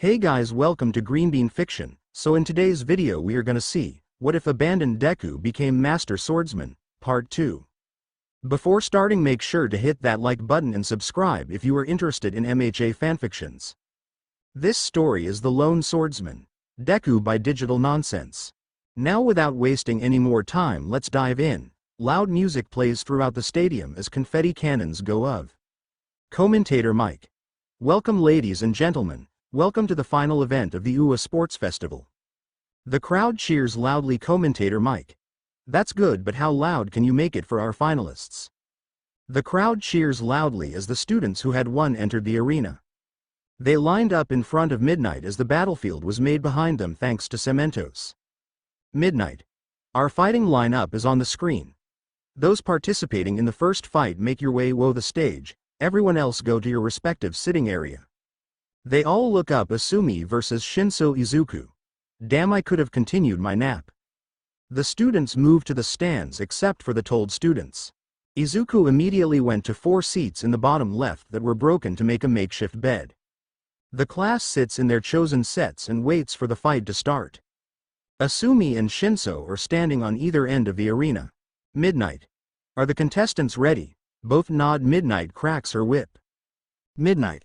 Hey guys, welcome to Green Bean Fiction. So in today's video we are gonna see, what if abandoned Deku became Master Swordsman, Part 2. Before starting, make sure to hit that like button and subscribe if you are interested in MHA fanfictions. This story is The Lone Swordsman, Deku by Digital Nonsense. Now without wasting any more time, let's dive in. Loud music plays throughout the stadium as confetti cannons go off. Commentator Mike. Welcome ladies and gentlemen. Welcome to the final event of the UA Sports Festival. The crowd cheers loudly. Commentator Mike. That's good, but how loud can you make it for our finalists? The crowd cheers loudly as the students who had won entered the arena. They lined up in front of Midnight as the battlefield was made behind them thanks to Cementos. Midnight. Our fighting lineup is on the screen. Those participating in the first fight, make your way to the stage. Everyone else go to your respective sitting area. They all look up. Asumi versus Shinso Izuku. Damn, I could have continued my nap. The students moved to the stands except for the told students. Izuku immediately went to 4 seats in the bottom left that were broken to make a makeshift bed. The class sits in their chosen sets and waits for the fight to start. Asumi and Shinso are standing on either end of the arena. Midnight. Are the contestants ready? Both nod. Midnight cracks her whip. Midnight.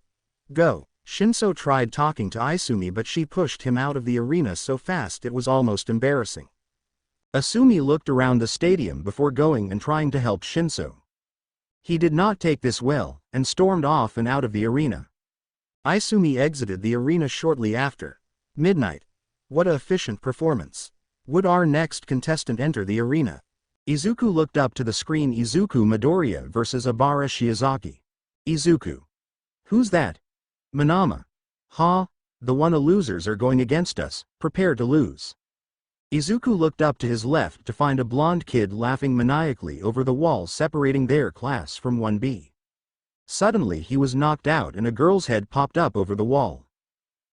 Go. Shinso tried talking to Asumi, but she pushed him out of the arena so fast it was almost embarrassing. Asumi looked around the stadium before going and trying to help Shinso. He did not take this well, and stormed off and out of the arena. Asumi exited the arena shortly after. Midnight. What a efficient performance. Would our next contestant enter the arena? Izuku looked up to the screen. Izuku Midoriya versus Abara Shiozaki. Izuku. Who's that? Manama. Ha, the one. Losers are going against us, prepare to lose. Izuku looked up to his left to find a blonde kid laughing maniacally over the wall separating their class from 1B. Suddenly he was knocked out and a girl's head popped up over the wall.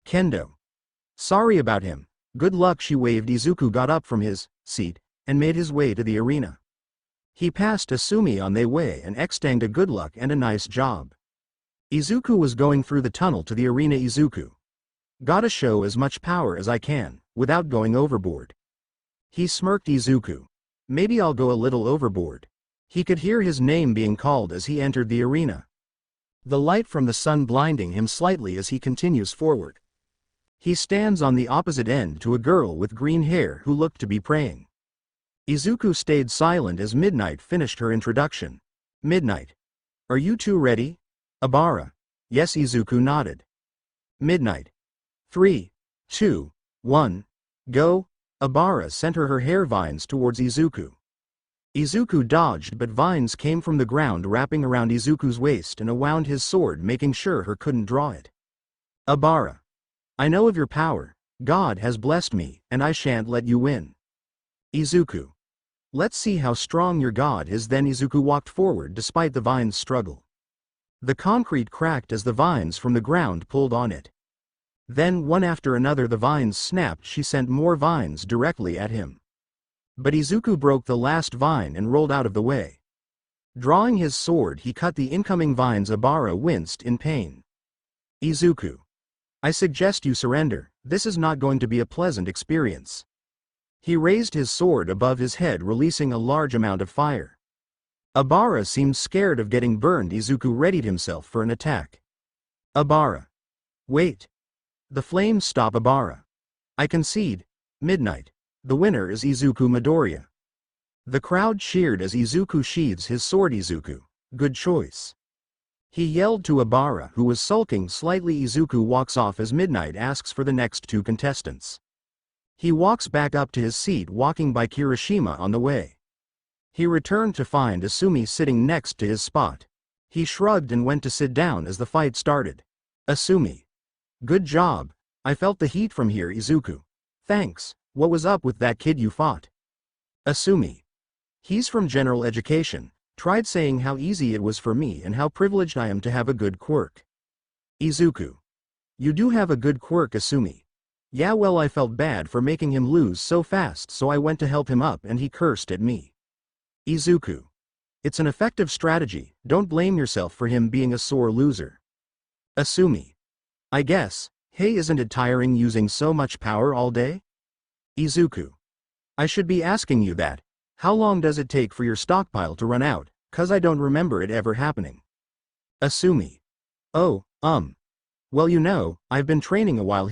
Kendo. Sorry about him, good luck. She waved. Izuku got up from his seat and made his way to the arena. He passed Asumi on their way and extended a good luck and a nice job. Izuku was going through the tunnel to the arena. Izuku. Gotta show as much power as I can, without going overboard. He smirked. Izuku. Maybe I'll go a little overboard. He could hear his name being called as he entered the arena. The light from the sun blinding him slightly as he continues forward. He stands on the opposite end to a girl with green hair who looked to be praying. Izuku stayed silent as Midnight finished her introduction. Midnight. Are you two ready? Abara. Yes. Izuku nodded. Midnight. 3, 2, 1, go. Abara sent her hair vines towards Izuku. Izuku dodged, but vines came from the ground wrapping around Izuku's waist and awound his sword, making sure her couldn't draw it. Abara. I know of your power. God has blessed me, and I shan't let you win. Izuku. Let's see how strong your God is. Then Izuku walked forward despite the vines' struggle. The concrete cracked as the vines from the ground pulled on it. Then one after another the vines snapped. She sent more vines directly at him. But Izuku broke the last vine and rolled out of the way. Drawing his sword, he cut the incoming vines. Abara winced in pain. Izuku. I suggest you surrender, this is not going to be a pleasant experience. He raised his sword above his head, releasing a large amount of fire. Abara seemed scared of getting burned. Izuku readied himself for an attack. Abara. Wait. The flames stop Abara. I concede. Midnight. The winner is Izuku Midoriya. The crowd cheered as Izuku sheathes his sword. Izuku. Good choice. He yelled to Abara, who was sulking slightly. Izuku walks off as Midnight asks for the next 2 contestants. He walks back up to his seat, walking by Kirishima on the way. He returned to find Asumi sitting next to his spot. He shrugged and went to sit down as the fight started. Asumi. Good job. I felt the heat from here. Izuku. Thanks. What was up with that kid you fought? Asumi. He's from general education. Tried saying how easy it was for me and how privileged I am to have a good quirk. Izuku. You do have a good quirk. Asumi. Yeah, well, I felt bad for making him lose so fast, so I went to help him up and he cursed at me. Izuku. It's an effective strategy, don't blame yourself for him being a sore loser. Asumi. I guess. Hey, isn't it tiring using so much power all day? Izuku. I should be asking you that. How long does it take for your stockpile to run out, 'cause I don't remember it ever happening. Asumi. Oh, well, I've been training a while.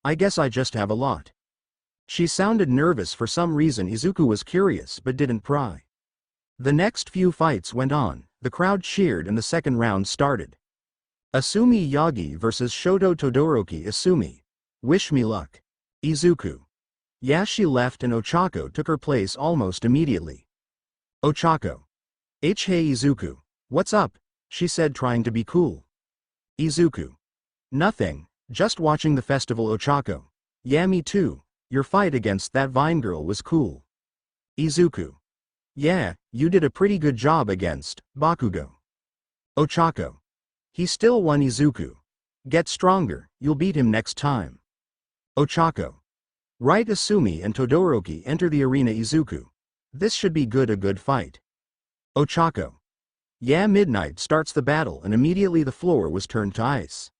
I guess I just have a lot. She sounded nervous for some reason. Izuku was curious but didn't pry. The next few fights went on, the crowd cheered and the second round started. Asumi Yagi vs Shoto Todoroki. Asumi. Wish me luck. Izuku. Yeah, she left and Ochako took her place almost immediately. Ochako. Hey Izuku. What's up? She said, trying to be cool. Izuku. Nothing, just watching the festival. Ochako. Yeah, me too. Your fight against that Vine girl was cool. Izuku. Yeah, you did a pretty good job against Bakugo. Ochako. He still won. Izuku. Get stronger, you'll beat him next time. Ochako. Right. Asumi and Todoroki enter the arena. Izuku. This should be good, a good fight. Ochako. Yeah, Midnight starts the battle and immediately the floor was turned to ice.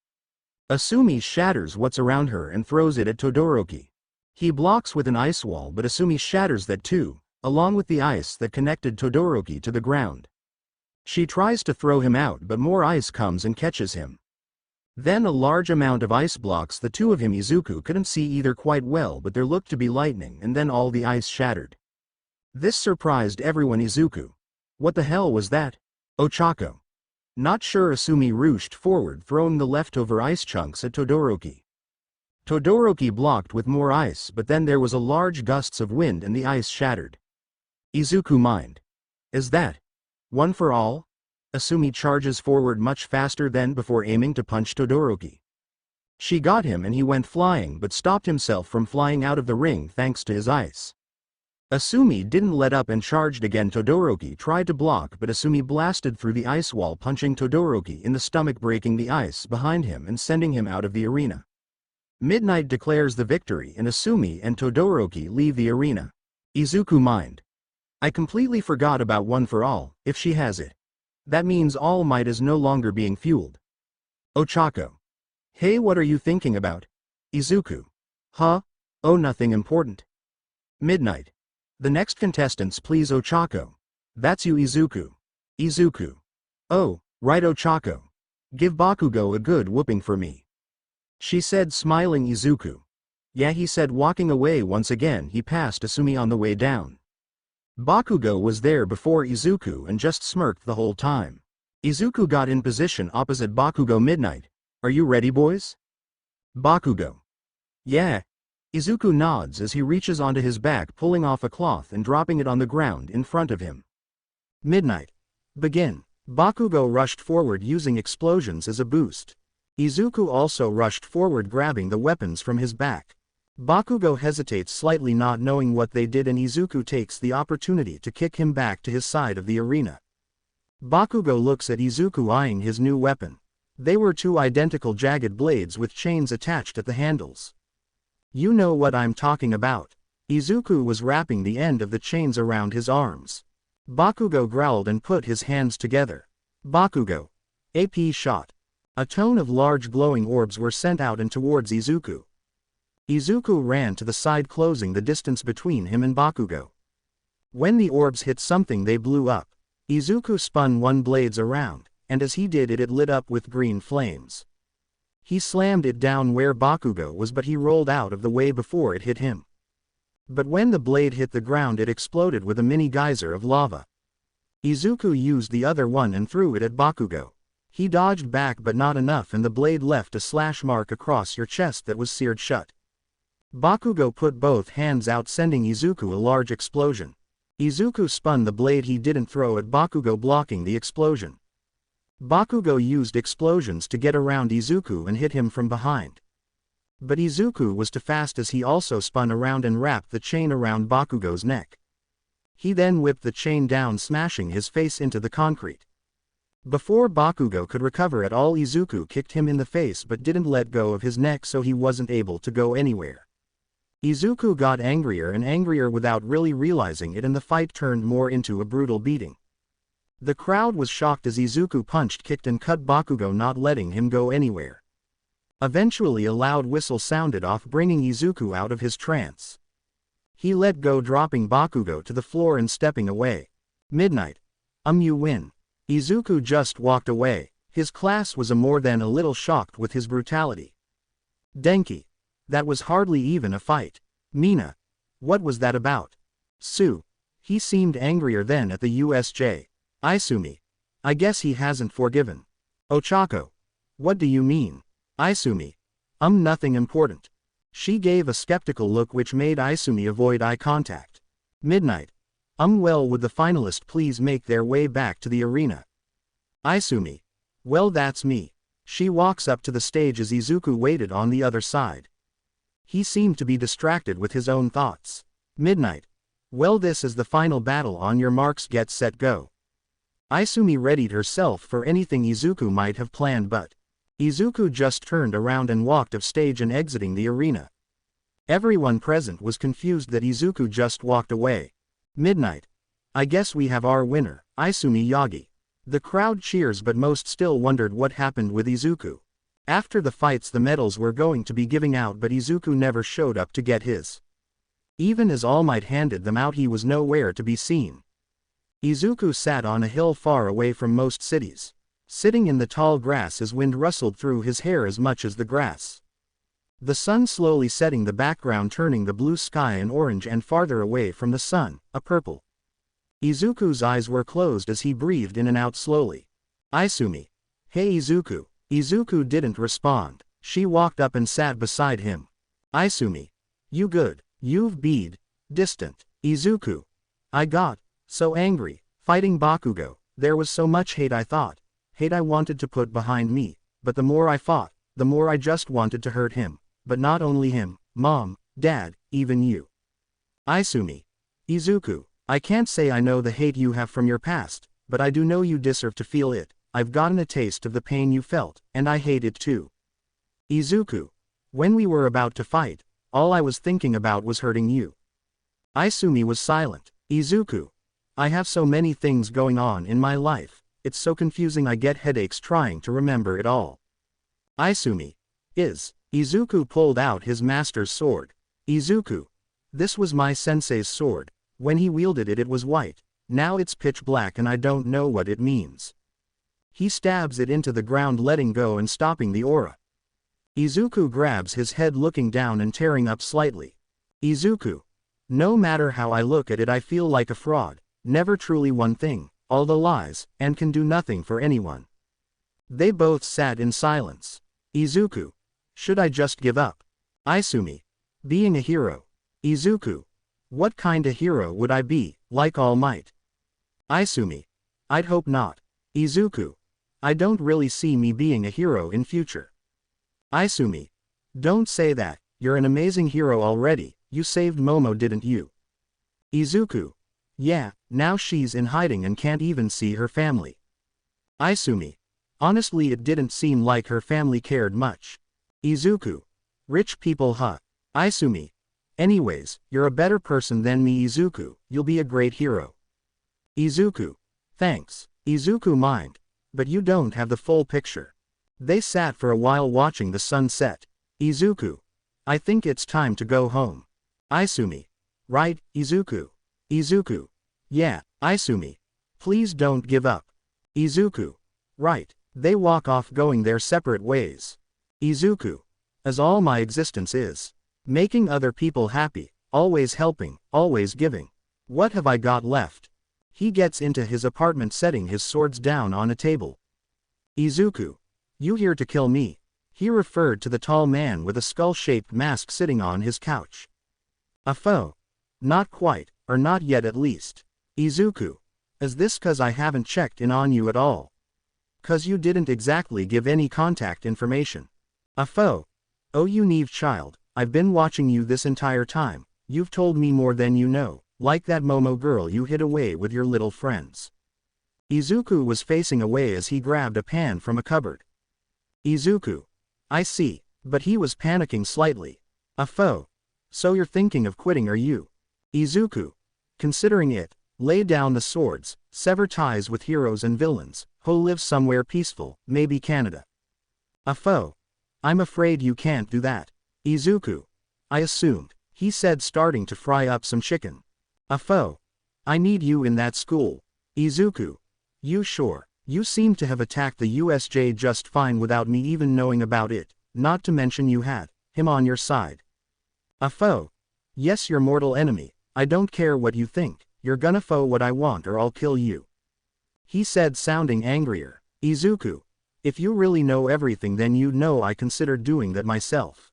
Asumi shatters what's around her and throws it at Todoroki. He blocks with an ice wall, but Asumi shatters that too, along with the ice that connected Todoroki to the ground. She tries to throw him out, but more ice comes and catches him. Then a large amount of ice blocks the two of him. Izuku couldn't see either quite well, but there looked to be lightning, and then all the ice shattered. This surprised everyone. Izuku. What the hell was that? Ochako. Not sure. Asumi rushed forward, throwing the leftover ice chunks at Todoroki. Todoroki blocked with more ice, but then there was a large gusts of wind and the ice shattered. Izuku mind. Is that one for all? Asumi charges forward much faster than before, aiming to punch Todoroki. She got him and he went flying but stopped himself from flying out of the ring thanks to his ice. Asumi didn't let up and charged again. Todoroki tried to block, but Asumi blasted through the ice wall, punching Todoroki in the stomach, breaking the ice behind him and sending him out of the arena. Midnight declares the victory and Asumi and Todoroki leave the arena. Izuku mind. I completely forgot about one for all. If she has it, that means All Might is no longer being fueled. Ochako. Hey, what are you thinking about? Izuku. Huh? Oh, nothing important. Midnight. The next contestants, please. Ochako. That's you. Izuku. Izuku. Oh, right. Ochako. Give Bakugo a good whooping for me. She said, smiling. Izuku. Yeah, he said, walking away. Once again he passed Asumi on the way down. Bakugo was there before Izuku and just smirked the whole time. Izuku got in position opposite Bakugo. Midnight. Are you ready, boys? Bakugo. Yeah. Izuku nods as he reaches onto his back, pulling off a cloth and dropping it on the ground in front of him. Midnight. Begin. Bakugo rushed forward using explosions as a boost. Izuku also rushed forward, grabbing the weapons from his back. Bakugo hesitates slightly, not knowing what they did, and Izuku takes the opportunity to kick him back to his side of the arena. Bakugo looks at Izuku, eyeing his new weapon. They were two identical jagged blades with chains attached at the handles. You know what I'm talking about. Izuku was wrapping the end of the chains around his arms. Bakugo growled and put his hands together. Bakugo. AP shot. A ton of large glowing orbs were sent out and towards Izuku. Izuku ran to the side, closing the distance between him and Bakugo. When the orbs hit something, they blew up. Izuku spun one blades around, and as he did it, it lit up with green flames. He slammed it down where Bakugo was, but he rolled out of the way before it hit him. But when the blade hit the ground, it exploded with a mini geyser of lava. Izuku used the other one and threw it at Bakugo. He dodged back, but not enough, and the blade left a slash mark across your chest that was seared shut. Bakugo put both hands out, sending Izuku a large explosion. Izuku spun the blade he didn't throw at Bakugo, blocking the explosion. Bakugo used explosions to get around Izuku and hit him from behind. But Izuku was too fast, as he also spun around and wrapped the chain around Bakugo's neck. He then whipped the chain down, smashing his face into the concrete. Before Bakugo could recover at all, Izuku kicked him in the face but didn't let go of his neck, so he wasn't able to go anywhere. Izuku got angrier and angrier without really realizing it, and the fight turned more into a brutal beating. The crowd was shocked as Izuku punched, kicked and cut Bakugo, not letting him go anywhere. Eventually a loud whistle sounded off, bringing Izuku out of his trance. He let go, dropping Bakugo to the floor and stepping away. Midnight. You win. Izuku just walked away. His class was more than a little shocked with his brutality. Denki. That was hardly even a fight. Mina. What was that about? Sue. He seemed angrier than at the USJ. Isumi. I guess he hasn't forgiven. Ochako. What do you mean? Isumi. Nothing important. She gave a skeptical look which made Isumi avoid eye contact. Midnight. Well, would the finalist please make their way back to the arena? Isumi. Well, that's me. She walks up to the stage as Izuku waited on the other side. He seemed to be distracted with his own thoughts. Midnight. Well, this is the final battle. On your marks, get set, go. Isumi readied herself for anything Izuku might have planned, but Izuku just turned around and walked off stage and exiting the arena. Everyone present was confused that Izuku just walked away. Midnight. I guess we have our winner, Isumi Yagi. The crowd cheers, but most still wondered what happened with Izuku. After the fights the medals were going to be giving out, but Izuku never showed up to get his. Even as All Might handed them out, he was nowhere to be seen. Izuku sat on a hill far away from most cities. Sitting in the tall grass as wind rustled through his hair as much as the grass. The sun slowly setting, the background turning the blue sky an orange, and farther away from the sun, a purple. Izuku's eyes were closed as he breathed in and out slowly. Isumi. Hey Izuku. Izuku didn't respond. She walked up and sat beside him. Isumi. You good? You've been distant. Izuku. I got so angry, fighting Bakugo. There was so much hate I wanted to put behind me, but the more I fought, the more I just wanted to hurt him. But not only him, Mom, Dad, even you. Isumi. Izuku. I can't say I know the hate you have from your past, but I do know you deserve to feel it. I've gotten a taste of the pain you felt, and I hate it too. Izuku. When we were about to fight, all I was thinking about was hurting you. Isumi was silent. Izuku. I have so many things going on in my life, it's so confusing, I get headaches trying to remember it all. Isumi. Izuku pulled out his master's sword. Izuku. This was my sensei's sword. When he wielded it, it was white. Now it's pitch black and I don't know what it means. He stabs it into the ground, letting go and stopping the aura. Izuku grabs his head, looking down and tearing up slightly. Izuku. No matter how I look at it, I feel like a fraud, never truly one thing, all the lies, and can do nothing for anyone. They both sat in silence. Izuku. Should I just give up? Isumi. Being a hero. Izuku. What kind of hero would I be, like All Might? Isumi. I'd hope not. Izuku. I don't really see me being a hero in future. Isumi. Don't say that, you're an amazing hero already, you saved Momo, didn't you? Izuku. Yeah, now she's in hiding and can't even see her family. Isumi. Honestly, it didn't seem like her family cared much. Izuku. Rich people, huh? Isumi. Anyways, you're a better person than me, Izuku, you'll be a great hero. Izuku. Thanks. Izuku mind. But you don't have the full picture. They sat for a while watching the sun set. Izuku. I think it's time to go home. Isumi. Right, Izuku. Izuku. Yeah, Isumi. Please don't give up. Izuku. Right. They walk off, going their separate ways. Izuku. As all my existence is. Making other people happy, always helping, always giving. What have I got left? He gets into his apartment, setting his swords down on a table. Izuku. You here to kill me? He referred to the tall man with a skull-shaped mask sitting on his couch. A foe? Not quite, or not yet at least. Izuku. Is this 'cause I haven't checked in on you at all? 'Cause you didn't exactly give any contact information. A foe? Oh, you naive child, I've been watching you this entire time. You've told me more than you know, like that Momo girl you hid away with your little friends. Izuku was facing away as he grabbed a pan from a cupboard. Izuku. I see, but he was panicking slightly. A foe? So you're thinking of quitting, are you? Izuku. Considering it. Lay down the swords, sever ties with heroes and villains, who live somewhere peaceful, maybe Canada. A foe? I'm afraid you can't do that. Izuku. I assumed, he said, starting to fry up some chicken. A foe. I need you in that school. Izuku. You sure? You seem to have attacked the USJ just fine without me even knowing about it, not to mention you had him on your side. A foe? Yes, your mortal enemy. I don't care what you think, you're gonna foe what I want or I'll kill you. He said, sounding angrier. Izuku. If you really know everything, then you'd know I considered doing that myself.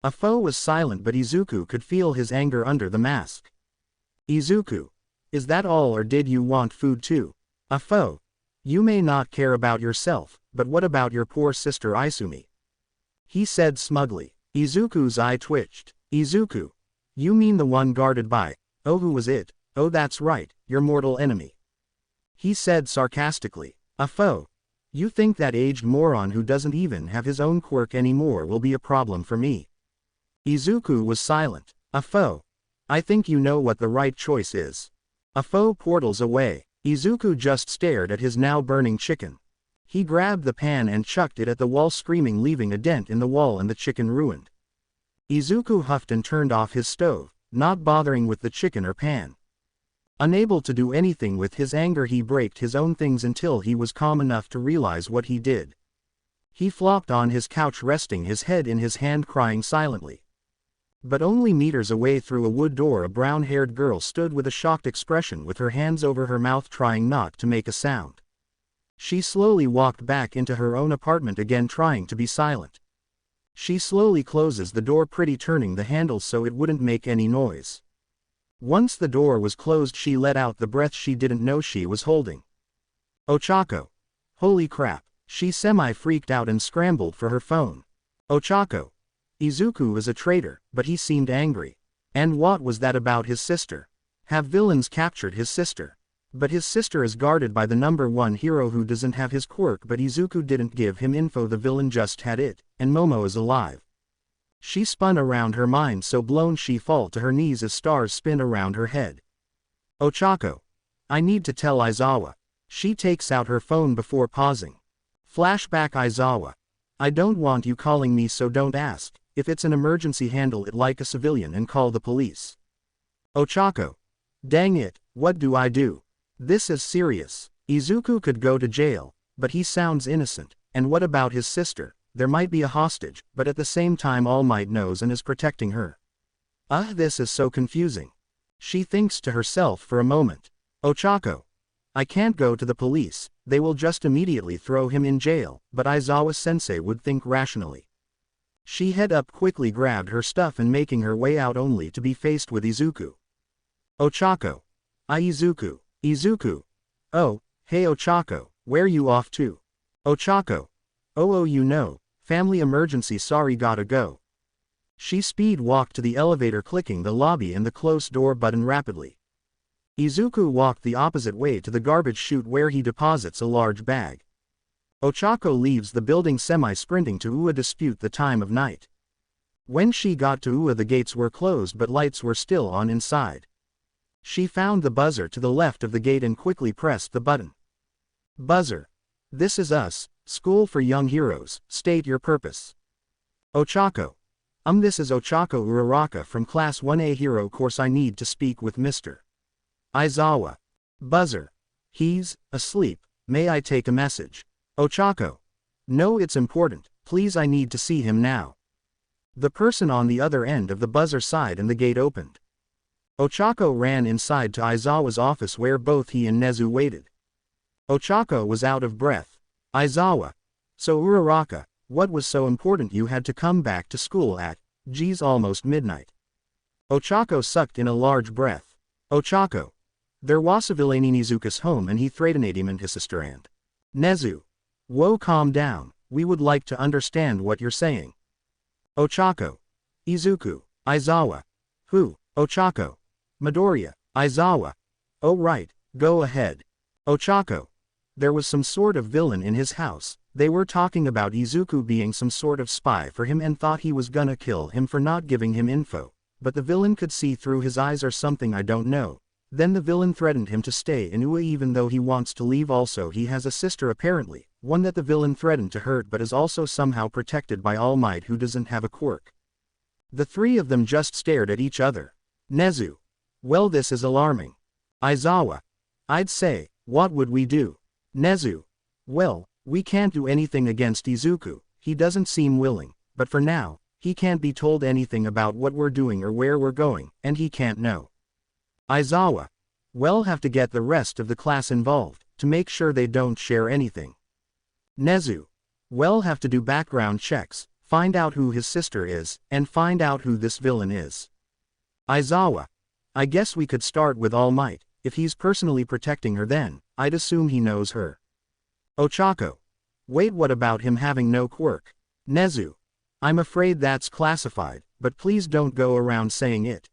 A foe was silent, but Izuku could feel his anger under the mask. Izuku. Is that all, or did you want food too? A foe. You may not care about yourself, but what about your poor sister Izumi? He said smugly. Izuku's eye twitched. Izuku. You mean the one guarded by, oh, who was it? Oh, that's right, your mortal enemy. He said sarcastically. A foe. You think that aged moron who doesn't even have his own quirk anymore will be a problem for me? Izuku was silent. A foe. I think you know what the right choice is. A foe portals away. Izuku just stared at his now burning chicken. He grabbed the pan and chucked it at the wall, screaming, leaving a dent in the wall and the chicken ruined. Izuku huffed and turned off his stove, not bothering with the chicken or pan. Unable to do anything with his anger, he braked his own things until he was calm enough to realize what he did. He flopped on his couch, resting his head in his hand, crying silently. But only meters away through a wood door, a brown-haired girl stood with a shocked expression, with her hands over her mouth, trying not to make a sound. She slowly walked back into her own apartment again, trying to be silent. She slowly closes the door, turning the handle so it wouldn't make any noise. Once the door was closed, she let out the breath she didn't know she was holding. Ochako. Holy crap. She semi-freaked out and scrambled for her phone. Ochako. Izuku is a traitor, but he seemed angry. And what was that about his sister? Have villains captured his sister? But his sister is guarded by the #1 hero who doesn't have his quirk, but Izuku didn't give him info, the villain just had it, and Momo is alive. She spun around, her mind so blown she fall to her knees as stars spin around her head. Ochako. I need to tell Aizawa. She takes out her phone before pausing. Flashback. Aizawa. I don't want you calling me, so don't ask. If it's an emergency, handle it like a civilian and call the police. Ochako. Dang it, what do I do? This is serious. Izuku could go to jail, but he sounds innocent, and what about his sister? There might be a hostage, but at the same time All Might knows and is protecting her. This is so confusing. She thinks to herself for a moment. Ochako. I can't go to the police, they will just immediately throw him in jail, but Aizawa-sensei would think rationally. She head up quickly, grabbed her stuff and making her way out, only to be faced with Izuku. Ochako. Izuku. Izuku. Oh, hey Ochako, where you off to? Ochako. Oh, you know, family emergency, sorry, gotta go. She speed walked to the elevator, clicking the lobby and the close door button rapidly. Izuku walked the opposite way to the garbage chute, where he deposits a large bag. Ochako leaves the building, semi-sprinting to Ua, dispute the time of night. When she got to Ua, the gates were closed but lights were still on inside. She found the buzzer to the left of the gate and quickly pressed the button. Buzzer. This is us, School for Young Heroes, state your purpose. Ochako. This is Ochako Uraraka from Class 1A Hero Course, I need to speak with Mr. Aizawa. Buzzer. He's asleep, may I take a message? Ochako. No, it's important, please, I need to see him now. The person on the other end of the buzzer sighed and the gate opened. Ochako ran inside to Aizawa's office, where both he and Nezu waited. Ochako was out of breath. Aizawa. So Uraraka, what was so important you had to come back to school at, geez, almost midnight? Ochako sucked in a large breath. Ochako. There was a villain in Izuku's home and he threatened him and his sister and Nezu. Whoa, calm down, we would like to understand what you're saying. Ochako. Izuku. Aizawa. Who? Ochako. Midoriya. Aizawa. Oh right, go ahead. Ochako. There was some sort of villain in his house, they were talking about Izuku being some sort of spy for him and thought he was gonna kill him for not giving him info, but the villain could see through his eyes or something, I don't know. Then the villain threatened him to stay in Ua even though he wants to leave. Also he has a sister apparently, one that the villain threatened to hurt but is also somehow protected by All Might who doesn't have a quirk. The three of them just stared at each other. Nezu. Well, this is alarming. Aizawa. I'd say, what would we do? Nezu. Well, we can't do anything against Izuku, he doesn't seem willing, but for now, he can't be told anything about what we're doing or where we're going, and he can't know. Aizawa. We'll have to get the rest of the class involved, to make sure they don't share anything. Nezu. We'll have to do background checks, find out who his sister is, and find out who this villain is. Aizawa. I guess we could start with All Might, if he's personally protecting her then, I'd assume he knows her. Ochako. Wait, what about him having no quirk? Nezu. I'm afraid that's classified, but please don't go around saying it.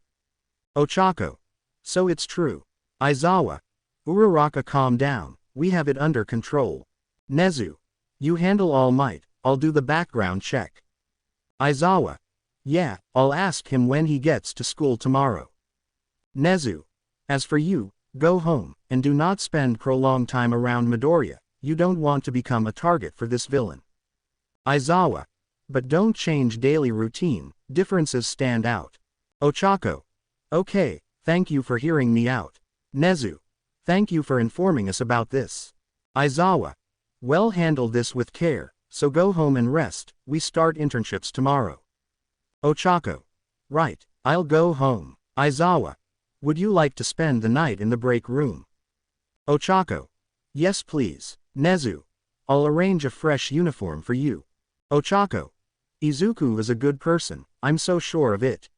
Ochako. So it's true. Aizawa. Uraraka, calm down, we have it under control. Nezu. You handle All Might, I'll do the background check. Aizawa. Yeah, I'll ask him when he gets to school tomorrow. Nezu. As for you, go home, and do not spend prolonged time around Midoriya, you don't want to become a target for this villain. Aizawa. But don't change daily routine, differences stand out. Ochako. Okay, thank you for hearing me out. Nezu. Thank you for informing us about this. Aizawa. Well, handle this with care, so go home and rest, we start internships tomorrow. Ochako. Right, I'll go home. Aizawa. Would you like to spend the night in the break room? Ochako. Yes please. Nezu. I'll arrange a fresh uniform for you. Ochako. Izuku is a good person, I'm so sure of it.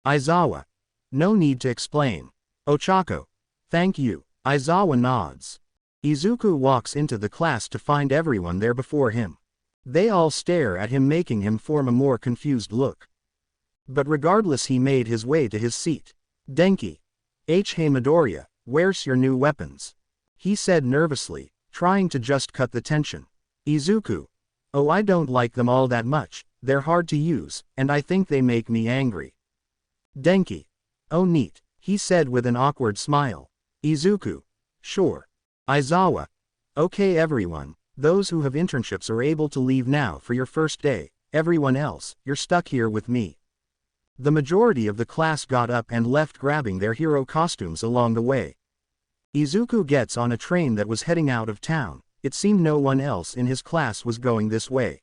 Aizawa. No need to explain. Ochako. Thank you. Aizawa nods. Izuku walks into the class to find everyone there before him. They all stare at him, making him form a more confused look. But regardless, he made his way to his seat. Denki. Hey Midoriya, where's your new weapons? He said nervously, trying to just cut the tension. Izuku. Oh, I don't like them all that much, they're hard to use, and I think they make me angry. Denki. Oh neat, he said with an awkward smile. Izuku. Sure. Aizawa. Okay everyone, those who have internships are able to leave now for your first day, everyone else, you're stuck here with me. The majority of the class got up and left, grabbing their hero costumes along the way. Izuku gets on a train that was heading out of town. It seemed no one else in his class was going this way.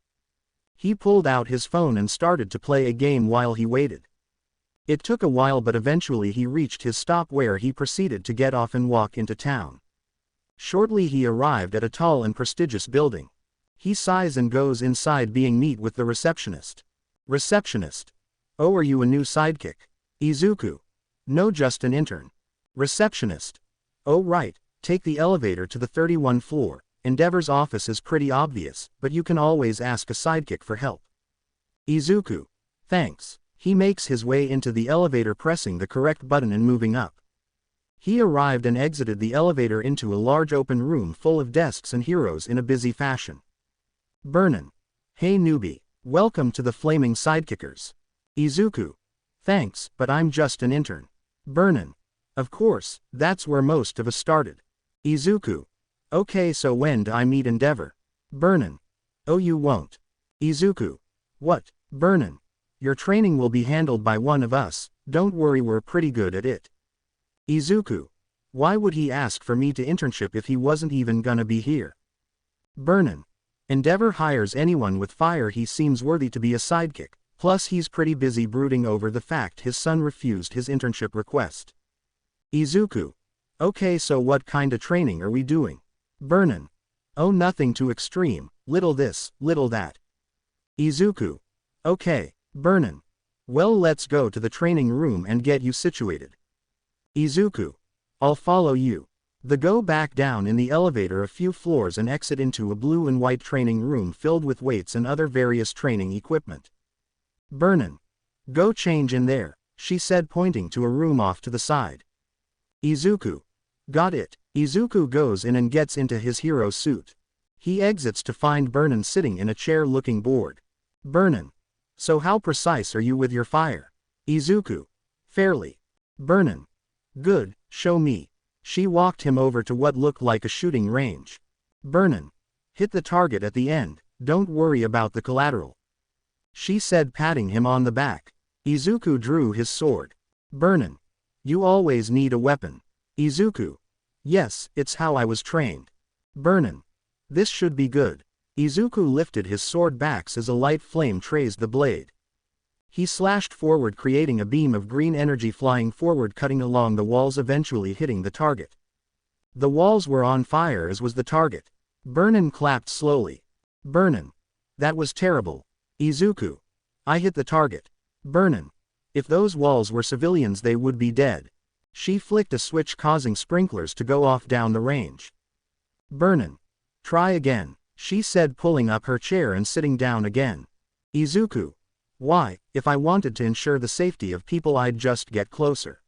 He pulled out his phone and started to play a game while he waited. It took a while, but eventually he reached his stop where he proceeded to get off and walk into town. Shortly he arrived at a tall and prestigious building. He sighs and goes inside, being met with the receptionist. Receptionist. Oh, are you a new sidekick? Izuku. No, just an intern. Receptionist. Oh right, take the elevator to the 31st floor. Endeavor's office is pretty obvious, but you can always ask a sidekick for help. Izuku. Thanks. He makes his way into the elevator, pressing the correct button and moving up. He arrived and exited the elevator into a large open room full of desks and heroes in a busy fashion. Burnin. Hey newbie. Welcome to the Flaming Sidekickers. Izuku. Thanks, but I'm just an intern. Burnin. Of course, that's where most of us started. Izuku. Okay, so when do I meet Endeavor? Burnin. Oh, you won't. Izuku. What? Burnin. Your training will be handled by one of us, don't worry, we're pretty good at it. Izuku. Why would he ask for me to internship if he wasn't even gonna be here? Burnin. Endeavor hires anyone with fire he seems worthy to be a sidekick, plus he's pretty busy brooding over the fact his son refused his internship request. Izuku. Okay, so what kinda training are we doing? Burnin. Oh, nothing too extreme, little this, little that. Izuku. Okay, Burnin. Well, let's go to the training room and get you situated. Izuku. I'll follow you. They go back down in the elevator a few floors and exit into a blue and white training room filled with weights and other various training equipment. Burnin. Go change in there, she said, pointing to a room off to the side. Izuku. Got it. Izuku goes in and gets into his hero suit. He exits to find Burnin sitting in a chair looking bored. Burnin. So how precise are you with your fire? Izuku. Fairly. Burnin. Good, Show me. She walked him over to what looked like a shooting range. Burnin'. Hit the target at the end, don't worry about the collateral. She said, patting him on the back. Izuku drew his sword. Burnin'. You always need a weapon. Izuku. Yes, it's how I was trained. Burnin'. This should be good. Izuku lifted his sword back as a light flame traced the blade. He slashed forward, creating a beam of green energy flying forward, cutting along the walls, eventually hitting the target. The walls were on fire, as was the target. Burnin' clapped slowly. Burnin'. That was terrible. Izuku. I hit the target. Burnin'. If those walls were civilians, they would be dead. She flicked a switch, causing sprinklers to go off down the range. Burnin'. Try again, she said, pulling up her chair and sitting down again. Izuku. Why, if I wanted to ensure the safety of people, I'd just get closer.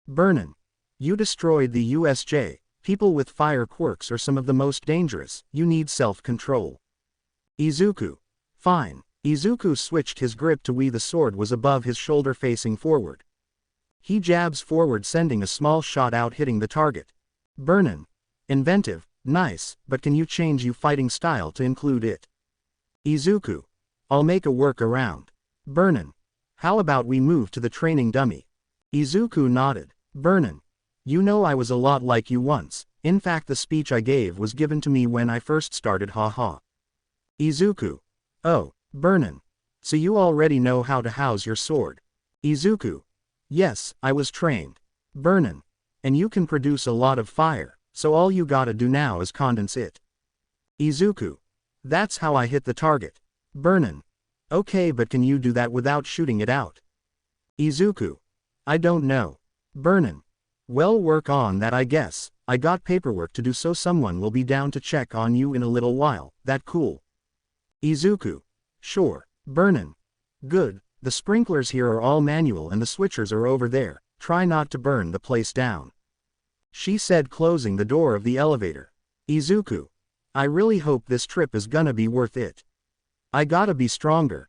Burnin'. You destroyed the USJ. People with fire quirks are some of the most dangerous. You need self-control. Izuku. Fine. Izuku switched his grip to where the sword was above his shoulder, facing forward. He jabs forward, sending a small shot out, hitting the target. Burnin'. Inventive. Nice, but can you change your fighting style to include it? Izuku. I'll make a workaround. Burnin'. How about we move to the training dummy? Izuku nodded. Burnin'. You know, I was a lot like you once. In fact, the speech I gave was given to me when I first started, haha. Izuku. Oh, Burnin'. So you already know how to house your sword. Izuku. Yes, I was trained. Burnin'. And you can produce a lot of fire, so all you gotta do now is condense it. Izuku. That's how I hit the target. Burnin'. Okay, but can you do that without shooting it out? Izuku. I don't know. Burnin'. Well, work on that, I guess. I got paperwork to do, so someone will be down to check on you in a little while. That cool? Izuku. Sure. Burnin'. Good. The sprinklers here are all manual and the switchers are over there. Try not to burn the place down. She said, closing the door of the elevator. Izuku. I really hope this trip is gonna be worth it. I gotta be stronger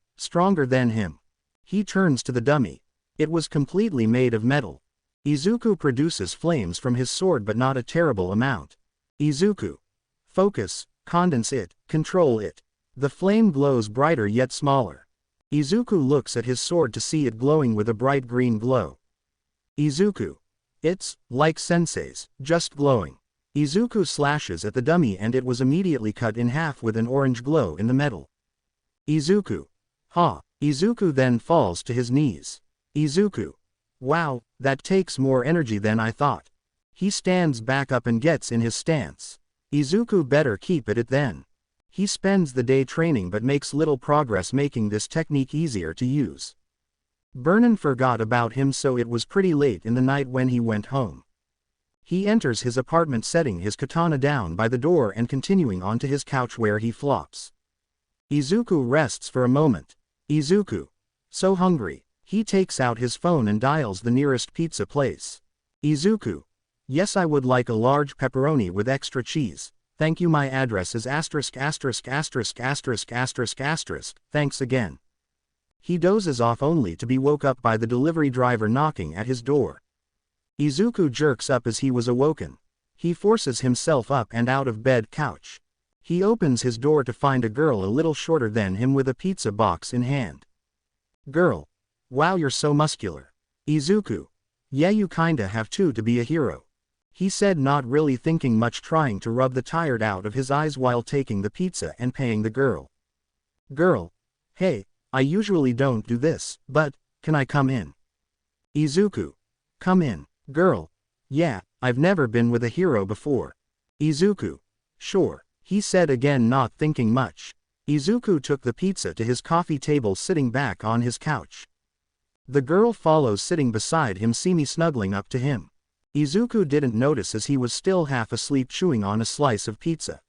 than him. He turns to the dummy. It was completely made of metal. Izuku produces flames from his sword, but not a terrible amount. Izuku. Focus, condense it, control it. The flame glows brighter yet smaller. Izuku looks at his sword to see it glowing with a bright green glow. Izuku. It's like Sensei's, just glowing. Izuku slashes at the dummy and it was immediately cut in half with an orange glow in the metal. Izuku. Ha. Izuku then falls to his knees. Izuku. Wow, that takes more energy than I thought. He stands back up and gets in his stance. Izuku better keep at it then. He spends the day training but makes little progress, making this technique easier to use. Burnin' forgot about him, so it was pretty late in the night when he went home. He enters his apartment, setting his katana down by the door and continuing onto his couch where he flops. Izuku rests for a moment. Izuku. So hungry. He takes out his phone and dials the nearest pizza place. Izuku. Yes, I would like a large pepperoni with extra cheese. Thank you, my address is ***************. Thanks again. He dozes off only to be woke up by the delivery driver knocking at his door. Izuku jerks up as he was awoken. He forces himself up and out of bed couch. He opens his door to find a girl a little shorter than him with a pizza box in hand. Girl. Wow, you're so muscular. Izuku. Yeah, you kinda have to be a hero. He said, not really thinking much, trying to rub the tired out of his eyes while taking the pizza and paying the girl. Girl. Hey, I usually don't do this, but, can I come in? Izuku. Come in. Girl. Yeah, I've never been with a hero before. Izuku. Sure, he said again, not thinking much. Izuku took the pizza to his coffee table, sitting back on his couch. The girl follows, sitting beside him, snuggling up to him. Izuku didn't notice as he was still half asleep, chewing on a slice of pizza.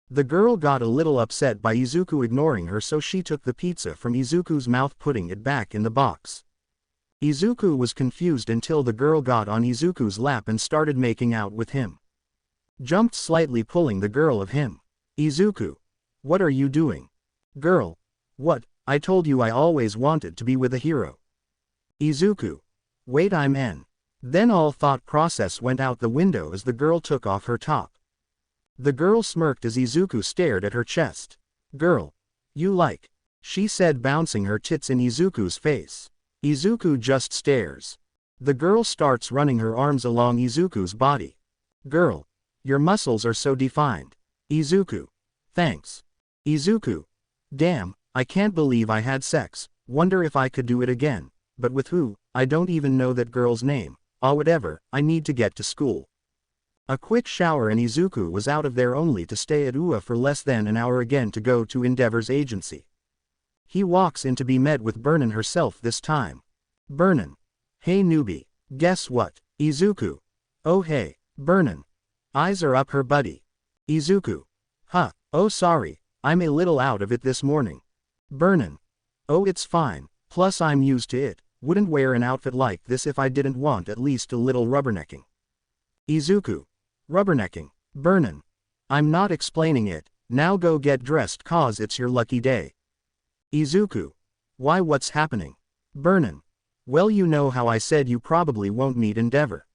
The girl got a little upset by Izuku ignoring her, so she took the pizza from Izuku's mouth, putting it back in the box. Izuku was confused until the girl got on Izuku's lap and started making out with him. Jumped slightly, pulling the girl of him. Izuku. What are you doing? Girl. What? I told you I always wanted to be with a hero. Izuku. Wait, I'm in. Then all thought process went out the window as the girl took off her top. The girl smirked as Izuku stared at her chest. "Girl. You like," she said, bouncing her tits in Izuku's face. Izuku just stares. The girl starts running her arms along Izuku's body. "Girl. Your muscles are so defined." Izuku. "Thanks." Izuku. "Damn, I can't believe I had sex, wonder if I could do it again, but with who, I don't even know that girl's name, whatever, I need to get to school." A quick shower and Izuku was out of there, only to stay at UA for less than an hour again to go to Endeavor's agency. He walks in to be met with Burnin herself this time. "Burnin. Hey newbie, guess what?" Izuku. "Oh hey, Burnin." Eyes are up her buddy. Izuku. "Huh, oh sorry, I'm a little out of it this morning." Burnin. "Oh it's fine, plus I'm used to it, wouldn't wear an outfit like this if I didn't want at least a little rubbernecking." Izuku. "Rubbernecking." Burnin. "I'm not explaining it, now go get dressed cause it's your lucky day." Izuku. "Why, what's happening?" Burnin. "Well, you know how I said you probably won't meet Endeavor."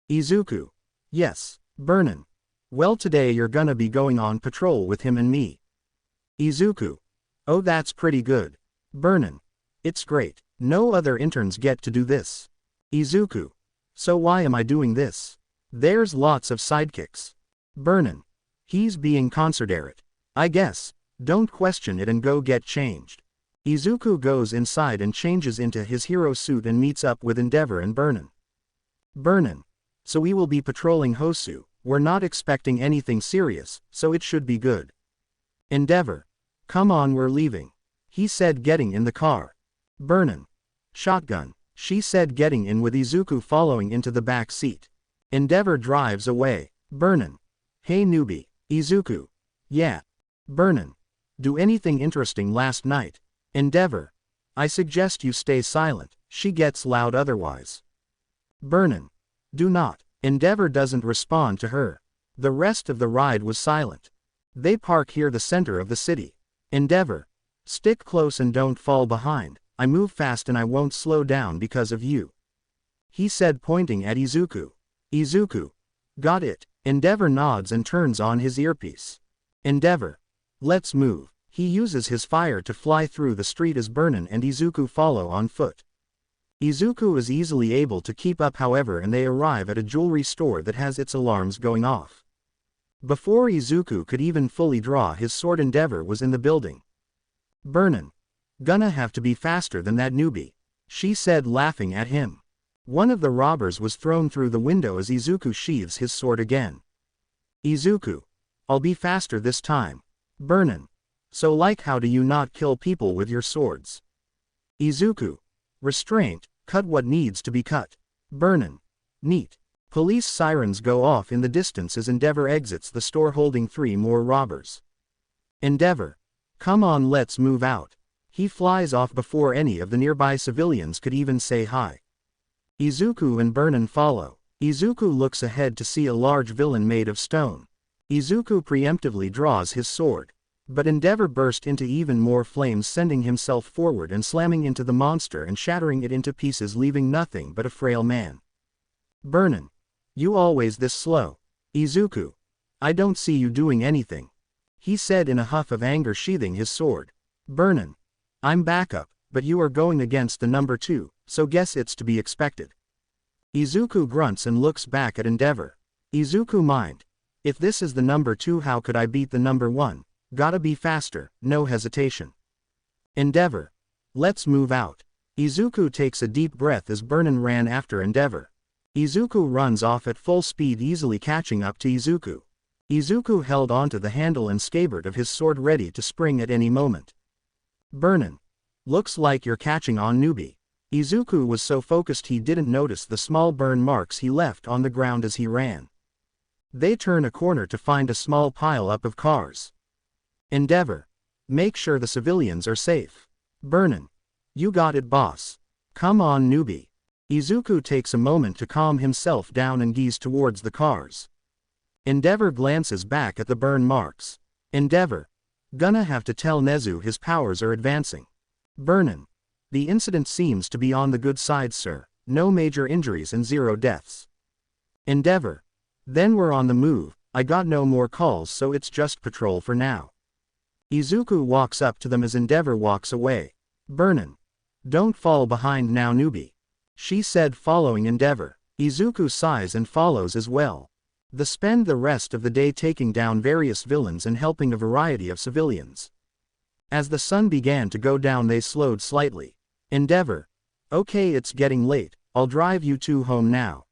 Izuku. "Yes." Burnin. "Well, today you're gonna be going on patrol with him and me." Izuku. "Oh, that's pretty good." Burnin. "It's great, no other interns get to do this." Izuku. "So why am I doing this?" "There's lots of sidekicks." Burnin. "He's being considerate. I guess. Don't question it and go get changed." Izuku goes inside and changes into his hero suit and meets up with Endeavor and Burnin. Burnin. "So we will be patrolling Hosu, we're not expecting anything serious, so it should be good." Endeavor. "Come on, we're leaving," he said, getting in the car. Burnin. "Shotgun," she said, getting in with Izuku following into the back seat. Endeavor drives away. Burnin. "Hey newbie." Izuku. "Yeah." Burnin. "Do anything interesting last night?" Endeavor. "I suggest you stay silent, she gets loud otherwise." Burnin. "Do not." Endeavor doesn't respond to her. The rest of the ride was silent. They park here, the center of the city. Endeavor. "Stick close and don't fall behind, I move fast and I won't slow down because of you," he said, pointing at Izuku. Izuku. "Got it." Endeavor nods and turns on his earpiece. Endeavor. "Let's move." He uses his fire to fly through the street as Burnin and Izuku follow on foot. Izuku is easily able to keep up, however, and they arrive at a jewelry store that has its alarms going off. Before Izuku could even fully draw his sword, Endeavor was in the building. Burnin. "Gonna have to be faster than that newbie," she said, laughing at him. One of the robbers was thrown through the window as Izuku sheathes his sword again. Izuku. "I'll be faster this time." Burnin. "So like, how do you not kill people with your swords?" Izuku. "Restraint, cut what needs to be cut." Burnin. "Neat." Police sirens go off in the distance as Endeavor exits the store holding 3 more robbers. Endeavor. "Come on, let's move out." He flies off before any of the nearby civilians could even say hi. Izuku and Burnin follow. Izuku looks ahead to see a large villain made of stone. Izuku preemptively draws his sword. But Endeavor burst into even more flames, sending himself forward and slamming into the monster and shattering it into pieces, leaving nothing but a frail man. Burnin. "You always this slow." Izuku. "I don't see you doing anything," he said in a huff of anger, sheathing his sword. Burnin. "I'm backup, but you are going against the number 2, so guess it's to be expected." Izuku grunts and looks back at Endeavor. Izuku mind. "If this is the number 2, how could I beat the number 1? Gotta be faster, no hesitation." Endeavor. "Let's move out." Izuku takes a deep breath as Burnin ran after Endeavor. Izuku runs off at full speed, easily catching up to Izuku. Izuku held onto the handle and scabbard of his sword, ready to spring at any moment. Burnin. "Looks like you're catching on, newbie." Izuku was so focused he didn't notice the small burn marks he left on the ground as he ran. They turn a corner to find a small pile up of cars. Endeavor. "Make sure the civilians are safe." Burnin. "You got it, boss." "Come on, newbie." Izuku takes a moment to calm himself down and gees towards the cars. Endeavor glances back at the burn marks. Endeavor. "Gonna have to tell Nezu his powers are advancing." Burnin. "The incident seems to be on the good side, sir." no major injuries and 0 deaths. Endeavor. Then we're on the move, I got no more calls so it's just patrol for now. Izuku walks up to them as Endeavor walks away. Burnin. Don't fall behind now newbie. She said following Endeavor. Izuku sighs and follows as well. They spend the rest of the day taking down various villains and helping a variety of civilians. As the sun began to go down they slowed slightly. Endeavor. Okay, it's getting late, I'll drive you two home now.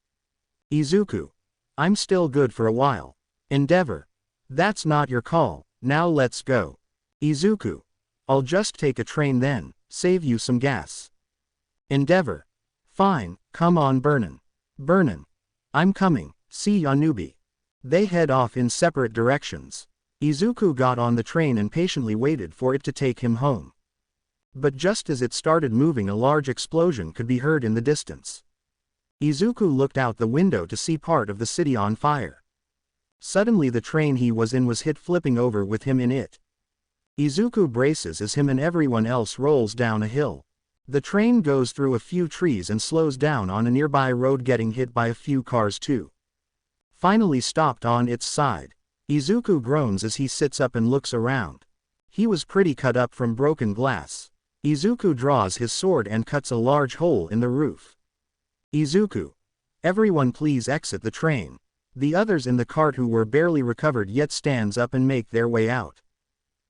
Izuku. I'm still good for a while. Endeavor. That's not your call, now let's go. Izuku. I'll just take a train then, save you some gas. Endeavor. Fine, come on Burnin. Burnin. I'm coming, see ya newbie. They head off in separate directions. Izuku got on the train and patiently waited for it to take him home. But just as it started moving a large explosion could be heard in the distance. Izuku looked out the window to see part of the city on fire. Suddenly the train he was in was hit, flipping over with him in it. Izuku braces as him and everyone else rolls down a hill. The train goes through a few trees and slows down on a nearby road, getting hit by a few cars too. Finally stopped on its side. Izuku groans as he sits up and looks around. He was pretty cut up from broken glass. Izuku draws his sword and cuts a large hole in the roof. Izuku. Everyone please exit the train. The others in the cart who were barely recovered yet stands up and make their way out.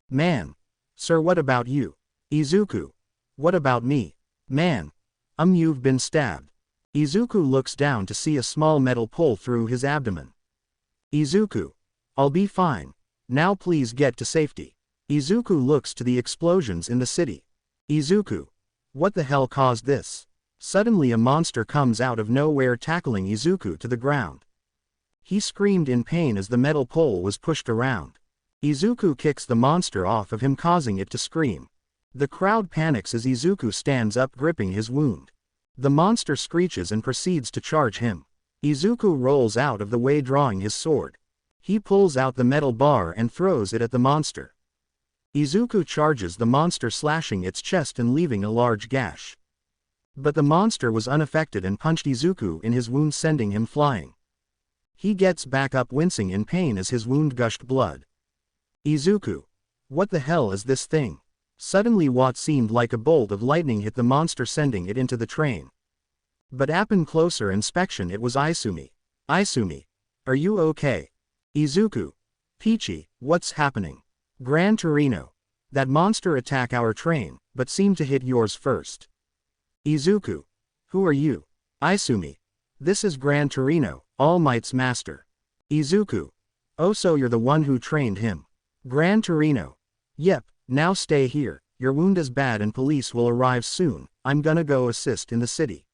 Man. Sir, what about you? Izuku. What about me? Man. You've been stabbed. Izuku looks down to see a small metal pole through his abdomen. Izuku. I'll be fine. Now please get to safety. Izuku looks to the explosions in the city. Izuku. What the hell caused this? Suddenly a monster comes out of nowhere, tackling Izuku to the ground. He screamed in pain as the metal pole was pushed around. Izuku kicks the monster off of him, causing it to scream. The crowd panics as Izuku stands up, gripping his wound. The monster screeches and proceeds to charge him. Izuku rolls out of the way, drawing his sword. He pulls out the metal bar and throws it at the monster. Izuku charges the monster, slashing its chest and leaving a large gash. But the monster was unaffected and punched Izuku in his wound, sending him flying. He gets back up, wincing in pain as his wound gushed blood. Izuku. What the hell is this thing? Suddenly what seemed like a bolt of lightning hit the monster, sending it into the train. But upon closer inspection it was Izumi. Izumi. Are you okay? Izuku. Peachy, what's happening? Gran Torino. That monster attacked our train, but seemed to hit yours first. Izuku. Who are you? Izumi. This is Gran Torino, All Might's master. Izuku. Oh, so you're the one who trained him. Gran Torino. Yep, now stay here, your wound is bad and police will arrive soon, I'm gonna go assist in the city.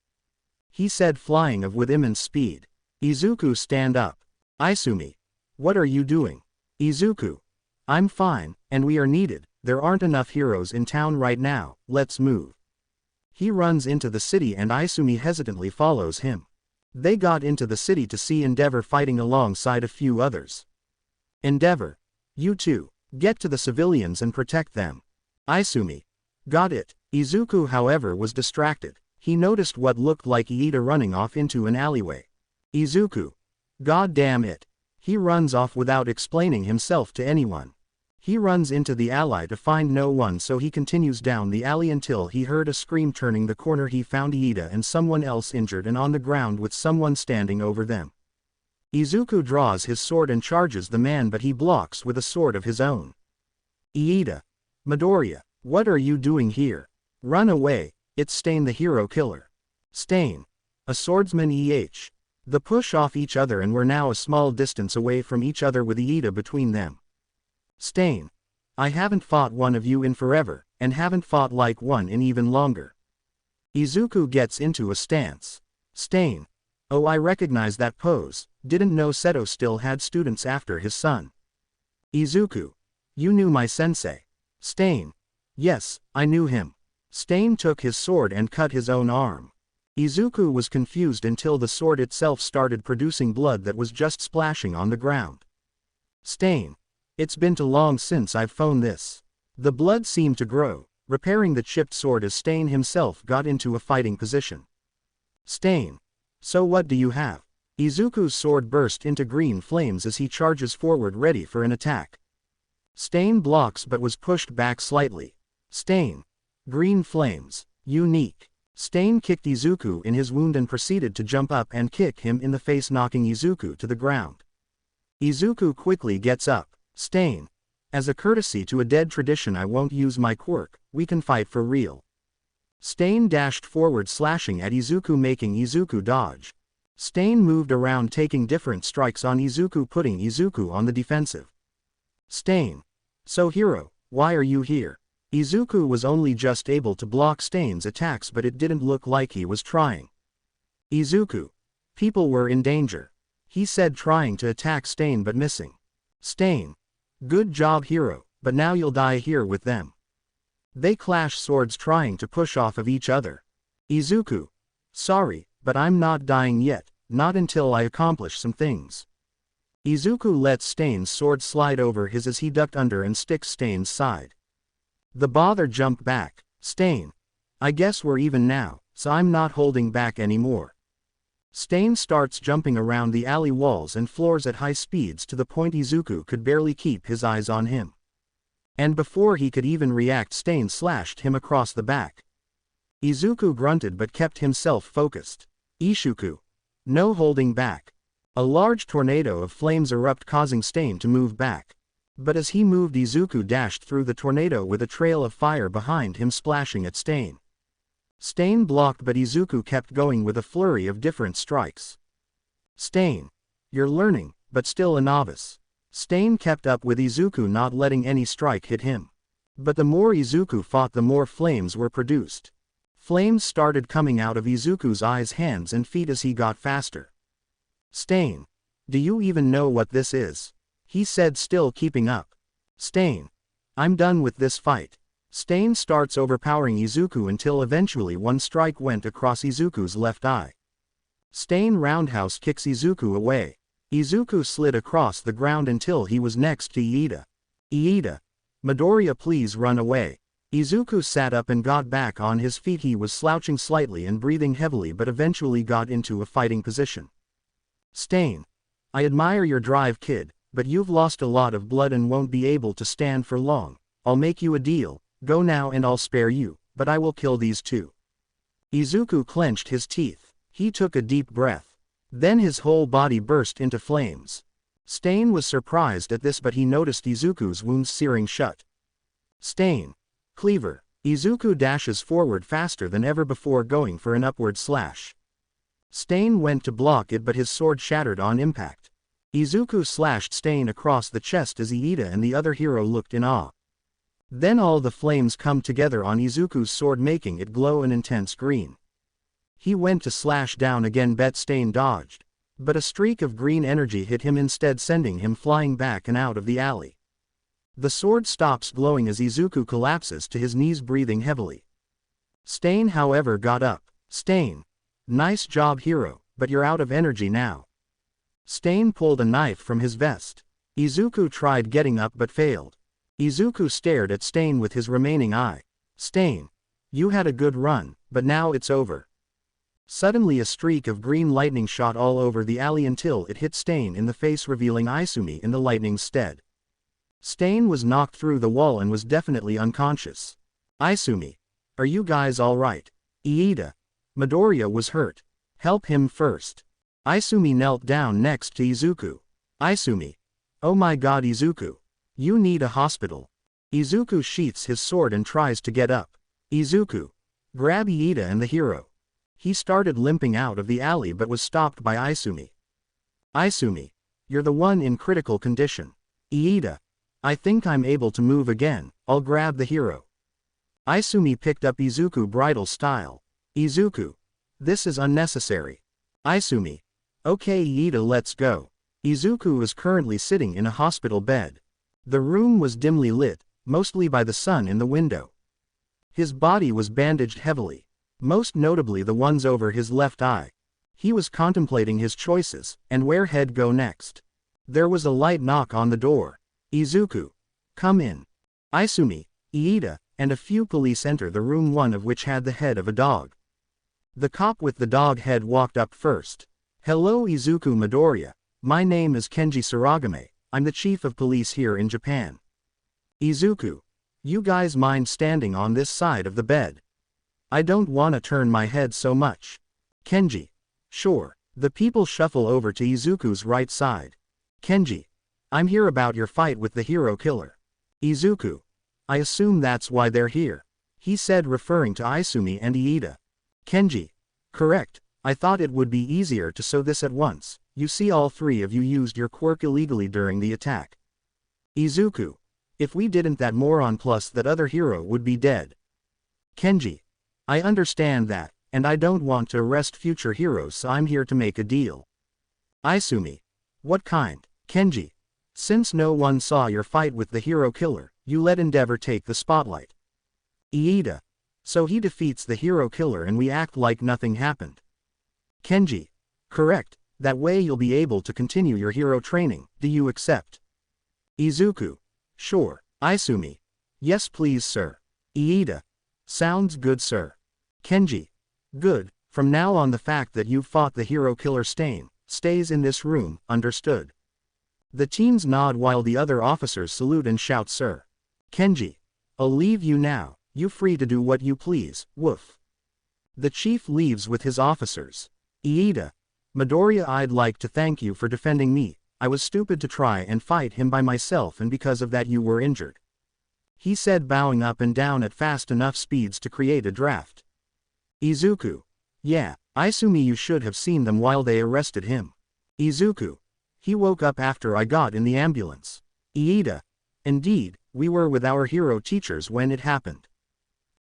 He said, flying off with immense speed. Izuku, stand up. Izumi. What are you doing? Izuku. I'm fine, and we are needed, there aren't enough heroes in town right now, let's move. He runs into the city and Izumi hesitantly follows him. They got into the city to see Endeavor fighting alongside a few others. Endeavor. You two, get to the civilians and protect them. Izumi. Got it. Izuku, however, was distracted. He noticed what looked like Iida running off into an alleyway. Izuku. God damn it. He runs off without explaining himself to anyone. He runs into the alley to find no one, so he continues down the alley until he heard a scream. Turning the corner he found Iida and someone else injured and on the ground with someone standing over them. Izuku draws his sword and charges the man, but he blocks with a sword of his own. Iida. Midoriya, what are you doing here? Run away, it's Stain the hero killer. Stain. A swordsman. They push off each other and were now a small distance away from each other with Iida between them. Stain. I haven't fought one of you in forever, and haven't fought like one in even longer. Izuku gets into a stance. Stain. Oh, I recognize that pose, didn't know Seto still had students after his son. Izuku. You knew my sensei. Stain. Yes, I knew him. Stain took his sword and cut his own arm. Izuku was confused until the sword itself started producing blood that was just splashing on the ground. Stain. It's been too long since I've fought this. The blood seemed to grow, repairing the chipped sword as Stain himself got into a fighting position. Stain. So what do you have? Izuku's sword burst into green flames as he charges forward ready for an attack. Stain blocks but was pushed back slightly. Stain. Green flames. Unique. Stain kicked Izuku in his wound and proceeded to jump up and kick him in the face, knocking Izuku to the ground. Izuku quickly gets up. Stain. As a courtesy to a dead tradition, I won't use my quirk, we can fight for real. Stain dashed forward, slashing at Izuku, making Izuku dodge. Stain moved around, taking different strikes on Izuku, putting Izuku on the defensive. Stain. So hero, why are you here? Izuku was only just able to block Stain's attacks, but it didn't look like he was trying. Izuku. People were in danger. He said, trying to attack Stain but missing. Stain. Good job hero, but now you'll die here with them. They clash swords, trying to push off of each other. Izuku. Sorry, but I'm not dying yet, not until I accomplish some things. Izuku lets Stain's sword slide over his as he ducked under and sticks Stain's side. The bother jumped back. Stain. I guess we're even now, so I'm not holding back anymore. Stain starts jumping around the alley walls and floors at high speeds to the point Izuku could barely keep his eyes on him. And before he could even react, Stain slashed him across the back. Izuku grunted but kept himself focused. Ishuku. No holding back. A large tornado of flames erupt, causing Stain to move back. But as he moved, Izuku dashed through the tornado with a trail of fire behind him, splashing at Stain. Stain blocked, but Izuku kept going with a flurry of different strikes. Stain. You're learning, but still a novice. Stain kept up with Izuku, not letting any strike hit him. But the more Izuku fought, the more flames were produced. Flames started coming out of Izuku's eyes, hands and feet as he got faster. Stain. Do you even know what this is? He said, still keeping up. Stain. I'm done with this fight. Stain starts overpowering Izuku until eventually one strike went across Izuku's left eye. Stain roundhouse kicks Izuku away. Izuku slid across the ground until he was next to Iida. Iida. Midoriya, please run away. Izuku sat up and got back on his feet. He was slouching slightly and breathing heavily, but eventually got into a fighting position. Stain. I admire your drive, kid, but you've lost a lot of blood and won't be able to stand for long. I'll make you a deal. Go now and I'll spare you, but I will kill these two. Izuku clenched his teeth. He took a deep breath. Then his whole body burst into flames. Stain was surprised at this, but he noticed Izuku's wounds searing shut. Stain. Cleaver. Izuku dashes forward faster than ever before, going for an upward slash. Stain went to block it, but his sword shattered on impact. Izuku slashed Stain across the chest as Iida and the other hero looked in awe. Then all the flames come together on Izuku's sword, making it glow an intense green. He went to slash down again, but Stain dodged. But a streak of green energy hit him instead, sending him flying back and out of the alley. The sword stops glowing as Izuku collapses to his knees, breathing heavily. Stain, however, got up. Stain. Nice job hero, but you're out of energy now. Stain pulled a knife from his vest. Izuku tried getting up but failed. Izuku stared at Stain with his remaining eye. Stain. You had a good run, but now it's over. Suddenly a streak of green lightning shot all over the alley until it hit Stain in the face, revealing Izumi in the lightning's stead. Stain was knocked through the wall and was definitely unconscious. Izumi. Are you guys alright? Iida. Midoriya was hurt. Help him first. Izumi knelt down next to Izuku. Izumi. Oh my god Izuku. You need a hospital. Izuku sheaths his sword and tries to get up. Izuku. Grab Iida and the hero. He started limping out of the alley but was stopped by Izumi. Izumi. You're the one in critical condition. Iida. I think I'm able to move again, I'll grab the hero. Izumi picked up Izuku bridal style. Izuku. This is unnecessary. Izumi. Okay Iida, let's go. Izuku is currently sitting in a hospital bed. The room was dimly lit, mostly by the sun in the window. His body was bandaged heavily, most notably the ones over his left eye. He was contemplating his choices, and where he'd go next. There was a light knock on the door. Izuku. Come in. Izumi, Iida, and a few police enter the room, one of which had the head of a dog. The cop with the dog head walked up first. Hello Izuku Midoriya. My name is Kenji Suragame. I'm the chief of police here in Japan. Izuku. You guys mind standing on this side of the bed? I don't wanna turn my head so much. Kenji. Sure. The people shuffle over to Izuku's right side. Kenji. I'm here about your fight with the hero killer. Izuku. I assume that's why they're here. He said, referring to Izumi and Iida. Kenji. Correct. I thought it would be easier to sew this at once. You see, all three of you used your quirk illegally during the attack. Izuku. If we didn't, that moron plus that other hero would be dead. Kenji. I understand that, and I don't want to arrest future heroes, so I'm here to make a deal. Izumi. What kind? Kenji. Since no one saw your fight with the hero killer, you let Endeavor take the spotlight. Iida. So he defeats the hero killer and we act like nothing happened. Kenji. Correct. That way you'll be able to continue your hero training. Do you accept? Izuku. Sure. Izumi. Yes please sir. Iida. Sounds good sir. Kenji. Good. From now on the fact that you fought the hero killer stays in this room, understood? The teens nod while the other officers salute and shout sir. Kenji. I'll leave you now. You free to do what you please, woof. The chief leaves with his officers. Iida. Midoriya, I'd like to thank you for defending me. I was stupid to try and fight him by myself, and because of that you were injured. He said, bowing up and down at fast enough speeds to create a draft. Izuku. Yeah, Izumi, you should have seen them while they arrested him. Izuku. He woke up after I got in the ambulance. Iida. Indeed, we were with our hero teachers when it happened.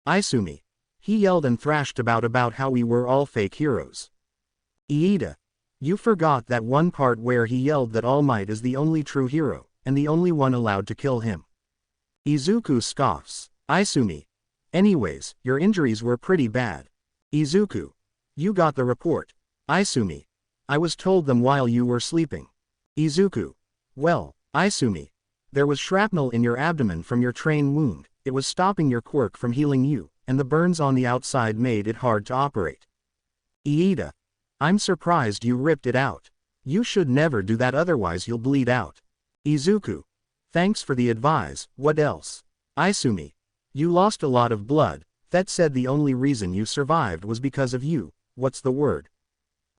Izumi. He yelled and thrashed about how we were all fake heroes. Iida. You forgot that one part where he yelled that All Might is the only true hero, and the only one allowed to kill him. Izuku scoffs. Izumi. Anyways, your injuries were pretty bad. Izuku. You got the report. Izumi. I was told them while you were sleeping. Izuku. Well, Izumi. There was shrapnel in your abdomen from your train wound. It was stopping your quirk from healing you, and the burns on the outside made it hard to operate. Iida. I'm surprised you ripped it out. You should never do that, otherwise you'll bleed out. Izuku. Thanks for the advice, what else? Izumi. You lost a lot of blood. That said, the only reason you survived was because of you. What's the word?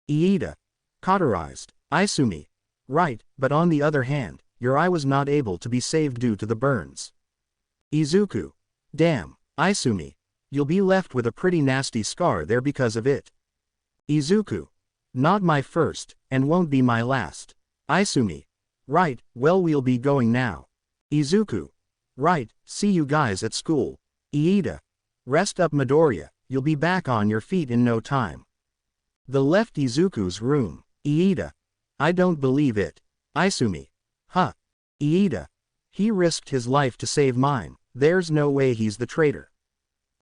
Iida. Cauterized. Izumi. Right, but on the other hand, your eye was not able to be saved due to the burns. Izuku. Damn, Izumi. You'll be left with a pretty nasty scar there because of it. Izuku. Not my first, and won't be my last. Izumi. Right, well we'll be going now. Izuku. Right, see you guys at school. Iida. Rest up Midoriya, you'll be back on your feet in no time. The left Izuku's room. Iida. I don't believe it. Izumi. Huh. Iida. He risked his life to save mine, there's no way he's the traitor.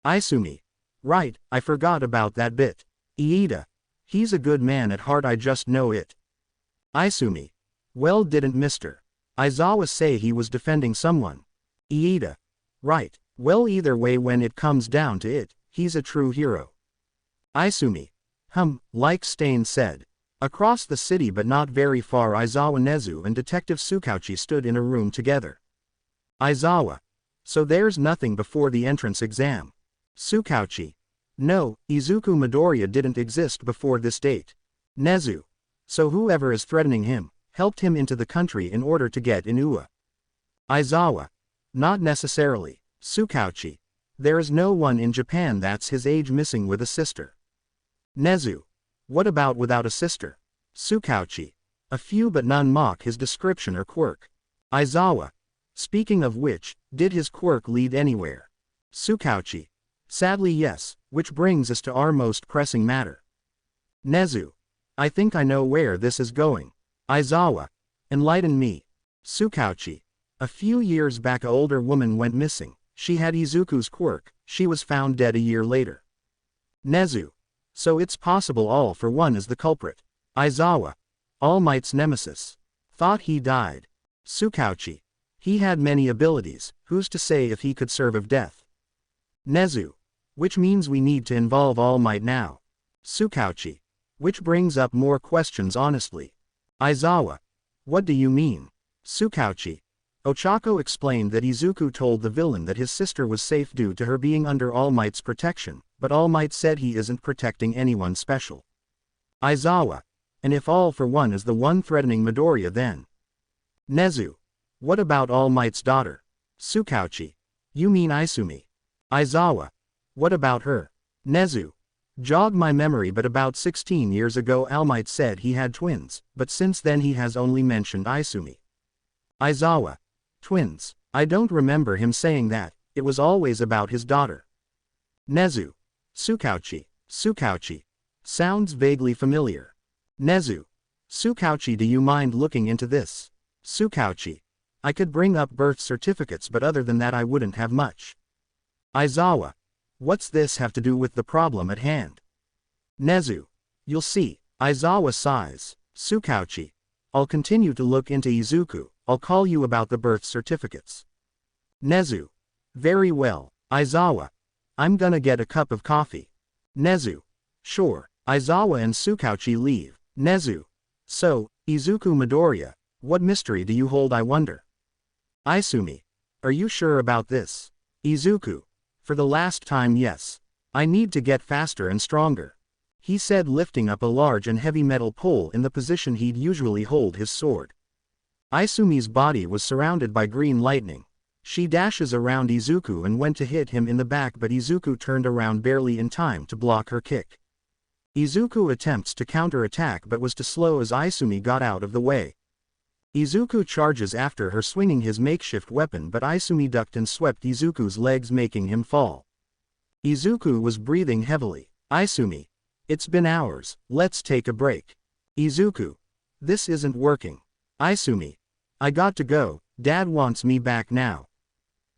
Izumi. Right, I forgot about that bit. Iida. He's a good man at heart, I just know it. Izumi. Well, didn't Mr. Aizawa say he was defending someone? Iida. Right, well either way when it comes down to it, he's a true hero. Izumi. Like Stain said. Across the city but not very far, Aizawa, Nezu and Detective Tsukauchi stood in a room together. Aizawa. So there's nothing before the entrance exam. Tsukauchi. No, Izuku Midoriya didn't exist before this date. Nezu. So whoever is threatening him, helped him into the country in order to get Inuwa. Aizawa. Not necessarily. Tsukauchi. There is no one in Japan that's his age missing with a sister. Nezu. What about without a sister? Tsukauchi. A few but none mock his description or quirk. Aizawa. Speaking of which, did his quirk lead anywhere? Tsukauchi. Sadly yes, which brings us to our most pressing matter. Nezu. I think I know where this is going. Aizawa. Enlighten me. Tsukauchi. A few years back a older woman went missing. She had Izuku's quirk, she was found dead a year later. Nezu. So it's possible All for One is the culprit. Aizawa. All Might's nemesis. Thought he died. Tsukauchi. He had many abilities, who's to say if he could serve of death? Nezu. Which means we need to involve All Might now. Tsukauchi. Which brings up more questions honestly. Aizawa. What do you mean? Tsukauchi. Ochako explained that Izuku told the villain that his sister was safe due to her being under All Might's protection, but All Might said he isn't protecting anyone special. Aizawa. And if All for One is the one threatening Midoriya then? Nezu. What about All Might's daughter? Tsukauchi. You mean Izumi? Aizawa. What about her? Nezu. Jog my memory, but about 16 years ago All Might said he had twins, but since then he has only mentioned Izumi. Aizawa. Twins. I don't remember him saying that, it was always about his daughter. Nezu. Tsukauchi. Tsukauchi. Sounds vaguely familiar. Nezu. Tsukauchi, do you mind looking into this? Tsukauchi. I could bring up birth certificates, but other than that I wouldn't have much. Aizawa. What's this have to do with the problem at hand? Nezu. You'll see. Aizawa sighs. Tsukauchi. I'll continue to look into Izuku, I'll call you about the birth certificates. Nezu. Very well. Aizawa. I'm gonna get a cup of coffee. Nezu. Sure. Aizawa and Tsukauchi leave. Nezu. So, Izuku Midoriya, what mystery do you hold, I wonder? Izumi. Are you sure about this? Izuku. For the last time, yes. I need to get faster and stronger. He said, lifting up a large and heavy metal pole in the position he'd usually hold his sword. Izumi's body was surrounded by green lightning. She dashes around Izuku and went to hit him in the back, but Izuku turned around barely in time to block her kick. Izuku attempts to counter-attack but was too slow as Izumi got out of the way. Izuku charges after her, swinging his makeshift weapon, but Izumi ducked and swept Izuku's legs, making him fall. Izuku was breathing heavily. Izumi. It's been hours, let's take a break. Izuku. This isn't working. Izumi. I got to go, Dad wants me back now.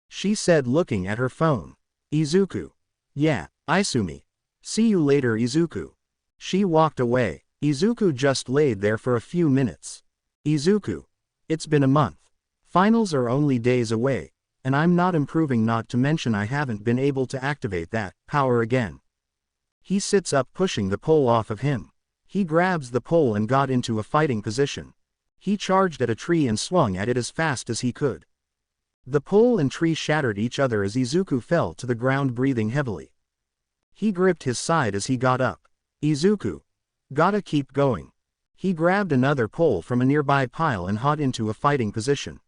She said, looking at her phone. Izuku. Yeah, Izumi. See you later, Izuku. She walked away. Izuku just laid there for a few minutes. Izuku. It's been a month. Finals are only days away, and I'm not improving, not to mention I haven't been able to activate that power again. He sits up, pushing the pole off of him. He grabs the pole and got into a fighting position. He charged at a tree and swung at it as fast as he could. The pole and tree shattered each other as Izuku fell to the ground, breathing heavily. He gripped his side as he got up. Izuku. Gotta keep going. He grabbed another pole from a nearby pile and hot into a fighting position.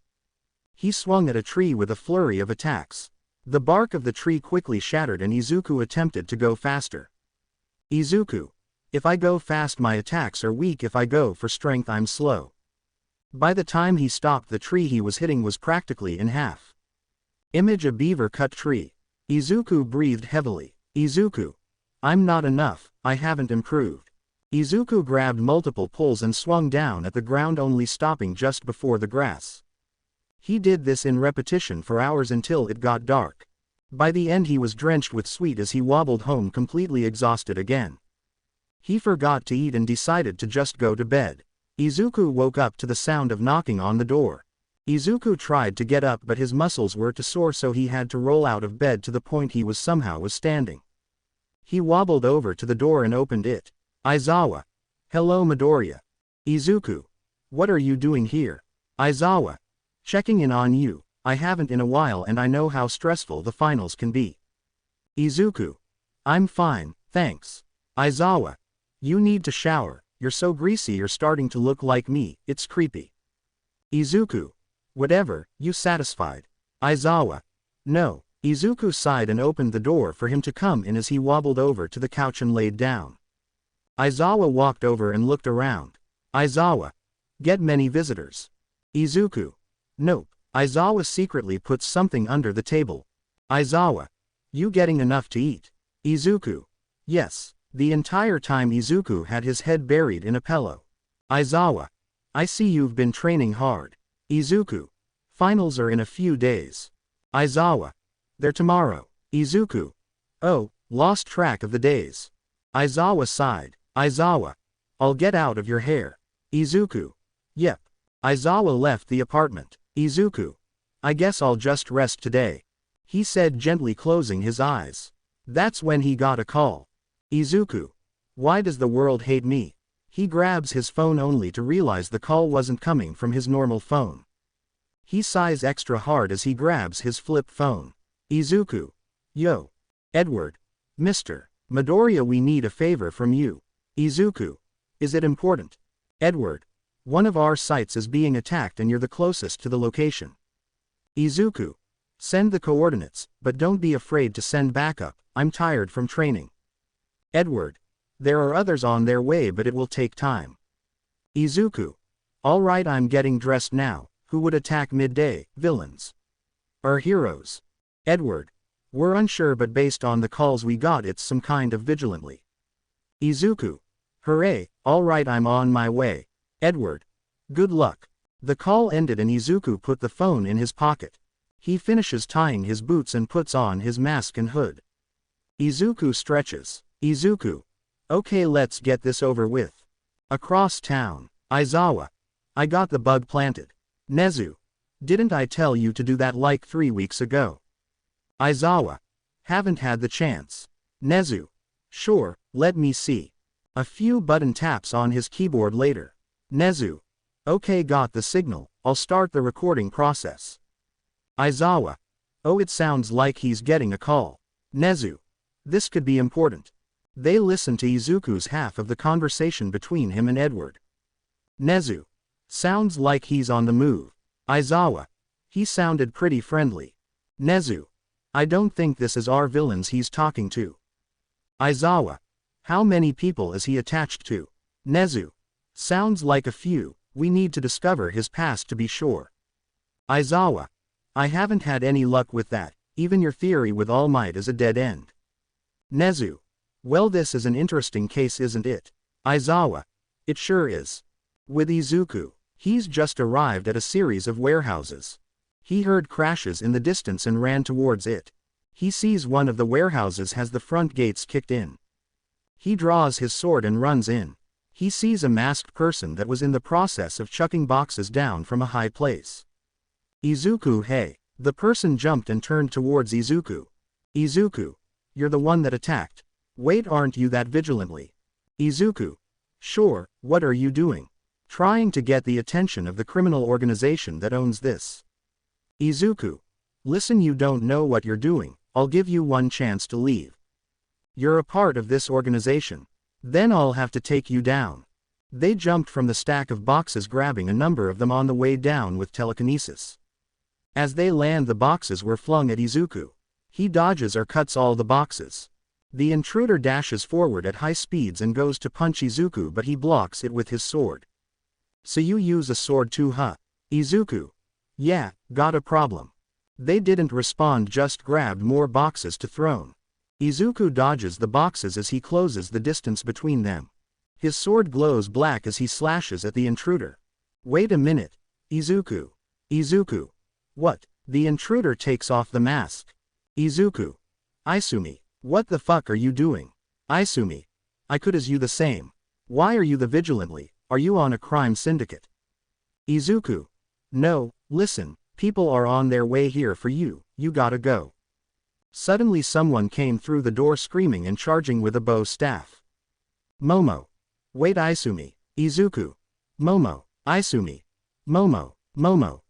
He swung at a tree with a flurry of attacks. The bark of the tree quickly shattered and Izuku attempted to go faster. Izuku. If I go fast my attacks are weak, if I go for strength I'm slow. By the time he stopped, the tree he was hitting was practically in half. Image a beaver cut tree. Izuku breathed heavily. Izuku. I'm not enough, I haven't improved. Izuku grabbed multiple poles and swung down at the ground, only stopping just before the grass. He did this in repetition for hours until it got dark. By the end he was drenched with sweat as he wobbled home, completely exhausted again. He forgot to eat and decided to just go to bed. Izuku woke up to the sound of knocking on the door. Izuku tried to get up, but his muscles were too sore, so he had to roll out of bed to the point he was somehow standing. He wobbled over to the door and opened it. Aizawa. Hello Midoriya. Izuku. What are you doing here? Aizawa. Checking in on you, I haven't in a while and I know how stressful the finals can be. Izuku. I'm fine, thanks. Aizawa. You need to shower, you're so greasy, you're starting to look like me, it's creepy. Izuku. Whatever, you satisfied? Aizawa. No. Izuku sighed and opened the door for him to come in as he wobbled over to the couch and laid down. Aizawa walked over and looked around. Aizawa. Get many visitors? Izuku. Nope. Aizawa secretly puts something under the table. Aizawa. You getting enough to eat? Izuku. Yes. The entire time Izuku had his head buried in a pillow. Aizawa. I see you've been training hard. Izuku. Finals are in a few days. Aizawa. They're tomorrow. Izuku. Oh, lost track of the days. Aizawa sighed. Aizawa. I'll get out of your hair. Izuku. Yep. Aizawa left the apartment. Izuku. I guess I'll just rest today. He said, gently closing his eyes. That's when he got a call. Izuku. Why does the world hate me? He grabs his phone only to realize the call wasn't coming from his normal phone. He sighs extra hard as he grabs his flip phone. Izuku. Yo. Edward. Mr. Midoriya, we need a favor from you. Izuku. Is it important? Edward. One of our sites is being attacked and you're the closest to the location. Izuku. Send the coordinates, but don't be afraid to send backup, I'm tired from training. Edward. There are others on their way but it will take time. Izuku. Alright, I'm getting dressed now. Who would attack midday? Villains. Or heroes? Edward. We're unsure but based on the calls we got it's some kind of vigilantly. Izuku. Hooray, alright, I'm on my way. Edward. Good luck. The call ended and Izuku put the phone in his pocket. He finishes tying his boots and puts on his mask and hood. Izuku stretches. Izuku. Okay, let's get this over with. Across town. Aizawa. I got the bug planted. Nezu. Didn't I tell you to do that like 3 weeks ago? Aizawa. Haven't had the chance. Nezu. Sure, let me see. A few button taps on his keyboard later. Nezu. Okay, got the signal, I'll start the recording process. Aizawa. Oh, it sounds like he's getting a call. Nezu. This could be important. They listen to Izuku's half of the conversation between him and Edward. Nezu. Sounds like he's on the move. Aizawa. He sounded pretty friendly. Nezu. I don't think this is our villains he's talking to. Aizawa. How many people is he attached to? Nezu. Sounds like a few, we need to discover his past to be sure. Aizawa. I haven't had any luck with that, even your theory with All Might is a dead end. Nezu. Well, this is an interesting case, isn't it? Aizawa. It sure is. With Izuku, he's just arrived at a series of warehouses. He heard crashes in the distance and ran towards it. He sees one of the warehouses has the front gates kicked in. He draws his sword and runs in. He sees a masked person that was in the process of chucking boxes down from a high place. Izuku, hey. The person jumped and turned towards Izuku. Izuku. You're the one that attacked. Wait, aren't you that vigilantly? Izuku. Sure, what are you doing? Trying to get the attention of the criminal organization that owns this. Izuku. Listen, you don't know what you're doing, I'll give you one chance to leave. You're a part of this organization. Then I'll have to take you down. They jumped from the stack of boxes, grabbing a number of them on the way down with telekinesis. As they land, the boxes were flung at Izuku. He dodges or cuts all the boxes. The intruder dashes forward at high speeds and goes to punch Izuku, but he blocks it with his sword. So you use a sword too, huh? Izuku. Yeah, got a problem. They didn't respond, just grabbed more boxes to throw. Izuku dodges the boxes as he closes the distance between them. His sword glows black as he slashes at the intruder. Wait a minute. Izuku. Izuku. What? The intruder takes off the mask. Izuku. Isumi. What the fuck are you doing? Isumi. I could as you the same. Why are you the vigilantly? Are you on a crime syndicate? Izuku. No, listen, people are on their way here for you, you gotta go. Suddenly someone came through the door screaming and charging with a bow staff. Momo. Wait, Isumi. Izuku. Momo. Isumi. Momo. Momo.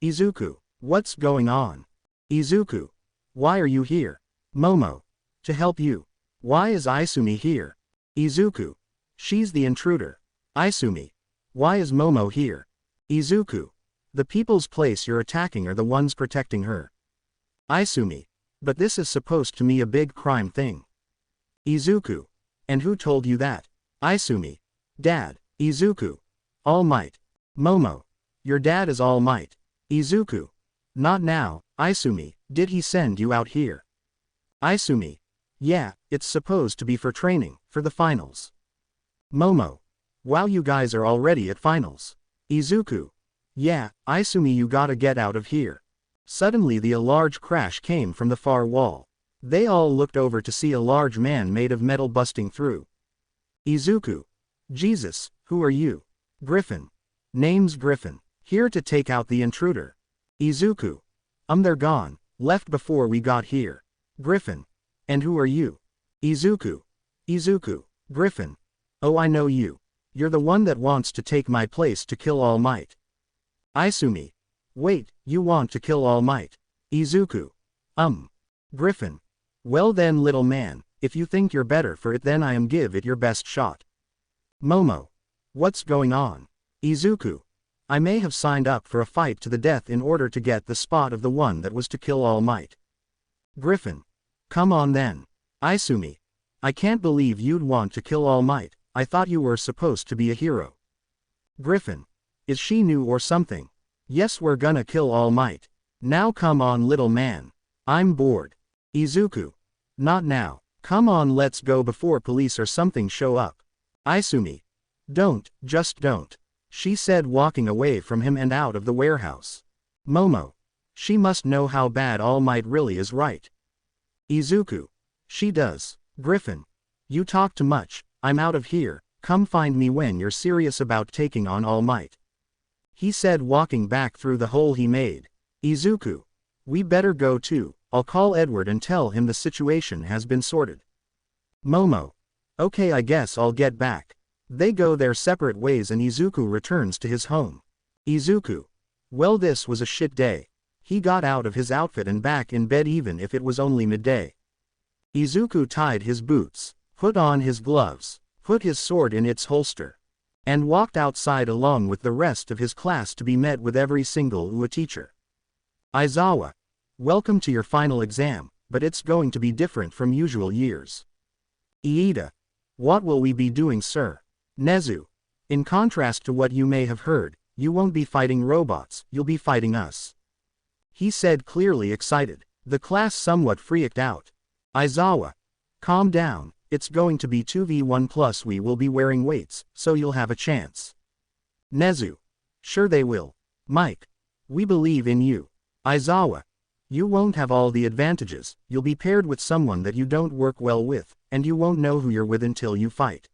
Izuku. What's going on? Izuku. Why are you here? Momo. To help you. Why is Isumi here? Izuku. She's the intruder. Isumi. Why is Momo here? Izuku. The people's place you're attacking are the ones protecting her. Isumi. But this is supposed to be a big crime thing. Izuku. And who told you that? Isumi. Dad. Izuku. All Might. Momo. Your dad is All Might. Izuku. Not now, Isumi, did he send you out here? Isumi. Yeah, it's supposed to be for training, for the finals. Momo. Wow, you guys are already at finals. Izuku. Yeah, Isumi, you gotta get out of here. Suddenly a large crash came from the far wall. They all looked over to see a large man made of metal busting through. Izuku. Jesus, who are you? Griffin. Name's Griffin. Here to take out the intruder. Izuku. They're gone, left before we got here. Griffin. And who are you? Izuku. Izuku. Griffin. Oh, I know you. You're the one that wants to take my place to kill All Might. Izumi. Wait, you want to kill All Might. Izuku. Griffin. Well then, little man, if you think you're better for it, then I am give it your best shot. Momo. What's going on? Izuku. I may have signed up for a fight to the death in order to get the spot of the one that was to kill All Might. Griffin. Come on then. Izumi. I can't believe you'd want to kill All Might. I thought you were supposed to be a hero. Griffin. Is she new or something? Yes, we're gonna kill All Might. Now come on, little man. I'm bored. Izuku. Not now. Come on, let's go before police or something show up. Izumi. Don't, just don't. She said, walking away from him and out of the warehouse. Momo. She must know how bad All Might really is, right? Izuku. She does. Griffin. You talk too much. I'm out of here. Come find me when you're serious about taking on All Might. He said, walking back through the hole he made. Izuku. We better go too. I'll call Edward and tell him the situation has been sorted. Momo. Okay, I guess I'll get back. They go their separate ways and Izuku returns to his home. Izuku. Well, this was a shit day. He got out of his outfit and back in bed even if it was only midday. Izuku tied his boots, put on his gloves, put his sword in its holster, and walked outside along with the rest of his class to be met with every single UA teacher. Aizawa. Welcome to your final exam, but it's going to be different from usual years. Iida. What will we be doing, sir? Nezu. In contrast to what you may have heard, you won't be fighting robots, you'll be fighting us. He said, clearly excited. The class somewhat freaked out. Aizawa. Calm down, it's going to be 2v1 plus we will be wearing weights, so you'll have a chance. Nezu. Sure they will. Mike. We believe in you. Aizawa. You won't have all the advantages, you'll be paired with someone that you don't work well with, and you won't know who you're with until you fight.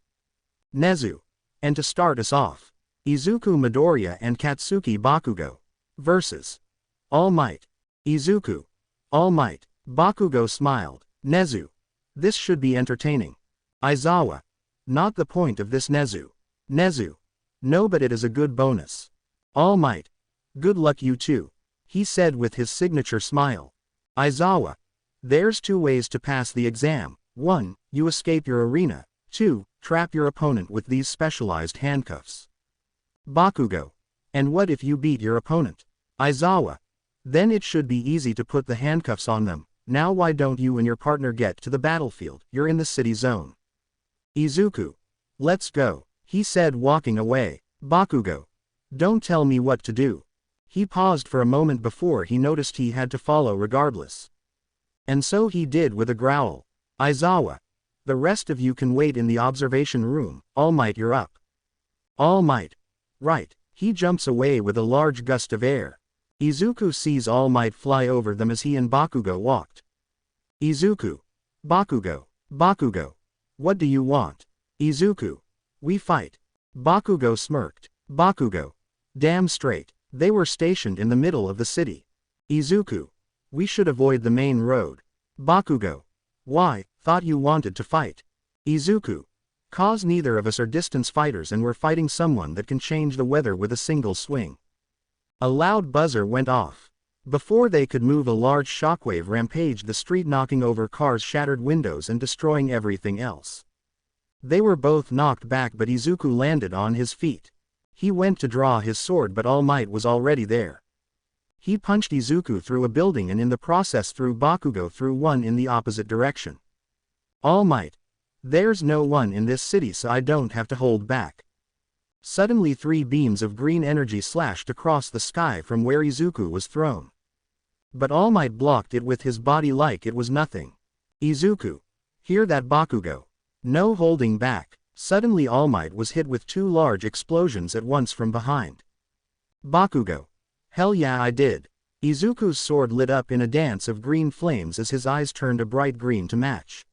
Nezu. And to start us off, Izuku Midoriya and Katsuki Bakugo. Versus All Might. Izuku. All Might. Bakugo smiled. Nezu. This should be entertaining. Aizawa. Not the point of this, Nezu. Nezu. No, but it is a good bonus. All Might. Good luck, you too. He said with his signature smile. Aizawa. There's two ways to pass the exam. 1. You escape your arena. 2. Trap your opponent with these specialized handcuffs. Bakugo. And what if you beat your opponent? Aizawa. Then it should be easy to put the handcuffs on them. Now why don't you and your partner get to the battlefield? You're in the city zone. Izuku. Let's go, he said, walking away. Bakugo. Don't tell me what to do. He paused for a moment before he noticed he had to follow regardless. And so he did with a growl. Aizawa. The rest of you can wait in the observation room. All Might, you're up. All Might. Right. He jumps away with a large gust of air. Izuku sees All Might fly over them as he and Bakugo walked. Izuku. Bakugo. Bakugo. What do you want? Izuku. We fight. Bakugo smirked. Bakugo. Damn straight. They were stationed in the middle of the city. Izuku. We should avoid the main road. Bakugo. Why? Thought you wanted to fight. Izuku. Cause neither of us are distance fighters and we're fighting someone that can change the weather with a single swing. A loud buzzer went off. Before they could move, a large shockwave rampaged the street, knocking over cars, shattered windows and destroying everything else. They were both knocked back, but Izuku landed on his feet. He went to draw his sword, but All Might was already there. He punched Izuku through a building and in the process threw Bakugo through one in the opposite direction. All Might. There's no one in this city, so I don't have to hold back. Suddenly 3 beams of green energy slashed across the sky from where Izuku was thrown. But All Might blocked it with his body like it was nothing. Izuku. Hear that, Bakugo? No holding back. Suddenly All Might was hit with 2 large explosions at once from behind. Bakugo. Hell yeah, I did. Izuku's sword lit up in a dance of green flames as his eyes turned a bright green to match.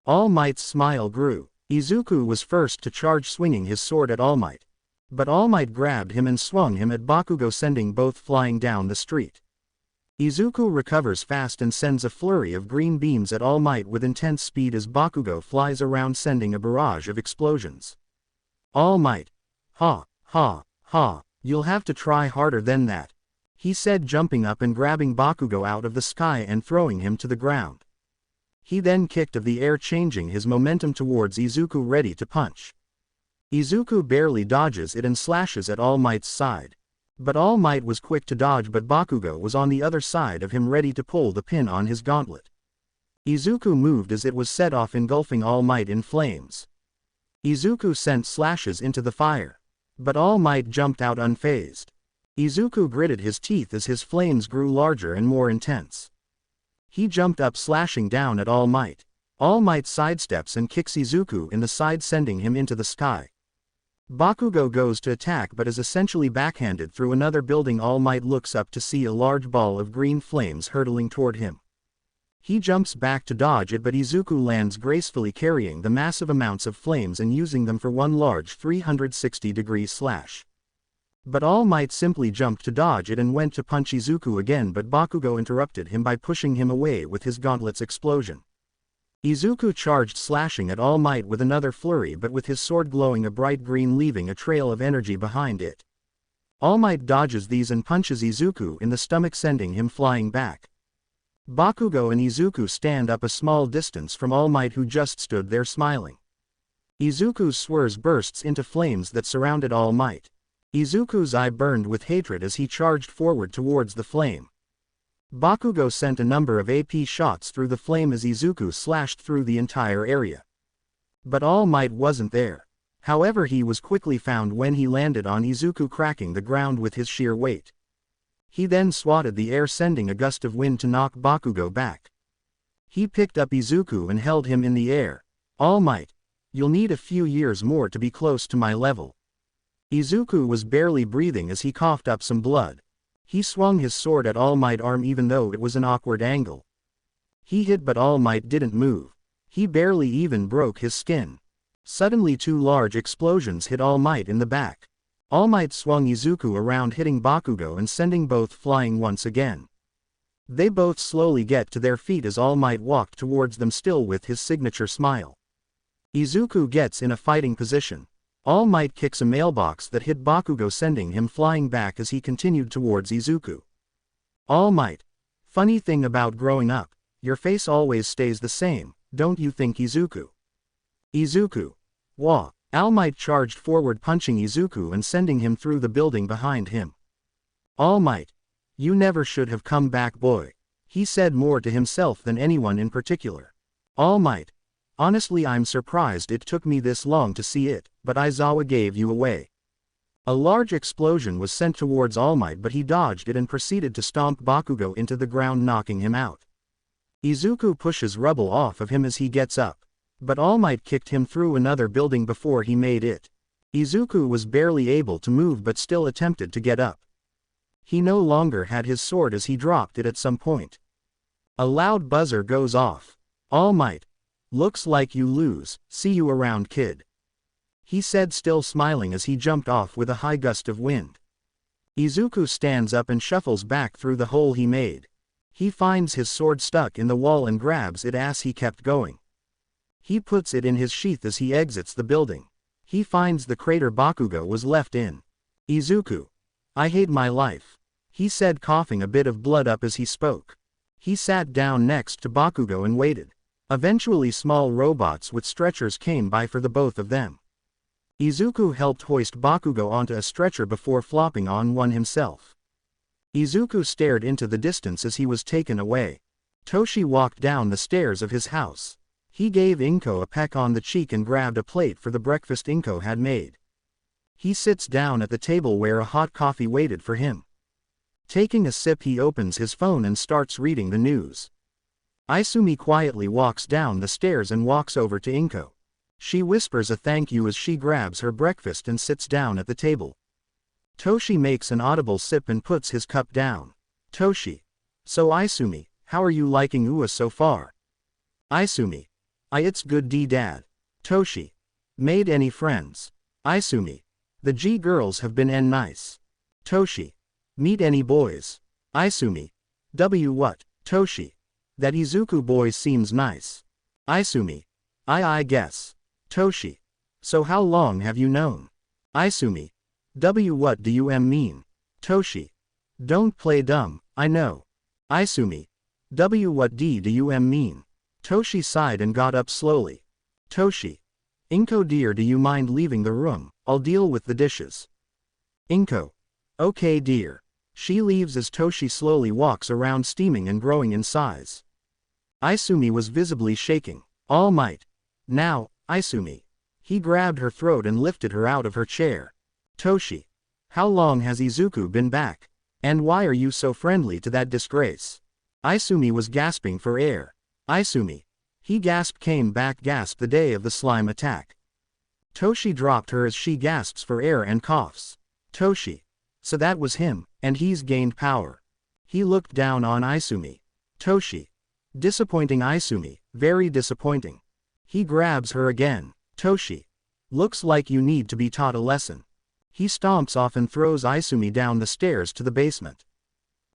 All Might's smile grew. Izuku was first to charge, swinging his sword at All Might. But All Might grabbed him and swung him at Bakugo, sending both flying down the street. Izuku recovers fast and sends a flurry of green beams at All Might with intense speed as Bakugo flies around sending a barrage of explosions. All Might. Ha, ha, ha, you'll have to try harder than that, he said, jumping up and grabbing Bakugo out of the sky and throwing him to the ground. He then kicked of the air, changing his momentum towards Izuku, ready to punch. Izuku barely dodges it and slashes at All Might's side. But All Might was quick to dodge, but Bakugo was on the other side of him ready to pull the pin on his gauntlet. Izuku moved as it was set off, engulfing All Might in flames. Izuku sent slashes into the fire. But All Might jumped out unfazed. Izuku gritted his teeth as his flames grew larger and more intense. He jumped up, slashing down at All Might. All Might sidesteps and kicks Izuku in the side, sending him into the sky. Bakugo goes to attack but is essentially backhanded through another building. All Might looks up to see a large ball of green flames hurtling toward him. He jumps back to dodge it, but Izuku lands gracefully, carrying the massive amounts of flames and using them for one large 360-degree slash. But All Might simply jumped to dodge it and went to punch Izuku again, but Bakugo interrupted him by pushing him away with his gauntlet's explosion. Izuku charged, slashing at All Might with another flurry, but with his sword glowing a bright green, leaving a trail of energy behind it. All Might dodges these and punches Izuku in the stomach, sending him flying back. Bakugo and Izuku stand up a small distance from All Might, who just stood there smiling. Izuku's sword bursts into flames that surrounded All Might. Izuku's eye burned with hatred as he charged forward towards the flame. Bakugo sent a number of AP shots through the flame as Izuku slashed through the entire area. But All Might wasn't there. However, he was quickly found when he landed on Izuku, cracking the ground with his sheer weight. He then swatted the air, sending a gust of wind to knock Bakugo back. He picked up Izuku and held him in the air. All Might, you'll need a few years more to be close to my level. Izuku was barely breathing as he coughed up some blood. He swung his sword at All Might's arm, even though it was an awkward angle. He hit, but All Might didn't move. He barely even broke his skin. Suddenly 2 large explosions hit All Might in the back. All Might swung Izuku around, hitting Bakugo and sending both flying once again. They both slowly get to their feet as All Might walked towards them, still with his signature smile. Izuku gets in a fighting position. All Might kicks a mailbox that hit Bakugo, sending him flying back as he continued towards Izuku. All Might, funny thing about growing up, your face always stays the same, don't you think, Izuku? Izuku. Wah. All Might charged forward, punching Izuku and sending him through the building behind him. All Might, you never should have come back, boy. He said, more to himself than anyone in particular. All Might, honestly, I'm surprised it took me this long to see it, but Aizawa gave you away. A large explosion was sent towards All Might, but he dodged it and proceeded to stomp Bakugo into the ground, knocking him out. Izuku pushes rubble off of him as he gets up. But All Might kicked him through another building before he made it. Izuku was barely able to move but still attempted to get up. He no longer had his sword as he dropped it at some point. A loud buzzer goes off. All Might. Looks like you lose, see you around, kid. He said, still smiling as he jumped off with a high gust of wind. Izuku stands up and shuffles back through the hole he made. He finds his sword stuck in the wall and grabs it as he kept going. He puts it in his sheath as he exits the building. He finds the crater Bakugo was left in. Izuku. I hate my life. He said, coughing a bit of blood up as he spoke. He sat down next to Bakugo and waited. Eventually small robots with stretchers came by for the both of them. Izuku helped hoist Bakugo onto a stretcher before flopping on one himself. Izuku stared into the distance as he was taken away. Toshi walked down the stairs of his house. He gave Inko a peck on the cheek and grabbed a plate for the breakfast Inko had made. He sits down at the table where a hot coffee waited for him. Taking a sip, he opens his phone and starts reading the news. Izumi quietly walks down the stairs and walks over to Inko. She whispers a thank you as she grabs her breakfast and sits down at the table. Toshi makes an audible sip and puts his cup down. Toshi. So Izumi, how are you liking UA so far? Izumi. It's good dad. Toshi. Made any friends? Izumi. The G girls have been nice. Toshi. Meet any boys? Izumi. What? Toshi. That Izuku boy seems nice. Isumi. I guess. Toshi. So how long have you known? Isumi. What do you mean? Toshi. Don't play dumb, I know. Isumi. What do you mean? Toshi sighed and got up slowly. Toshi. Inko dear, do you mind leaving the room? I'll deal with the dishes. Inko. Okay dear. She leaves as Toshi slowly walks around, steaming and growing in size. Isumi was visibly shaking. All might. Now, Isumi. He grabbed her throat and lifted her out of her chair. Toshi. How long has Izuku been back? And why are you so friendly to that disgrace? Isumi was gasping for air. Isumi. He gasped, came back, gasped the day of the slime attack. Toshi dropped her as she gasps for air and coughs. Toshi. So that was him, and he's gained power. He looked down on Isumi. Toshi. Disappointing Isumi, very disappointing. He grabs her again. Toshi. Looks like you need to be taught a lesson. He stomps off and throws Isumi down the stairs to the basement.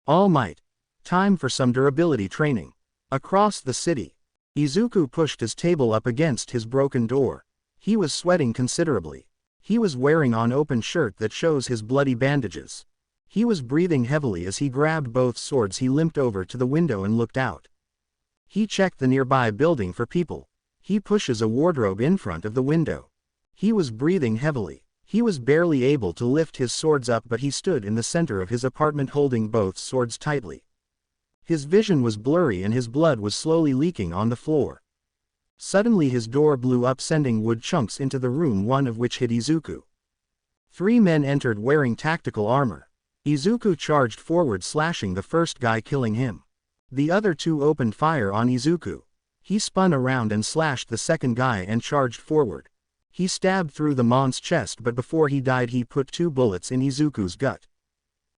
All might. Time for some durability training. Across the city. Izuku pushed his table up against his broken door. He was sweating considerably. He was wearing an open shirt that shows his bloody bandages. He was breathing heavily as he grabbed both swords. He limped over to the window and looked out. He checked the nearby building for people. He pushes a wardrobe in front of the window. He was breathing heavily. He was barely able to lift his swords up, but he stood in the center of his apartment holding both swords tightly. His vision was blurry and his blood was slowly leaking on the floor. Suddenly his door blew up, sending wood chunks into the room, one of which hit Izuku. 3 men entered wearing tactical armor. Izuku charged forward, slashing the first guy, killing him. The other 2 opened fire on Izuku. He spun around and slashed the second guy and charged forward. He stabbed through the mon's chest, but before he died he put 2 bullets in Izuku's gut.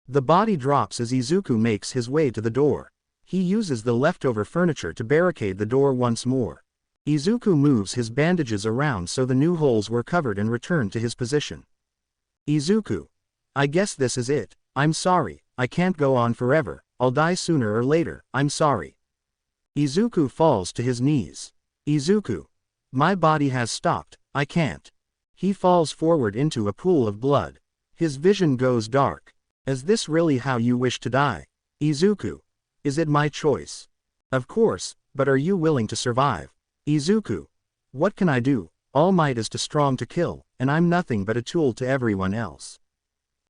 The body drops as Izuku makes his way to the door. He uses the leftover furniture to barricade the door once more. Izuku moves his bandages around so the new holes were covered and returned to his position. Izuku. I guess this is it. I'm sorry, I can't go on forever. I'll die sooner or later, I'm sorry. Izuku falls to his knees. Izuku. My body has stopped, I can't. He falls forward into a pool of blood. His vision goes dark. Is this really how you wish to die? Izuku. Is it my choice? Of course, but are you willing to survive? Izuku. What can I do? All Might is too strong to kill, and I'm nothing but a tool to everyone else.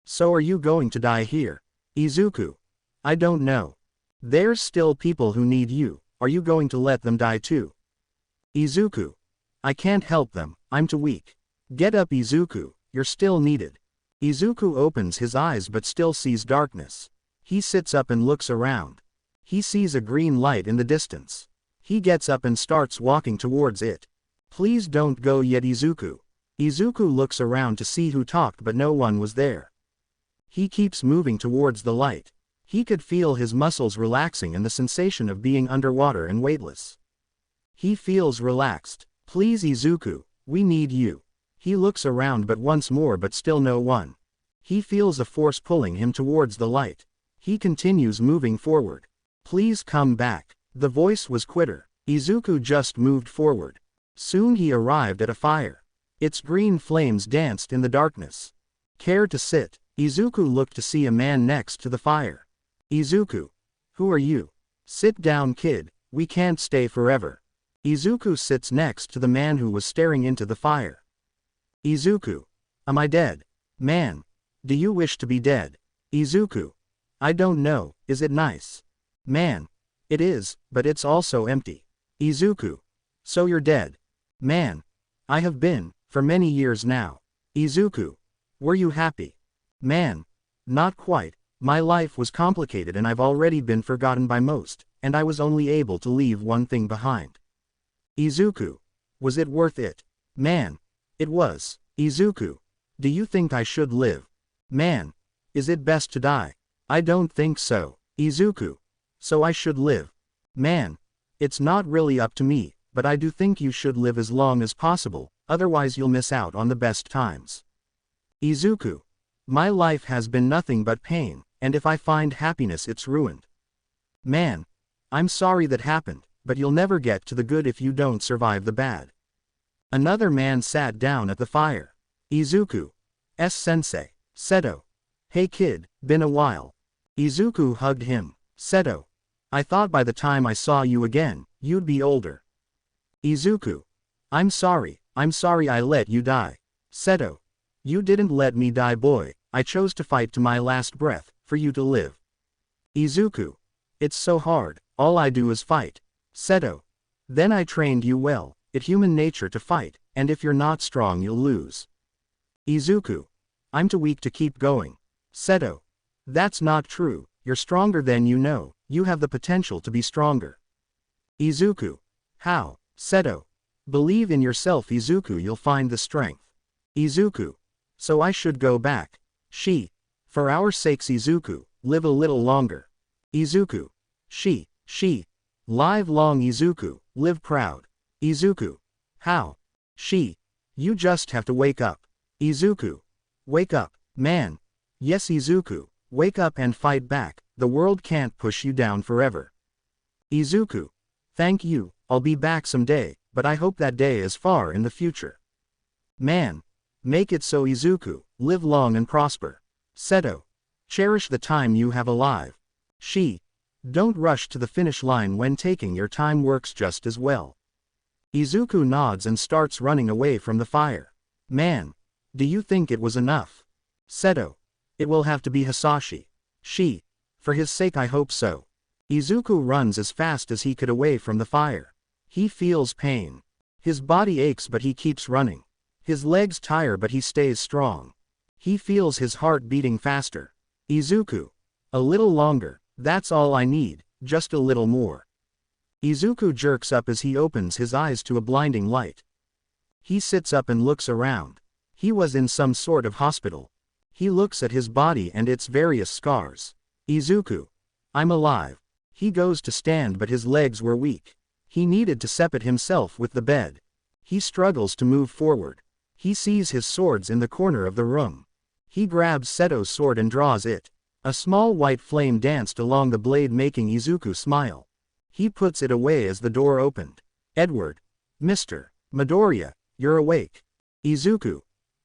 So are you going to die here? Izuku. I don't know. There's still people who need you. Are you going to let them die too? Izuku. I can't help them, I'm too weak. Get up, Izuku, you're still needed. Izuku opens his eyes but still sees darkness. He sits up and looks around. He sees a green light in the distance. He gets up and starts walking towards it. Please don't go yet, Izuku. Izuku looks around to see who talked, but no one was there. He keeps moving towards the light. He could feel his muscles relaxing and the sensation of being underwater and weightless. He feels relaxed. Please, Izuku, we need you. He looks around but once more, but still no one. He feels a force pulling him towards the light. He continues moving forward. Please come back. The voice was quitter. Izuku just moved forward. Soon he arrived at a fire. Its green flames danced in the darkness. Care to sit? Izuku looked to see a man next to the fire. Izuku. Who are you? Sit down, kid, we can't stay forever. Izuku sits next to the man who was staring into the fire. Izuku. Am I dead? Man. Do you wish to be dead? Izuku. I don't know, is it nice? Man. It is, but it's also empty. Izuku. So you're dead? Man. I have been, for many years now. Izuku. Were you happy? Man. Not quite. My life was complicated and I've already been forgotten by most, and I was only able to leave one thing behind. Izuku. Was it worth it? Man. It was. Izuku. Do you think I should live? Man. Is it best to die? I don't think so. Izuku. So I should live? Man. It's not really up to me, but I do think you should live as long as possible, otherwise you'll miss out on the best times. Izuku. My life has been nothing but pain, and if I find happiness it's ruined. Man. I'm sorry that happened, but you'll never get to the good if you don't survive the bad. Another man sat down at the fire. Izuku. Sensei. Seto. Hey kid, been a while. Izuku hugged him. Seto. I thought by the time I saw you again, you'd be older. Izuku. I'm sorry I let you die. Seto. You didn't let me die boy, I chose to fight to my last breath, for you to live. Izuku. It's so hard, all I do is fight. Seto. Then I trained you well, it's human nature to fight, and if you're not strong you'll lose. Izuku. I'm too weak to keep going. Seto. That's not true, you're stronger than you know, you have the potential to be stronger. Izuku. How? Seto. Believe in yourself Izuku, you'll find the strength. Izuku. So I should go back. For our sakes Izuku, live a little longer. Izuku. Live long Izuku, live proud. Izuku. How? You just have to wake up. Izuku. Wake up, man. Yes Izuku, wake up and fight back, the world can't push you down forever. Izuku. Thank you, I'll be back someday, but I hope that day is far in the future. Man. Make it so Izuku, live long and prosper. Seto. Cherish the time you have alive. Don't rush to the finish line when taking your time works just as well. Izuku nods and starts running away from the fire. Man. Do you think it was enough? Seto. It will have to be Hisashi. For his sake I hope so. Izuku runs as fast as he could away from the fire. He feels pain. His body aches but he keeps running. His legs tire but he stays strong. He feels his heart beating faster. Izuku. A little longer, that's all I need, just a little more. Izuku jerks up as he opens his eyes to a blinding light. He sits up and looks around. He was in some sort of hospital. He looks at his body and its various scars. Izuku. I'm alive. He goes to stand but his legs were weak. He needed to separate himself with the bed. He struggles to move forward. He sees his swords in the corner of the room. He grabs Seto's sword and draws it. A small white flame danced along the blade making Izuku smile. He puts it away as the door opened. Edward. Mr. Midoriya, you're awake. Izuku.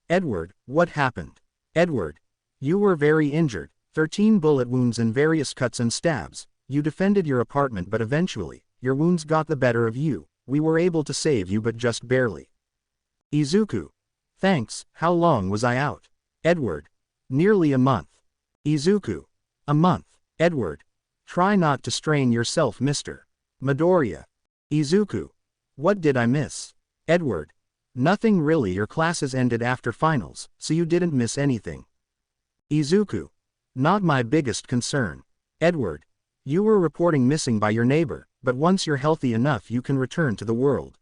Edward, what happened? Edward. You were very injured, 13 bullet wounds and various cuts and stabs. You defended your apartment but eventually, your wounds got the better of you. We were able to save you but just barely. Izuku. Thanks, how long was I out? Edward. Nearly a month. Izuku. A month. Edward. Try not to strain yourself Mr. Midoriya. Izuku. What did I miss? Edward. Nothing really, your classes ended after finals, so you didn't miss anything. Izuku. Not my biggest concern. Edward. You were reporting missing by your neighbor, but once you're healthy enough you can return to the world.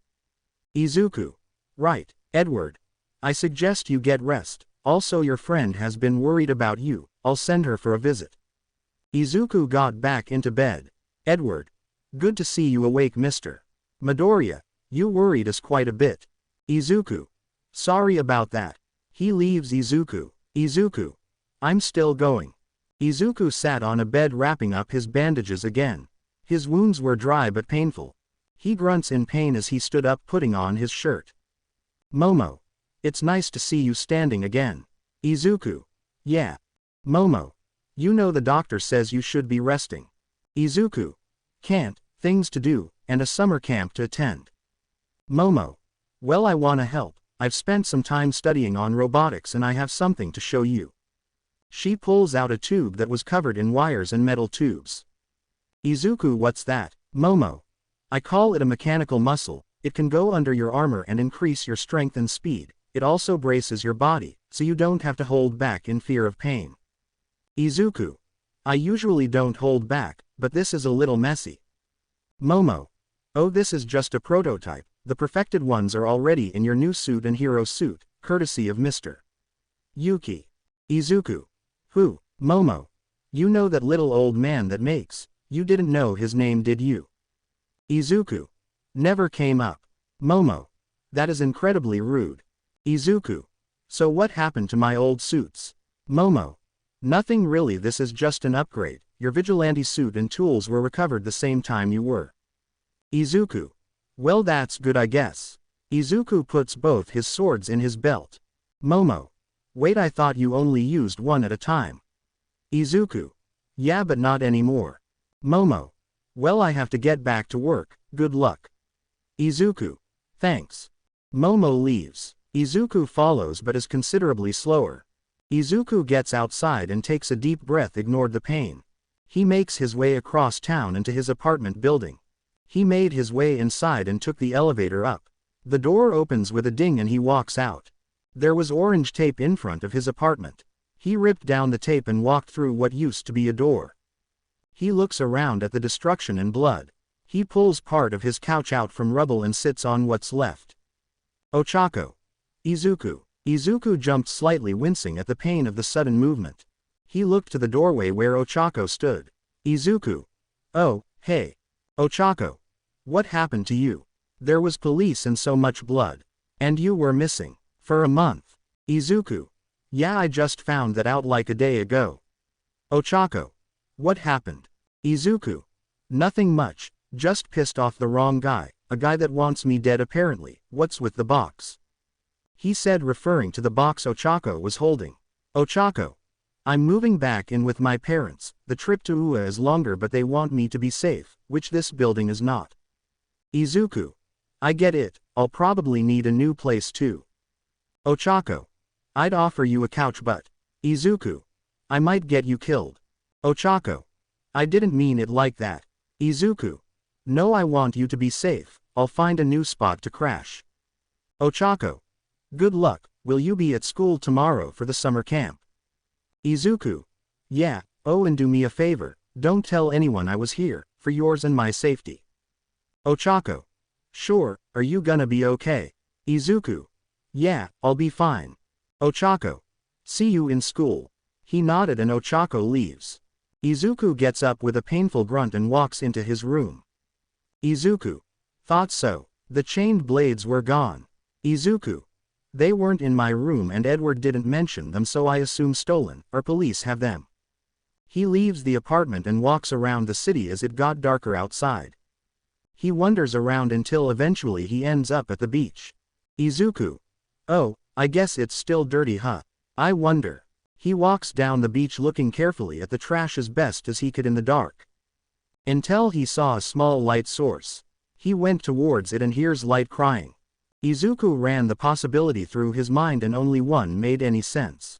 Izuku. Right, Edward. I suggest you get rest, also your friend has been worried about you, I'll send her for a visit. Izuku got back into bed. Edward. Good to see you awake Mr. Midoriya, you worried us quite a bit. Izuku. Sorry about that. He leaves Izuku. Izuku. I'm still going. Izuku sat on a bed wrapping up his bandages again. His wounds were dry but painful. He grunts in pain as he stood up putting on his shirt. Momo. It's nice to see you standing again. Izuku. Yeah. Momo. You know the doctor says you should be resting. Izuku. Can't, things to do, and a summer camp to attend. Momo. Well I wanna help, I've spent some time studying on robotics and I have something to show you. She pulls out a tube that was covered in wires and metal tubes. Izuku, what's that? Momo. I call it a mechanical muscle, it can go under your armor and increase your strength and speed. It also braces your body, so you don't have to hold back in fear of pain. Izuku. I usually don't hold back, but this is a little messy. Momo. Oh, this is just a prototype, the perfected ones are already in your new suit and hero suit, courtesy of Mr. Yuki. Izuku. Who? Momo. You know that little old man that makes, you didn't know his name did you? Izuku. Never came up. Momo. That is incredibly rude. Izuku. So what happened to my old suits? Momo. Nothing really, this is just an upgrade, your vigilante suit and tools were recovered the same time you were. Izuku. Well, that's good, I guess. Izuku puts both his swords in his belt. Momo. Wait, I thought you only used one at a time. Izuku. Yeah, but not anymore. Momo. Well, I have to get back to work, good luck. Izuku. Thanks. Momo leaves. Izuku follows but is considerably slower. Izuku gets outside and takes a deep breath, ignored the pain. He makes his way across town into his apartment building. He made his way inside and took the elevator up. The door opens with a ding and he walks out. There was orange tape in front of his apartment. He ripped down the tape and walked through what used to be a door. He looks around at the destruction and blood. He pulls part of his couch out from rubble and sits on what's left. Ochako. Izuku. Izuku jumped slightly, wincing at the pain of the sudden movement. He looked to the doorway where Ochako stood. Izuku. Oh, hey. Ochako. What happened to you? There was police and so much blood. And you were missing. For a month. Izuku. Yeah, I just found that out like a day ago. Ochako. What happened? Izuku. Nothing much, just pissed off the wrong guy, a guy that wants me dead apparently. What's with the box? He said, referring to the box Ochako was holding. Ochako. I'm moving back in with my parents. The trip to Ua is longer but they want me to be safe, which this building is not. Izuku. I get it, I'll probably need a new place too. Ochako. I'd offer you a couch but. Izuku. I might get you killed. Ochako. I didn't mean it like that. Izuku. No, I want you to be safe. I'll find a new spot to crash. Ochako. Good luck. Will you be at school tomorrow for the summer camp? Izuku. Yeah. Oh, and do me a favor, don't tell anyone I was here, for yours and my safety. Ochako. Sure, are you gonna be okay? Izuku. Yeah, I'll be fine. Ochako. See you in school. He nodded and Ochako leaves. Izuku gets up with a painful grunt and walks into his room. Izuku. Thought so. The chained blades were gone. Izuku. They weren't in my room and Edward didn't mention them, so I assume stolen, or police have them. He leaves the apartment and walks around the city as it got darker outside. He wanders around until eventually he ends up at the beach. Izuku. Oh, I guess it's still dirty, huh? I wonder. He walks down the beach looking carefully at the trash as best as he could in the dark. Until he saw a small light source. He went towards it and hears light crying. Izuku ran the possibility through his mind and only one made any sense.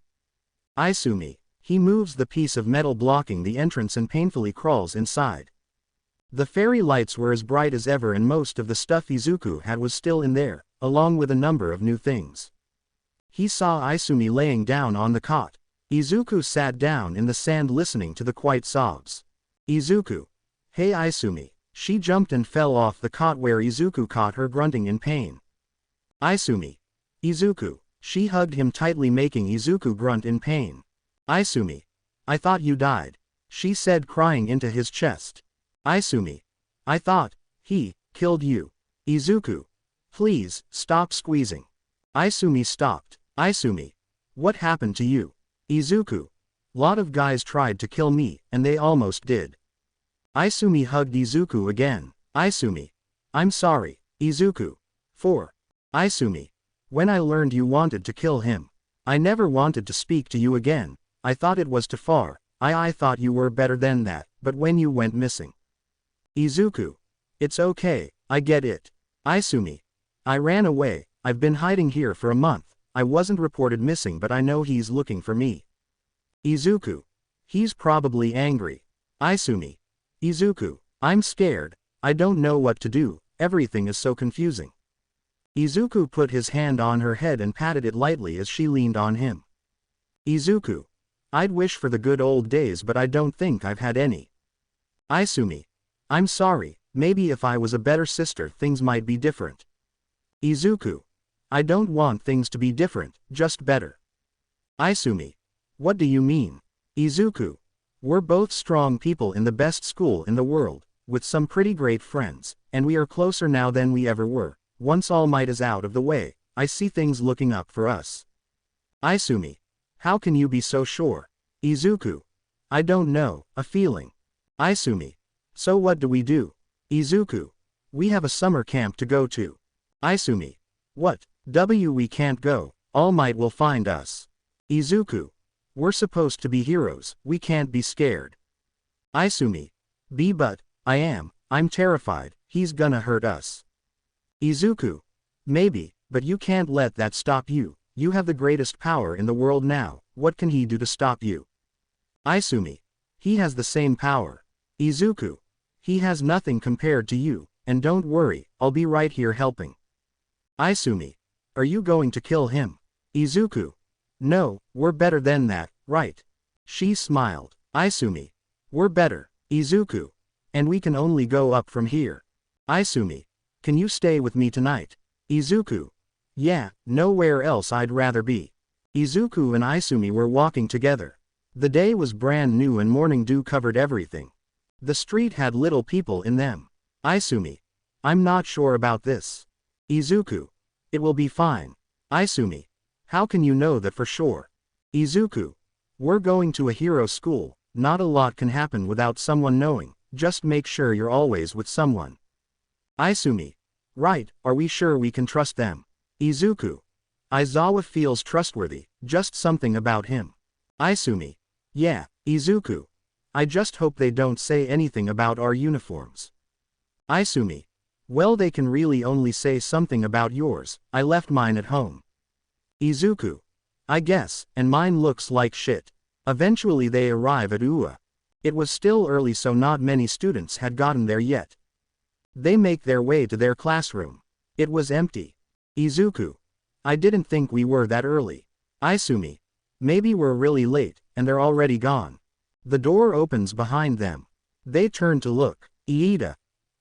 Isumi. He moves the piece of metal blocking the entrance and painfully crawls inside. The fairy lights were as bright as ever and most of the stuff Izuku had was still in there, along with a number of new things. He saw Isumi laying down on the cot. Izuku sat down in the sand listening to the quiet sobs. Izuku. Hey Isumi. She jumped and fell off the cot where Izuku caught her, grunting in pain. Isumi. Izuku. She hugged him tightly, making Izuku grunt in pain. Isumi. I thought you died. She said, crying into his chest. Isumi. I thought he killed you. Izuku. Please, stop squeezing. Isumi stopped. Isumi. What happened to you? Izuku. Lot of guys tried to kill me, and they almost did. Isumi hugged Izuku again. Isumi. I'm sorry, Izuku. 4. Isumi. When I learned you wanted to kill him, I never wanted to speak to you again. I thought it was too far. I thought you were better than that, but when you went missing. Izuku. It's okay, I get it. Isumi. I ran away. I've been hiding here for a month. I wasn't reported missing, but I know he's looking for me. Izuku. He's probably angry. Isumi. Izuku. I'm scared. I don't know what to do. Everything is so confusing. Izuku put his hand on her head and patted it lightly as she leaned on him. Izuku. I'd wish for the good old days, but I don't think I've had any. Isumi. I'm sorry. Maybe if I was a better sister things might be different. Izuku. I don't want things to be different, just better. Isumi. What do you mean? Izuku. We're both strong people in the best school in the world, with some pretty great friends, and we are closer now than we ever were. Once All Might is out of the way, I see things looking up for us. Isumi. How can you be so sure? Izuku. I don't know, a feeling. Izumi. So what do we do? Izuku. We have a summer camp to go to. Izumi. What? We can't go, All Might will find us. Izuku. We're supposed to be heroes, we can't be scared. Izumi. But, I'm terrified, he's gonna hurt us. Izuku. Maybe, but you can't let that stop you, you have the greatest power in the world now, what can he do to stop you? Izumi. He has the same power. Izuku. He has nothing compared to you, and don't worry, I'll be right here helping. Izumi. Are you going to kill him? Izuku. No, we're better than that, right? She smiled. Izumi. We're better. Izuku. And we can only go up from here. Izumi. Can you stay with me tonight? Izuku. Yeah, nowhere else I'd rather be. Izuku and Izumi were walking together. The day was brand new and morning dew covered everything. The street had little people in them. Izumi. I'm not sure about this. Izuku. It will be fine. Izumi. How can you know that for sure? Izuku. We're going to a hero school, not a lot can happen without someone knowing, just make sure you're always with someone. Izumi. Right, are we sure we can trust them? Izuku. Aizawa feels trustworthy, just something about him. Izumi. Yeah, Izuku. I just hope they don't say anything about our uniforms. Izumi. Well, they can really only say something about yours, I left mine at home. Izuku. I guess, and mine looks like shit. Eventually they arrive at UA. It was still early, so not many students had gotten there yet. They make their way to their classroom. It was empty. Izuku. I didn't think we were that early. Izumi. Maybe we're really late, and they're already gone. The door opens behind them. They turn to look. Iida.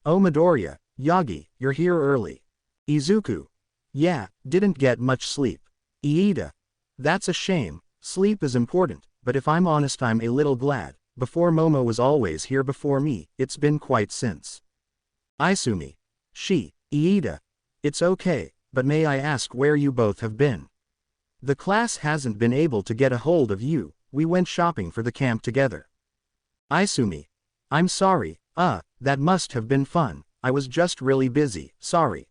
Oh Midoriya, Yagi, you're here early. Izuku. Yeah, didn't get much sleep. Iida. That's a shame, sleep is important, but if I'm honest I'm a little glad. Before Momo was always here before me, it's been quite since. Izumi. Iida. It's okay, but may I ask where you both have been? The class hasn't been able to get a hold of you, we went shopping for the camp together. Izumi. I'm sorry, that must have been fun, I was just really busy, sorry.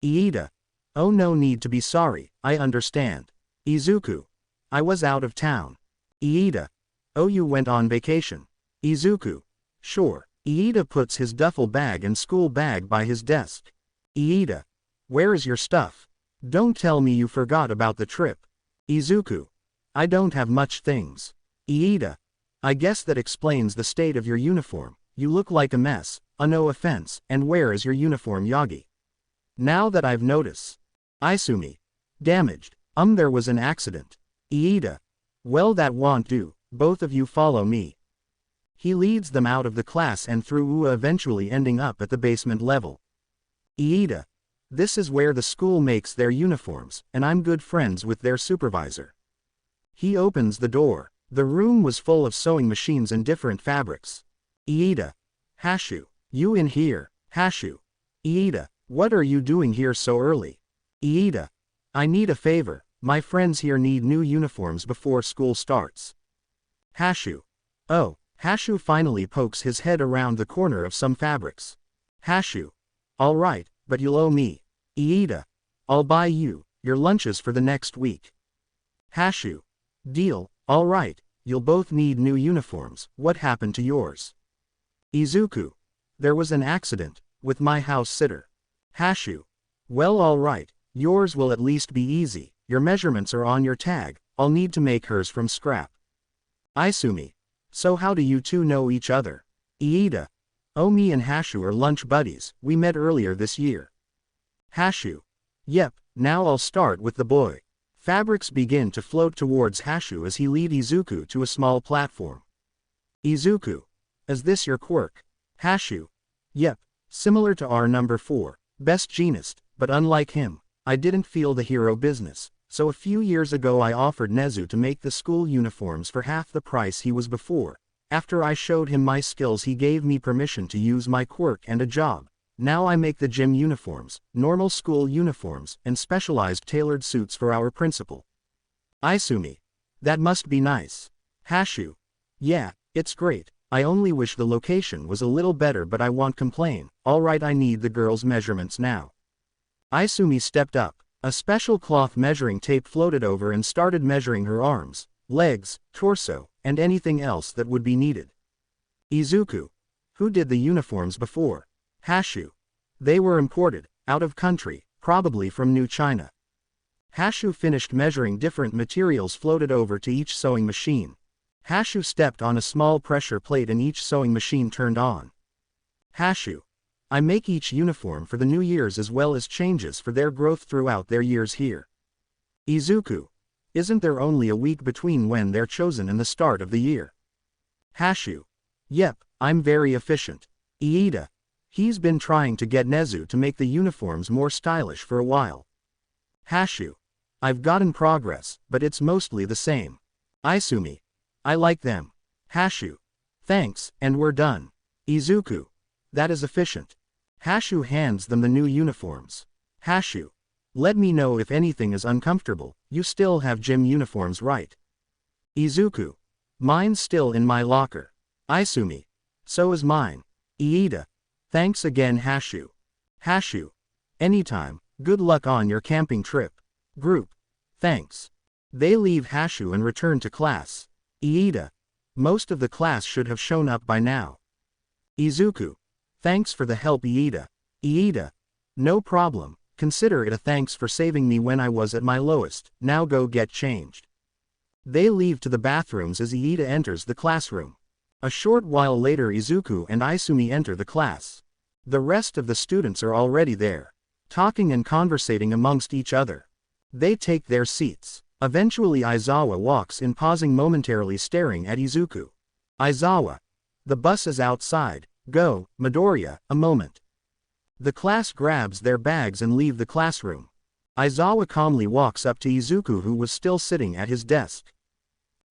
Iida. Oh, no need to be sorry, I understand. Izuku. I was out of town. Iida. Oh, you went on vacation. Izuku. Sure. Iida puts his duffel bag and school bag by his desk. Iida. Where is your stuff? Don't tell me you forgot about the trip. Izuku. I don't have much things. Iida. I guess that explains the state of your uniform, you look like a mess, no offense, and where is your uniform, Yagi? Now that I've noticed. Izumi. Damaged. There was an accident. Iida. Well, that won't do, both of you follow me. He leads them out of the class and through UA, eventually ending up at the basement level. Iida. This is where the school makes their uniforms, and I'm good friends with their supervisor. He opens the door. The room was full of sewing machines and different fabrics. Iida. Hashu. You in here, Hashu. Iida. What are you doing here so early? Iida. I need a favor, my friends here need new uniforms before school starts. Hashu. Oh, Hashu finally pokes his head around the corner of some fabrics. Hashu. Alright, but you'll owe me. Iida. I'll buy you your lunches for the next week. Hashu. Deal, alright, you'll both need new uniforms, what happened to yours? Izuku. There was an accident, with my house sitter. Hashu. Well, alright, yours will at least be easy, your measurements are on your tag, I'll need to make hers from scrap. Izumi. So how do you two know each other? Iida. Oh, me and Hashu are lunch buddies, we met earlier this year. Hashu. Yep, now I'll start with the boy. Fabrics begin to float towards Hashu as he leads Izuku to a small platform. Izuku. Is this your quirk? Hashu. Yep, similar to our number 4, best genist, but unlike him, I didn't feel the hero business, so a few years ago I offered Nezu to make the school uniforms for half the price he was before. After I showed him my skills he gave me permission to use my quirk and a job. Now I make the gym uniforms, normal school uniforms, and specialized tailored suits for our principal. Izumi. That must be nice. Hashu. Yeah, it's great. I only wish the location was a little better, but I won't complain. Alright, I need the girl's measurements now. Izumi stepped up. A special cloth measuring tape floated over and started measuring her arms, legs, torso, and anything else that would be needed. Izuku. Who did the uniforms before? Hashu. They were imported, out of country, probably from New China. Hashu finished measuring. Different materials floated over to each sewing machine. Hashu stepped on a small pressure plate and each sewing machine turned on. Hashu. I make each uniform for the new years as well as changes for their growth throughout their years here. Izuku. Isn't there only a week between when they're chosen and the start of the year? Hashu. Yep, I'm very efficient. Iida. He's been trying to get Nezu to make the uniforms more stylish for a while. Hashu. I've gotten progress, but it's mostly the same. Izumi. I like them. Hashu. Thanks, and we're done. Izuku. That is efficient. Hashu hands them the new uniforms. Hashu. Let me know if anything is uncomfortable. You still have gym uniforms, right? Izuku. Mine's still in my locker. Izumi. So is mine. Iida. Thanks again, Hashu. Hashu. Anytime. Good luck on your camping trip. Group. Thanks. They leave Hashu and return to class. Iida. Most of the class should have shown up by now. Izuku. Thanks for the help, Iida. Iida. No problem. Consider it a thanks for saving me when I was at my lowest. Now go get changed. They leave to the bathrooms as Iida enters the classroom. A short while later, Izuku and Izumi enter the class. The rest of the students are already there, talking and conversating amongst each other. They take their seats. Eventually Aizawa walks in, pausing momentarily, staring at Izuku. Aizawa. The bus is outside. Go, Midoriya, a moment. The class grabs their bags and leave the classroom. Aizawa calmly walks up to Izuku, who was still sitting at his desk.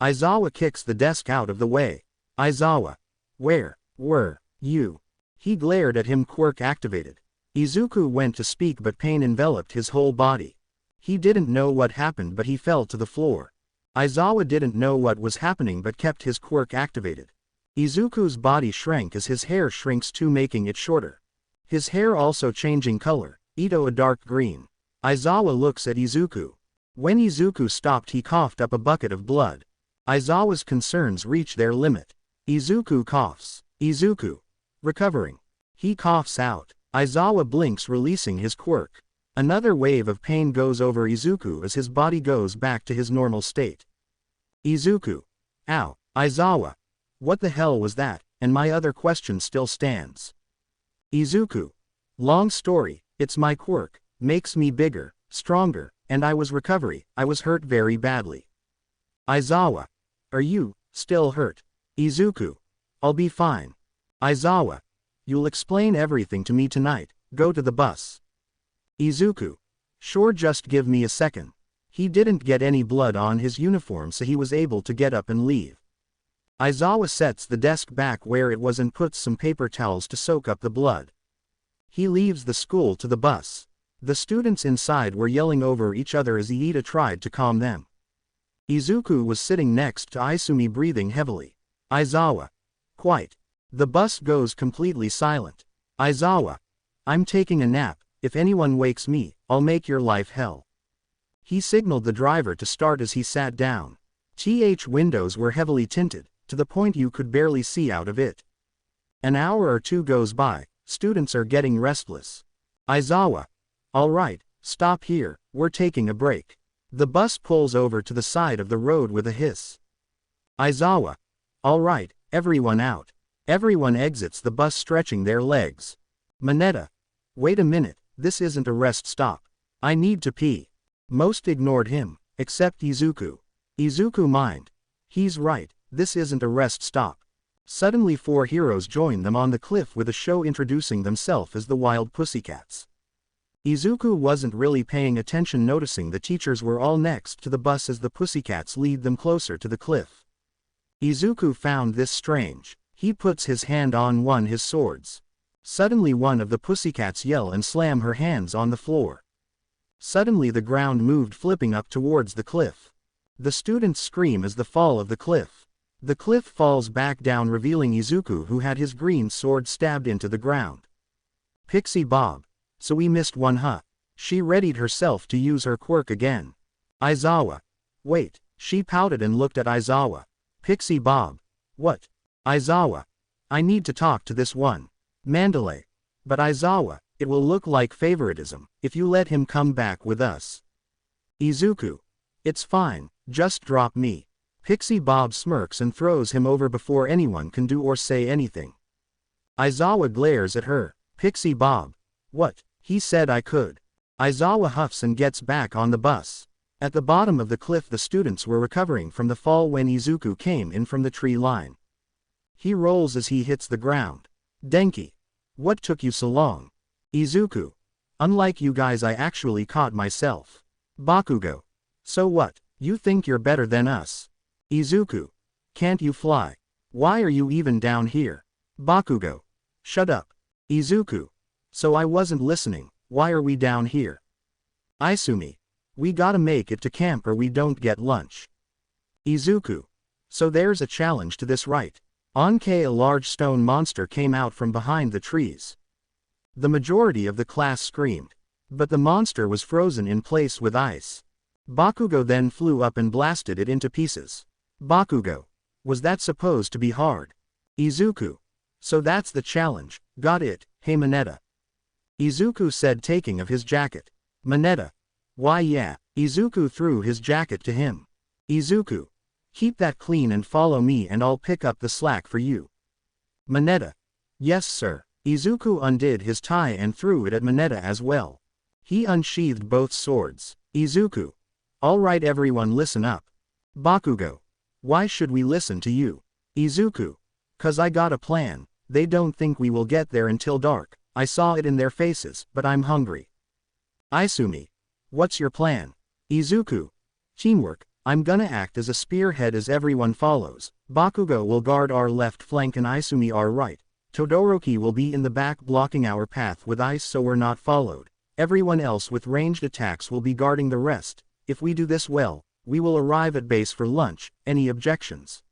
Aizawa kicks the desk out of the way. Aizawa. Where were you? He glared at him, quirk activated. Izuku went to speak, but pain enveloped his whole body. He didn't know what happened, but he fell to the floor. Aizawa didn't know what was happening but kept his quirk activated. Izuku's body shrank as his hair shrinks too, making it shorter. His hair also changing color, Ito a dark green. Aizawa looks at Izuku. When Izuku stopped, he coughed up a bucket of blood. Aizawa's concerns reach their limit. Izuku coughs. Izuku. Recovering. He coughs out. Aizawa blinks, releasing his quirk. Another wave of pain goes over Izuku as his body goes back to his normal state. Izuku. Ow. Aizawa. What the hell was that? And my other question still stands. Izuku. Long story, it's my quirk, makes me bigger, stronger, and I was hurt very badly. Aizawa. Are you still hurt? Izuku. I'll be fine. Aizawa. You'll explain everything to me tonight. Go to the bus. Izuku. Sure, just give me a second. He didn't get any blood on his uniform, so he was able to get up and leave. Aizawa sets the desk back where it was and puts some paper towels to soak up the blood. He leaves the school to the bus. The students inside were yelling over each other as Iida tried to calm them. Izuku was sitting next to Izumi, breathing heavily. Aizawa. Quite. The bus goes completely silent. Aizawa. I'm taking a nap. If anyone wakes me, I'll make your life hell. He signaled the driver to start as he sat down. Windows were heavily tinted, to the point you could barely see out of it. An hour or two goes by, students are getting restless. Aizawa. Alright, stop here, we're taking a break. The bus pulls over to the side of the road with a hiss. Aizawa. Alright, everyone out. Everyone exits the bus, stretching their legs. Mineta. Wait a minute, this isn't a rest stop. I need to pee. Most ignored him, except Izuku. Izuku mind. He's right. This isn't a rest stop. Suddenly 4 heroes join them on the cliff with a show introducing themselves as the Wild Pussycats. Izuku wasn't really paying attention, noticing the teachers were all next to the bus as the Pussycats lead them closer to the cliff. Izuku found this strange. He puts his hand on his swords. Suddenly one of the Pussycats yell and slam her hands on the floor. Suddenly the ground moved, flipping up towards the cliff. The students scream as the fall of the cliff. The cliff falls back down, revealing Izuku, who had his green sword stabbed into the ground. Pixie Bob. So we missed one, huh? She readied herself to use her quirk again. Aizawa. Wait. She pouted and looked at Aizawa. Pixie Bob. What? Aizawa. I need to talk to this one. Mandalay. But Aizawa, it will look like favoritism if you let him come back with us. Izuku. It's fine, just drop me. Pixie Bob smirks and throws him over before anyone can do or say anything. Aizawa glares at her. Pixie Bob. What? He said I could. Aizawa huffs and gets back on the bus. At the bottom of the cliff, the students were recovering from the fall when Izuku came in from the tree line. He rolls as he hits the ground. Denki. What took you so long? Izuku. Unlike you guys, I actually caught myself. Bakugo. So what? You think you're better than us? Izuku. Can't you fly? Why are you even down here? Bakugo. Shut up. Izuku. So I wasn't listening, why are we down here? Isumi. We gotta make it to camp or we don't get lunch. Izuku. So there's a challenge to this, right? Anke, a large stone monster, came out from behind the trees. The majority of the class screamed. But the monster was frozen in place with ice. Bakugo then flew up and blasted it into pieces. Bakugo. Was that supposed to be hard? Izuku. So that's the challenge, got it, hey Mineta. Izuku said, taking of his jacket. Mineta. Why yeah. Izuku threw his jacket to him. Izuku. Keep that clean and follow me and I'll pick up the slack for you. Mineta. Yes sir. Izuku undid his tie and threw it at Mineta as well. He unsheathed both swords. Izuku. Alright everyone, listen up. Bakugo. Why should we listen to you? Izuku. 'Cause I got a plan. They don't think we will get there until dark. I saw it in their faces, but I'm hungry. Isumi. What's your plan? Izuku. Teamwork. I'm gonna act as a spearhead as everyone follows. Bakugo will guard our left flank and Isumi our right. Todoroki will be in the back blocking our path with ice so we're not followed. Everyone else with ranged attacks will be guarding the rest. If we do this well, we will arrive at base for lunch. Any objections?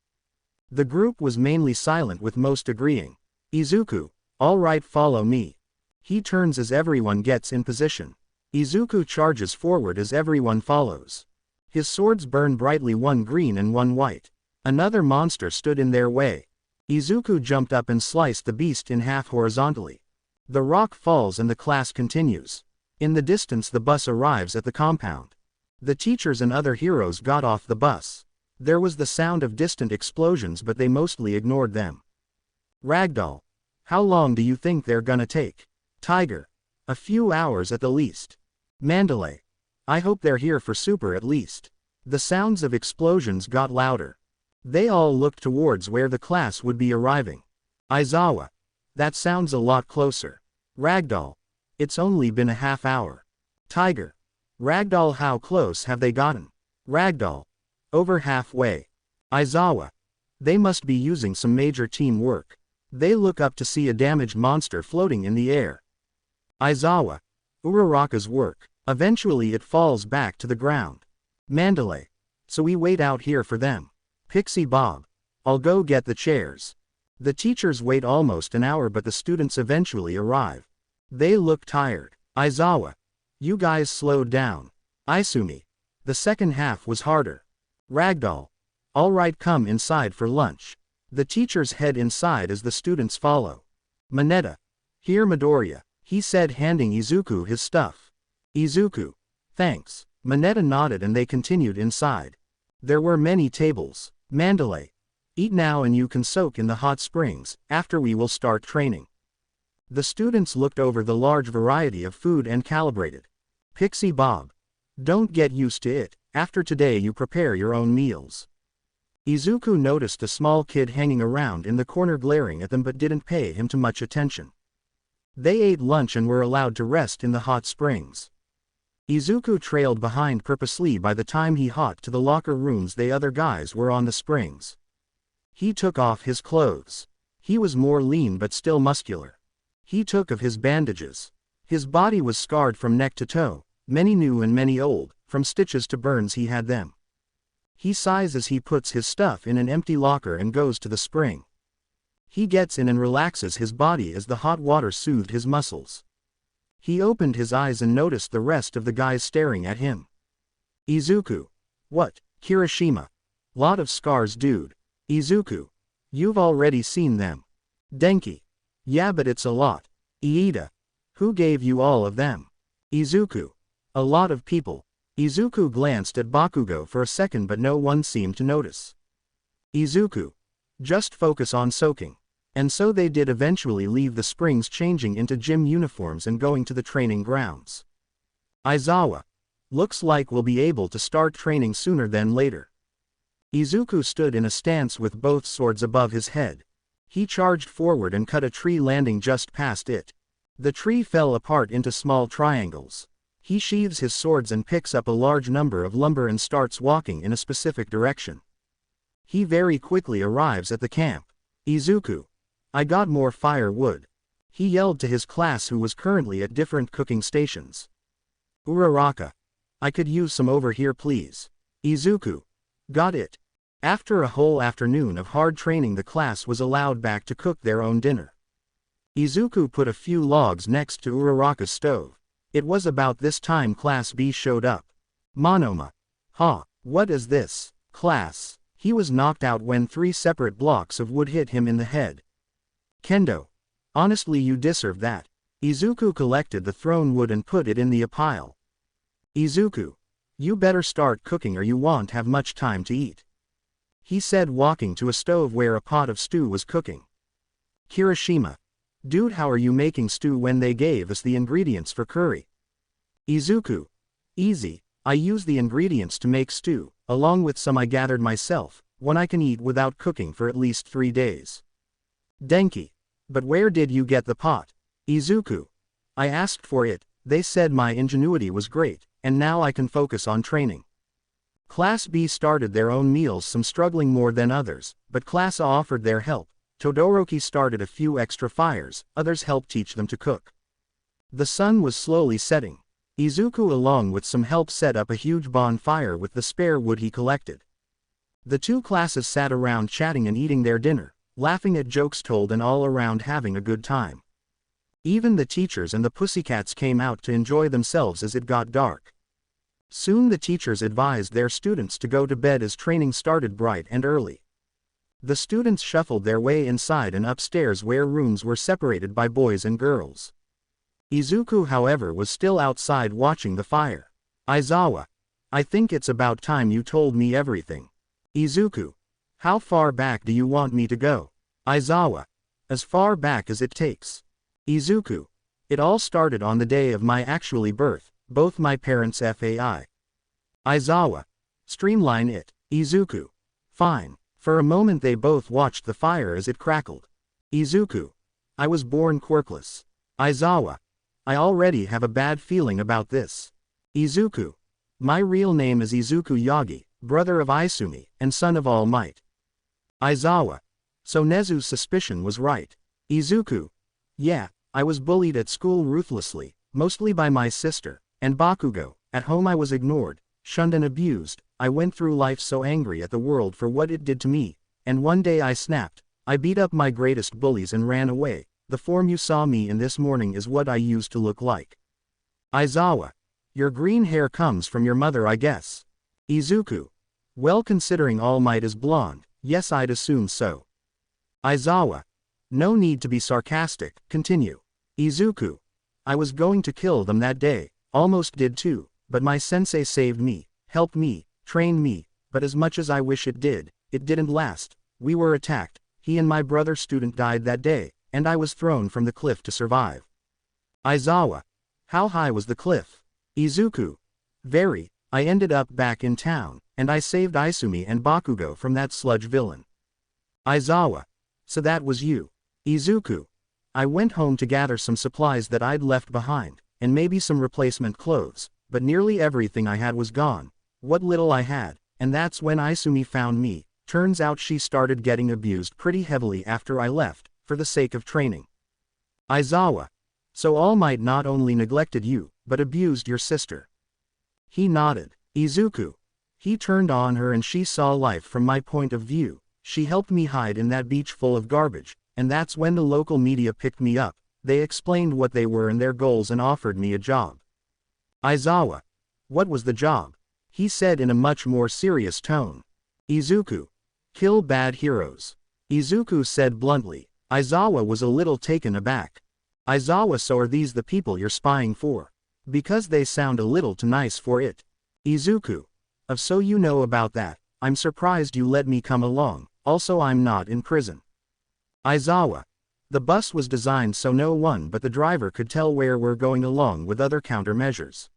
The group was mainly silent, with most agreeing. Izuku. Alright, follow me. He turns as everyone gets in position. Izuku charges forward as everyone follows. His swords burn brightly, one green and one white. Another monster stood in their way. Izuku jumped up and sliced the beast in half horizontally. The rock falls and the class continues. In the distance the bus arrives at the compound. The teachers and other heroes got off the bus. There was the sound of distant explosions but they mostly ignored them. Ragdoll. How long do you think they're gonna take? Tiger. A few hours at the least. Mandalay. I hope they're here for super at least. The sounds of explosions got louder. They all looked towards where the class would be arriving. Aizawa. That sounds a lot closer. Ragdoll. It's only been a half hour. Tiger. Ragdoll, how close have they gotten? Ragdoll. Over halfway. Aizawa. They must be using some major teamwork. They look up to see a damaged monster floating in the air. Aizawa. Uraraka's work. Eventually it falls back to the ground. Mandalay. So we wait out here for them. Pixie Bob. I'll go get the chairs. The teachers wait almost an hour but the students eventually arrive. They look tired. Aizawa. You guys slowed down. Isumi. The second half was harder. Ragdoll. Alright, come inside for lunch. The teachers head inside as the students follow. Mineta. Here Midoriya, he said, handing Izuku his stuff. Izuku. Thanks. Mineta nodded and they continued inside. There were many tables. Mandalay. Eat now and you can soak in the hot springs, after we will start training. The students looked over the large variety of food and calibrated. Pixie Bob. Don't get used to it, after today you prepare your own meals. Izuku noticed a small kid hanging around in the corner glaring at them but didn't pay him too much attention. They ate lunch and were allowed to rest in the hot springs. Izuku trailed behind purposely. By the time he hopped to the locker rooms the other guys were on the springs. He took off his clothes. He was more lean but still muscular. He took off his bandages. His body was scarred from neck to toe, many new and many old, from stitches to burns he had them. He sighs as he puts his stuff in an empty locker and goes to the spring. He gets in and relaxes his body as the hot water soothed his muscles. He opened his eyes and noticed the rest of the guys staring at him. Izuku. What, Kirishima? Lot of scars, dude. Izuku. You've already seen them. Denki. Yeah, but it's a lot. Iida. Who gave you all of them? Izuku. A lot of people. Izuku glanced at Bakugo for a second, but no one seemed to notice. Izuku. Just focus on soaking. And so they did eventually leave the springs, changing into gym uniforms and going to the training grounds. Aizawa. Looks like we'll be able to start training sooner than later. Izuku stood in a stance with both swords above his head. He charged forward and cut a tree, landing just past it. The tree fell apart into small triangles. He sheathes his swords and picks up a large number of lumber and starts walking in a specific direction. He very quickly arrives at the camp. Izuku. I got more firewood. He yelled to his class, who was currently at different cooking stations. Uraraka. I could use some over here, please. Izuku. Got it. After a whole afternoon of hard training, the class was allowed back to cook their own dinner. Izuku put a few logs next to Uraraka's stove. It was about this time Class B showed up. Monoma. Ha, what is this, class? He was knocked out when 3 separate blocks of wood hit him in the head. Kendo. Honestly, you deserve that. Izuku collected the thrown wood and put it in the pile. Izuku. You better start cooking or you won't have much time to eat. He said, walking to a stove where a pot of stew was cooking. Kirishima. Dude, how are you making stew when they gave us the ingredients for curry? Izuku. Easy, I use the ingredients to make stew, along with some I gathered myself, one I can eat without cooking for at least 3 days. Denki. But where did you get the pot? Izuku. I asked for it, they said my ingenuity was great, and now I can focus on training. Class B started their own meals, some struggling more than others, but Class A offered their help. Todoroki started a few extra fires, others helped teach them to cook. The sun was slowly setting. Izuku, along with some help, set up a huge bonfire with the spare wood he collected. The 2 classes sat around chatting and eating their dinner, laughing at jokes told and all around having a good time. Even the teachers and the pussycats came out to enjoy themselves as it got dark. Soon the teachers advised their students to go to bed as training started bright and early. The students shuffled their way inside and upstairs, where rooms were separated by boys and girls. Izuku, however, was still outside watching the fire. Aizawa. I think it's about time you told me everything. Izuku. How far back do you want me to go? Aizawa. As far back as it takes. Izuku. It all started on the day of my actually birth, both my parents FAI. Aizawa. Streamline it. Izuku. Fine. For a moment they both watched the fire as it crackled. Izuku. I was born quirkless. Aizawa. I already have a bad feeling about this. Izuku. My real name is Izuku Yagi, brother of Isumi, and son of All Might. Aizawa. So Nezu's suspicion was right. Izuku. Yeah, I was bullied at school ruthlessly, mostly by my sister, and Bakugo. At home I was ignored, shunned and abused. I went through life so angry at the world for what it did to me, and one day I snapped. I beat up my greatest bullies and ran away. The form you saw me in this morning is what I used to look like. Aizawa. Your green hair comes from your mother, I guess. Izuku. Well, considering All Might is blonde, yes, I'd assume so. Aizawa. No need to be sarcastic, continue. Izuku. I was going to kill them that day, almost did too, but my sensei saved me, helped me, trained me, but as much as I wish it didn't last. We were attacked, he and my brother student died that day, and I was thrown from the cliff to survive. Aizawa. How high was the cliff? Izuku. Very. I ended up back in town, and I saved Isumi and Bakugo from that sludge villain. Aizawa. So that was you. Izuku. I went home to gather some supplies that I'd left behind, and maybe some replacement clothes, but nearly everything I had was gone. What little I had, and that's when Isumi found me. Turns out she started getting abused pretty heavily after I left, for the sake of training. Aizawa. So All Might not only neglected you, but abused your sister. He nodded. Izuku. He turned on her and she saw life from my point of view. She helped me hide in that beach full of garbage, and that's when the local media picked me up. They explained what they were and their goals and offered me a job. Aizawa. What was the job? He said in a much more serious tone. Izuku. Kill bad heroes. Izuku said bluntly. Aizawa was a little taken aback. Aizawa, so are these the people you're spying for? Because they sound a little too nice for it. Izuku. So you know about that. I'm surprised you let me come along, also I'm not in prison. Aizawa. The bus was designed so no one but the driver could tell where we're going along with other countermeasures.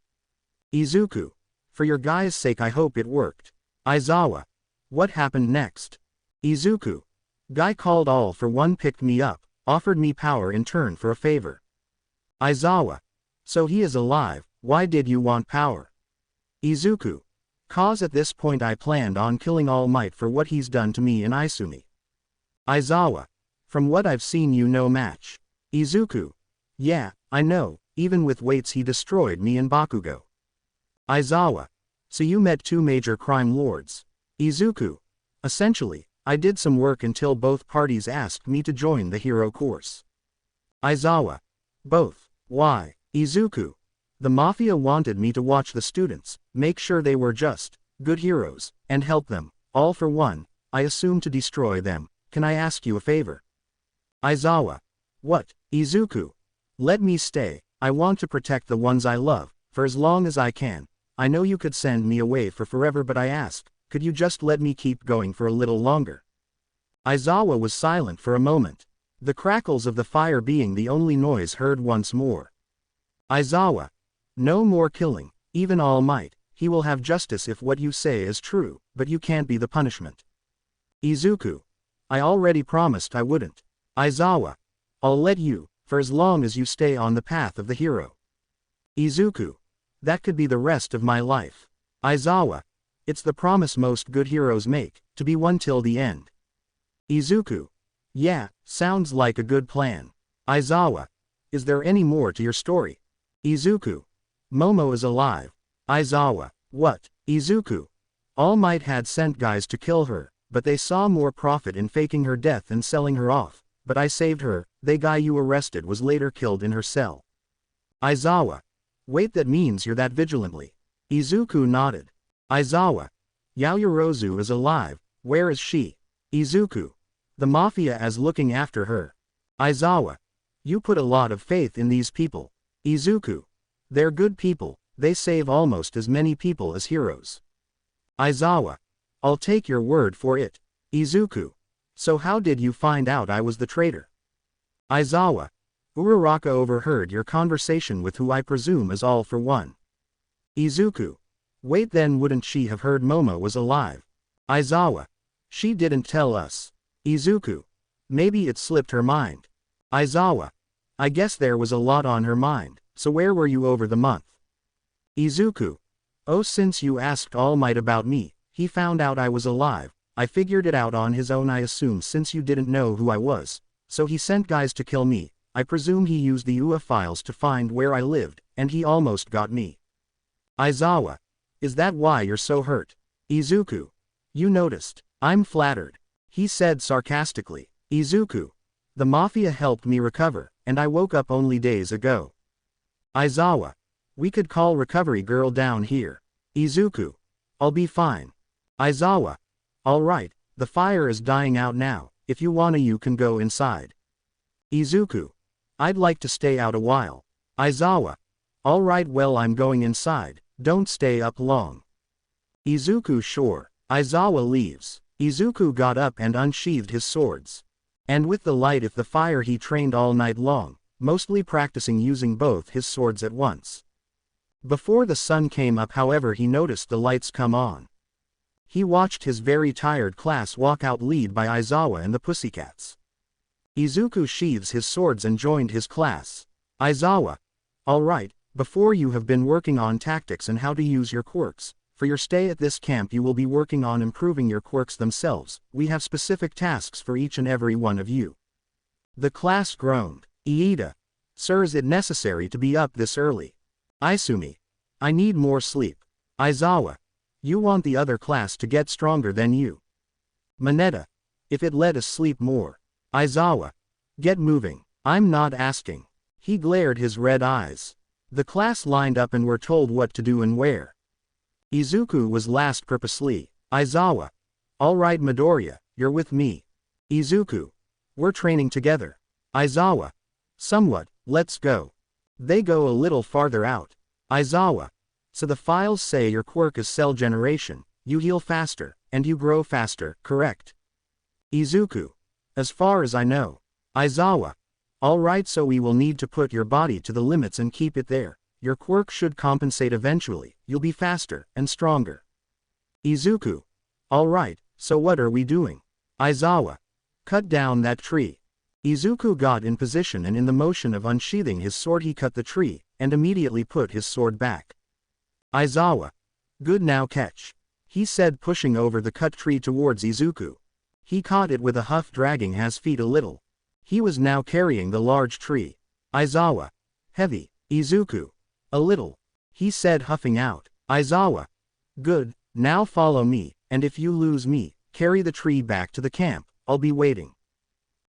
Izuku. For your guy's sake I hope it worked. Aizawa. What happened next? Izuku. Guy called all for one, picked me up, offered me power in turn for a favor. Aizawa. So he is alive, why did you want power? Izuku. Cause at this point I planned on killing All Might for what he's done to me and Izumi. Aizawa. From what I've seen you no match. Izuku. Yeah, I know, even with weights he destroyed me and Bakugo. Aizawa. So you met two major crime lords. Izuku. Essentially, I did some work until both parties asked me to join the hero course. Aizawa. Both. Why? Izuku. The mafia wanted me to watch the students, make sure they were just, good heroes, and help them, all for one, I assume to destroy them. Can I ask you a favor? Aizawa. What? Izuku. Let me stay, I want to protect the ones I love, for as long as I can. I know you could send me away for forever, but I ask, could you just let me keep going for a little longer? Aizawa was silent for a moment, the crackles of the fire being the only noise heard once more. Aizawa. No more killing, even All Might, he will have justice if what you say is true, but you can't be the punishment. Izuku. I already promised I wouldn't. Aizawa. I'll let you, for as long as you stay on the path of the hero. Izuku. That could be the rest of my life. Aizawa. It's the promise most good heroes make, to be one till the end. Izuku. Yeah, sounds like a good plan. Aizawa. Is there any more to your story? Izuku. Momo is alive. Aizawa. What? Izuku. All Might had sent guys to kill her, but they saw more profit in faking her death and selling her off, but I saved her. The guy you arrested was later killed in her cell. Aizawa. Wait, that means you're that vigilantly. Izuku nodded. Aizawa. Yaoyorozu is alive, where is she? Izuku. The mafia is looking after her. Aizawa. You put a lot of faith in these people. Izuku. They're good people, they save almost as many people as heroes. Aizawa. I'll take your word for it. Izuku. So how did you find out I was the traitor? Aizawa. Uraraka overheard your conversation with who I presume is All for One. Izuku. Wait, then wouldn't she have heard Momo was alive? Aizawa. She didn't tell us. Izuku. Maybe it slipped her mind. Aizawa. I guess there was a lot on her mind. So where were you over the month? Izuku. Oh, since you asked All Might about me, he found out I was alive. I figured it out on his own, I assume, since you didn't know who I was. So he sent guys to kill me. I presume he used the UA files to find where I lived, and he almost got me. Aizawa. Is that why you're so hurt? Izuku. You noticed. I'm flattered. He said sarcastically. Izuku. The mafia helped me recover, and I woke up only days ago. Aizawa. We could call recovery girl down here. Izuku. I'll be fine. Aizawa. Alright, the fire is dying out now, if you wanna you can go inside. Izuku. I'd like to stay out a while. Aizawa. Alright, well I'm going inside, don't stay up long. Izuku. Sure. Aizawa leaves. Izuku got up and unsheathed his swords. And with the light of the fire he trained all night long, mostly practicing using both his swords at once. Before the sun came up, however, he noticed the lights come on. He watched his very tired class walk out, led by Aizawa and the Pussycats. Izuku sheathes his swords and joined his class. Aizawa. Alright, before you have been working on tactics and how to use your quirks. For your stay at this camp you will be working on improving your quirks themselves. We have specific tasks for each and every one of you. The class groaned. Iida. Sir, is it necessary to be up this early? Izumi. I need more sleep. Aizawa. You want the other class to get stronger than you. Mineta. If it let us sleep more. Aizawa. Get moving. I'm not asking. He glared his red eyes. The class lined up and were told what to do and where. Izuku was last purposely. Aizawa. Alright Midoriya, you're with me. Izuku. We're training together. Aizawa. Somewhat, let's go. They go a little farther out. Aizawa. So the files say your quirk is cell generation, you heal faster, and you grow faster, correct? Izuku. As far as I know. Aizawa. Alright, so we will need to put your body to the limits and keep it there. Your quirk should compensate eventually, you'll be faster, and stronger. Izuku. Alright, so what are we doing? Aizawa. Cut down that tree. Izuku got in position and in the motion of unsheathing his sword he cut the tree, and immediately put his sword back. Aizawa. Good, now catch. He said, pushing over the cut tree towards Izuku. He caught it with a huff, dragging his feet a little. He was now carrying the large tree. Aizawa. Heavy. Izuku. A little. He said, huffing out. Aizawa. Good, now follow me, and if you lose me, carry the tree back to the camp, I'll be waiting.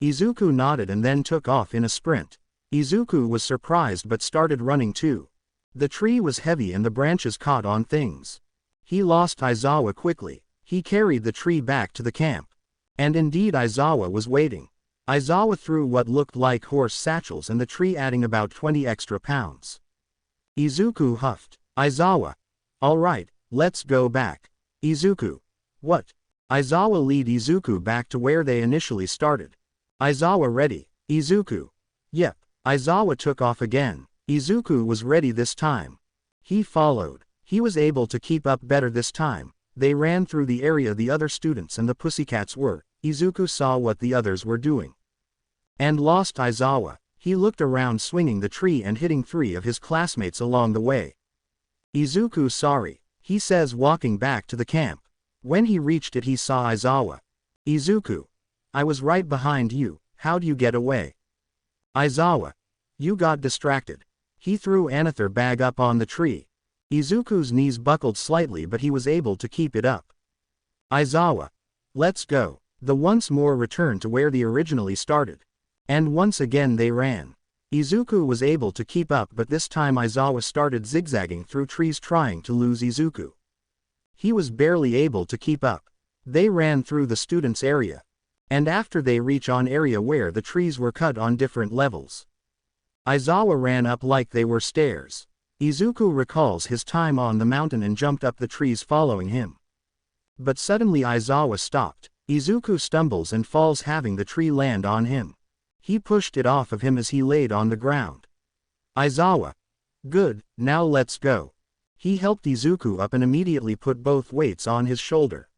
Izuku nodded and then took off in a sprint. Izuku was surprised but started running too. The tree was heavy and the branches caught on things. He lost Aizawa quickly. He carried the tree back to the camp. And indeed Aizawa was waiting. Aizawa threw what looked like horse satchels and the tree adding about 20 extra pounds. Izuku huffed. Aizawa. Alright, let's go back. Izuku. What? Aizawa lead Izuku back to where they initially started. Aizawa ready. Izuku. Yep. Aizawa took off again. Izuku was ready this time. He followed. He was able to keep up better this time. They ran through the area the other students and the pussycats were. Izuku saw what the others were doing. And lost Aizawa. He looked around swinging the tree and hitting 3 of his classmates along the way. Izuku sorry. He says walking back to the camp. When he reached it he saw Aizawa. Izuku. I was right behind you, how'd you get away? Aizawa. You got distracted. He threw another bag up on the tree. Izuku's knees buckled slightly but he was able to keep it up. Aizawa. Let's go. The once more returned to where they originally started. And once again they ran. Izuku was able to keep up but this time Aizawa started zigzagging through trees trying to lose Izuku. He was barely able to keep up. They ran through the students' area. And after they reach an area where the trees were cut on different levels. Aizawa ran up like they were stairs. Izuku recalls his time on the mountain and jumped up the trees following him. But suddenly Aizawa stopped. Izuku stumbles and falls having the tree land on him. He pushed it off of him as he laid on the ground. Aizawa. Good, now let's go. He helped Izuku up and immediately put both weights on his shoulder.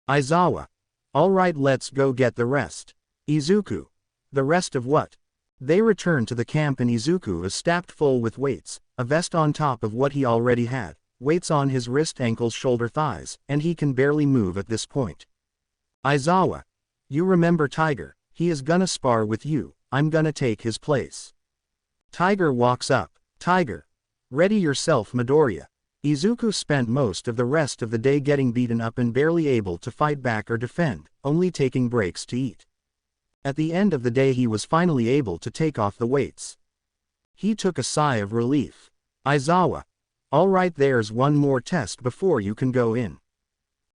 Aizawa. Alright, let's go get the rest. Izuku. The rest of what? They returned to the camp and Izuku is stacked full with weights, a vest on top of what he already had, weights on his wrist, ankles, shoulder, thighs, and he can barely move at this point. Aizawa. You remember Tiger, he is gonna spar with you, I'm gonna take his place. Tiger walks up. Tiger. Ready yourself Midoriya. Izuku spent most of the rest of the day getting beaten up and barely able to fight back or defend, only taking breaks to eat. At the end of the day he was finally able to take off the weights. He took a sigh of relief. Aizawa. Alright, there's one more test before you can go in.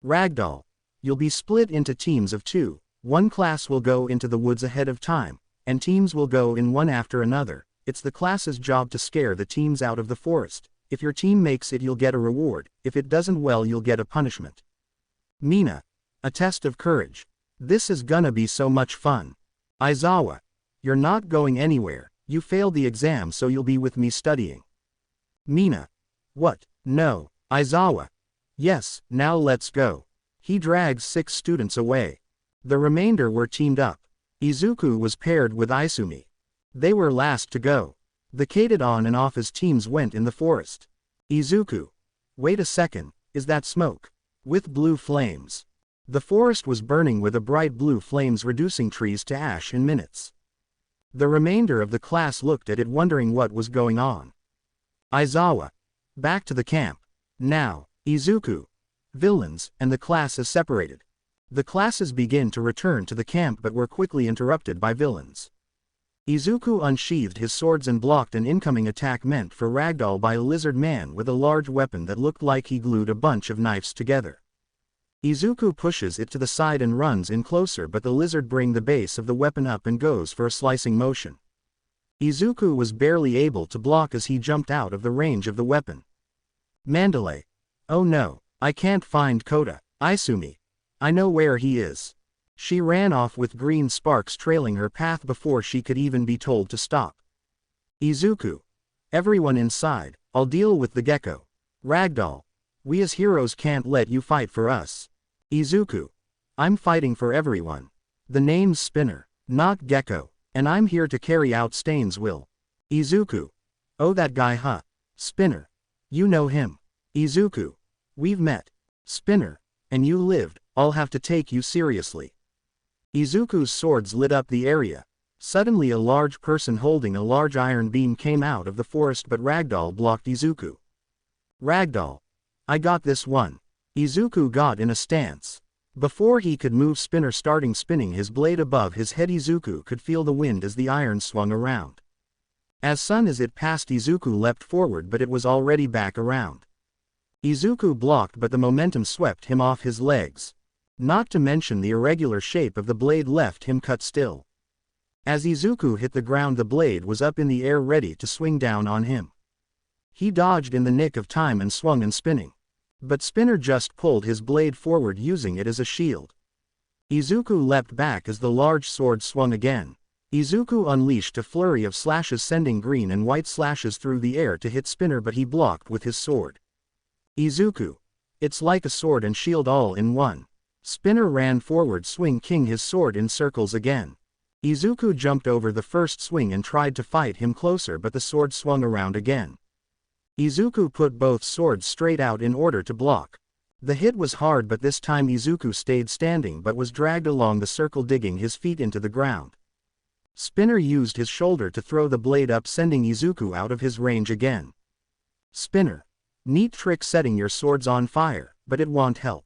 Ragdoll. You'll be split into teams of 2, one class will go into the woods ahead of time, and teams will go in one after another. It's the class's job to scare the teams out of the forest. If your team makes it you'll get a reward, if it doesn't well you'll get a punishment. Mina. A test of courage. This is gonna be so much fun. Aizawa. You're not going anywhere, you failed the exam so you'll be with me studying. Mina. What? No. Aizawa. Yes, now let's go. He drags 6 students away. The remainder were teamed up. Izuku was paired with Isumi. They were last to go. The Kated on and off as teams went in the forest. Izuku. Wait a second, is that smoke? With blue flames. The forest was burning with a bright blue flames reducing trees to ash in minutes. The remainder of the class looked at it wondering what was going on. Aizawa. Back to the camp. Now. Izuku. villains, and the class is separated. The classes begin to return to the camp but were quickly interrupted by villains. Izuku unsheathed his swords and blocked an incoming attack meant for ragdoll by a lizard man with a large weapon that looked like he glued a bunch of knives together. Izuku pushes it to the side and runs in closer, but the lizard brings the base of the weapon up and goes for a slicing motion. Izuku was barely able to block as he jumped out of the range of the weapon. Mandalay. Oh no, I can't find Kota. Izumi. I know where he is. She ran off with green sparks trailing her path before she could even be told to stop. Izuku. Everyone inside, I'll deal with the gecko. Ragdoll. We as heroes can't let you fight for us. Izuku. I'm fighting for everyone. The name's Spinner, not Gecko, and I'm here to carry out Stain's will. Izuku. Oh, that guy, huh? Spinner. You know him. Izuku. We've met. Spinner. And you lived, I'll have to take you seriously. Izuku's swords lit up the area. Suddenly a large person holding a large iron beam came out of the forest, but Ragdoll blocked Izuku. Ragdoll. I got this one. Izuku got in a stance. Before he could move, Spinner starting spinning his blade above his head. Izuku could feel the wind as the iron swung around. As soon as it passed, Izuku leapt forward, but it was already back around. Izuku blocked, but the momentum swept him off his legs. Not to mention the irregular shape of the blade left him cut still. As Izuku hit the ground, the blade was up in the air ready to swing down on him. He dodged in the nick of time and swung and spinning. But Spinner just pulled his blade forward, using it as a shield. Izuku leapt back as the large sword swung again. Izuku unleashed a flurry of slashes, sending green and white slashes through the air to hit Spinner, but he blocked with his sword. Izuku. It's like a sword and shield all in one. Spinner ran forward, swinging his sword in circles again. Izuku jumped over the first swing and tried to fight him closer, but the sword swung around again. Izuku put both swords straight out in order to block. The hit was hard, but this time Izuku stayed standing but was dragged along the circle, digging his feet into the ground. Spinner used his shoulder to throw the blade up, sending Izuku out of his range again. Spinner. Neat trick setting your swords on fire, but it won't help.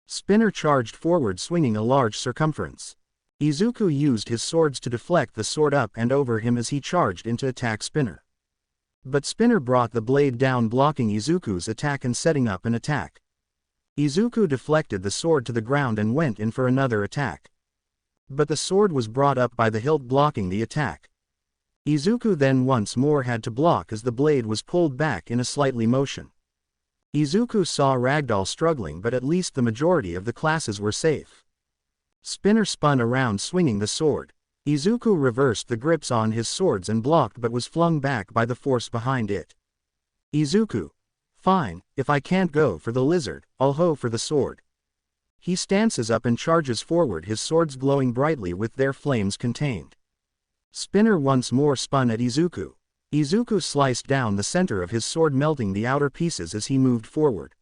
Spinner charged forward, swinging a large circumference. Izuku used his swords to deflect the sword up and over him as he charged in to attack Spinner. But Spinner brought the blade down, blocking Izuku's attack and setting up an attack. Izuku deflected the sword to the ground and went in for another attack. But the sword was brought up by the hilt, blocking the attack. Izuku then once more had to block as the blade was pulled back in a slightly motion. Izuku saw Ragdoll struggling, but at least the majority of the classes were safe. Spinner spun around, swinging the sword. Izuku reversed the grips on his swords and blocked, but was flung back by the force behind it. Izuku. Fine, if I can't go for the lizard, I'll ho for the sword. He stances up and charges forward, his swords glowing brightly with their flames contained. Spinner once more spun at Izuku. Izuku sliced down the center of his sword, melting the outer pieces as he moved forward.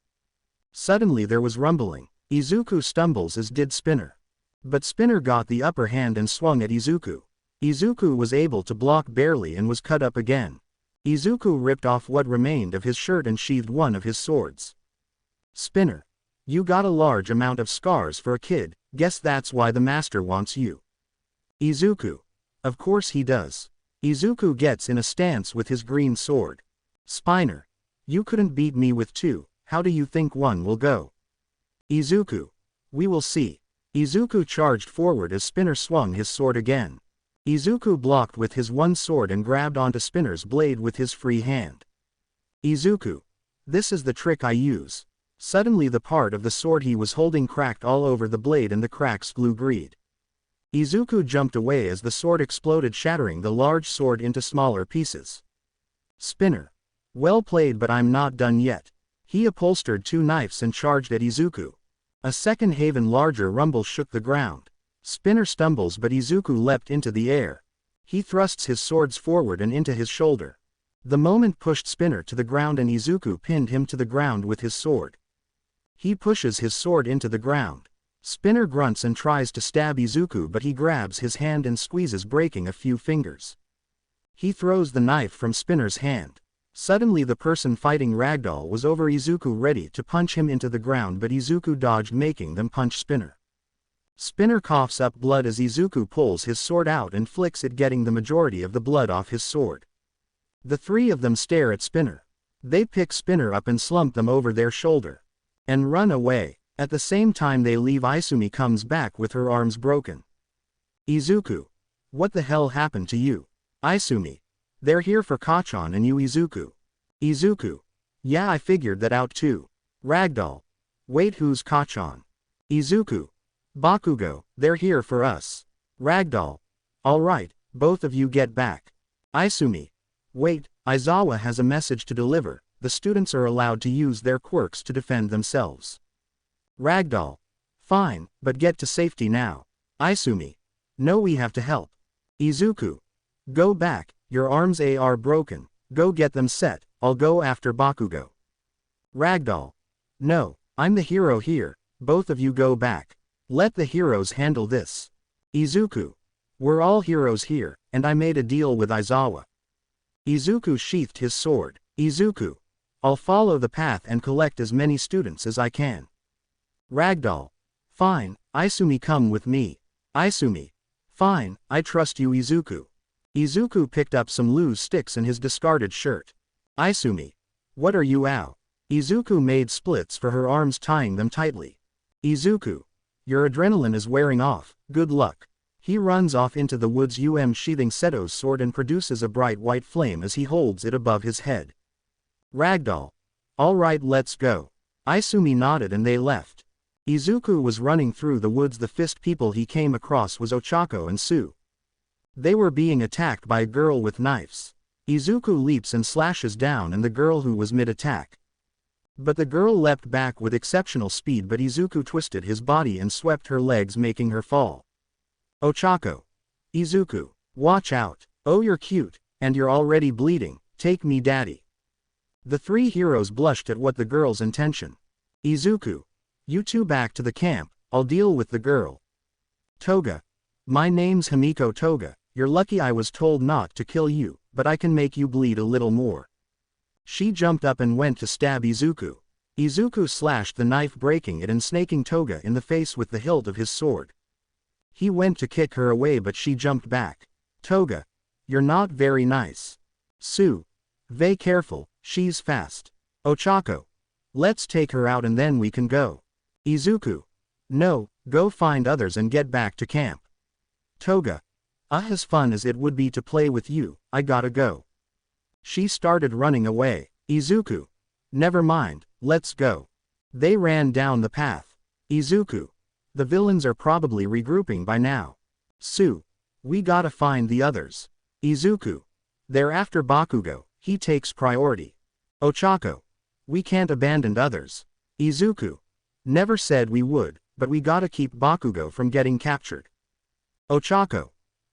Suddenly there was rumbling. Izuku stumbles, as did Spinner. But Spinner got the upper hand and swung at Izuku. Izuku was able to block barely and was cut up again. Izuku ripped off what remained of his shirt and sheathed one of his swords. Spinner. You got a large amount of scars for a kid, guess that's why the master wants you. Izuku. Of course he does. Izuku gets in a stance with his green sword. Spinner. You couldn't beat me with two, how do you think one will go? Izuku. We will see. Izuku charged forward as Spinner swung his sword again. Izuku blocked with his one sword and grabbed onto Spinner's blade with his free hand. Izuku. This is the trick I use. Suddenly the part of the sword he was holding cracked all over the blade and the cracks flew greed. Izuku jumped away as the sword exploded, shattering the large sword into smaller pieces. Spinner. Well played, but I'm not done yet. He upholstered two knives and charged at Izuku. A second haven larger rumble shook the ground. Spinner stumbles, but Izuku leapt into the air. He thrusts his swords forward and into his shoulder. The moment pushed Spinner to the ground and Izuku pinned him to the ground with his sword. He pushes his sword into the ground. Spinner grunts and tries to stab Izuku, but he grabs his hand and squeezes, breaking a few fingers. He throws the knife from Spinner's hand. Suddenly the person fighting Ragdoll was over Izuku, ready to punch him into the ground, but Izuku dodged, making them punch Spinner. Spinner coughs up blood as Izuku pulls his sword out and flicks it, getting the majority of the blood off his sword. The three of them stare at Spinner. They pick Spinner up and slump them over their shoulder and run away. At the same time they leave. Izumi comes back with her arms broken. Izuku. What the hell happened to you? Izumi. They're here for Kachan and you, Izuku. Izuku. Yeah, I figured that out too. Ragdoll. Wait, who's Kachan? Izuku. Bakugo, they're here for us. Ragdoll. Alright, both of you get back. Izumi. Wait, Aizawa has a message to deliver. The students are allowed to use their quirks to defend themselves. Ragdoll. Fine, but get to safety now. Izumi. No, we have to help. Izuku. Go back, your arms are broken. Go get them set, I'll go after Bakugo. Ragdoll. No, I'm the hero here, both of you go back. Let the heroes handle this. Izuku. We're all heroes here, and I made a deal with Aizawa. Izuku sheathed his sword. Izuku. I'll follow the path and collect as many students as I can. Ragdoll. Fine, Izumi, come with me. Izumi. Fine, I trust you, Izuku. Izuku picked up some loose sticks in his discarded shirt. Izumi. What are you out? Izuku made splits for her arms, tying them tightly. Izuku. Your adrenaline is wearing off, good luck. He runs off into the woods, sheathing Seto's sword, and produces a bright white flame as he holds it above his head. Ragdoll. Alright, let's go. Izumi nodded and they left. Izuku was running through the woods. The fist people he came across was Ochako and Sue. They were being attacked by a girl with knives. Izuku leaps and slashes down and the girl who was mid-attack. But the girl leapt back with exceptional speed, but Izuku twisted his body and swept her legs, making her fall. Ochako. Izuku. Watch out. Oh, you're cute, and you're already bleeding, take me daddy. The three heroes blushed at what the girl's intention. Izuku. You two back to the camp, I'll deal with the girl. Toga. My name's Himiko Toga, you're lucky I was told not to kill you, but I can make you bleed a little more. She jumped up and went to stab Izuku. Izuku slashed the knife, breaking it and snaking Toga in the face with the hilt of his sword. He went to kick her away, but she jumped back. Toga. You're not very nice. Sue. Vey, careful, she's fast. Ochako. Let's take her out and then we can go. Izuku. No, go find others and get back to camp. Toga. As fun as it would be to play with you, I gotta go. She started running away. Izuku. Never mind, let's go. They ran down the path. Izuku. The villains are probably regrouping by now. Sue. We gotta find the others. Izuku. They're after Bakugo, he takes priority. Ochako. We can't abandon others. Izuku. Never said we would, but we gotta keep Bakugo from getting captured. Ochako.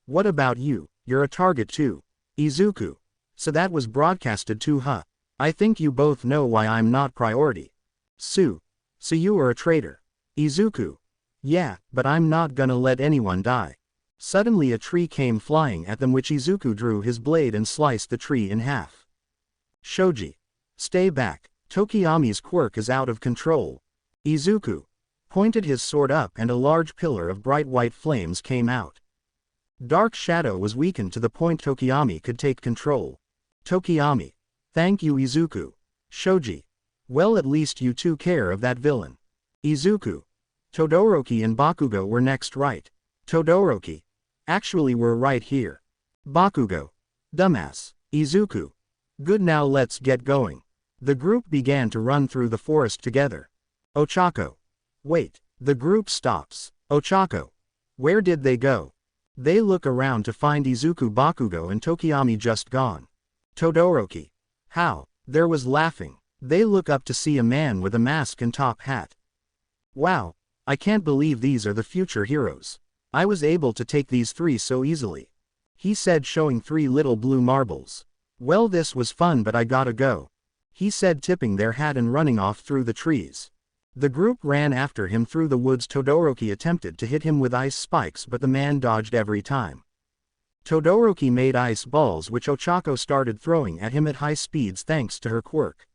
What about you, you're a target too. Izuku. So that was broadcasted too, huh? I think you both know why I'm not priority. Sue. So you are a traitor. Izuku. Yeah, but I'm not gonna let anyone die. Suddenly a tree came flying at them, which Izuku drew his blade and sliced the tree in half. Shoji. Stay back, Tokiyami's quirk is out of control. Izuku pointed his sword up and a large pillar of bright white flames came out. Dark Shadow was weakened to the point Tokiyami could take control. Tokiyami. Thank you, Izuku. Shoji. Well, at least you two care of that villain. Izuku. Todoroki and Bakugo were next, right? Todoroki. Actually, we're right here. Bakugo. Dumbass. Izuku. Good, now let's get going. The group began to run through the forest together. Ochako. Wait, the group stops. Ochako. Where did they go? They look around to find Izuku, Bakugo and Tokiyami just gone. Todoroki. How? There was laughing. They look up to see a man with a mask and top hat. Wow, I can't believe these are the future heroes. I was able to take these three so easily. He said, showing 3 little blue marbles. Well, this was fun, but I gotta go. He said, tipping their hat and running off through the trees. The group ran after him through the woods. Todoroki attempted to hit him with ice spikes, but the man dodged every time. Todoroki made ice balls which Ochako started throwing at him at high speeds thanks to her quirk.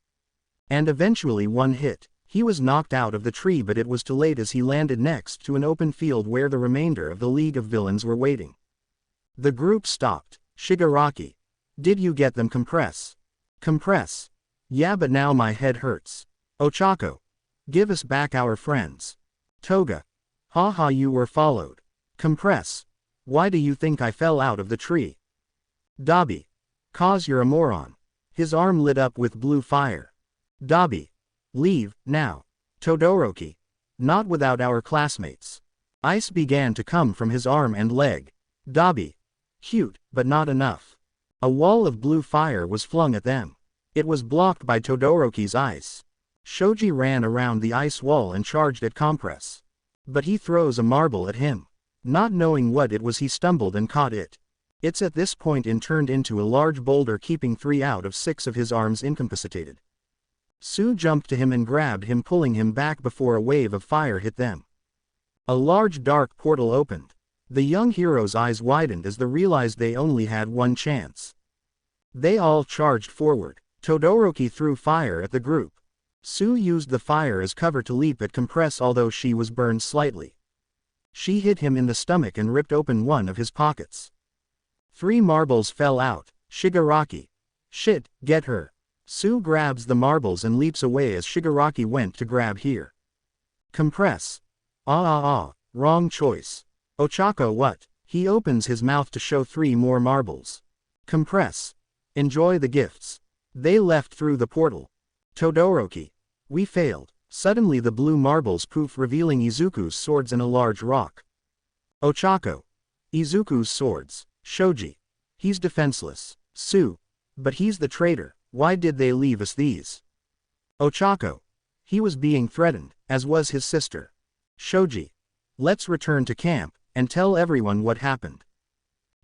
And eventually one hit. He was knocked out of the tree, but it was too late as he landed next to an open field where the remainder of the League of Villains were waiting. The group stopped. Shigaraki. Did you get them? Compress. Compress. Yeah, but now my head hurts. Ochako. Give us back our friends. Toga. Haha, you were followed. Compress. Why do you think I fell out of the tree? Dabi. 'Cause you're a moron. His arm lit up with blue fire. Dabi. Leave, now. Todoroki. Not without our classmates. Ice began to come from his arm and leg. Dabi. Cute, but not enough. A wall of blue fire was flung at them. It was blocked by Todoroki's ice. Shoji ran around the ice wall and charged at Compress. But he throws a marble at him. Not knowing what it was, he stumbled and caught it. It's at this point it turned into a large boulder, keeping 3 out of 6 of his arms incapacitated. Sue jumped to him and grabbed him, pulling him back before a wave of fire hit them. A large dark portal opened. The young hero's eyes widened as they realized they only had one chance. They all charged forward. Todoroki threw fire at the group. Sue used the fire as cover to leap at Compress, although she was burned slightly. She hit him in the stomach and ripped open one of his pockets. 3 marbles fell out. Shigaraki. Shit, get her. Sue grabs the marbles and leaps away as Shigaraki went to grab here. Compress. Wrong choice. Ochako, what? He opens his mouth to show 3 more marbles. Compress. Enjoy the gifts. They left through the portal. Todoroki. We failed. Suddenly the blue marbles poof, revealing Izuku's swords and a large rock. Ochako. Izuku's swords. Shoji. He's defenseless. Sue. But he's the traitor. Why did they leave us these? Ochako. He was being threatened, as was his sister. Shoji. Let's return to camp, and tell everyone what happened.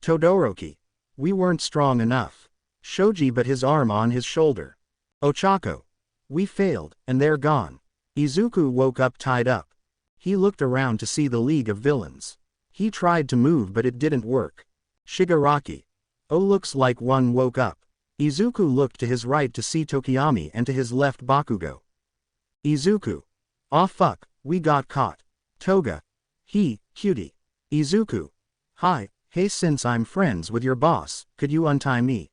Todoroki. We weren't strong enough. Shoji but his arm on his shoulder. Ochako. We failed, and they're gone. Izuku woke up tied up. He looked around to see the League of Villains. He tried to move but it didn't work. Shigaraki. Oh, looks like one woke up. Izuku looked to his right to see Tokiyami and to his left Bakugo. Izuku. Aw fuck, we got caught. Toga. Cutie. Izuku. Hi, hey, since I'm friends with your boss, could you untie me?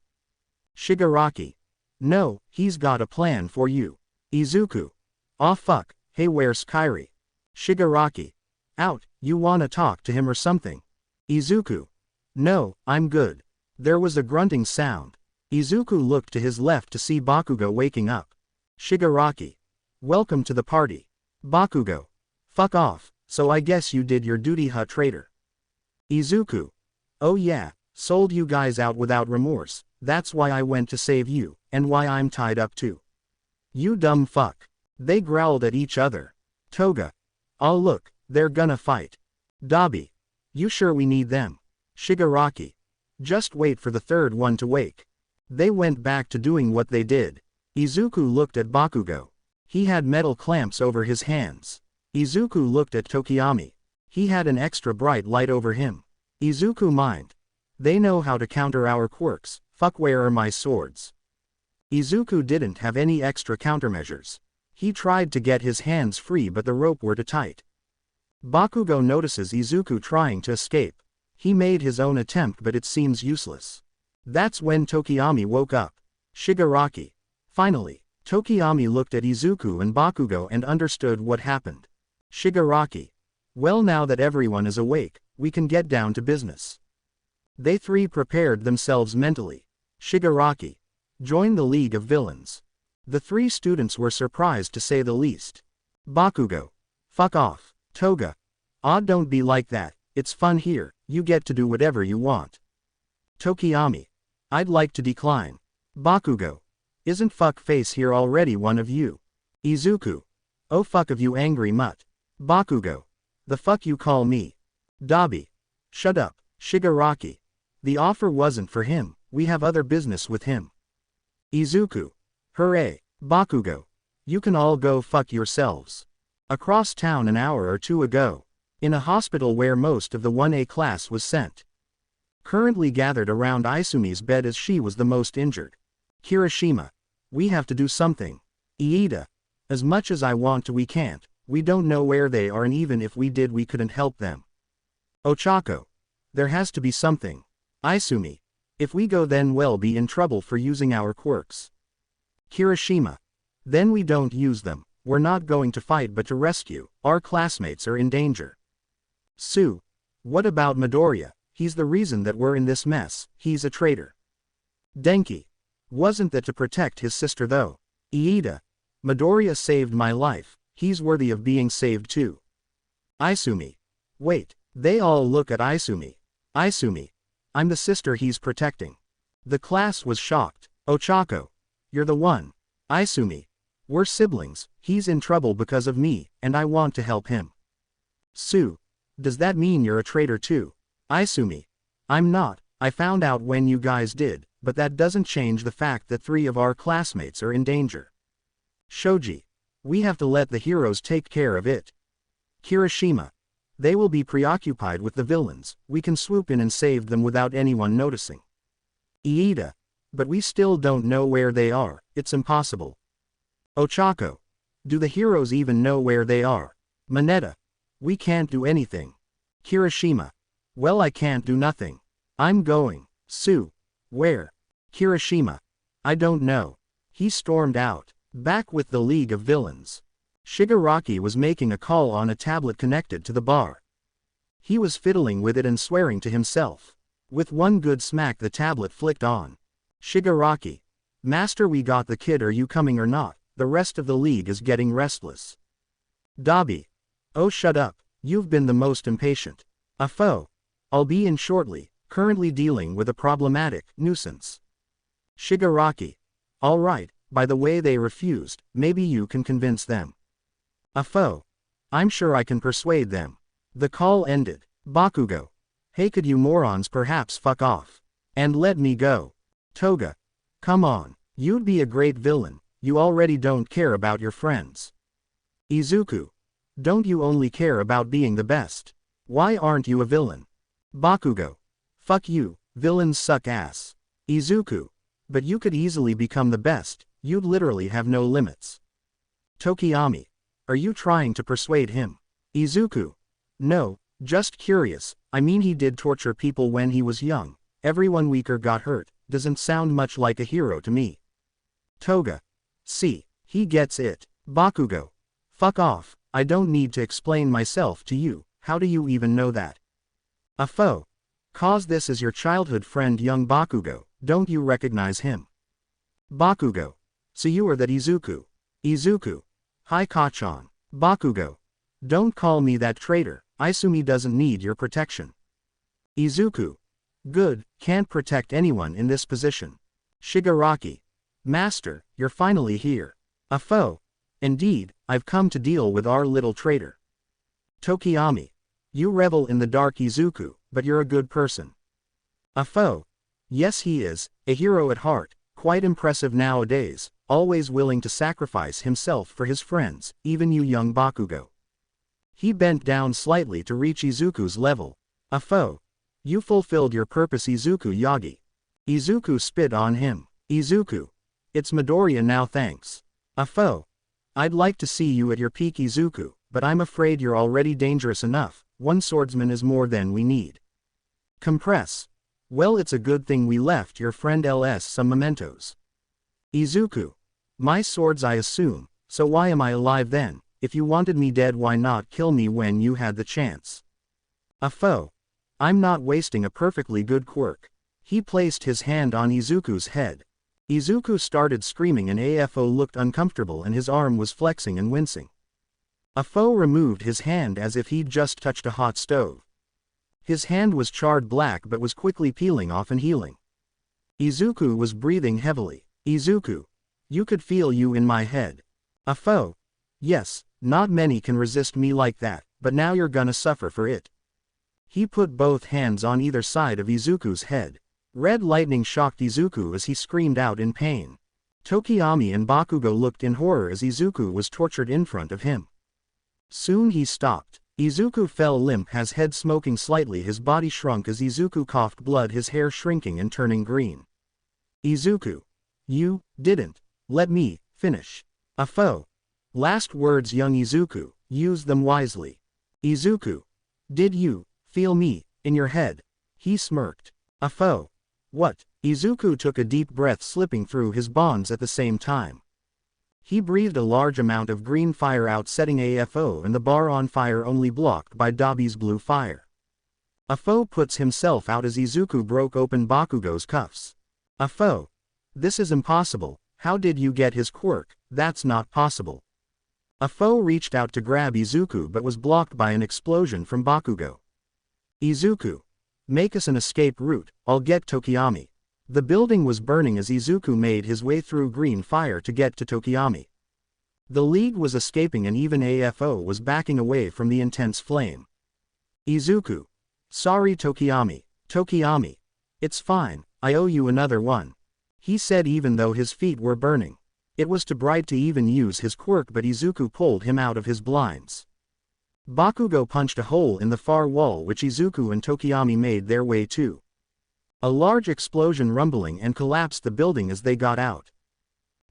Shigaraki. No, he's got a plan for you. Izuku. Aw fuck, hey, where's Kairi? Shigaraki. Out, you wanna talk to him or something? Izuku. No, I'm good. There was a grunting sound. Izuku looked to his left to see Bakugo waking up. Shigaraki. Welcome to the party. Bakugo. Fuck off, so I guess you did your duty, huh, traitor? Izuku. Oh yeah, sold you guys out without remorse, that's why I went to save you, and why I'm tied up too. You dumb fuck. They growled at each other. Toga. Oh look, they're gonna fight. Dabi. You sure we need them? Shigaraki. Just wait for the third one to wake. They went back to doing what they did. Izuku looked at Bakugo. He had metal clamps over his hands. Izuku looked at Tokiyami. He had an extra bright light over him. Izuku mind. They know how to counter our quirks, fuck, where are my swords? Izuku didn't have any extra countermeasures. He tried to get his hands free but the rope were too tight. Bakugo notices Izuku trying to escape. He made his own attempt but it seems useless. That's when Tokiyami woke up. Shigaraki. Finally, Tokiyami looked at Izuku and Bakugo and understood what happened. Shigaraki. Well, now that everyone is awake, we can get down to business. They 3 prepared themselves mentally. Shigaraki. Join the League of Villains. The 3 students were surprised to say the least. Bakugo. Fuck off. Toga. Don't be like that, it's fun here, you get to do whatever you want. Tokiyami. I'd like to decline. Bakugo. Isn't fuckface here already one of you? Izuku. Oh fuck of you angry mutt. Bakugo. The fuck you call me? Dabi. Shut up. Shigaraki. The offer wasn't for him, we have other business with him. Izuku. Hooray. Bakugo. You can all go fuck yourselves. Across town an hour or 2 ago. In a hospital where most of the 1A class was sent. currently gathered around Isumi's bed as she was the most injured. Kirishima. We have to do something. Iida. As much as I want to, we can't. We don't know where they are, and even if we did, we couldn't help them. Ochako. There has to be something. Isumi. If we go, then we'll be in trouble for using our quirks. Kirishima. Then we don't use them. We're not going to fight but to rescue. Our classmates are in danger. Sue. What about Midoriya? He's the reason that we're in this mess. He's a traitor. Denki. Wasn't that to protect his sister though? Iida. Midoriya saved my life. He's worthy of being saved too. Isumi. Wait. They all look at Isumi. Isumi. I'm the sister he's protecting. The class was shocked. Ochako. You're the one. Isumi. We're siblings. He's in trouble because of me, and I want to help him. Sue. Does that mean you're a traitor too? Isumi. I'm not. I found out when you guys did, but that doesn't change the fact that 3 of our classmates are in danger. Shoji. We have to let the heroes take care of it. Kirishima. They will be preoccupied with the villains. We can swoop in and save them without anyone noticing. Iida. But we still don't know where they are. It's impossible. Ochako. Do the heroes even know where they are? Mineta. We can't do anything. Kirishima. Well, I can't do nothing. I'm going. Sue. Where? Kirishima. I don't know. He stormed out. Back with the League of Villains. Shigaraki was making a call on a tablet connected to the bar. He was fiddling with it and swearing to himself. With one good smack, the tablet flicked on. Shigaraki. Master, we got the kid. Are you coming or not? The rest of the league is getting restless. Dabi. Oh, shut up. You've been the most impatient. Afo. I'll be in shortly, currently dealing with a problematic nuisance. Shigaraki. All right, by the way, they refused. Maybe you can convince them. Afo. I'm sure I can persuade them. The call ended. Bakugo. Hey, could you morons perhaps fuck off and let me go? Toga. Come on. You'd be a great villain. You already don't care about your friends. Izuku. Don't you only care about being the best? Why aren't you a villain? Bakugo. Fuck you, villains suck ass. Izuku. But you could easily become the best, you'd literally have no limits. Tokiyami. Are you trying to persuade him? Izuku. No, just curious. I mean, he did torture people when he was young. Everyone weaker got hurt. Doesn't sound much like a hero to me. Toga. See, he gets it. Bakugo. Fuck off. I don't need to explain myself to you. How do you even know that? Afo. Cause this is your childhood friend young Bakugo. Don't you recognize him? Bakugo. So you are that Izuku. Izuku. Hi Kachan. Bakugo. Don't call me that traitor. Isumi doesn't need your protection. Izuku. Good, can't protect anyone in this position. Shigaraki. Master, you're finally here. Afo. Indeed, I've come to deal with our little traitor. Tokiyami. You revel in the dark, Izuku, but you're a good person. Afo. Yes, he is, a hero at heart, quite impressive nowadays, always willing to sacrifice himself for his friends, even you young Bakugo. He bent down slightly to reach Izuku's level. Afo. You fulfilled your purpose, Izuku Yagi. Izuku spit on him. Izuku. It's Midoriya now, thanks. Afo. I'd like to see you at your peak, Izuku, but I'm afraid you're already dangerous enough. One swordsman is more than we need. Compress. Well, it's a good thing we left your friend LS some mementos. Izuku. My swords, I assume, so why am I alive then? If you wanted me dead, why not kill me when you had the chance? Afo. I'm not wasting a perfectly good quirk. He placed his hand on Izuku's head. Izuku started screaming and Afo looked uncomfortable and his arm was flexing and wincing. Afo removed his hand as if he'd just touched a hot stove. His hand was charred black but was quickly peeling off and healing. Izuku was breathing heavily. Izuku. You could feel you in my head. Afo. Yes, not many can resist me like that, but now you're gonna suffer for it. He put both hands on either side of Izuku's head. Red lightning shocked Izuku as he screamed out in pain. Tokiyami and Bakugo looked in horror as Izuku was tortured in front of him. Soon he stopped. Izuku fell limp, his head smoking slightly, his body shrunk as Izuku coughed blood, his hair shrinking and turning green. Izuku. You didn't let me finish. A foe. Last words, young Izuku, use them wisely. Izuku. Did you feel me in your head? He smirked. A foe. What? Izuku took a deep breath, slipping through his bonds at the same time. He breathed a large amount of green fire out, setting AFO and the bar on fire, only blocked by Dabi's blue fire. A foe puts himself out as Izuku broke open Bakugo's cuffs. A foe. This is impossible. How did you get his quirk? That's not possible. A foe reached out to grab Izuku but was blocked by an explosion from Bakugo. Izuku. Make us an escape route, I'll get Tokiyami. The building was burning as Izuku made his way through green fire to get to Tokiyami. The League was escaping and even AFO was backing away from the intense flame. Izuku. Sorry Tokiyami. Tokiyami. It's fine, I owe you another one. He said even though his feet were burning. It was too bright to even use his quirk, but Izuku pulled him out of his blinds. Bakugo punched a hole in the far wall which Izuku and Tokiyami made their way to. A large explosion rumbling and collapsed the building as they got out.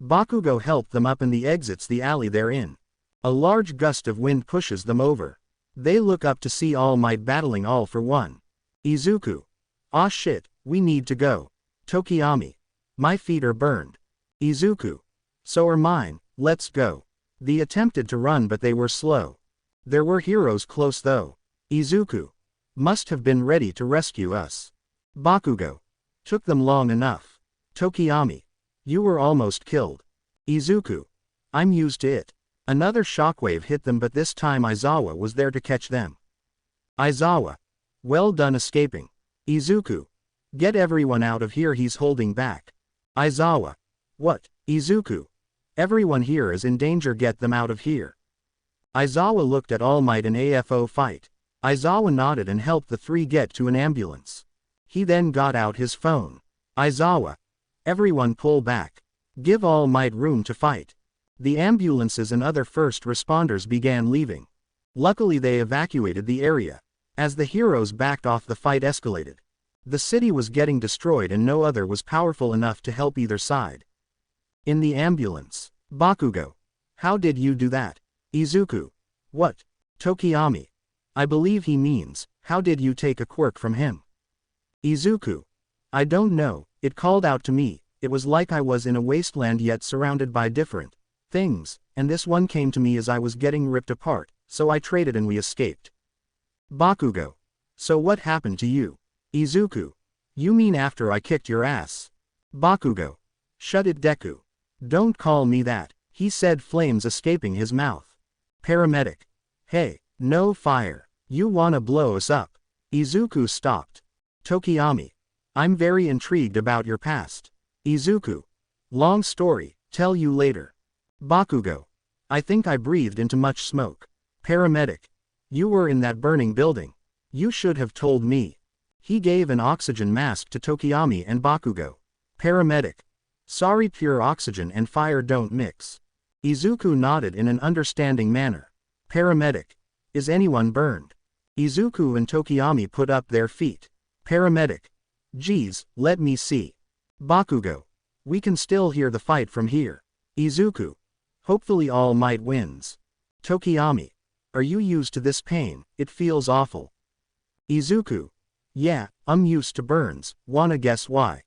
Bakugo helped them up and exits the alley they're in. A large gust of wind pushes them over. They look up to see All Might battling All for One. Izuku. Ah shit, we need to go. Tokiyami. My feet are burned. Izuku. So are mine, let's go. They attempted to run but they were slow. There were heroes close though. Izuku. Must have been ready to rescue us. Bakugo. Took them long enough. Tokiyami. You were almost killed. Izuku. I'm used to it. Another shockwave hit them, but this time Aizawa was there to catch them. Aizawa. Well done escaping. Izuku. Get everyone out of here, he's holding back. Aizawa. What? Izuku. Everyone here is in danger, get them out of here. Aizawa looked at All Might and AFO fight. Aizawa nodded and helped the three get to an ambulance. He then got out his phone. Aizawa. Everyone pull back. Give All Might room to fight. The ambulances and other first responders began leaving. Luckily they evacuated the area. As the heroes backed off, the fight escalated. The city was getting destroyed and no other was powerful enough to help either side. In the ambulance. Bakugo. How did you do that? Izuku. What? Tokiyami. I believe he means, how did you take a quirk from him? Izuku. I don't know, it called out to me, it was like I was in a wasteland yet surrounded by different things, and this one came to me as I was getting ripped apart, so I traded and we escaped. Bakugo. So what happened to you? Izuku. You mean after I kicked your ass? Bakugo. Shut it, Deku. Don't call me that, he said, flames escaping his mouth. Paramedic. Hey, no fire. You wanna blow us up? Izuku stopped. Tokiyami. I'm very intrigued about your past. Izuku. Long story, tell you later. Bakugo. I think I breathed into much smoke. Paramedic. You were in that burning building. You should have told me. He gave an oxygen mask to Tokiyami and Bakugo. Paramedic. Sorry, pure oxygen and fire don't mix. Izuku nodded in an understanding manner. Paramedic. Is anyone burned? Izuku and Tokiyami put up their feet. Paramedic. Geez, let me see. Bakugo. We can still hear the fight from here. Izuku. Hopefully All Might wins. Tokiyami. Are you used to this pain? It feels awful. Izuku. Yeah, I'm used to burns, wanna guess why?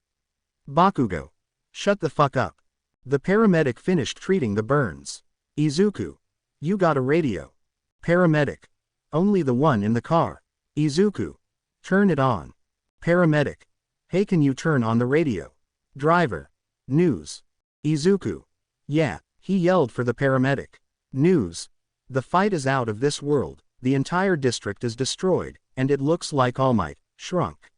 Bakugo. Shut the fuck up. The paramedic finished treating the burns. Izuku. You got a radio? Paramedic. Only the one in the car. Izuku. Turn it on. Paramedic. Hey, can you turn on the radio? Driver. News. Izuku. Yeah, he yelled for the paramedic. News. The fight is out of this world, the entire district is destroyed, and it looks like All Might shrunk.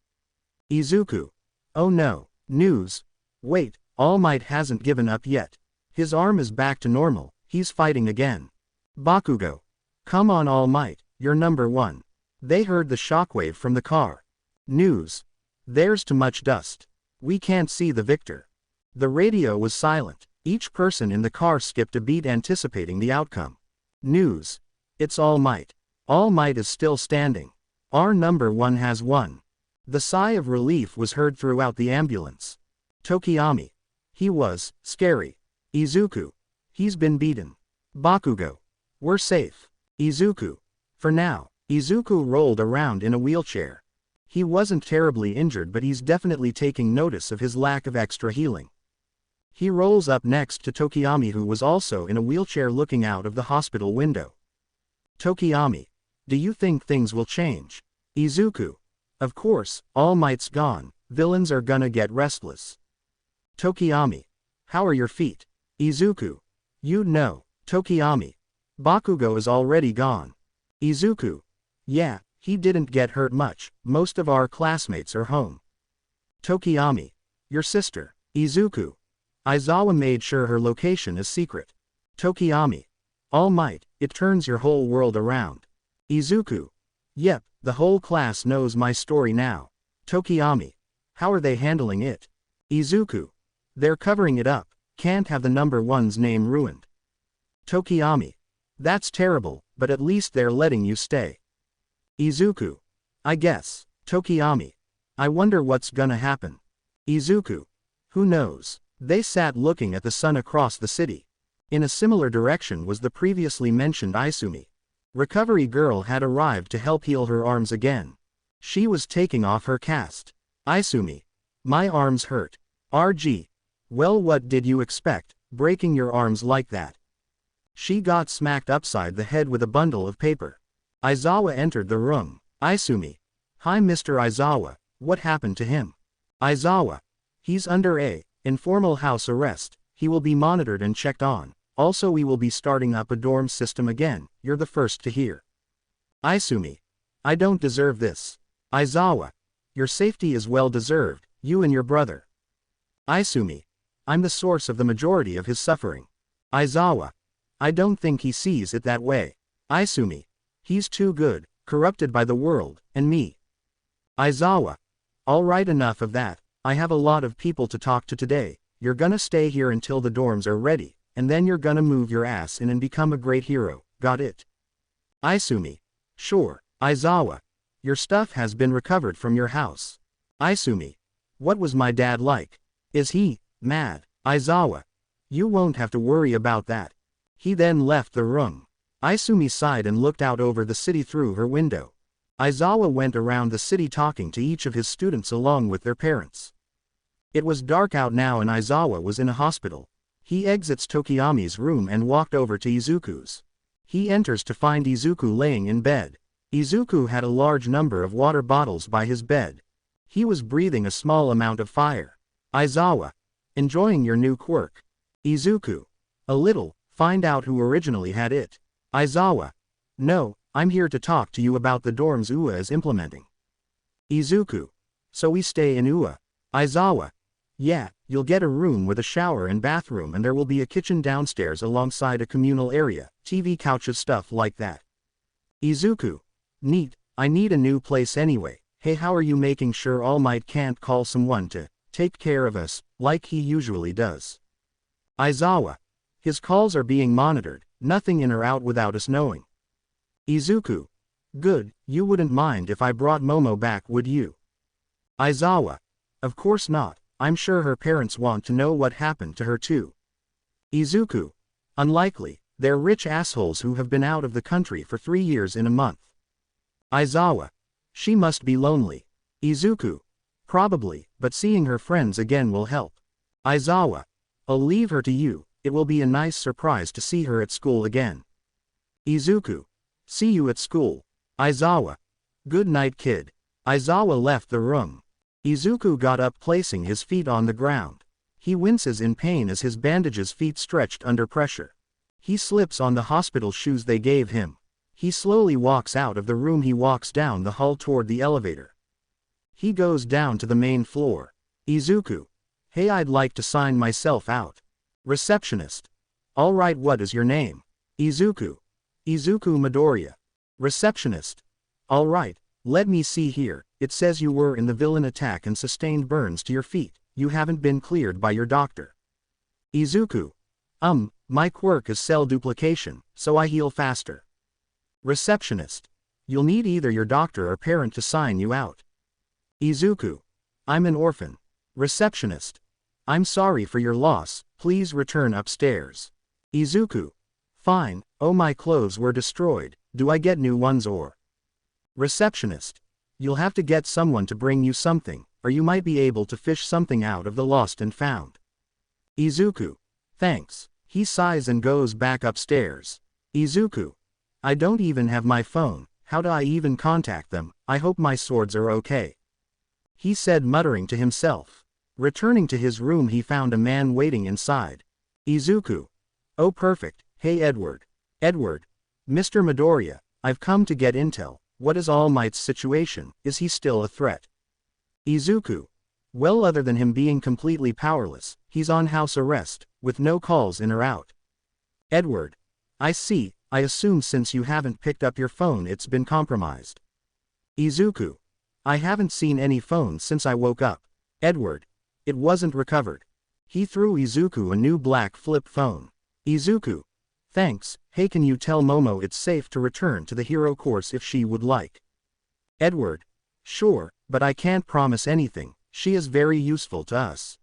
Izuku. Oh no. News. Wait, All Might hasn't given up yet. His arm is back to normal, he's fighting again. Bakugo. Come on All Might, you're number one. They heard the shockwave from the car. News. There's too much dust. We can't see the victor. The radio was silent. Each person in the car skipped a beat, anticipating the outcome. News. It's All Might. All Might is still standing. Our number one has won. The sigh of relief was heard throughout the ambulance. Tokiyami. He was scary. Izuku. He's been beaten. Bakugo. We're safe. Izuku. For now. Izuku rolled around in a wheelchair. He wasn't terribly injured, but he's definitely taking notice of his lack of extra healing. He rolls up next to Tokiyami, who was also in a wheelchair looking out of the hospital window. Tokiyami. Do you think things will change? Izuku. Of course, All Might's gone, villains are gonna get restless. Tokiyami. How are your feet? Izuku. You'd know. Tokiyami. Bakugo is already gone. Izuku. Yeah, he didn't get hurt much, most of our classmates are home. Tokiyami. Your sister. Izuku. Aizawa made sure her location is secret. Tokiyami. All Might, it turns your whole world around. Izuku. Yep, the whole class knows my story now. Tokiyami. How are they handling it? Izuku. They're covering it up, can't have the number one's name ruined. Tokiyami. That's terrible, but at least they're letting you stay. Izuku. I guess. Tokiyami. I wonder what's gonna happen. Izuku. Who knows? They sat looking at the sun across the city. In a similar direction was the previously mentioned Izumi. Recovery Girl had arrived to help heal her arms again. She was taking off her cast. Izumi. My arms hurt. RG. Well, what did you expect, breaking your arms like that? She got smacked upside the head with a bundle of paper. Aizawa entered the room. Izumi. Hi Mr. Aizawa, what happened to him? Aizawa. He's under informal house arrest, he will be monitored and checked on. Also we will be starting up a dorm system again, you're the first to hear. Izumi. I don't deserve this. Aizawa. Your safety is well deserved, you and your brother. Izumi. I'm the source of the majority of his suffering. Aizawa. I don't think he sees it that way. Izumi. He's too good, corrupted by the world, and me. Aizawa. Alright, enough of that, I have a lot of people to talk to today, you're gonna stay here until the dorms are ready, and then you're gonna move your ass in and become a great hero, got it? Izumi. Sure. Aizawa. Your stuff has been recovered from your house. Izumi. What was my dad like? Is he mad? Aizawa. You won't have to worry about that. He then left the room. Izumi sighed and looked out over the city through her window. Aizawa went around the city talking to each of his students along with their parents. It was dark out now and Aizawa was in a hospital. He exits Tokiyami's room and walked over to Izuku's. He enters to find Izuku laying in bed. Izuku had a large number of water bottles by his bed. He was breathing a small amount of fire. Aizawa. Enjoying your new quirk? Izuku. A little, find out who originally had it. Aizawa. No, I'm here to talk to you about the dorms UA is implementing. Izuku. So we stay in UA. Aizawa. Yeah, you'll get a room with a shower and bathroom and there will be a kitchen downstairs alongside a communal area, TV couches, stuff like that. Izuku. Neat, I need a new place anyway. Hey, how are you making sure All Might can't call someone to take care of us, like he usually does? Aizawa. His calls are being monitored, nothing in or out without us knowing. Izuku. Good, you wouldn't mind if I brought Momo back, would you? Aizawa. Of course not, I'm sure her parents want to know what happened to her too. Izuku. Unlikely, they're rich assholes who have been out of the country for 3 years in a month. Aizawa. She must be lonely. Izuku. Probably, but seeing her friends again will help. Aizawa. I'll leave her to you, it will be a nice surprise to see her at school again. Izuku. See you at school. Aizawa. Good night, kid. Aizawa left the room. Izuku got up, placing his feet on the ground. He winces in pain as his bandages feet stretched under pressure. He slips on the hospital shoes they gave him. He slowly walks out of the room. He walks down the hall toward the elevator. He goes down to the main floor. Izuku. Hey, I'd like to sign myself out. Receptionist. Alright, what is your name? Izuku. Izuku Midoriya. Receptionist. Alright, let me see here, it says you were in the villain attack and sustained burns to your feet, you haven't been cleared by your doctor. Izuku. My quirk is cell duplication, so I heal faster. Receptionist. You'll need either your doctor or parent to sign you out. Izuku. I'm an orphan. Receptionist. I'm sorry for your loss, please return upstairs. Izuku. Fine, oh my clothes were destroyed, do I get new ones or? Receptionist. You'll have to get someone to bring you something, or you might be able to fish something out of the lost and found. Izuku. Thanks. He sighs and goes back upstairs. Izuku. I don't even have my phone, how do I even contact them, I hope my swords are okay. He said, muttering to himself. Returning to his room, he found a man waiting inside. Izuku. Oh perfect, hey Edward. Edward. Mr. Midoriya, I've come to get intel, what is All Might's situation, is he still a threat? Izuku. Well, other than him being completely powerless, he's on house arrest, with no calls in or out. Edward. I see, I assume since you haven't picked up your phone it's been compromised. Izuku. I haven't seen any phone since I woke up. Edward. It wasn't recovered. He threw Izuku a new black flip phone. Izuku. Thanks, hey can you tell Momo it's safe to return to the hero course if she would like? Edward. Sure, but I can't promise anything, she is very useful to us.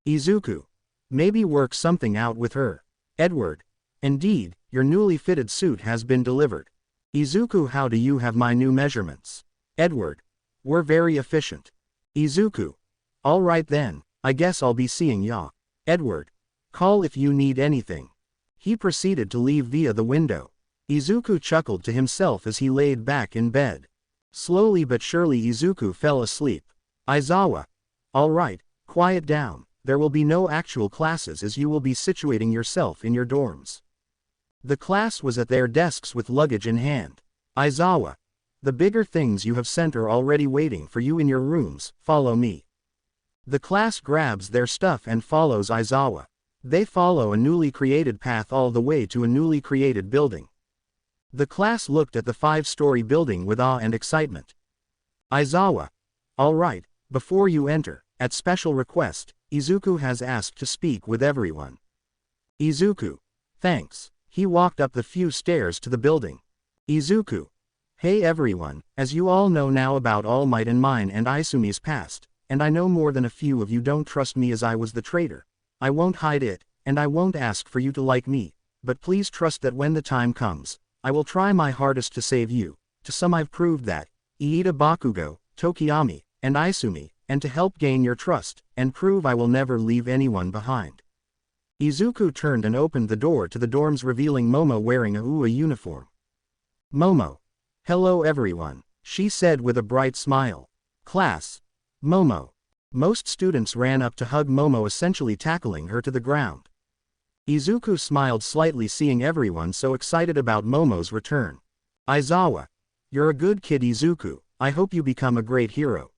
Izuku. Maybe work something out with her. Edward. Indeed, your newly fitted suit has been delivered. Izuku. How do you have my new measurements? Edward. We're very efficient. Izuku. Alright then, I guess I'll be seeing ya. Edward. Call if you need anything. He proceeded to leave via the window. Izuku chuckled to himself as he laid back in bed. Slowly but surely Izuku fell asleep. Aizawa. Alright, quiet down, there will be no actual classes as you will be situating yourself in your dorms. The class was at their desks with luggage in hand. Aizawa. The bigger things you have sent are already waiting for you in your rooms, follow me. The class grabs their stuff and follows Aizawa. They follow a newly created path all the way to a newly created building. The class looked at the 5-story building with awe and excitement. Aizawa. Alright, before you enter, at special request, Izuku has asked to speak with everyone. Izuku. Thanks. He walked up the few stairs to the building. Izuku. Hey everyone, as you all know now about All Might and mine and Isumi's past, and I know more than a few of you don't trust me as I was the traitor. I won't hide it, and I won't ask for you to like me, but please trust that when the time comes, I will try my hardest to save you. To some I've proved that, Iida Bakugo, Tokiyami, and Isumi, and to help gain your trust, and prove I will never leave anyone behind. Izuku turned and opened the door to the dorms revealing Momo wearing a UA uniform. Momo. Hello everyone, she said with a bright smile. Class. Momo. Most students ran up to hug Momo, essentially tackling her to the ground. Izuku smiled slightly seeing everyone so excited about Momo's return. Aizawa. You're a good kid Izuku, I hope you become a great hero.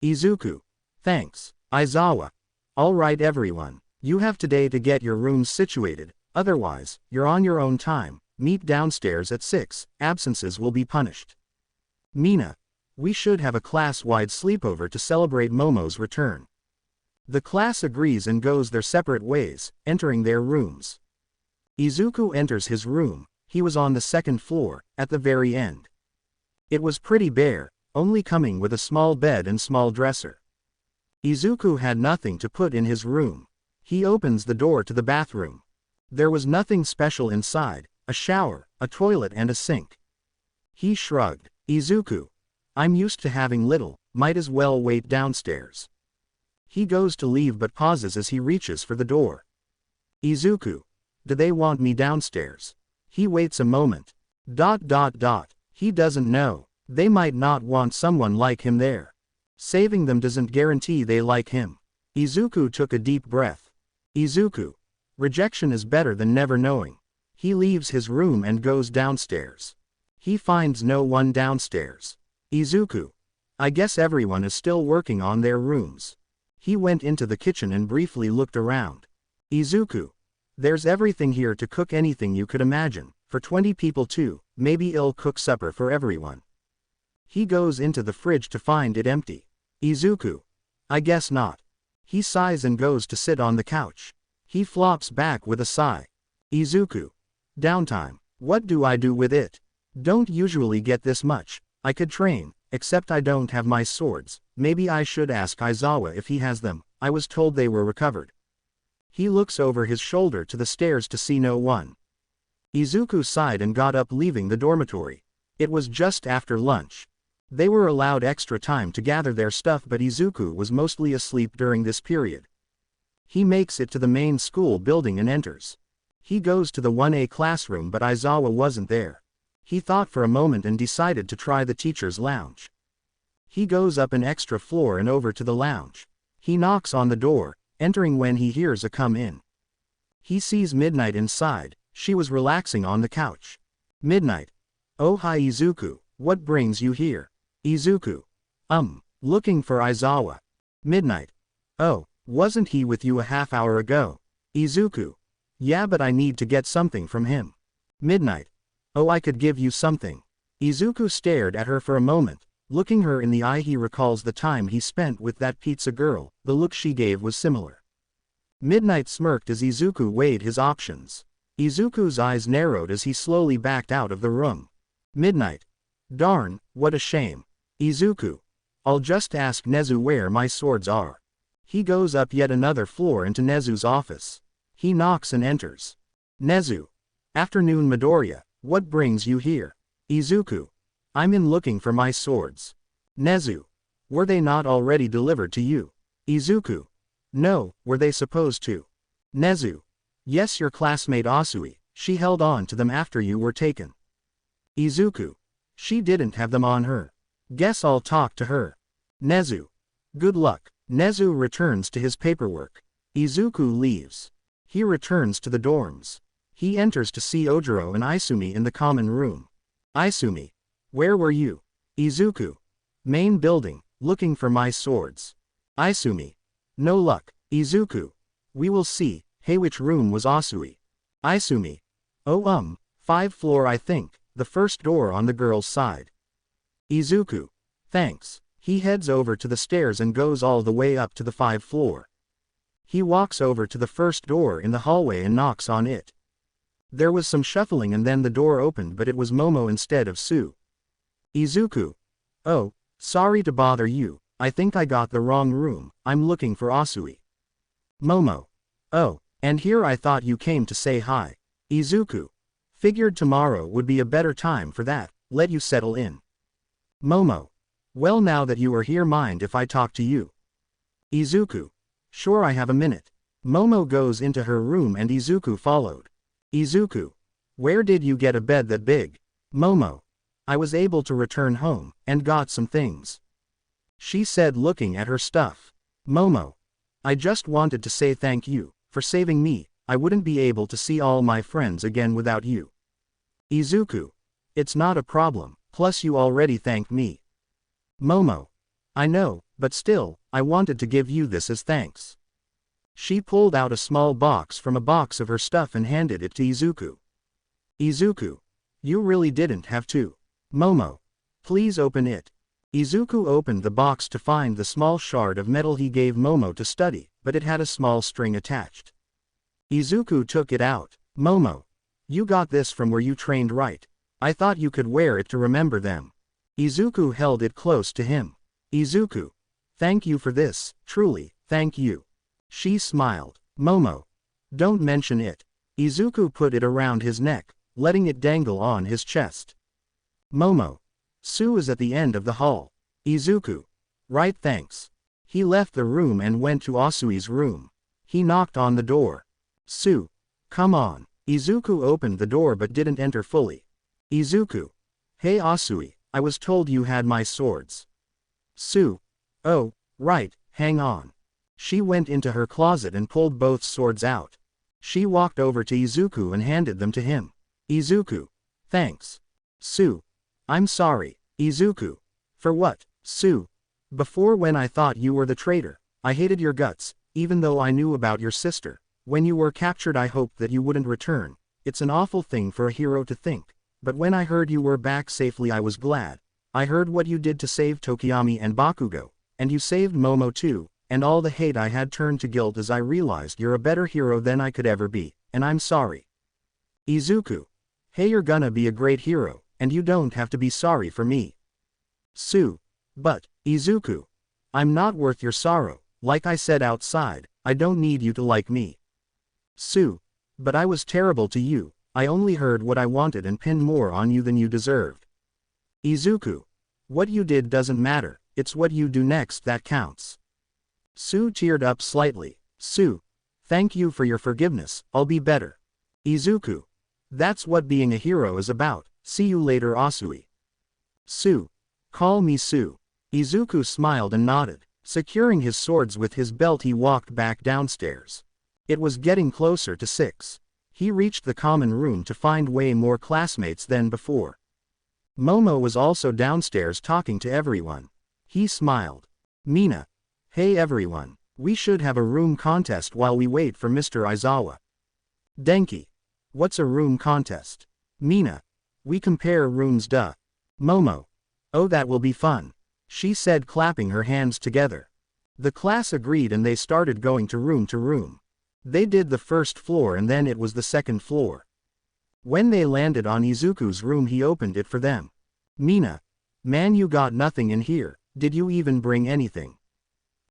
Izuku. Thanks, Aizawa. Alright everyone, you have today to get your rooms situated, otherwise, you're on your own time, meet downstairs at 6, absences will be punished. Mina. We should have a class-wide sleepover to celebrate Momo's return. The class agrees and goes their separate ways, entering their rooms. Izuku enters his room, he was on the second floor, at the very end. It was pretty bare, only coming with a small bed and small dresser. Izuku had nothing to put in his room. He opens the door to the bathroom. There was nothing special inside, a shower, a toilet and a sink. He shrugged. Izuku. I'm used to having little, might as well wait downstairs. He goes to leave but pauses as he reaches for the door. Izuku. Do they want me downstairs? He waits a moment. He doesn't know. They might not want someone like him there. Saving them doesn't guarantee they like him. Izuku took a deep breath. Izuku. Rejection is better than never knowing. He leaves his room and goes downstairs. He finds no one downstairs. Izuku. I guess everyone is still working on their rooms. He went into the kitchen and briefly looked around. Izuku. There's everything here to cook anything you could imagine, for 20 people too, maybe he'll cook supper for everyone. He goes into the fridge to find it empty. Izuku. I guess not. He sighs and goes to sit on the couch. He flops back with a sigh. Izuku. Downtime. What do I do with it? Don't usually get this much. I could train, except I don't have my swords. Maybe I should ask Aizawa if he has them. I was told they were recovered. He looks over his shoulder to the stairs to see no one. Izuku sighed and got up, leaving the dormitory. It was just after lunch. They were allowed extra time to gather their stuff, but Izuku was mostly asleep during this period. He makes it to the main school building and enters. He goes to the 1A classroom, but Aizawa wasn't there. He thought for a moment and decided to try the teacher's lounge. He goes up an extra floor and over to the lounge. He knocks on the door, entering when he hears a come in. He sees Midnight inside. She was relaxing on the couch. Midnight. Oh hi Izuku, what brings you here? Izuku. Looking for Aizawa. Midnight. Oh, wasn't he with you a half hour ago? Izuku. Yeah, but I need to get something from him. Midnight. Oh, I could give you something. Izuku stared at her for a moment. Looking her in the eye, he recalls the time he spent with that pizza girl. The look she gave was similar. Midnight smirked as Izuku weighed his options. Izuku's eyes narrowed as he slowly backed out of the room. Midnight. Darn, what a shame. Izuku. I'll just ask Nezu where my swords are. He goes up yet another floor into Nezu's office. He knocks and enters. Nezu. Afternoon Midoriya, what brings you here? Izuku. I'm in looking for my swords. Nezu. Were they not already delivered to you? Izuku. No, were they supposed to? Nezu. Yes, your classmate Asui, she held on to them after you were taken. Izuku. She didn't have them on her. Guess I'll talk to her. Nezu. Good luck. Nezu returns to his paperwork. Izuku leaves. He returns to the dorms. He enters to see Ojiro and Isumi in the common room. Isumi. Where were you? Izuku. Main building, looking for my swords. Isumi. No luck. Izuku. We will see. Hey, which room was Asui? Isumi. Oh 5th floor I think, the first door on the girl's side. Izuku. Thanks. He heads over to the stairs and goes all the way up to the 5th floor. He walks over to the first door in the hallway and knocks on it. There was some shuffling and then the door opened, but it was Momo instead of Sue. Izuku. Oh, sorry to bother you, I think I got the wrong room, I'm looking for Asui. Momo. Oh, and here I thought you came to say hi. Izuku. Figured tomorrow would be a better time for that, let you settle in. Momo. Well, now that you are here, mind if I talk to you? Izuku. Sure, I have a minute. Momo goes into her room and Izuku followed. Izuku. Where did you get a bed that big? Momo. I was able to return home, and got some things. She said, looking at her stuff. Momo. I just wanted to say thank you for saving me. I wouldn't be able to see all my friends again without you. Izuku. It's not a problem, plus you already thanked me. Momo. I know, but still, I wanted to give you this as thanks. She pulled out a small box from a box of her stuff and handed it to Izuku. Izuku. You really didn't have to. Momo. Please open it. Izuku opened the box to find the small shard of metal he gave Momo to study, but it had a small string attached. Izuku took it out. Momo. You got this from where you trained, right? I thought you could wear it to remember them. Izuku held it close to him. Izuku. Thank you for this, truly, thank you. She smiled. Momo. Don't mention it. Izuku put it around his neck, letting it dangle on his chest. Momo. Sue is at the end of the hall. Izuku. Right, thanks. He left the room and went to Asui's room. He knocked on the door. Sue. Come on. Izuku opened the door but didn't enter fully. Izuku. Hey Asui, I was told you had my swords. Sue. Oh, right, hang on. She went into her closet and pulled both swords out. She walked over to Izuku and handed them to him. Izuku. Thanks. Sue. I'm sorry. Izuku. For what, Sue? Before, when I thought you were the traitor, I hated your guts, even though I knew about your sister. When you were captured I hoped that you wouldn't return. It's an awful thing for a hero to think. But when I heard you were back safely I was glad. I heard what you did to save Tokiyami and Bakugo, and you saved Momo too, and all the hate I had turned to guilt as I realized you're a better hero than I could ever be, and I'm sorry. Izuku. Hey, you're gonna be a great hero, and you don't have to be sorry for me. Sue. But, Izuku. I'm not worth your sorrow, like I said outside, I don't need you to like me. Sue. But I was terrible to you, I only heard what I wanted and pinned more on you than you deserved. Izuku. What you did doesn't matter, it's what you do next that counts. Sue teared up slightly. Sue. Thank you for your forgiveness, I'll be better. Izuku. That's what being a hero is about, see you later Asui. Sue. Call me Sue. Izuku smiled and nodded. Securing his swords with his belt he walked back downstairs. It was getting closer to 6. He reached the common room to find way more classmates than before. Momo was also downstairs talking to everyone. He smiled. Mina. Hey everyone, we should have a room contest while we wait for Mr. Aizawa. Denki. What's a room contest? Mina. We compare rooms duh. Momo. Oh that will be fun. She said clapping her hands together. The class agreed and they started going to room. They did the first floor and then it was the second floor. When they landed on Izuku's room he opened it for them. Mina. Man you got nothing in here, did you even bring anything?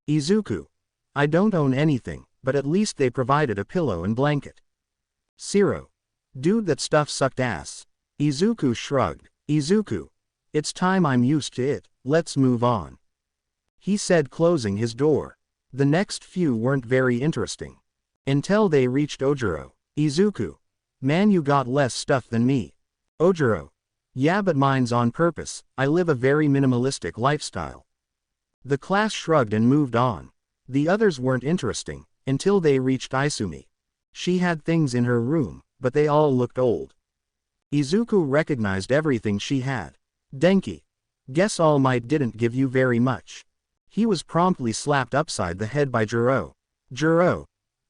Izuku. I don't own anything, but at least they provided a pillow and blanket. Zero. Dude that stuff sucked ass. Izuku shrugged. Izuku. It's time I'm used to it, let's move on. He said closing his door. The next few weren't very interesting. Until they reached Ojiro. Izuku. Man you got less stuff than me. Ojiro. Yeah but mine's on purpose, I live a very minimalistic lifestyle. The class shrugged and moved on. The others weren't interesting, until they reached Isumi. She had things in her room, but they all looked old. Izuku recognized everything she had. Denki. Guess All Might didn't give you very much. He was promptly slapped upside the head by Jiro. Jiro.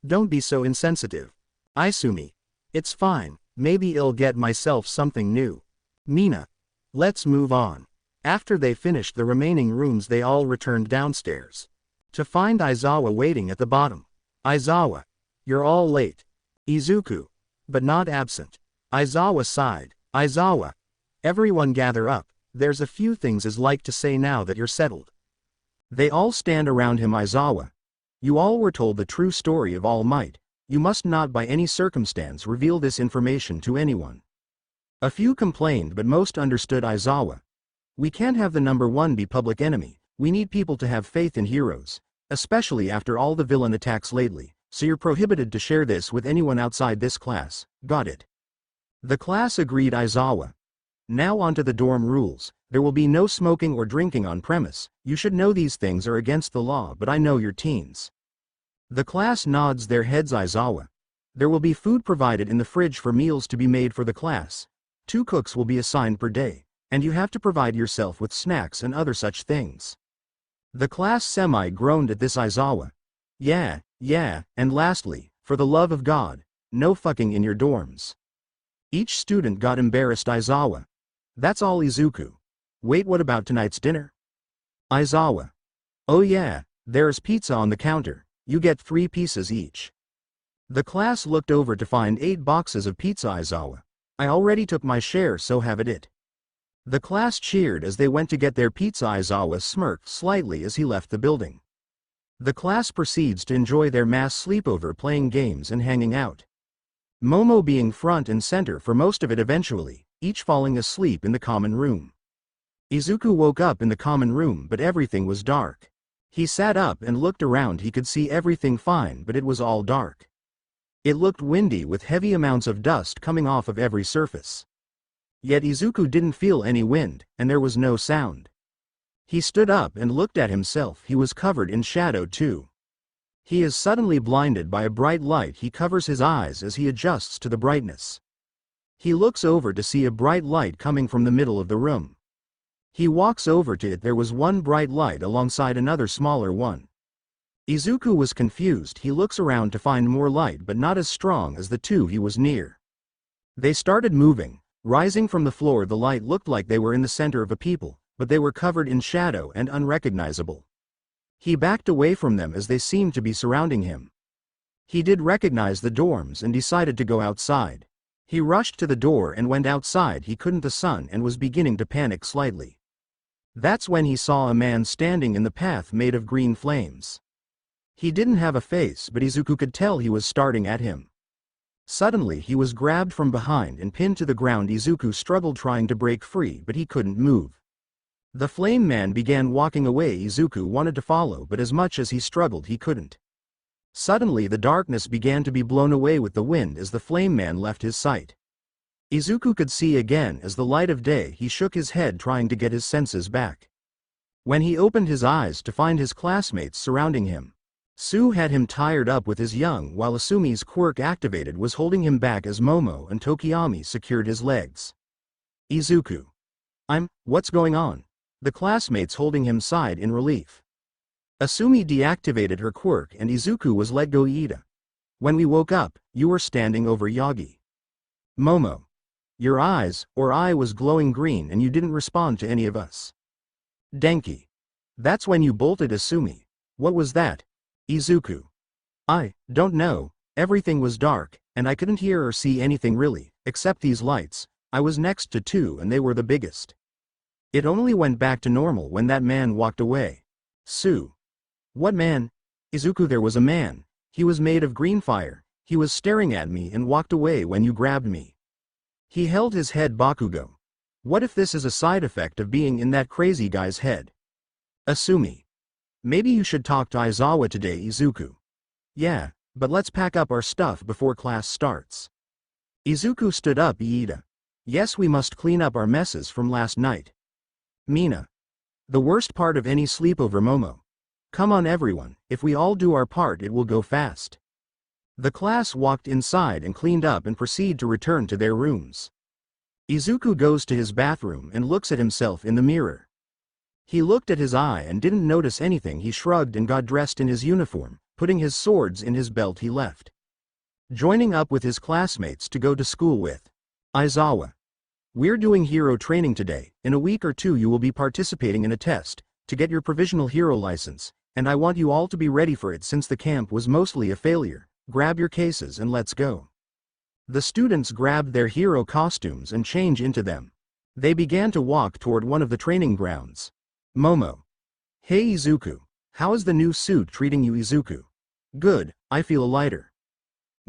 Don't be so insensitive. Isumi. It's fine, maybe I'll get myself something new. Mina. Let's move on. After they finished the remaining rooms they all returned downstairs. To find Aizawa waiting at the bottom. Aizawa. You're all late. Izuku. But not absent. Aizawa sighed. Aizawa. Everyone gather up, there's a few things I'd like to say now that you're settled. They all stand around him. Aizawa. You all were told the true story of All Might. You must not by any circumstance reveal this information to anyone. A few complained but most understood Aizawa. We can't have the number one be public enemy, we need people to have faith in heroes, especially after all the villain attacks lately, so you're prohibited to share this with anyone outside this class, got it? The class agreed. Aizawa. Now onto the dorm rules, there will be no smoking or drinking on premise, you should know these things are against the law but I know you're teens. The class nods their heads. Aizawa. There will be food provided in the fridge for meals to be made for the class. 2 cooks will be assigned per day, and you have to provide yourself with snacks and other such things. The class semi-groaned at this. Aizawa. Yeah, and lastly, for the love of God, no fucking in your dorms. Each student got embarrassed. Aizawa. That's all. Izuku. Wait, what about tonight's dinner? Aizawa. Oh yeah, there's pizza on the counter, you get 3 pieces each. The class looked over to find 8 boxes of pizza. Aizawa. I already took my share, so have it. The class cheered as they went to get their pizza. Aizawa smirked slightly as he left the building. The class proceeds to enjoy their mass sleepover, playing games and hanging out. Momo being front and center for most of it, eventually, each falling asleep in the common room. Izuku woke up in the common room but everything was dark. He sat up and looked around. He could see everything fine but it was all dark. It looked windy with heavy amounts of dust coming off of every surface. Yet Izuku didn't feel any wind, and there was no sound. He stood up and looked at himself. He was covered in shadow too. He is suddenly blinded by a bright light. He covers his eyes as he adjusts to the brightness. He looks over to see a bright light coming from the middle of the room. He walks over to it. There was one bright light alongside another smaller one. Izuku was confused. He looks around to find more light but not as strong as the 2 he was near. They started moving. Rising from the floor, the light looked like they were in the center of a people, but they were covered in shadow and unrecognizable. He backed away from them as they seemed to be surrounding him. He did recognize the dorms and decided to go outside. He rushed to the door and went outside. He couldn't the sun and was beginning to panic slightly. That's when he saw a man standing in the path made of green flames. He didn't have a face, but Izuku could tell he was starting at him. Suddenly he was grabbed from behind and pinned to the ground. Izuku struggled trying to break free, but he couldn't move. The flame man began walking away. Izuku wanted to follow, but as much as he struggled he couldn't. Suddenly the darkness began to be blown away with the wind as the flame man left his sight. Izuku could see again as the light of day. He shook his head trying to get his senses back. When he opened his eyes to find his classmates surrounding him, Su had him tied up with his young while Asumi's quirk activated was holding him back as Momo and Tokiyami secured his legs. Izuku. What's going on? The classmates holding him sighed in relief. Asumi deactivated her quirk and Izuku was let go. Ida. When we woke up, you were standing over Yagi. Momo. Your eyes, or eye was glowing green and you didn't respond to any of us. Denki. That's when you bolted Asumi. What was that? Izuku. I don't know, everything was dark, and I couldn't hear or see anything really, except these lights. I was next to two and they were the biggest. It only went back to normal when that man walked away. Su. What man? Izuku, there was a man. He was made of green fire. He was staring at me and walked away when you grabbed me. He held his head. Bakugo. What if this is a side effect of being in that crazy guy's head? Asumi. Maybe you should talk to Aizawa today. Izuku. Yeah, but let's pack up our stuff before class starts. Izuku stood up. Iida. Yes, we must clean up our messes from last night. Mina. The worst part of any sleepover. Momo. Come on everyone, if we all do our part it will go fast. The class walked inside and cleaned up and proceed to return to their rooms. Izuku goes to his bathroom and looks at himself in the mirror. He looked at his eye and didn't notice anything. He shrugged and got dressed in his uniform, putting his swords in his belt. He left, joining up with his classmates to go to school with Aizawa. We're doing hero training today. In a week or two you will be participating in a test to get your provisional hero license, and I want you all to be ready for it since the camp was mostly a failure. Grab your cases and let's go. The students grabbed their hero costumes and changed into them. They began to walk toward one of the training grounds. Momo. Hey Izuku. How is the new suit treating you? Izuku. Good, I feel lighter.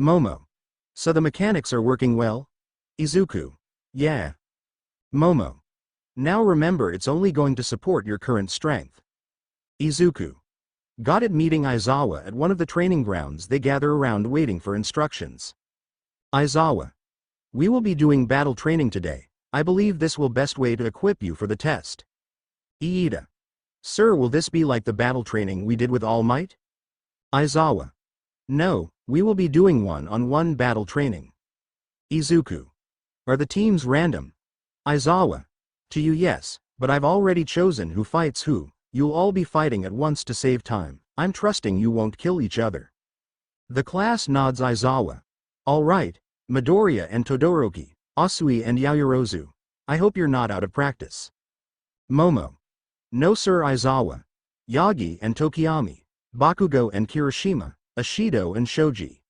Momo. So the mechanics are working well? Izuku. Yeah. Momo. Now remember, it's only going to support your current strength. Izuku. Got it. Meeting Aizawa at one of the training grounds, they gather around waiting for instructions. Aizawa. We will be doing battle training today. I believe this will best way to equip you for the test. Iida. Sir, will this be like the battle training we did with All Might? Aizawa. No, we will be doing one-on-one battle training. Izuku. Are the teams random? Aizawa. To you yes, but I've already chosen who fights who. You'll all be fighting at once to save time. I'm trusting you won't kill each other. The class nods. Aizawa. All right, Midoriya and Todoroki, Asui and Yaoyorozu. I hope you're not out of practice. Momo. No sir. Aizawa. Yagi and Tokiyami, Bakugo and Kirishima, Ashido and Shoji.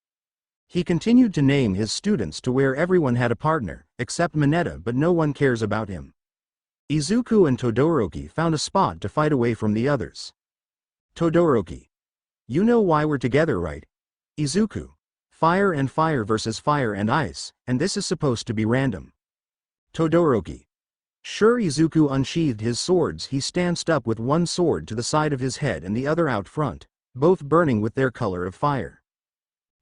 He continued to name his students to where everyone had a partner, except Mineta, but no one cares about him. Izuku and Todoroki found a spot to fight away from the others. Todoroki. You know why we're together, right? Izuku. Fire and fire versus fire and ice, and this is supposed to be random. Todoroki. Sure. Izuku unsheathed his swords. He stanced up with one sword to the side of his head and the other out front, both burning with their color of fire.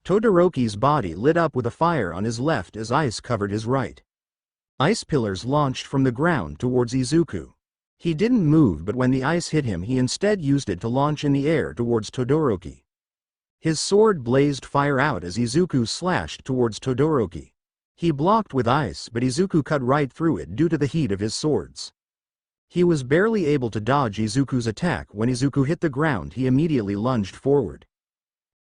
Todoroki's body lit up with a fire on his left as ice covered his right. Ice pillars launched from the ground towards Izuku. He didn't move, but when the ice hit him he instead used it to launch in the air towards Todoroki. His sword blazed fire out as Izuku slashed towards Todoroki. He blocked with ice, but Izuku cut right through it due to the heat of his swords. He was barely able to dodge Izuku's attack. When Izuku hit the ground he immediately lunged forward.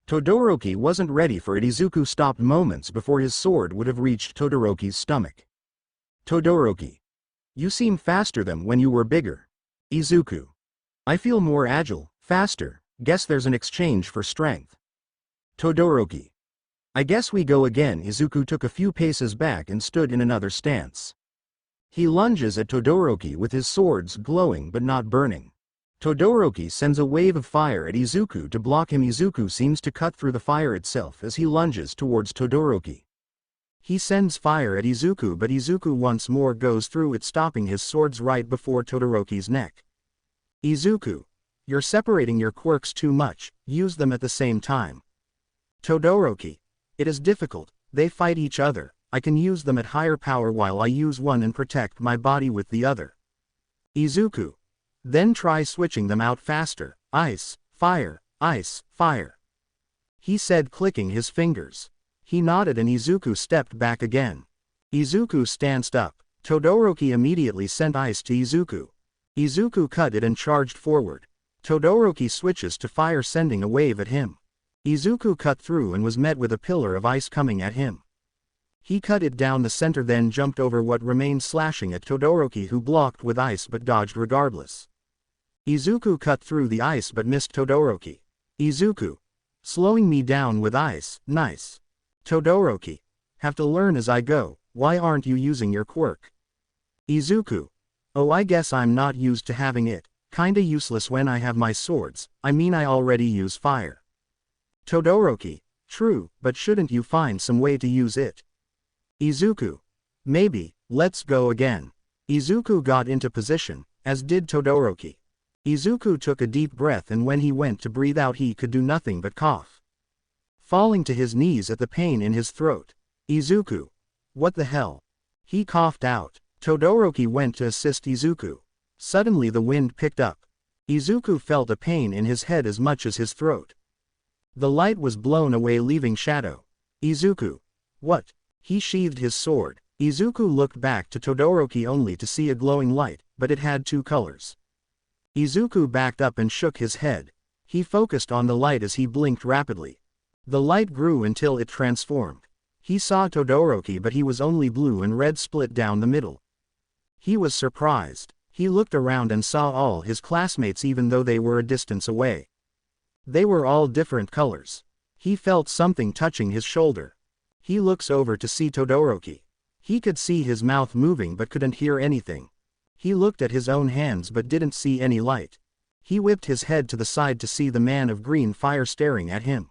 Todoroki wasn't ready for it. Izuku stopped moments before his sword would have reached Todoroki's stomach. Todoroki. You seem faster than when you were bigger. Izuku. I feel more agile, faster, guess there's an exchange for strength. Todoroki. I guess we go again. Izuku took a few paces back and stood in another stance. He lunges at Todoroki with his swords glowing but not burning. Todoroki sends a wave of fire at Izuku to block him. Izuku seems to cut through the fire itself as he lunges towards Todoroki. He sends fire at Izuku, but Izuku once more goes through it, stopping his swords right before Todoroki's neck. Izuku, you're separating your quirks too much, use them at the same time. Todoroki, it is difficult, they fight each other, I can use them at higher power while I use one and protect my body with the other. Izuku, then try switching them out faster, ice, fire, he said, clicking his fingers. He nodded and Izuku stepped back again. Izuku stanced up. Todoroki immediately sent ice to Izuku. Izuku cut it and charged forward. Todoroki switches to fire, sending a wave at him. Izuku cut through and was met with a pillar of ice coming at him. He cut it down the center, then jumped over what remained, slashing at Todoroki, who blocked with ice but dodged regardless. Izuku cut through the ice but missed Todoroki. Izuku, slowing me down with ice, nice. Todoroki, have to learn as I go, why aren't you using your quirk? Izuku, oh, I guess I'm not used to having it, kinda useless when I have my swords, I mean I already use fire. Todoroki, true, but shouldn't you find some way to use it? Izuku, maybe, let's go again. Izuku got into position, as did Todoroki. Izuku took a deep breath, and when he went to breathe out he could do nothing but cough. Falling to his knees at the pain in his throat. Izuku, what the hell? He coughed out. Todoroki went to assist Izuku. Suddenly the wind picked up. Izuku felt a pain in his head as much as his throat. The light was blown away, leaving shadow. Izuku, what? He sheathed his sword. Izuku looked back to Todoroki only to see a glowing light, but it had two colors. Izuku backed up and shook his head. He focused on the light as he blinked rapidly. The light grew until it transformed. He saw Todoroki, but he was only blue and red split down the middle. He was surprised. He looked around and saw all his classmates, even though they were a distance away. They were all different colors. He felt something touching his shoulder. He looks over to see Todoroki. He could see his mouth moving but couldn't hear anything. He looked at his own hands but didn't see any light. He whipped his head to the side to see the man of green fire staring at him.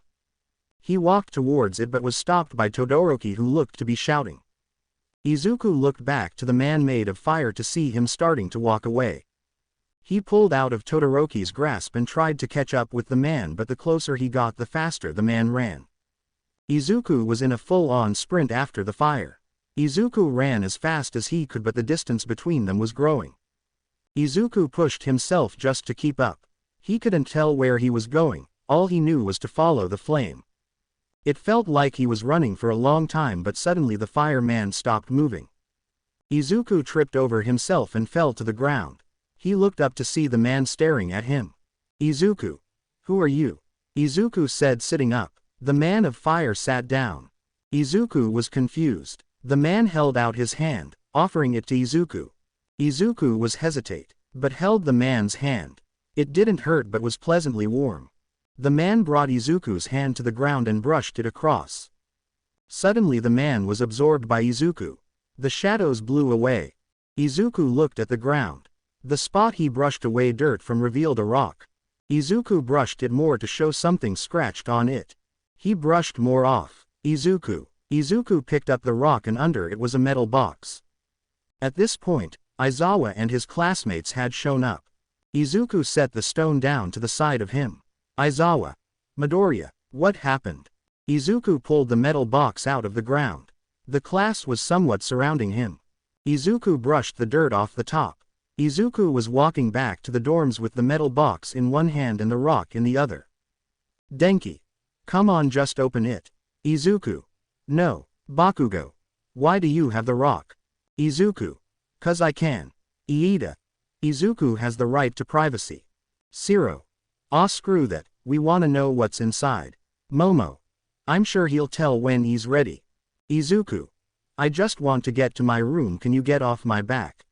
He walked towards it but was stopped by Todoroki, who looked to be shouting. Izuku looked back to the man made of fire to see him starting to walk away. He pulled out of Todoroki's grasp and tried to catch up with the man, but the closer he got the faster the man ran. Izuku was in a full-on sprint after the fire. Izuku ran as fast as he could, but the distance between them was growing. Izuku pushed himself just to keep up. He couldn't tell where he was going, all he knew was to follow the flame. It felt like he was running for a long time, but suddenly the fireman stopped moving. Izuku tripped over himself and fell to the ground. He looked up to see the man staring at him. Izuku, who are you? Izuku said, sitting up. The man of fire sat down. Izuku was confused. The man held out his hand, offering it to Izuku. Izuku was hesitant, but held the man's hand. It didn't hurt but was pleasantly warm. The man brought Izuku's hand to the ground and brushed it across. Suddenly the man was absorbed by Izuku. The shadows blew away. Izuku looked at the ground. The spot he brushed away dirt from revealed a rock. Izuku brushed it more to show something scratched on it. He brushed more off. Izuku picked up the rock, and under it was a metal box. At this point, Aizawa and his classmates had shown up. Izuku set the stone down to the side of him. Aizawa, Midoriya, what happened? Izuku pulled the metal box out of the ground. The class was somewhat surrounding him. Izuku brushed the dirt off the top. Izuku was walking back to the dorms with the metal box in one hand and the rock in the other. Denki, come on, just open it. Izuku, no. Bakugo, why do you have the rock? Izuku, 'cause I can. Iida, Izuku has the right to privacy. Shiro, aw, screw that, we wanna know what's inside. Momo, I'm sure he'll tell when he's ready. Izuku, I just want to get to my room, can you get off my back?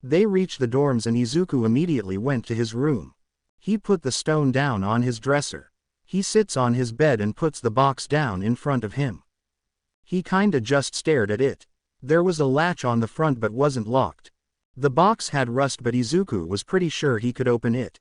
They reached the dorms and Izuku immediately went to his room. He put the stone down on his dresser. He sits on his bed and puts the box down in front of him. He kinda just stared at it. There was a latch on the front but wasn't locked. The box had rust but Izuku was pretty sure he could open it.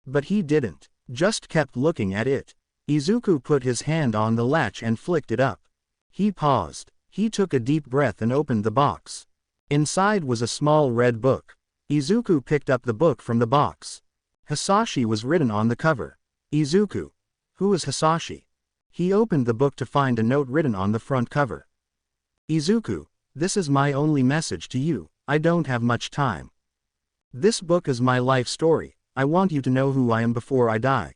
But he didn't, just kept looking at it. Izuku put his hand on the latch and flicked it up. He paused. He took a deep breath and opened the box. Inside was a small red book. Izuku picked up the book from the box. Hisashi was written on the cover. Izuku. Who is Hisashi? He opened the book to find a note written on the front cover. Izuku, this is my only message to you, I don't have much time. This book is my life story, I want you to know who I am before I die.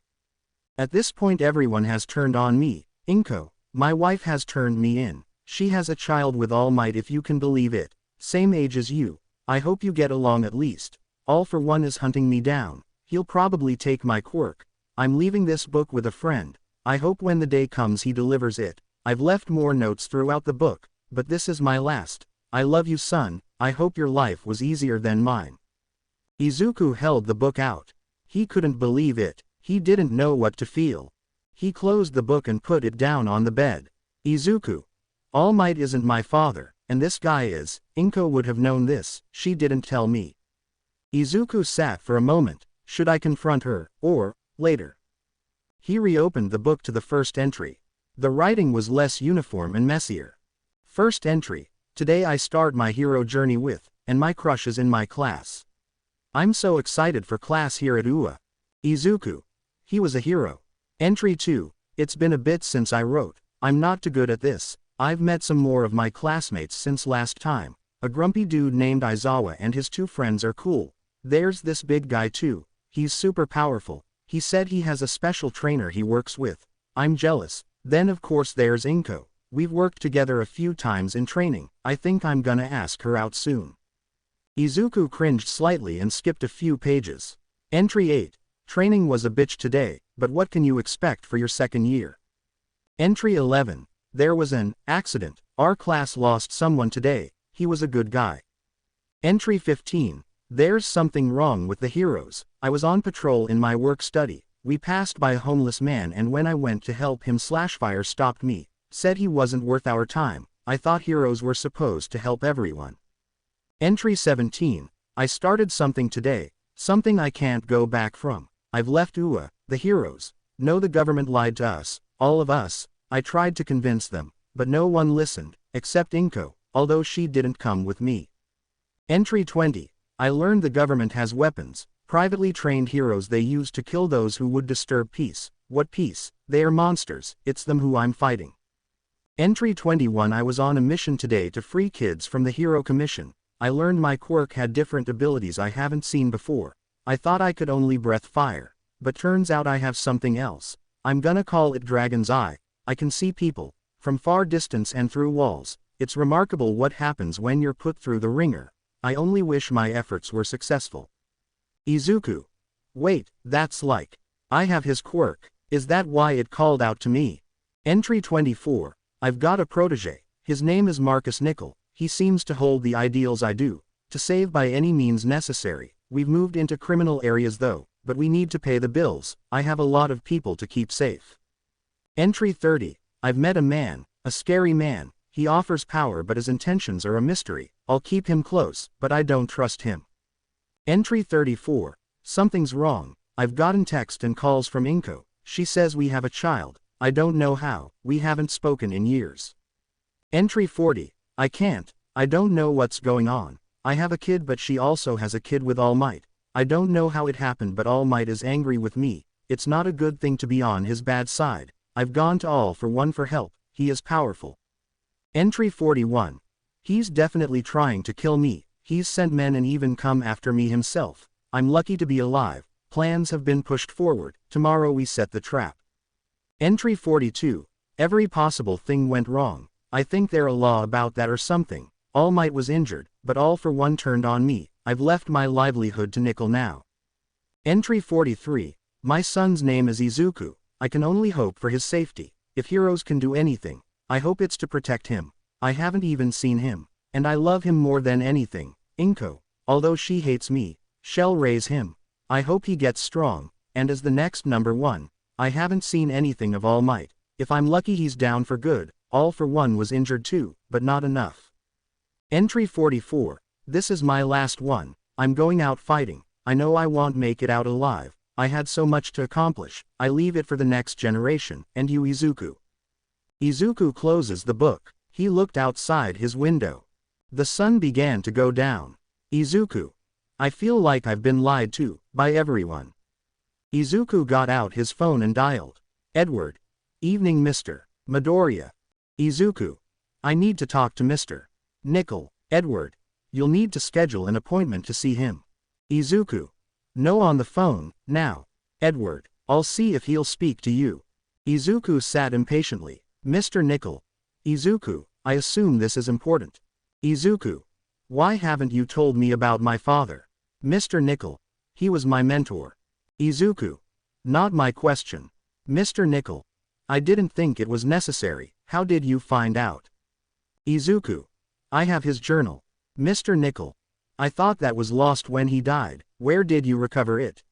At this point everyone has turned on me, Inko, my wife has turned me in, she has a child with All Might if you can believe it, same age as you, I hope you get along at least, All for One is hunting me down, he'll probably take my quirk, I'm leaving this book with a friend. I hope when the day comes he delivers it. I've left more notes throughout the book, but this is my last. I love you son, I hope your life was easier than mine. Izuku held the book out. He couldn't believe it, he didn't know what to feel. He closed the book and put it down on the bed. Izuku. All Might isn't my father, and this guy is. Inko would have known this, she didn't tell me. Izuku sat for a moment, should I confront her, or, later? He reopened the book to the first entry. The writing was less uniform and messier. First entry, today I start my hero journey with, and my crush is in my class. I'm so excited for class here at UA. Izuku. He was a hero. Entry 2, it's been a bit since I wrote, I'm not too good at this, I've met some more of my classmates since last time. A grumpy dude named Aizawa and his 2 friends are cool. There's this big guy too, he's super powerful. He said he has a special trainer he works with. I'm jealous. Then of course there's Inko. We've worked together a few times in training. I think I'm gonna ask her out soon. Izuku cringed slightly and skipped a few pages. Entry 8. Training was a bitch today, but what can you expect for your second year? Entry 11. There was an accident. Our class lost someone today. He was a good guy. Entry 15. There's something wrong with the heroes. I was on patrol in my work study. We passed by a homeless man and when I went to help him Slashfire stopped me. Said he wasn't worth our time. I thought heroes were supposed to help everyone. Entry 17. I started something today. Something I can't go back from. I've left UA. The heroes. No, the government lied to us. All of us. I tried to convince them. But no one listened. Except Inko. Although she didn't come with me. Entry 20. I learned the government has weapons, privately trained heroes they use to kill those who would disturb peace. What peace? They are monsters, it's them who I'm fighting. Entry 21. I was on a mission today to free kids from the Hero Commission. I learned my quirk had different abilities I haven't seen before. I thought I could only breath fire, but turns out I have something else. I'm gonna call it Dragon's Eye. I can see people, from far distance and through walls. It's remarkable what happens when you're put through the ringer. I only wish my efforts were successful. Izuku. Wait, that's like. I have his quirk, is that why it called out to me? Entry 24. I've got a protege, his name is Marcus Nickel, he seems to hold the ideals I do, to save by any means necessary. We've moved into criminal areas though, but we need to pay the bills, I have a lot of people to keep safe. Entry 30. I've met a man, a scary man. He offers power but his intentions are a mystery. I'll keep him close, but I don't trust him. Entry 34. Something's wrong. I've gotten text and calls from Inko. She says we have a child. I don't know how. We haven't spoken in years. Entry 40. I don't know what's going on. I have a kid but she also has a kid with All Might. I don't know how it happened but All Might is angry with me. It's not a good thing to be on his bad side. I've gone to All for One for help. He is powerful. Entry 41. He's definitely trying to kill me. He's sent men and even come after me himself. I'm lucky to be alive. Plans have been pushed forward. Tomorrow we set the trap. Entry 42. Every possible thing went wrong. I think there's a law about that or something. All Might was injured, but All for One turned on me. I've left my livelihood to Nickel now. Entry 43. My son's name is Izuku. I can only hope for his safety. If heroes can do anything, I hope it's to protect him. I haven't even seen him. And I love him more than anything. Inko. Although she hates me, she'll raise him. I hope he gets strong, and is the next number one. I haven't seen anything of All Might. If I'm lucky he's down for good. All for One was injured too, but not enough. Entry 44. This is my last one. I'm going out fighting. I know I won't make it out alive. I had so much to accomplish. I leave it for the next generation. And you, Izuku. Izuku closes the book. He looked outside his window. The sun began to go down. Izuku. I feel like I've been lied to, by everyone. Izuku got out his phone and dialed. Edward. Evening, Mr. Midoriya. Izuku. I need to talk to Mr. Nickel. Edward. You'll need to schedule an appointment to see him. Izuku. No, on the phone, now. Edward. I'll see if he'll speak to you. Izuku sat impatiently. Mr. Nickel. Izuku, I assume this is important. Izuku. Why haven't you told me about my father? Mr. Nickel. He was my mentor. Izuku. Not my question. Mr. Nickel. I didn't think it was necessary. How did you find out? Izuku. I have his journal. Mr. Nickel. I thought that was lost when he died. Where did you recover it?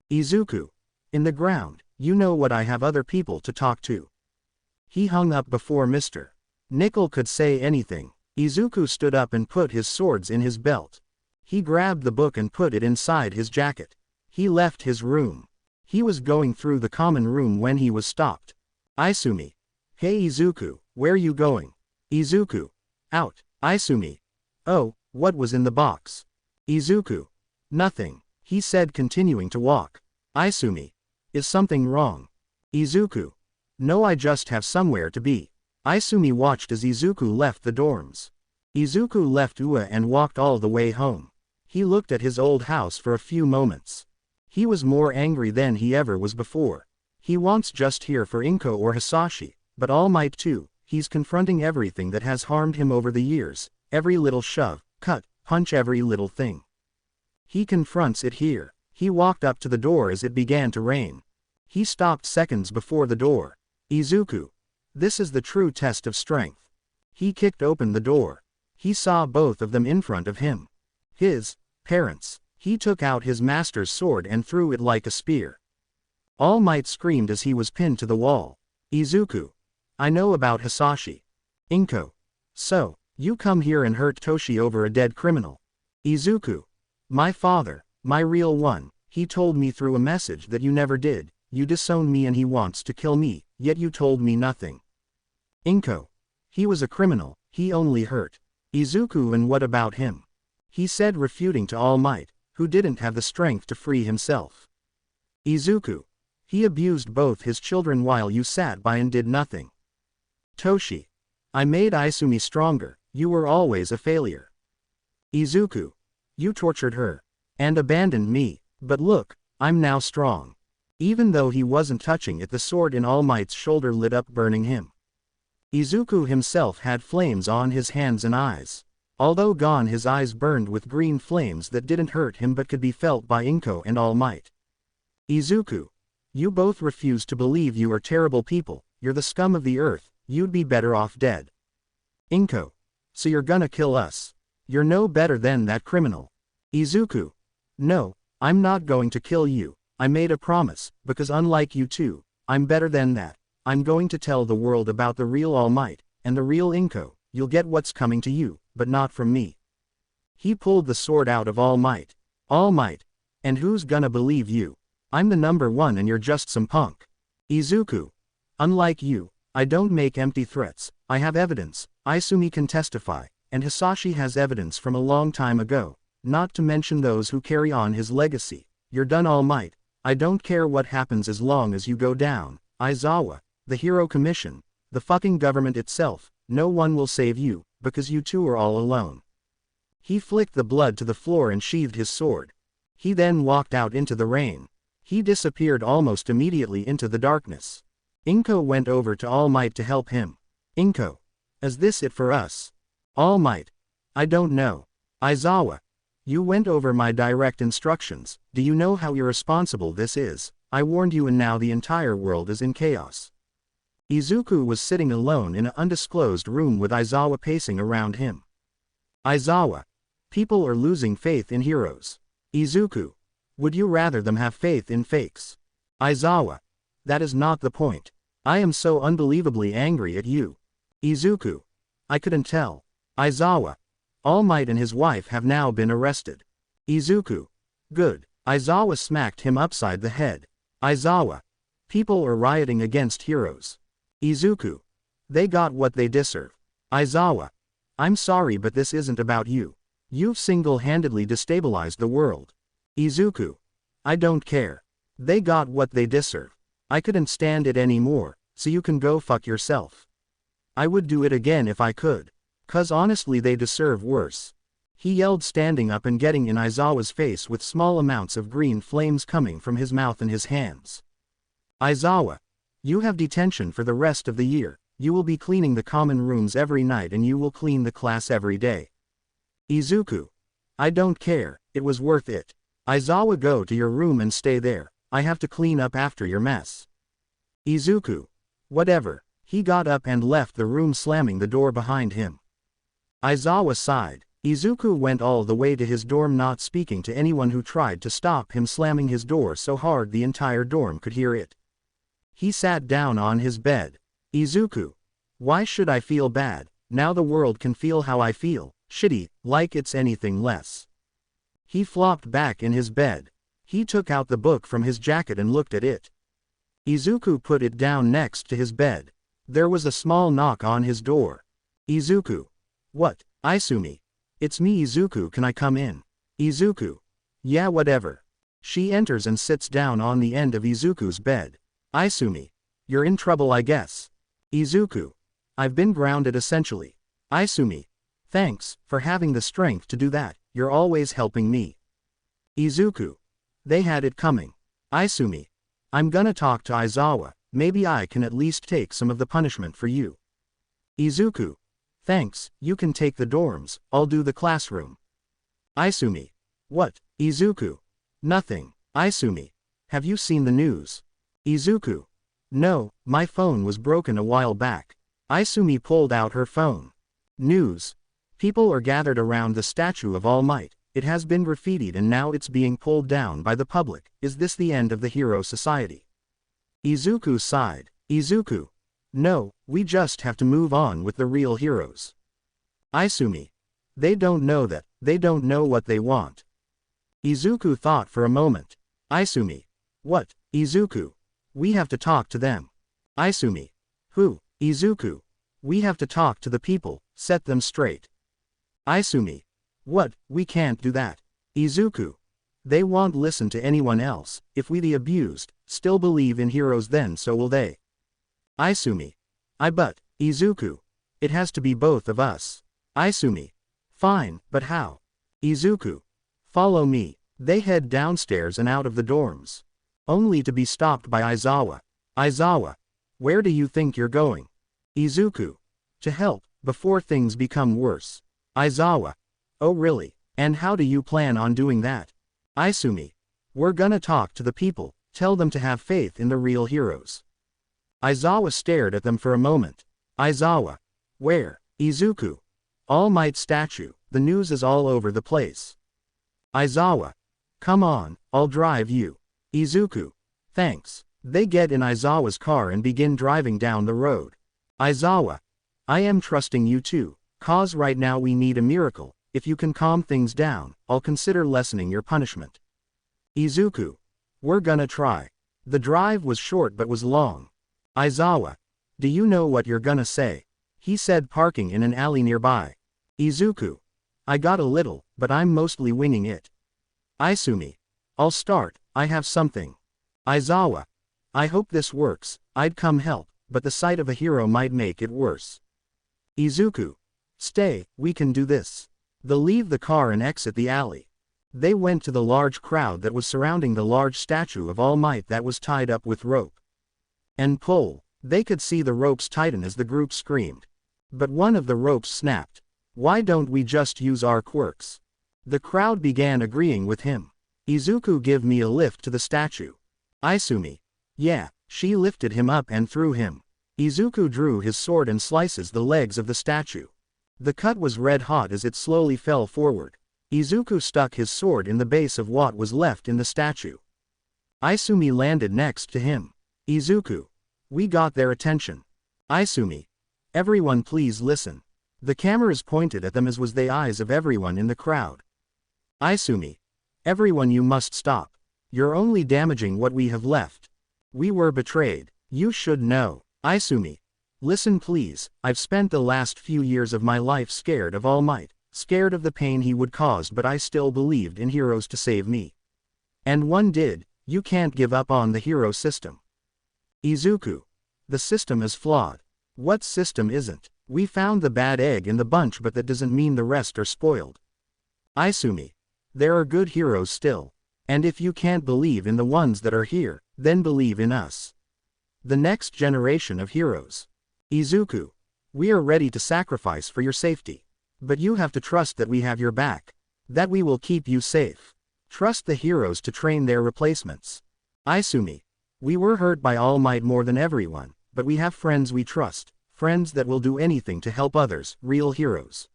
Izuku. In the ground. You know what, I have other people to talk to. He hung up before Mr. Nickel could say anything. Izuku stood up and put his swords in his belt. He grabbed the book and put it inside his jacket. He left his room. He was going through the common room when he was stopped. Isumi. Hey Izuku, where you going? Izuku. Out. Isumi. Oh, what was in the box? Izuku. Nothing, he said, continuing to walk. Isumi. Is something wrong? Izuku. No, I just have somewhere to be. Isumi watched as Izuku left the dorms. Izuku left Ua and walked all the way home. He looked at his old house for a few moments. He was more angry than he ever was before. He wants just here for Inko or Hisashi, but All Might too. He's confronting everything that has harmed him over the years, every little shove, cut, punch, every little thing. He confronts it here. He walked up to the door as it began to rain. He stopped seconds before the door. Izuku. This is the true test of strength. He kicked open the door. He saw both of them in front of him. His parents. He took out his master's sword and threw it like a spear. All Might screamed as he was pinned to the wall. Izuku. I know about Hisashi. Inko. So, you come here and hurt Toshi over a dead criminal. Izuku. My father, my real one, he told me through a message that you never did. You disowned me and he wants to kill me, yet you told me nothing. Inko. He was a criminal, he only hurt Izuku. And what about him? He said, refuting to All Might, who didn't have the strength to free himself. Izuku. He abused both his children while you sat by and did nothing. Toshi. I made Isumi stronger, you were always a failure. Izuku. You tortured her. And abandoned me, but look, I'm now strong. Even though he wasn't touching it, the sword in All Might's shoulder lit up, burning him. Izuku himself had flames on his hands and eyes. Although gone, his eyes burned with green flames that didn't hurt him but could be felt by Inko and All Might. Izuku. You both refuse to believe you are terrible people, you're the scum of the earth, you'd be better off dead. Inko. So you're gonna kill us? You're no better than that criminal. Izuku. No, I'm not going to kill you. I made a promise, because unlike you two, I'm better than that. I'm going to tell the world about the real All Might, and the real Inko. You'll get what's coming to you, but not from me. He pulled the sword out of All Might. All Might. And who's gonna believe you? I'm the number one and you're just some punk. Izuku. Unlike you, I don't make empty threats, I have evidence. Isumi can testify, and Hisashi has evidence from a long time ago, not to mention those who carry on his legacy. You're done, All Might. I don't care what happens as long as you go down. Aizawa, the Hero Commission, the fucking government itself, no one will save you, because you two are all alone. He flicked the blood to the floor and sheathed his sword. He then walked out into the rain. He disappeared almost immediately into the darkness. Inko went over to All Might to help him. Inko. Is this it for us? All Might. I don't know. Aizawa. You went over my direct instructions. Do you know how irresponsible this is? I warned you and now the entire world is in chaos. Izuku was sitting alone in an undisclosed room with Aizawa pacing around him. Aizawa. People are losing faith in heroes. Izuku. Would you rather them have faith in fakes? Aizawa. That is not the point. I am so unbelievably angry at you. Izuku. I couldn't tell. Aizawa. All Might and his wife have now been arrested. Izuku. Good. Aizawa smacked him upside the head. Aizawa. People are rioting against heroes. Izuku. They got what they deserve. Aizawa. I'm sorry but this isn't about you. You've single-handedly destabilized the world. Izuku. I don't care. They got what they deserve. I couldn't stand it anymore, so you can go fuck yourself. I would do it again if I could. 'Cause honestly they deserve worse. He yelled, standing up and getting in Aizawa's face with small amounts of green flames coming from his mouth and his hands. Aizawa. You have detention for the rest of the year. You will be cleaning the common rooms every night and you will clean the class every day. Izuku. I don't care, it was worth it. Aizawa, go to your room and stay there. I have to clean up after your mess. Izuku. Whatever. He got up and left the room, slamming the door behind him. Aizawa sighed. Izuku went all the way to his dorm, not speaking to anyone who tried to stop him, slamming his door so hard the entire dorm could hear it. He sat down on his bed. Izuku. Why should I feel bad? Now the world can feel how I feel, shitty, like it's anything less. He flopped back in his bed. He took out the book from his jacket and looked at it. Izuku put it down next to his bed. There was a small knock on his door. Izuku. What? Isumi. It's me, Izuku, can I come in? Izuku. Yeah, whatever. She enters and sits down on the end of Izuku's bed. Isumi. You're in trouble, I guess. Izuku. I've been grounded essentially. Isumi. Thanks for having the strength to do that, you're always helping me. Izuku. They had it coming. Isumi. I'm gonna talk to Aizawa, maybe I can at least take some of the punishment for you. Izuku. Thanks, you can take the dorms, I'll do the classroom. Isumi. What? Izuku. Nothing. Isumi. Have you seen the news? Izuku. No, my phone was broken a while back. Isumi pulled out her phone. News. People are gathered around the statue of All Might. It has been graffitied and now it's being pulled down by the public. Is this the end of the hero society? Izuku sighed. Izuku. No, we just have to move on with the real heroes. Isumi. They don't know that, they don't know what they want. Izuku thought for a moment. Isumi. What? Izuku. We have to talk to them. Isumi. Who? Izuku. We have to talk to the people, set them straight. Isumi. What? We can't do that. Izuku. They won't listen to anyone else. If we, the abused, still believe in heroes, then so will they. Isumi. But, Izuku. It has to be both of us. Isumi. Fine, but how? Izuku. Follow me. They head downstairs and out of the dorms. Only to be stopped by Aizawa. Aizawa. Where do you think you're going? Izuku. To help, before things become worse. Aizawa. Oh really? And how do you plan on doing that? Isumi. We're gonna talk to the people, tell them to have faith in the real heroes. Aizawa stared at them for a moment. Aizawa. Where? Izuku. All Might statue, the news is all over the place. Aizawa. Come on, I'll drive you. Izuku. Thanks. They get in Aizawa's car and begin driving down the road. Aizawa. I am trusting you too, cause right now we need a miracle. If you can calm things down, I'll consider lessening your punishment. Izuku. We're gonna try. The drive was short but was long. Aizawa. Do you know what you're gonna say? He said, parking in an alley nearby. Izuku. I got a little, but I'm mostly winging it. Isumi. I'll start, I have something. Aizawa. I hope this works, I'd come help, but the sight of a hero might make it worse. Izuku. Stay, we can do this. They'll leave the car and exit the alley. They went to the large crowd that was surrounding the large statue of All Might that was tied up with rope. And pull. They could see the ropes tighten as the group screamed. But one of the ropes snapped. Why don't we just use our quirks? The crowd began agreeing with him. Izuku, give me a lift to the statue. Isumi. Yeah, she lifted him up and threw him. Izuku drew his sword and slices the legs of the statue. The cut was red hot as it slowly fell forward. Izuku stuck his sword in the base of what was left in the statue. Isumi landed next to him. Izuku. We got their attention. Izumi. Everyone please listen. The cameras pointed at them as was the eyes of everyone in the crowd. Izumi. Everyone, you must stop. You're only damaging what we have left. We were betrayed. You should know. Izumi. Listen please, I've spent the last few years of my life scared of All Might, scared of the pain he would cause, but I still believed in heroes to save me. And one did. You can't give up on the hero system. Izuku. The system is flawed. What system isn't? We found the bad egg in the bunch, but that doesn't mean the rest are spoiled. Izumi. There are good heroes still. And if you can't believe in the ones that are here, then believe in us. The next generation of heroes. Izuku. We are ready to sacrifice for your safety. But you have to trust that we have your back. That we will keep you safe. Trust the heroes to train their replacements. Izumi. We were hurt by All Might more than everyone, but we have friends we trust, friends that will do anything to help others, real heroes.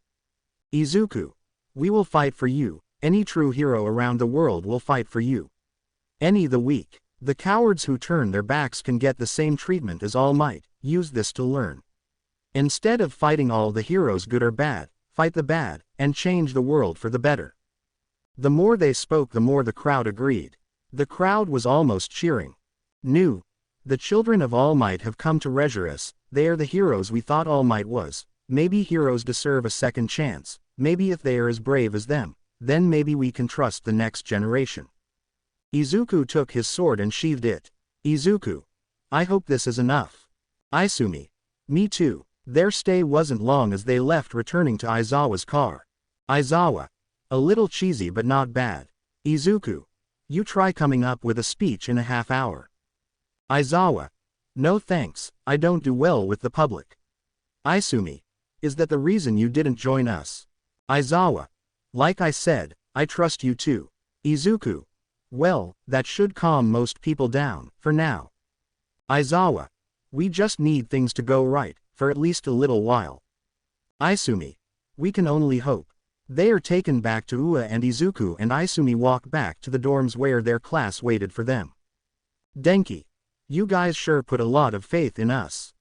Izuku. We will fight for you. Any true hero around the world will fight for you. Any the weak. The cowards who turn their backs can get the same treatment as All Might. Use this to learn. Instead of fighting all the heroes, good or bad, fight the bad, and change the world for the better. The more they spoke, the more the crowd agreed. The crowd was almost cheering. New. The children of All Might have come to resurrect us. They are the heroes we thought All Might was. Maybe heroes deserve a second chance. Maybe if they are as brave as them, then maybe we can trust the next generation. Izuku took his sword and sheathed it. Izuku. I hope this is enough. Izumi. Me too. Their stay wasn't long as they left, returning to Aizawa's car. Aizawa. A little cheesy but not bad. Izuku. You try coming up with a speech in a half hour. Aizawa. No thanks, I don't do well with the public. Izumi. Is that the reason you didn't join us? Aizawa. Like I said, I trust you too. Izuku. Well, that should calm most people down, for now. Aizawa. We just need things to go right, for at least a little while. Izumi. We can only hope. They are taken back to Ua, and Izuku and Izumi walk back to the dorms where their class waited for them. Denki. You guys sure put a lot of faith in us.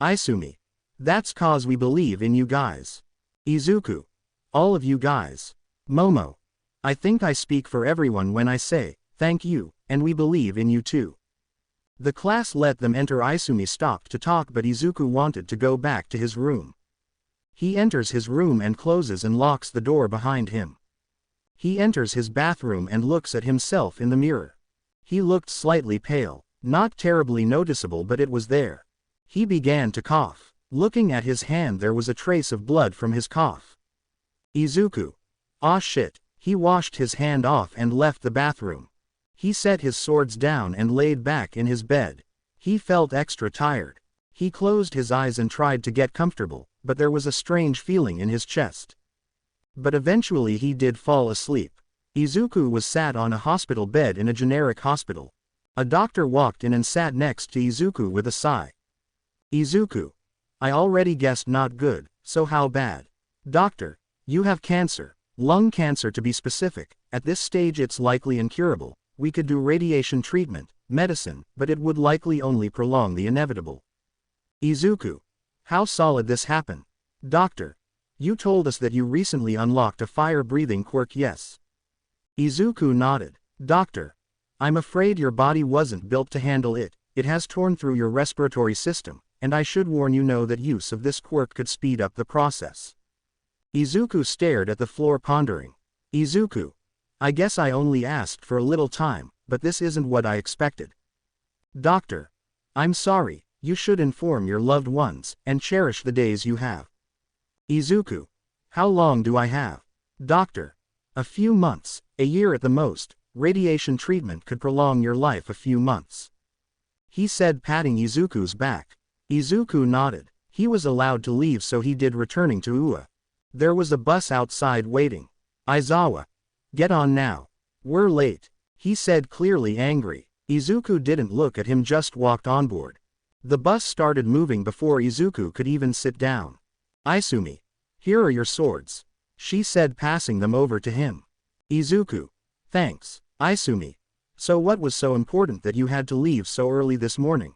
Izumi. That's cause we believe in you guys. Izuku. All of you guys. Momo. I think I speak for everyone when I say, thank you, and we believe in you too. The class let them enter. Izumi stopped to talk, but Izuku wanted to go back to his room. He enters his room and closes and locks the door behind him. He enters his bathroom and looks at himself in the mirror. He looked slightly pale, not terribly noticeable, but it was there. He began to cough. Looking at his hand, there was a trace of blood from his cough. Izuku. Ah shit. He washed his hand off and left the bathroom. He set his swords down and laid back in his bed. He felt extra tired. He closed his eyes and tried to get comfortable, but there was a strange feeling in his chest. But eventually he did fall asleep. Izuku was sat on a hospital bed in a generic hospital. A doctor walked in and sat next to Izuku with a sigh. Izuku. I already guessed not good, so how bad? Doctor. You have cancer. Lung cancer to be specific. At this stage it's likely incurable. We could do radiation treatment, medicine, but it would likely only prolong the inevitable. Izuku. How solid this happen? Doctor. You told us that you recently unlocked a fire-breathing quirk, yes? Izuku nodded. Doctor. I'm afraid your body wasn't built to handle it. It has torn through your respiratory system, and I should warn you know that use of this quirk could speed up the process. Izuku stared at the floor, pondering. Izuku. I guess I only asked for a little time, but this isn't what I expected. Doctor. I'm sorry, you should inform your loved ones, and cherish the days you have. Izuku. How long do I have? Doctor. A few months, a year at the most. Radiation treatment could prolong your life a few months. He said, patting Izuku's back. Izuku nodded. He was allowed to leave, so he did, returning to Ua. There was a bus outside waiting. Aizawa. Get on now. We're late. He said, clearly angry. Izuku didn't look at him, just walked on board. The bus started moving before Izuku could even sit down. Izumi. Here are your swords. She said, passing them over to him. Izuku. Thanks. Izumi. So what was so important that you had to leave so early this morning?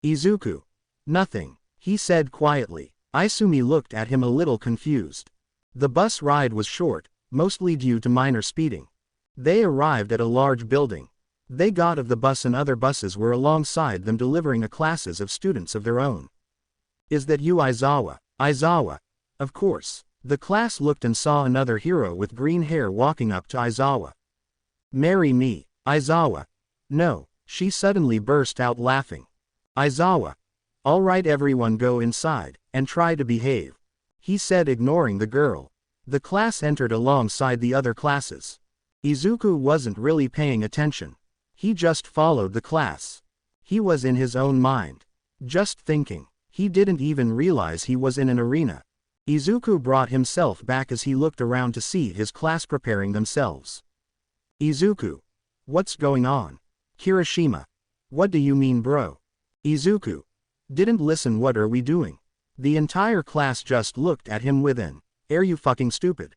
Izuku. Nothing, he said quietly. Izumi looked at him a little confused. The bus ride was short, mostly due to minor speeding. They arrived at a large building. They got off the bus and other buses were alongside them delivering a classes of students of their own. Is that you, Aizawa? Aizawa. Of course. The class looked and saw another hero with green hair walking up to Aizawa. Marry me, Aizawa. No, she suddenly burst out laughing. Aizawa. All right, everyone go inside, and try to behave, he said, ignoring the girl. The class entered alongside the other classes. Izuku wasn't really paying attention. He just followed the class. He was in his own mind, just thinking. He didn't even realize he was in an arena. Izuku brought himself back as he looked around to see his class preparing themselves. Izuku. What's going on? Kirishima. What do you mean, bro? Izuku. Didn't listen. What are we doing? The entire class just looked at him with an, "Are you fucking stupid?"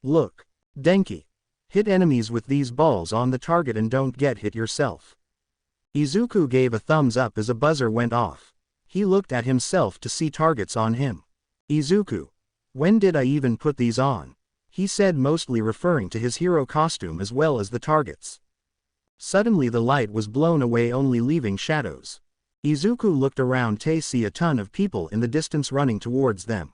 Look. Denki. Hit enemies with these balls on the target and don't get hit yourself. Izuku gave a thumbs up as a buzzer went off. He looked at himself to see targets on him. Izuku. When did I even put these on? He said, mostly referring to his hero costume as well as the targets. Suddenly the light was blown away, only leaving shadows. Izuku looked around to see a ton of people in the distance running towards them.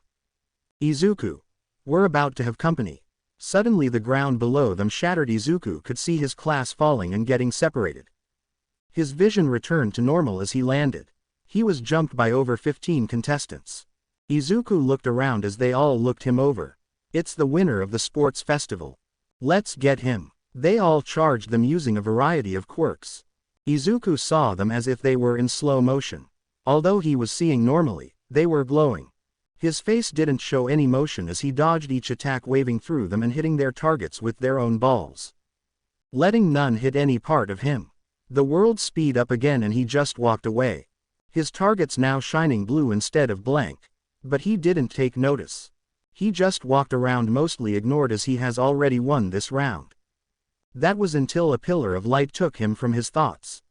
Izuku. We're about to have company. Suddenly the ground below them shattered. Izuku could see his class falling and getting separated. His vision returned to normal as he landed. He was jumped by over 15 contestants. Izuku looked around as they all looked him over. It's the winner of the sports festival. Let's get him. They all charged them using a variety of quirks. Izuku saw them as if they were in slow motion. Although he was seeing normally, they were glowing. His face didn't show any motion as he dodged each attack, waving through them and hitting their targets with their own balls, letting none hit any part of him. The world speed up again and he just walked away. His targets now shining blue instead of blank. But he didn't take notice. He just walked around, mostly ignored as he has already won this round. That was until a pillar of light took him from his thoughts.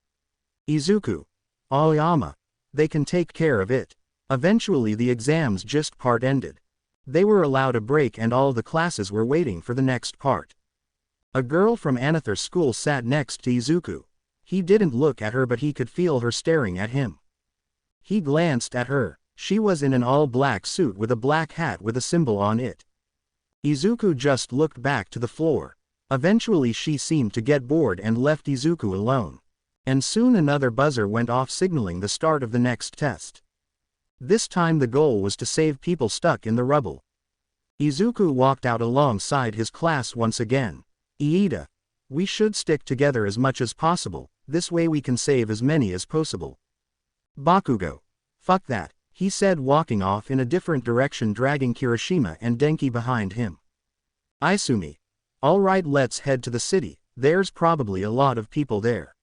Izuku. Aoyama. They can take care of it. Eventually the exams just part ended. They were allowed a break and all the classes were waiting for the next part. A girl from Another school sat next to Izuku. He didn't look at her but he could feel her staring at him. He glanced at her. She was in an all-black suit with a black hat with a symbol on it. Izuku just looked back to the floor. Eventually she seemed to get bored and left Izuku alone. And soon another buzzer went off, signaling the start of the next test. This time the goal was to save people stuck in the rubble. Izuku walked out alongside his class once again. Iida. We should stick together as much as possible, this way we can save as many as possible. Bakugo. Fuck that, he said, walking off in a different direction, dragging Kirishima and Denki behind him. Izumi. Alright, let's head to the city, there's probably a lot of people there.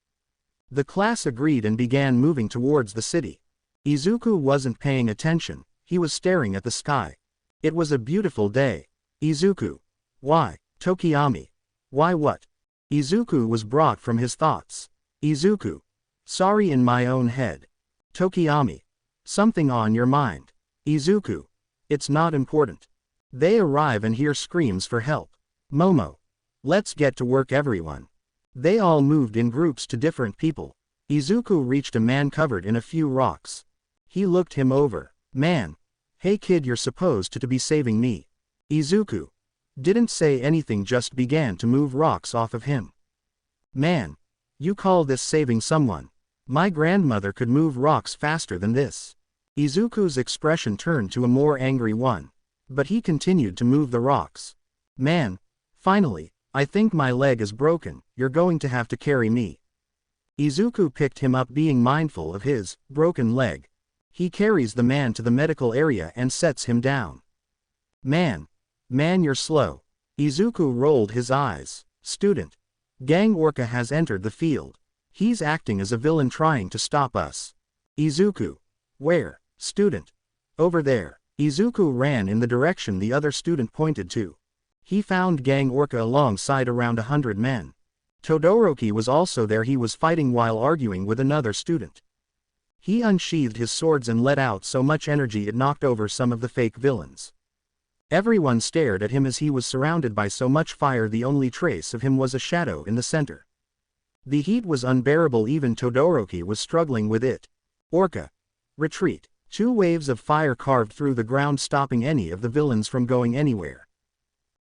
The class agreed and began moving towards the city. Izuku wasn't paying attention, he was staring at the sky. It was a beautiful day. Izuku. Why, Tokiyami? Why what? Izuku was brought from his thoughts. Izuku. Sorry, in my own head. Tokiyami. Something on your mind. Izuku. It's not important. They arrive and hear screams for help. Momo. Let's get to work, everyone. They all moved in groups to different people. Izuku reached a man covered in a few rocks. He looked him over. Man. Hey kid, you're supposed to be saving me. Izuku. Didn't say anything, just began to move rocks off of him. Man. You call this saving someone? My grandmother could move rocks faster than this. Izuku's expression turned to a more angry one. But he continued to move the rocks. Man. Finally, I think my leg is broken, you're going to have to carry me. Izuku picked him up, being mindful of his broken leg. He carries the man to the medical area and sets him down. Man, you're slow. Izuku rolled his eyes. Student. Gang Orca has entered the field. He's acting as a villain trying to stop us. Izuku. Where? Student. Over there. Izuku ran in the direction the other student pointed to. He found Gang Orca alongside around 100 men. Todoroki was also there. He was fighting while arguing with another student. He unsheathed his swords and let out so much energy it knocked over some of the fake villains. Everyone stared at him as he was surrounded by so much fire. The only trace of him was a shadow in the center. The heat was unbearable. Even Todoroki was struggling with it. Orca. Retreat. 2 waves of fire carved through the ground, stopping any of the villains from going anywhere.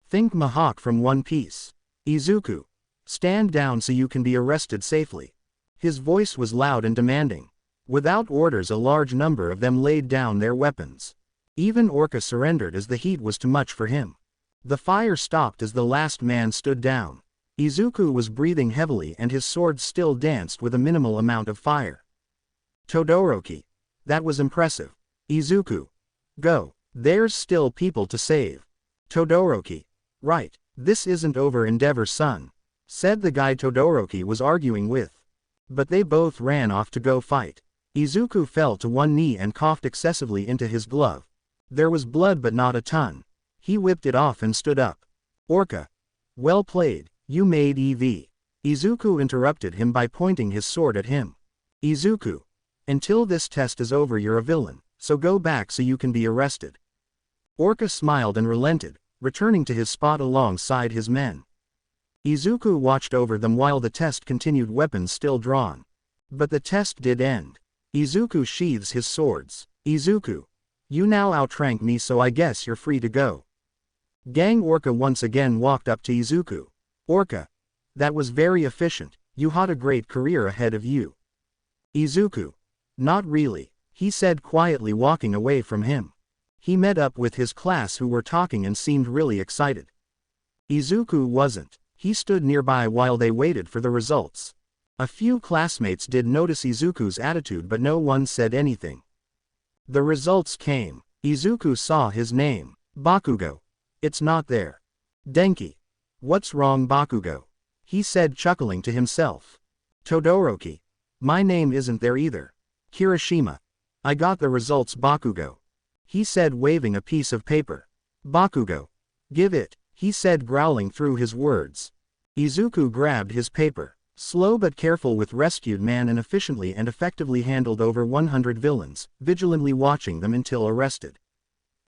Think Mihawk from One Piece. Izuku. Stand down so you can be arrested safely. His voice was loud and demanding. Without orders, a large number of them laid down their weapons. Even Orca surrendered as the heat was too much for him. The fire stopped as the last man stood down. Izuku was breathing heavily and his sword still danced with a minimal amount of fire. Todoroki. That was impressive. Izuku. Go. There's still people to save. Todoroki. Right. This isn't over, Endeavor son, said the guy Todoroki was arguing with. But they both ran off to go fight. Izuku fell to one knee and coughed excessively into his glove. There was blood but not a ton. He whipped it off and stood up. Orca. Well played, you made EV. Izuku interrupted him by pointing his sword at him. Izuku. Until this test is over you're a villain, so go back so you can be arrested. Orca smiled and relented, returning to his spot alongside his men. Izuku watched over them while the test continued, weapons still drawn. But the test did end. Izuku sheathes his swords. Izuku. You now outrank me, so I guess you're free to go. Gang Orca once again walked up to Izuku. Orca. That was very efficient, you had a great career ahead of you. Izuku. Not really, he said quietly, walking away from him. He met up with his class who were talking and seemed really excited. Izuku wasn't. He stood nearby while they waited for the results. A few classmates did notice Izuku's attitude but no one said anything. The results came. Izuku saw his name. Bakugo. It's not there. Denki. What's wrong, Bakugo? He said, chuckling to himself. Todoroki. My name isn't there either. Kirishima. I got the results, Bakugo. He said, waving a piece of paper. Bakugo. Give it, he said, growling through his words. Izuku grabbed his paper. Slow but careful, with rescued man and efficiently and effectively handled over 100 villains, vigilantly watching them until arrested.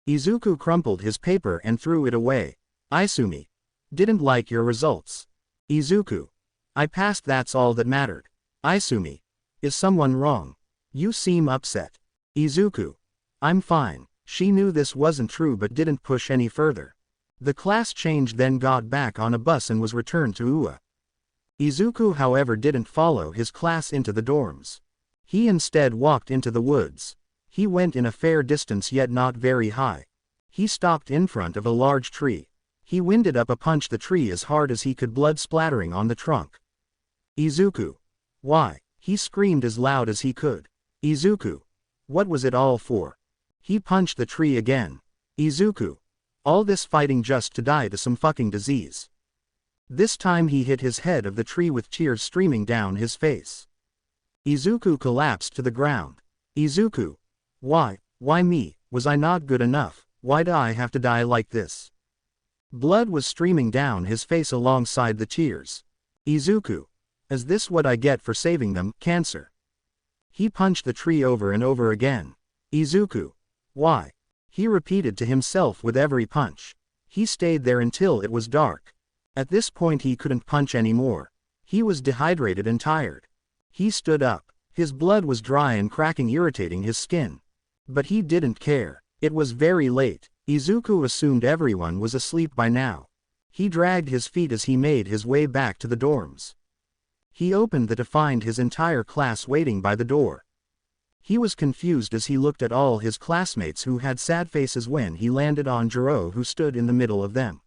Izuku crumpled his paper and threw it away. Isumi. Didn't like your results. Izuku. I passed, that's all that mattered. Isumi. Is someone wrong? You seem upset. Izuku. I'm fine. She knew this wasn't true but didn't push any further. The class changed, then got back on a bus and was returned to Ua. Izuku, however, didn't follow his class into the dorms. He instead walked into the woods. He went in a fair distance yet not very high. He stopped in front of a large tree. He winded up a punch the tree as hard as he could, blood splattering on the trunk. Izuku. Why? He screamed as loud as he could. Izuku. What was it all for? He punched the tree again. Izuku. All this fighting just to die to some fucking disease. This time he hit his head of the tree with tears streaming down his face. Izuku collapsed to the ground. Izuku. Why me? Was I not good enough? Why do I have to die like this? Blood was streaming down his face alongside the tears. Izuku. Is this what I get for saving them? Cancer. He punched the tree over and over again. Izuku. Why? He repeated to himself with every punch. He stayed there until it was dark. At this point he couldn't punch anymore. He was dehydrated and tired. He stood up. His blood was dry and cracking, irritating his skin. But he didn't care. It was very late. Izuku assumed everyone was asleep by now. He dragged his feet as he made his way back to the dorms. He opened to find his entire class waiting by the door. He was confused as he looked at all his classmates who had sad faces when he landed on Jiro, who stood in the middle of them.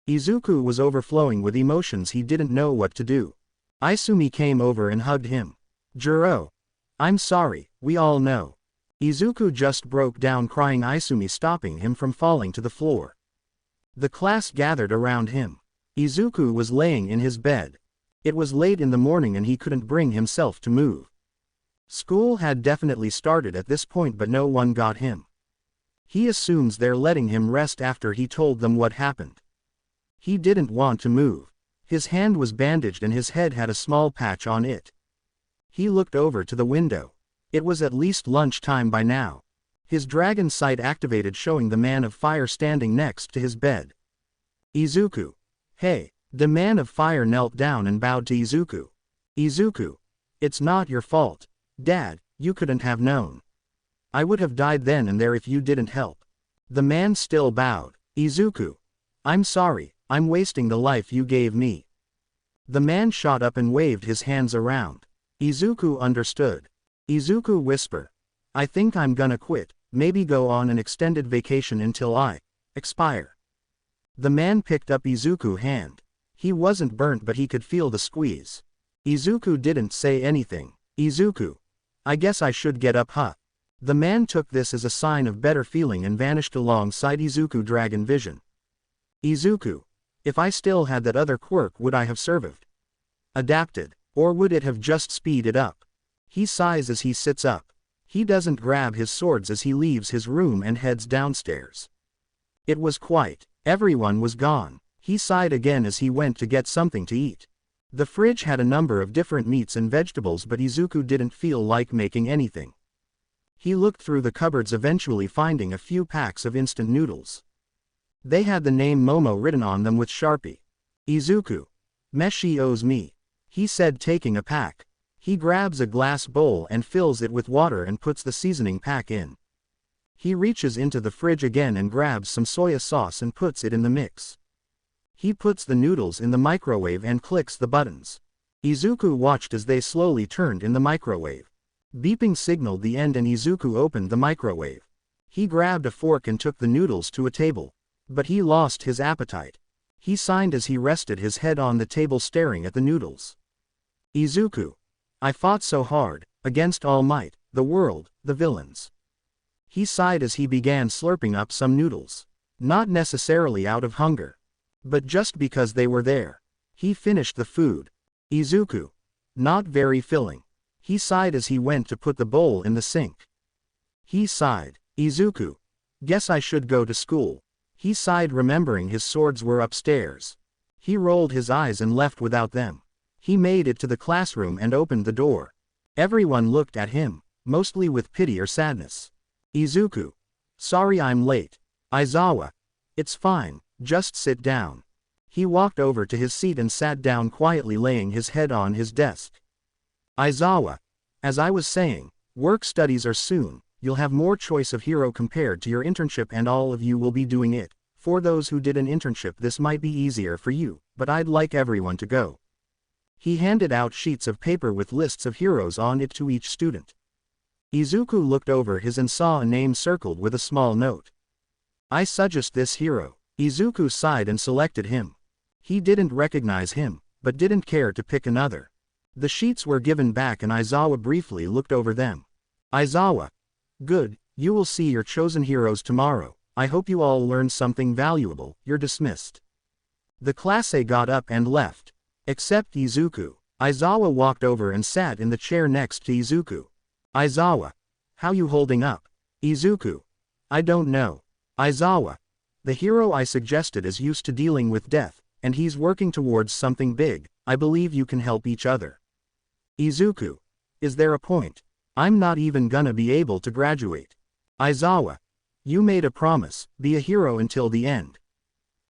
Izuku was overflowing with emotions. He didn't know what to do. Isumi came over and hugged him. Jiro. I'm sorry, we all know. Izuku just broke down crying, Isumi stopping him from falling to the floor. The class gathered around him. Izuku was laying in his bed. It was late in the morning and he couldn't bring himself to move. School had definitely started at this point but no one got him. He assumes they're letting him rest after he told them what happened. He didn't want to move. His hand was bandaged and his head had a small patch on it. He looked over to the window. It was at least lunchtime by now. His dragon sight activated, showing the man of fire standing next to his bed. Izuku. Hey. The man of fire knelt down and bowed to Izuku. Izuku. It's not your fault. Dad, you couldn't have known. I would have died then and there if you didn't help. The man still bowed. Izuku. I'm sorry, I'm wasting the life you gave me. The man shot up and waved his hands around. Izuku understood. Izuku whispered. I think I'm gonna quit, maybe go on an extended vacation until I expire. The man picked up Izuku's hand. He wasn't burnt but he could feel the squeeze. Izuku didn't say anything. Izuku. I guess I should get up, huh? The man took this as a sign of better feeling and vanished alongside Izuku Dragon Vision. Izuku. If I still had that other quirk, would I have survived? Adapted? Or would it have just speeded up? He sighs as he sits up. He doesn't grab his swords as he leaves his room and heads downstairs. It was quiet. Everyone was gone. He sighed again as he went to get something to eat. The fridge had a number of different meats and vegetables, but Izuku didn't feel like making anything. He looked through the cupboards, eventually finding a few packs of instant noodles. They had the name Momo written on them with Sharpie. Izuku. Meshi owes me. He said, taking a pack. He grabs a glass bowl and fills it with water and puts the seasoning pack in. He reaches into the fridge again and grabs some soya sauce and puts it in the mix. He puts the noodles in the microwave and clicks the buttons. Izuku watched as they slowly turned in the microwave. Beeping signaled the end and Izuku opened the microwave. He grabbed a fork and took the noodles to a table. But he lost his appetite. He sighed as he rested his head on the table staring at the noodles. Izuku. I fought so hard, against All Might, the world, the villains. He sighed as he began slurping up some noodles. Not necessarily out of hunger, but just because they were there. He finished the food. Izuku. Not very filling. He sighed as he went to put the bowl in the sink. He sighed. Izuku. Guess I should go to school. He sighed, remembering his swords were upstairs. He rolled his eyes and left without them. He made it to the classroom and opened the door. Everyone looked at him, mostly with pity or sadness. Izuku. Sorry I'm late. Aizawa. It's fine, just sit down. He walked over to his seat and sat down quietly, laying his head on his desk. Aizawa. As I was saying, work studies are soon. You'll have more choice of hero compared to your internship and all of you will be doing it. For those who did an internship this might be easier for you, but I'd like everyone to go. He handed out sheets of paper with lists of heroes on it to each student. Izuku looked over his and saw a name circled with a small note. I suggest this hero. Izuku sighed and selected him. He didn't recognize him, but didn't care to pick another. The sheets were given back and Aizawa briefly looked over them. Aizawa. Good, you will see your chosen heroes tomorrow. I hope you all learned something valuable. You're dismissed. The class A got up and left. Except Izuku. Aizawa walked over and sat in the chair next to Izuku. Aizawa. How you holding up? Izuku. I don't know. Aizawa. The hero I suggested is used to dealing with death, and he's working towards something big. I believe you can help each other. Izuku. Is there a point? I'm not even gonna be able to graduate. Aizawa. You made a promise, be a hero until the end.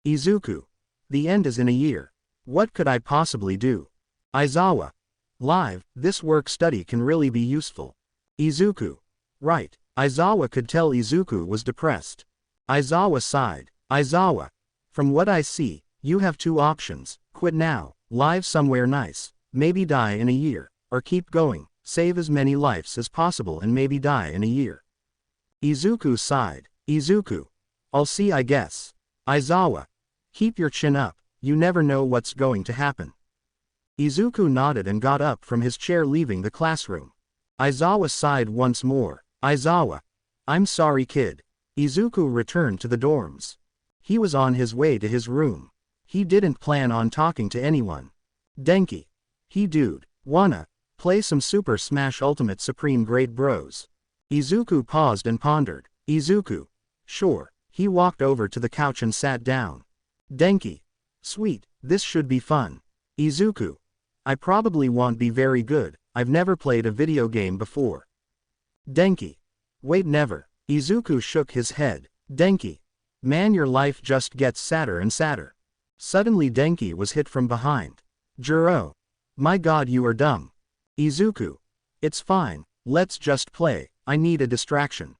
Izuku. The end is in a year. What could I possibly do? Aizawa. Live, this work study can really be useful. Izuku. Right. Aizawa could tell Izuku was depressed. Aizawa sighed. Aizawa. From what I see, you have two options: quit now, live somewhere nice, maybe die in a year, or keep going, save as many lives as possible and maybe die in a year. Izuku sighed. Izuku. I'll see, I guess. Aizawa. Keep your chin up, you never know what's going to happen. Izuku nodded and got up from his chair, leaving the classroom. Aizawa sighed once more. Aizawa. I'm sorry, kid. Izuku returned to the dorms. He was on his way to his room. He didn't plan on talking to anyone. Denki. He dude. Wanna play some Super Smash Ultimate Supreme Great Bros? Izuku paused and pondered. Izuku. Sure. He walked over to the couch and sat down. Denki. Sweet, this should be fun. Izuku. I probably won't be very good, I've never played a video game before. Denki. Wait, never. Izuku shook his head. Denki. Man, your life just gets sadder and sadder. Suddenly Denki was hit from behind. Juro. My god, you are dumb. Izuku. It's fine, let's just play, I need a distraction.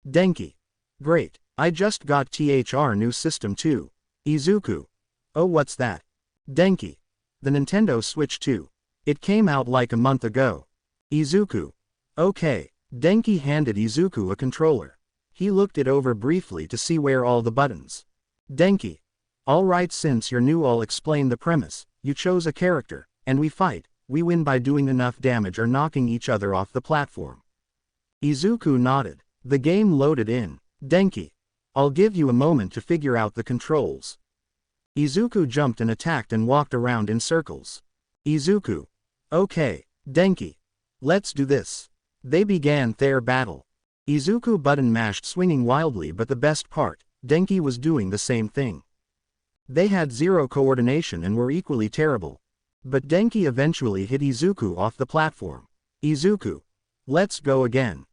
Denki. Great, I just got THR new system too. Izuku. Oh, what's that? Denki. The Nintendo Switch 2. It came out like a month ago. Izuku. Okay. Denki handed Izuku a controller. He looked it over briefly to see where all the buttons. Denki. Alright, since you're new, I'll explain the premise. You chose a character, and we fight. We win by doing enough damage or knocking each other off the platform. Izuku nodded. The game loaded in. Denki. I'll give you a moment to figure out the controls. Izuku jumped and attacked and walked around in circles. Izuku. Okay, Denki. Let's do this. They began their battle. Izuku button mashed, swinging wildly, but the best part, Denki was doing the same thing. They had zero coordination and were equally terrible. But Denki eventually hit Izuku off the platform. Izuku. Let's go again.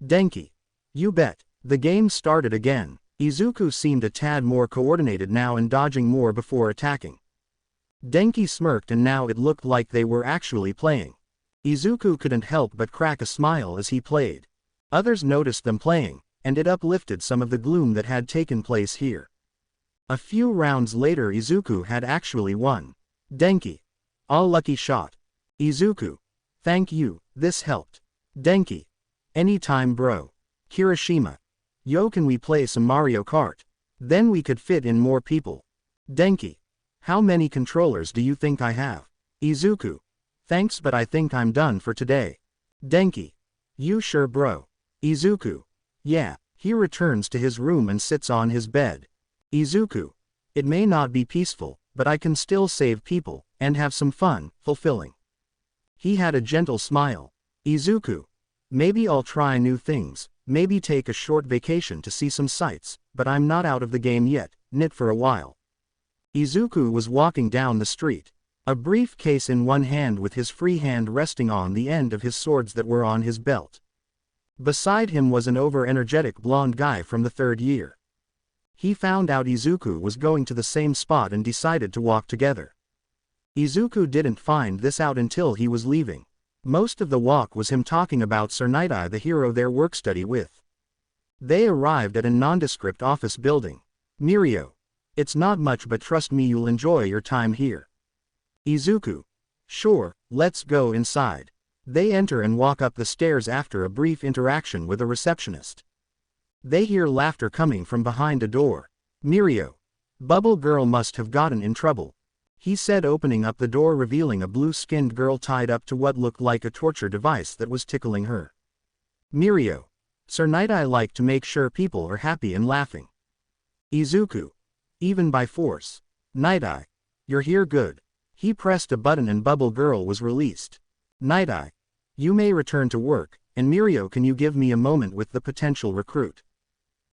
Denki. You bet. The game started again. Izuku seemed a tad more coordinated now and dodging more before attacking. Denki smirked, and now it looked like they were actually playing. Izuku couldn't help but crack a smile as he played. Others noticed them playing, and it uplifted some of the gloom that had taken place here. A few rounds later Izuku had actually won. Denki. All lucky shot. Izuku. Thank you, this helped. Denki. Anytime bro. Kirishima. Yo, can we play some Mario Kart? Then we could fit in more people. Denki. How many controllers do you think I have? Izuku. Thanks, but I think I'm done for today. Denki. You sure bro? Izuku. Yeah. He returns to his room and sits on his bed. Izuku. It may not be peaceful, but I can still save people, and have some fun, fulfilling. He had a gentle smile. Izuku. Maybe I'll try new things, maybe take a short vacation to see some sights, but I'm not out of the game yet, knit for a while. Izuku was walking down the street, a briefcase in one hand with his free hand resting on the end of his swords that were on his belt. Beside him was an over-energetic blonde guy from the third year. He found out Izuku was going to the same spot and decided to walk together. Izuku didn't find this out until he was leaving. Most of the walk was him talking about Sir Night-Eye, the hero their work-study with. They arrived at a nondescript office building. Mirio. It's not much, but trust me, you'll enjoy your time here. Izuku. Sure, let's go inside. They enter and walk up the stairs after a brief interaction with a receptionist. They hear laughter coming from behind a door. Mirio. Bubble Girl must have gotten in trouble. He said, opening up the door, revealing a blue-skinned girl tied up to what looked like a torture device that was tickling her. Mirio. Sir Night-Eye liked to make sure people are happy and laughing. Izuku. Even by force. Night-Eye. You're here, good. He pressed a button and Bubble Girl was released. Night-Eye. You may return to work, and Mirio, can you give me a moment with the potential recruit?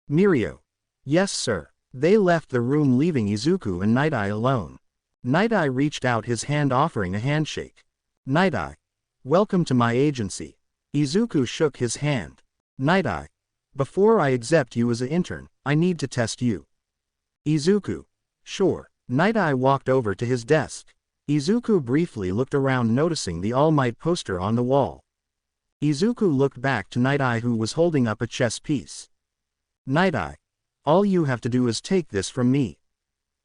Mirio. Yes sir. They left the room, leaving Izuku and Night-Eye alone. Night-Eye reached out his hand, offering a handshake. Night-Eye. Welcome to my agency. Izuku shook his hand. Night-Eye. Before I accept you as an intern, I need to test you. Izuku. Sure. Night-Eye walked over to his desk. Izuku briefly looked around, noticing the All Might poster on the wall. Izuku looked back to Night-Eye, who was holding up a chess piece. Night-Eye. All you have to do is take this from me.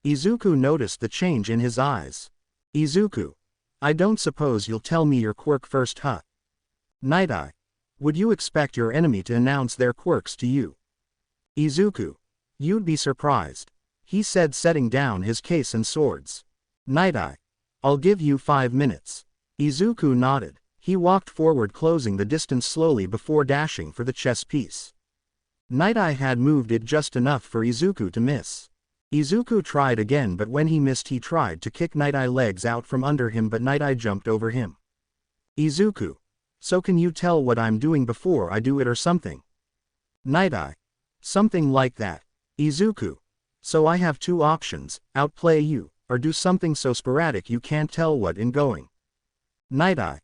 Izuku noticed the change in his eyes. Izuku. I don't suppose you'll tell me your quirk first, huh? Night-Eye. Would you expect your enemy to announce their quirks to you? Izuku. You'd be surprised. He said, setting down his case and swords. Night-Eye. I'll give you 5 minutes. Izuku nodded. He walked forward, closing the distance slowly before dashing for the chess piece. Night-Eye had moved it just enough for Izuku to miss. Izuku tried again, but when he missed, he tried to kick Night-Eye legs out from under him, but Night-Eye jumped over him. Izuku. So can you tell what I'm doing before I do it or something? Night-Eye. Something like that. Izuku. So I have 2 options, outplay you, or do something so sporadic you can't tell what in going. Night-Eye.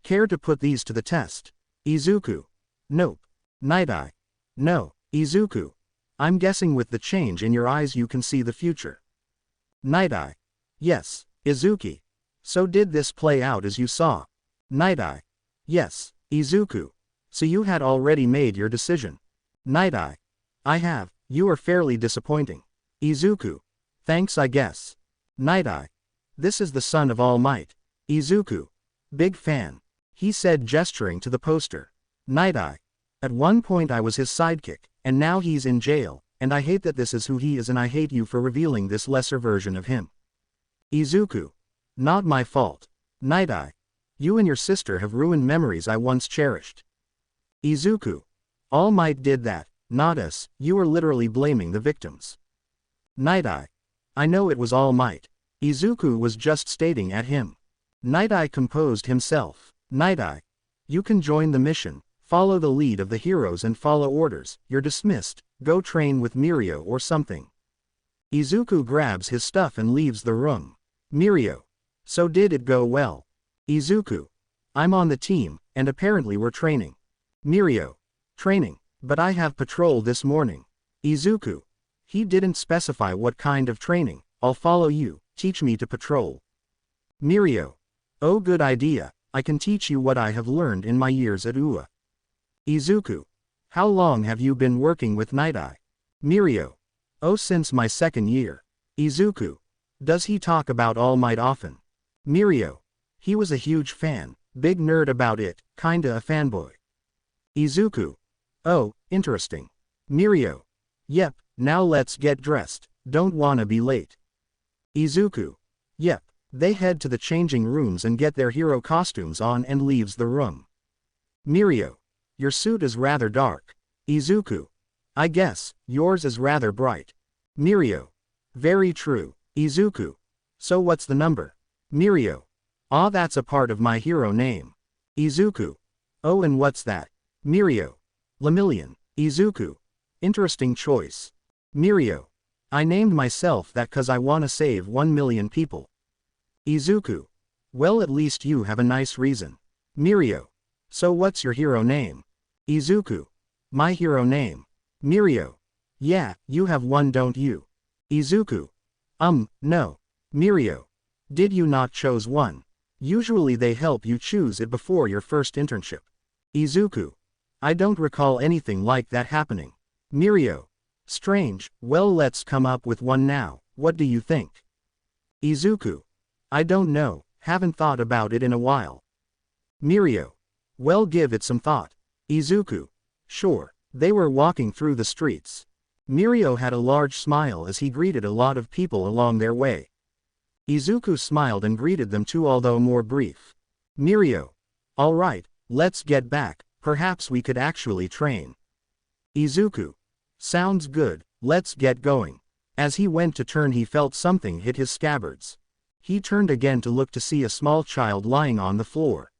Care to put these to the test? Izuku. Nope. Night-Eye. No, Izuku. I'm guessing with the change in your eyes you can see the future. Night-Eye. Yes, Izuki. So did this play out as you saw? Night-Eye. Yes, Izuku. So you had already made your decision? Night-Eye. I have. You are fairly disappointing. Izuku. Thanks I guess. Night-Eye. This is the son of All Might. Izuku. Big fan. He said, gesturing to the poster. Night-Eye. At one point I was his sidekick, and now he's in jail, and I hate that this is who he is, and I hate you for revealing this lesser version of him. Izuku. Not my fault. Night-Eye. You and your sister have ruined memories I once cherished. Izuku. All Might did that, not us. You are literally blaming the victims. Night-Eye. I know it was All Might. Izuku was just stating at him. Night-Eye composed himself. Night-Eye. You can join the mission, follow the lead of the heroes and follow orders. You're dismissed. Go train with Mirio or something. Izuku grabs his stuff and leaves the room. Mirio. So did it go well? Izuku. I'm on the team, and apparently we're training. Mirio. Training. But I have patrol this morning. Izuku. He didn't specify what kind of training. I'll follow you, teach me to patrol. Mirio. Oh, good idea. I can teach you what I have learned in my years at UA. Izuku. How long have you been working with Night-Eye? Mirio. Oh, since my second year. Izuku. Does he talk about All Might often? Mirio. He was a huge fan, big nerd about it, kinda a fanboy. Izuku. Oh, interesting. Mirio. Yep, now let's get dressed, don't wanna be late. Izuku. Yep. They head to the changing rooms and get their hero costumes on and leaves the room. Mirio. Your suit is rather dark. Izuku. I guess, yours is rather bright. Mirio. Very true. Izuku. So what's the number? Mirio. Ah, that's a part of my hero name. Izuku. Oh, and what's that? Mirio. Lemillion. Izuku. Interesting choice. Mirio. I named myself that cause I wanna save 1 million people. Izuku. Well, at least you have a nice reason. Mirio. So what's your hero name? Izuku. My hero name. Mirio. Yeah, you have one, don't you? Izuku. No. Mirio. Did you not chose one? Usually they help you choose it before your first internship. Izuku. I don't recall anything like that happening. Mirio. Strange. Well, let's come up with one now. What do you think? Izuku. I don't know, haven't thought about it in a while. Mirio. Well, give it some thought. Izuku. Sure. They were walking through the streets. Mirio had a large smile as he greeted a lot of people along their way. Izuku smiled and greeted them too, although more brief. Mirio. All right, let's get back, perhaps we could actually train. Izuku. Sounds good, let's get going. As he went to turn, he felt something hit his scabbards. He turned again to look to see a small child lying on the floor.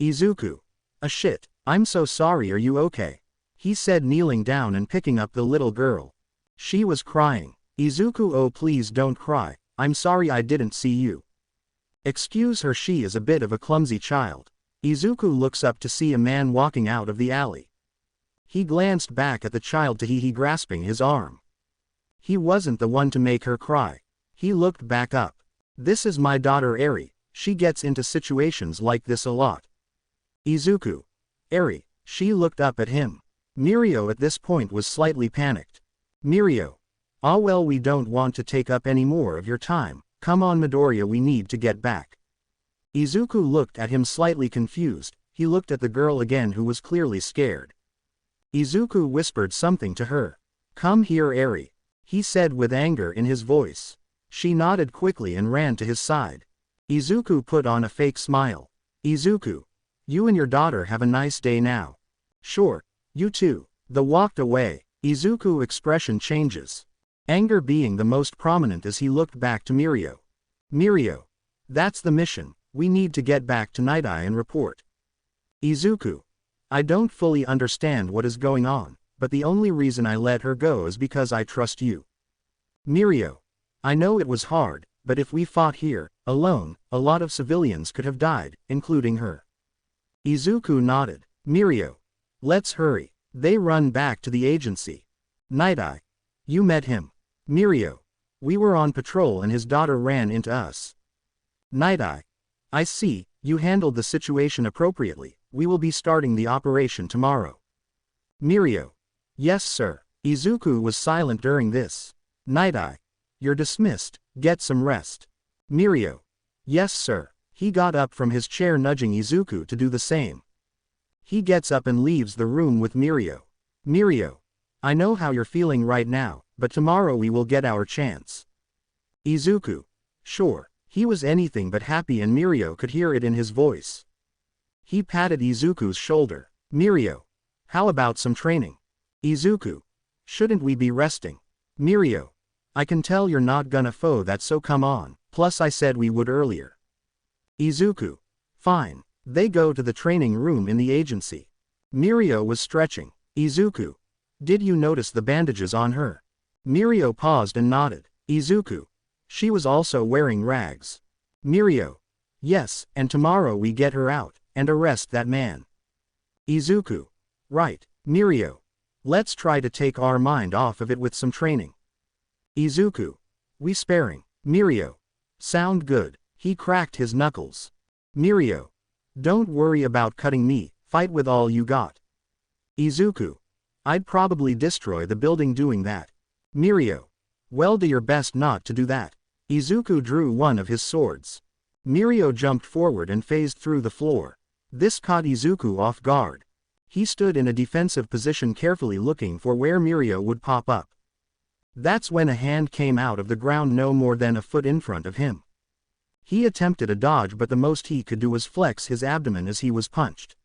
Izuku. Shit, I'm so sorry, are you okay? He said, kneeling down and picking up the little girl. She was crying. Izuku. Oh, please don't cry, I'm sorry, I didn't see you. Excuse her, she is a bit of a clumsy child. Izuku looks up to see a man walking out of the alley. He glanced back at the child, to he grasping his arm. He wasn't the one to make her cry. He looked back up. This is my daughter Eri, she gets into situations like this a lot. Izuku. Eri. She looked up at him. Mirio at this point was slightly panicked. Mirio. Ah, well, we don't want to take up any more of your time, come on Midoriya, we need to get back. Izuku looked at him slightly confused, he looked at the girl again who was clearly scared. Izuku whispered something to her. Come here, Eri, he said with anger in his voice. She nodded quickly and ran to his side. Izuku put on a fake smile. Izuku. You and your daughter have a nice day now. Sure. You too. They walked away. Izuku's expression changes. Anger being the most prominent as he looked back to Mirio. Mirio. That's the mission, we need to get back to Night-Eye and report. Izuku. I don't fully understand what is going on, but the only reason I let her go is because I trust you. Mirio. I know it was hard, but if we fought here, alone, a lot of civilians could have died, including her. Izuku nodded. Mirio. Let's hurry. They run back to the agency. Night Eye. You met him. Mirio. We were on patrol and his daughter ran into us. Night Eye. I see, you handled the situation appropriately, we will be starting the operation tomorrow. Mirio. Yes sir. Izuku was silent during this. Night Eye. You're dismissed, get some rest. Mirio. Yes sir. He got up from his chair nudging Izuku to do the same. He gets up and leaves the room with Mirio. Mirio. I know how you're feeling right now, but tomorrow we will get our chance. Izuku. Sure. He was anything but happy and Mirio could hear it in his voice. He patted Izuku's shoulder. Mirio. How about some training? Izuku. Shouldn't we be resting? Mirio. I can tell you're not gonna foe that, so come on, plus I said we would earlier. Izuku. Fine. They go to the training room in the agency. Mirio was stretching. Izuku. Did you notice the bandages on her? Mirio paused and nodded. Izuku. She was also wearing rags. Mirio. Yes, and tomorrow we get her out, and arrest that man. Izuku. Right. Mirio. Let's try to take our mind off of it with some training. Izuku. We sparing. Mirio. Sound good. He cracked his knuckles. Mirio. Don't worry about cutting me, fight with all you got. Izuku. I'd probably destroy the building doing that. Mirio. Well, do your best not to do that. Izuku drew one of his swords. Mirio jumped forward and phased through the floor. This caught Izuku off guard. He stood in a defensive position carefully looking for where Mirio would pop up. That's when a hand came out of the ground no more than a foot in front of him. He attempted a dodge, but the most he could do was flex his abdomen as he was punched.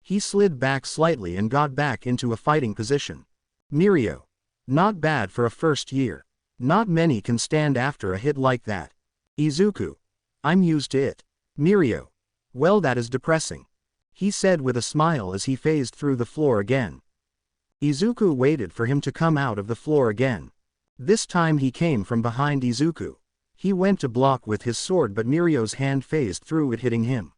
He slid back slightly and got back into a fighting position. Mirio. Not bad for a first year. Not many can stand after a hit like that. Izuku. I'm used to it. Mirio. Well, that is depressing. He said with a smile as he phased through the floor again. Izuku waited for him to come out of the floor again. This time he came from behind Izuku. He went to block with his sword, but Mirio's hand phased through it, hitting him.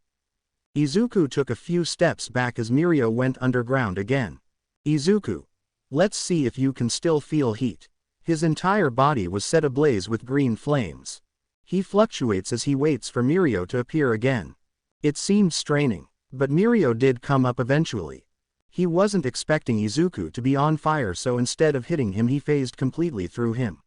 Izuku took a few steps back as Mirio went underground again. Izuku. Let's see if you can still feel heat. His entire body was set ablaze with green flames. He fluctuates as he waits for Mirio to appear again. It seemed straining, but Mirio did come up eventually. He wasn't expecting Izuku to be on fire, so instead of hitting him he phased completely through him.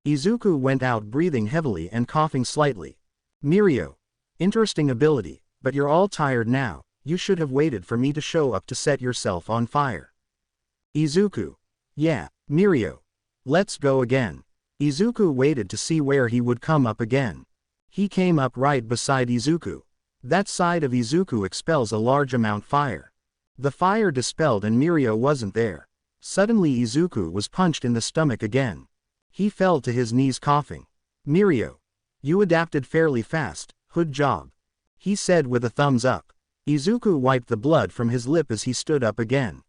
Izuku went out breathing heavily and coughing slightly. Mirio. Interesting ability, but you're all tired now, you should have waited for me to show up to set yourself on fire. Izuku. Yeah, Mirio. Let's go again. Izuku waited to see where he would come up again. He came up right beside Izuku. That side of Izuku expels a large amount fire. The fire dispelled and Mirio wasn't there. Suddenly Izuku was punched in the stomach again. He fell to his knees coughing. Mirio. You adapted fairly fast, good job. He said with a thumbs up. Izuku wiped the blood from his lip as he stood up again.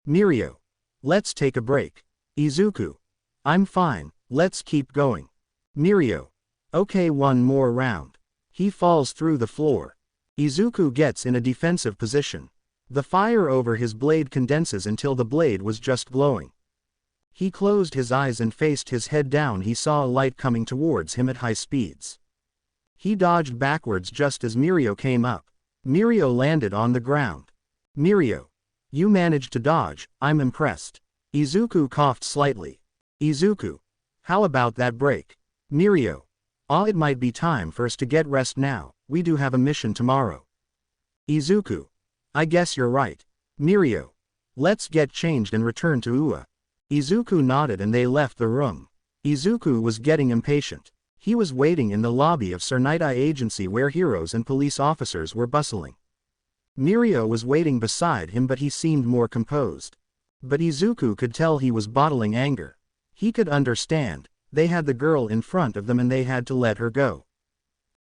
Mirio. Let's take a break. Izuku. I'm fine, let's keep going. Mirio. Okay, one more round. He falls through the floor. Izuku gets in a defensive position. The fire over his blade condenses until the blade was just glowing. He closed his eyes and faced his head down. He saw a light coming towards him at high speeds. He dodged backwards just as Mirio came up. Mirio landed on the ground. Mirio. You managed to dodge, I'm impressed. Izuku coughed slightly. Izuku. How about that break? Mirio. It might be time for us to get rest now, we do have a mission tomorrow. Izuku. I guess you're right. Mirio. Let's get changed and return to Ua. Izuku nodded and they left the room. Izuku was getting impatient. He was waiting in the lobby of Sir Night Eye Agency where heroes and police officers were bustling. Mirio was waiting beside him, but he seemed more composed. But Izuku could tell he was bottling anger. He could understand. They had the girl in front of them and they had to let her go.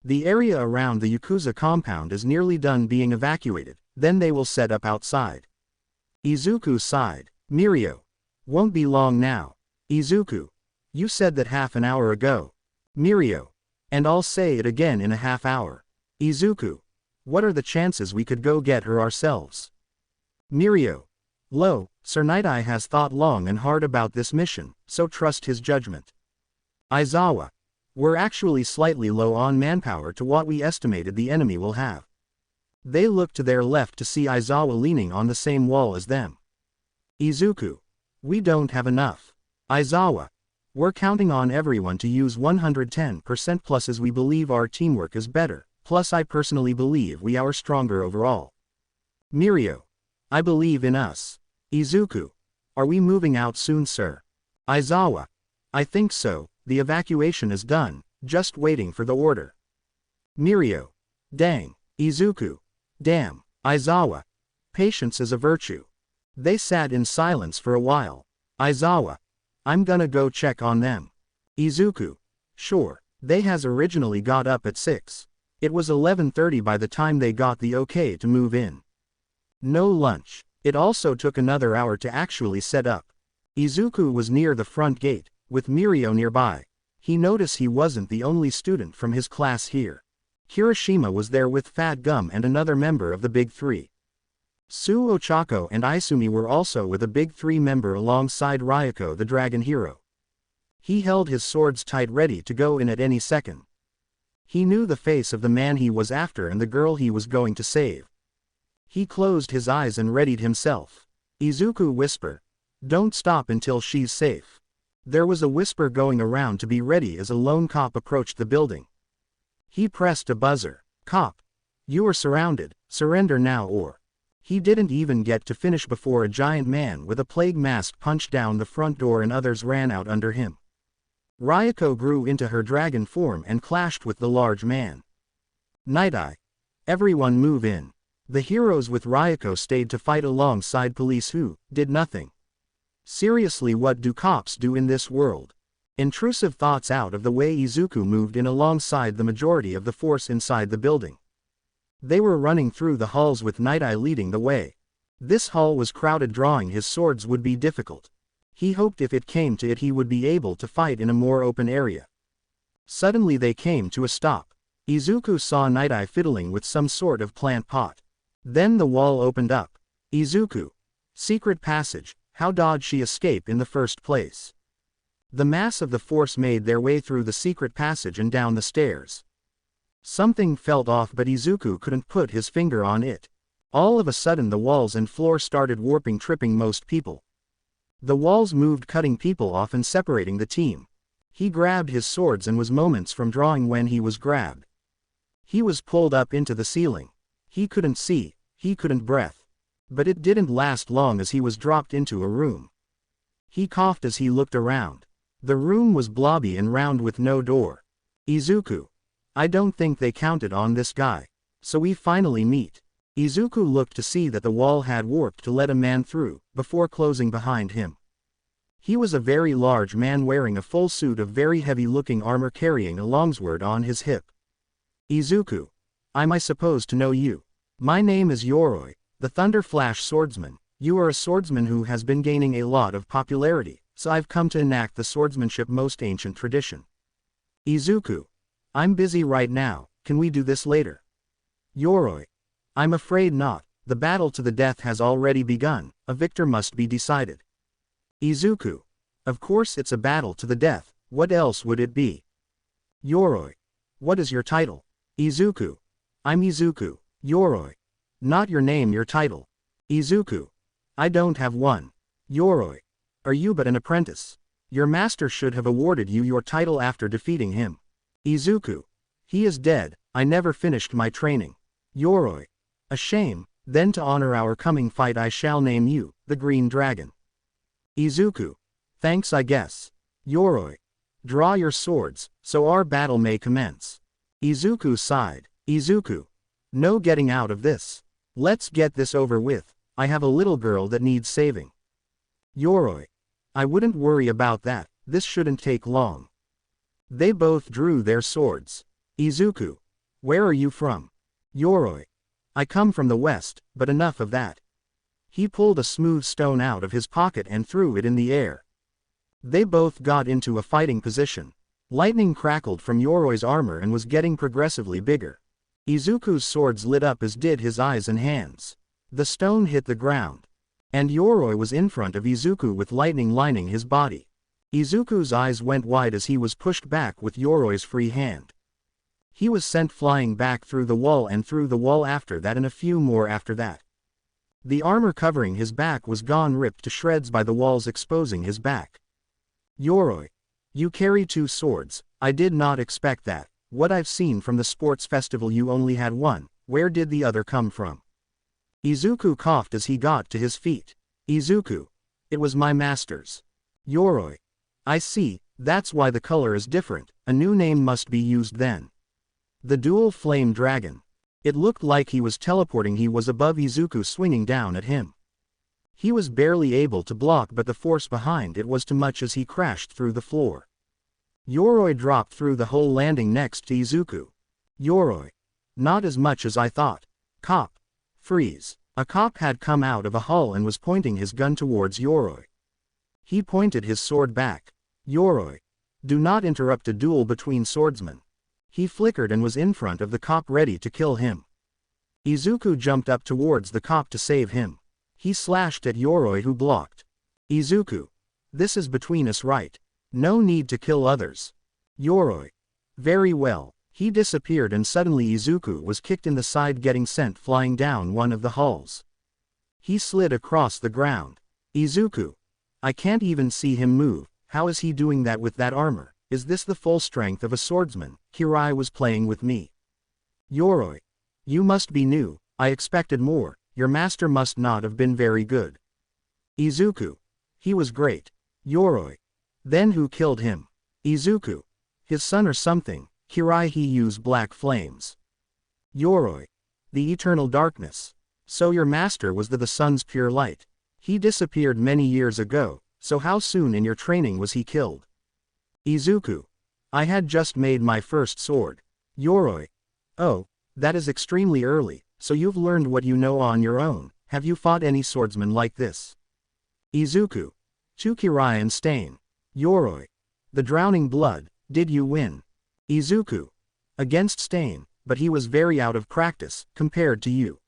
The area around the Yakuza compound is nearly done being evacuated, then they will set up outside. Izuku sighed. Mirio. Won't be long now. Izuku. You said that half an hour ago. Mirio. And I'll say it again in a half hour. Izuku. What are the chances we could go get her ourselves? Mirio. Lo, Sir Night-Eye has thought long and hard about this mission, so trust his judgment. Aizawa. We're actually slightly low on manpower to what we estimated the enemy will have. They look to their left to see Aizawa leaning on the same wall as them. Izuku. We don't have enough. Aizawa. We're counting on everyone to use 110% plus as we believe our teamwork is better, plus I personally believe we are stronger overall. Mirio. I believe in us. Izuku. Are we moving out soon, sir? Aizawa. I think so, the evacuation is done, just waiting for the order. Mirio. Dang. Izuku. Damn. Aizawa. Patience is a virtue. They sat in silence for a while. Aizawa. I'm gonna go check on them. Izuku. Sure. They has originally got up at 6. It was 11:30 by the time they got the okay to move in. No lunch. It also took another hour to actually set up. Izuku was near the front gate, with Mirio nearby. He noticed he wasn't the only student from his class here. Kirishima was there with Fat Gum and another member of the Big Three. Su Ochako and Isumi were also with a Big Three member alongside Ryuko the Dragon Hero. He held his swords tight ready to go in at any second. He knew the face of the man he was after and the girl he was going to save. He closed his eyes and readied himself. Izuku whispered, "Don't stop until she's safe." There was a whisper going around to be ready as a lone cop approached the building. He pressed a buzzer. "Cop. You are surrounded, surrender now or..." He didn't even get to finish before a giant man with a plague mask punched down the front door and others ran out under him. Ryuko grew into her dragon form and clashed with the large man. Night-Eye. Everyone move in. The heroes with Ryuko stayed to fight alongside police who did nothing. Seriously, what do cops do in this world? Intrusive thoughts out of the way, Izuku moved in alongside the majority of the force inside the building. They were running through the halls with Night-Eye leading the way. This hall was crowded, drawing his swords would be difficult. He hoped if it came to it he would be able to fight in a more open area. Suddenly they came to a stop. Izuku saw Night-Eye fiddling with some sort of plant pot. Then the wall opened up. Izuku. Secret passage, how did she escape in the first place? The mass of the force made their way through the secret passage and down the stairs. Something felt off, but Izuku couldn't put his finger on it. All of a sudden the walls and floor started warping, tripping most people. The walls moved, cutting people off and separating the team. He grabbed his swords and was moments from drawing when he was grabbed. He was pulled up into the ceiling. He couldn't see, he couldn't breathe. But it didn't last long as he was dropped into a room. He coughed as he looked around. The room was blobby and round with no door. Izuku. I don't think they counted on this guy. So we finally meet. Izuku looked to see that the wall had warped to let a man through, before closing behind him. He was a very large man wearing a full suit of very heavy-looking armor, carrying a longsword on his hip. Izuku. Am I supposed to know you? My name is Yoroi, the Thunder Flash Swordsman. You are a swordsman who has been gaining a lot of popularity, so I've come to enact the swordsmanship most ancient tradition. Izuku. I'm busy right now, can we do this later? Yoroi. I'm afraid not, the battle to the death has already begun, a victor must be decided. Izuku. Of course it's a battle to the death, what else would it be? Yoroi. What is your title? Izuku. I'm Izuku. Yoroi. Not your name, your title. Izuku. I don't have one. Yoroi. Are you but an apprentice? Your master should have awarded you your title after defeating him. Izuku. He is dead, I never finished my training. Yoroi. A shame, then to honor our coming fight I shall name you, the Green Dragon. Izuku. Thanks I guess. Yoroi. Draw your swords, so our battle may commence. Izuku sighed. Izuku. No getting out of this. Let's get this over with, I have a little girl that needs saving. Yoroi. I wouldn't worry about that, this shouldn't take long. They both drew their swords. Izuku. Where are you from? Yoroi. I come from the west, but enough of that. He pulled a smooth stone out of his pocket and threw it in the air. They both got into a fighting position. Lightning crackled from Yoroi's armor and was getting progressively bigger. Izuku's swords lit up as did his eyes and hands. The stone hit the ground. And Yoroi was in front of Izuku with lightning lining his body. Izuku's eyes went wide as he was pushed back with Yoroi's free hand. He was sent flying back through the wall and through the wall after that and a few more after that. The armor covering his back was gone, ripped to shreds by the walls, exposing his back. Yoroi. You carry 2 swords, I did not expect that. What I've seen from the sports festival you only had one, where did the other come from? Izuku coughed as he got to his feet. Izuku. It was my master's. Yoroi. I see, that's why the color is different, a new name must be used then. The dual flame dragon. It looked like he was teleporting. He was above Izuku, swinging down at him. He was barely able to block, but the force behind it was too much as he crashed through the floor. Yoroi dropped through the hole, landing next to Izuku. Yoroi. Not as much as I thought. Cop. Freeze. A cop had come out of a hall and was pointing his gun towards Yoroi. He pointed his sword back. Yoroi. Do not interrupt a duel between swordsmen. He flickered and was in front of the cop, ready to kill him. Izuku jumped up towards the cop to save him. He slashed at Yoroi, who blocked. Izuku. This is between us, right? No need to kill others. Yoroi. Very well. He disappeared and suddenly Izuku was kicked in the side, getting sent flying down one of the halls. He slid across the ground. Izuku. I can't even see him move. How is he doing that with that armor? Is this the full strength of a swordsman? Kirai was playing with me. Yoroi. You must be new, I expected more, your master must not have been very good. Izuku. He was great. Yoroi. Then who killed him? Izuku. His son or something. Kirai. He used black flames. Yoroi. The eternal darkness. So your master was the sun's pure light. He disappeared many years ago, so how soon in your training was he killed? Izuku. I had just made my first sword. Yoroi. Oh, that is extremely early, so you've learned what you know on your own. Have you fought any swordsman like this? Izuku. To Kirai and Stain. Yoroi. The drowning blood, did you win? Izuku. Against Stain, but he was very out of practice, compared to you.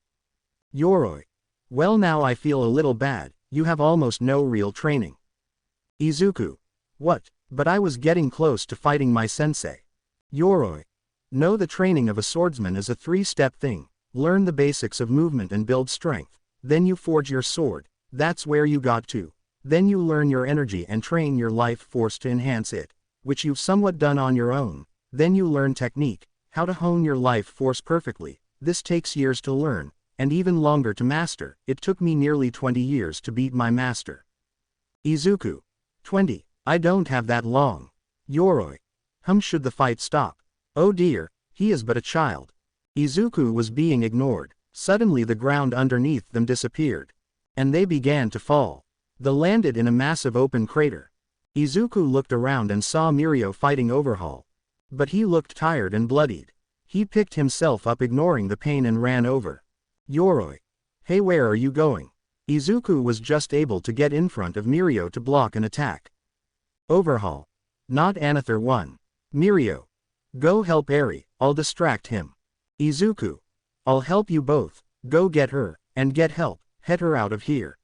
Yoroi. Well, now I feel a little bad, you have almost no real training. Izuku. What? But I was getting close to fighting my sensei. Yoroi. No, the training of a swordsman is a 3-step thing. Learn the basics of movement and build strength. Then you forge your sword. That's where you got to. Then you learn your energy and train your life force to enhance it, which you've somewhat done on your own. Then you learn technique, how to hone your life force perfectly. This takes years to learn, and even longer to master. It took me nearly 20 years to beat my master. Izuku. 20. I don't have that long. Yoroi. Should the fight stop? Oh dear, he is but a child. Izuku was being ignored. Suddenly the ground underneath them disappeared. And they began to fall. They landed in a massive open crater. Izuku looked around and saw Mirio fighting Overhaul. But he looked tired and bloodied. He picked himself up, ignoring the pain, and ran over. Yoroi. Hey, where are you going? Izuku was just able to get in front of Mirio to block an attack. Overhaul. Not Another one. Mirio. Go help Eri, I'll distract him. Izuku. I'll help you both, go get her, and get help, head her out of here.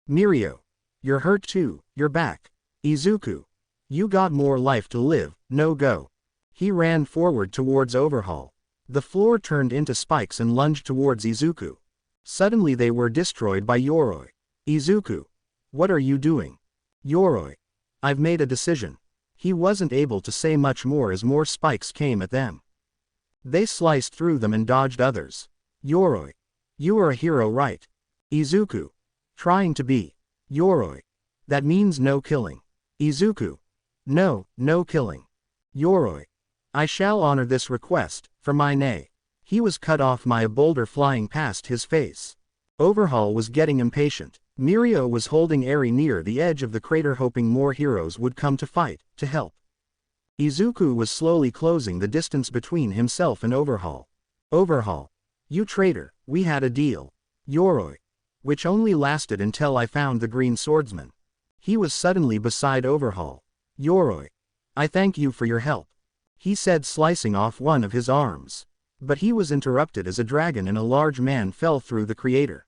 Mirio. You're hurt too, you're back. Izuku. You got more life to live, no go. He ran forward towards Overhaul. The floor turned into spikes and lunged towards Izuku. Suddenly they were destroyed by Yoroi. Izuku. What are you doing? Yoroi. I've made a decision. He wasn't able to say much more as more spikes came at them. They sliced through them and dodged others. Yoroi. You are a hero, right? Izuku. Trying to be. Yoroi. That means no killing. Izuku. No, no killing. Yoroi. I shall honor this request, for my nay. He was cut off by a boulder flying past his face. Overhaul was getting impatient. Mirio was holding Eri near the edge of the crater, hoping more heroes would come to fight, to help. Izuku was slowly closing the distance between himself and Overhaul. Overhaul. You traitor, we had a deal. Yoroi. Which only lasted until I found the green swordsman. He was suddenly beside Overhaul. Yoroi. I thank you for your help, he said, slicing off one of his arms. But he was interrupted as a dragon and a large man fell through the creator.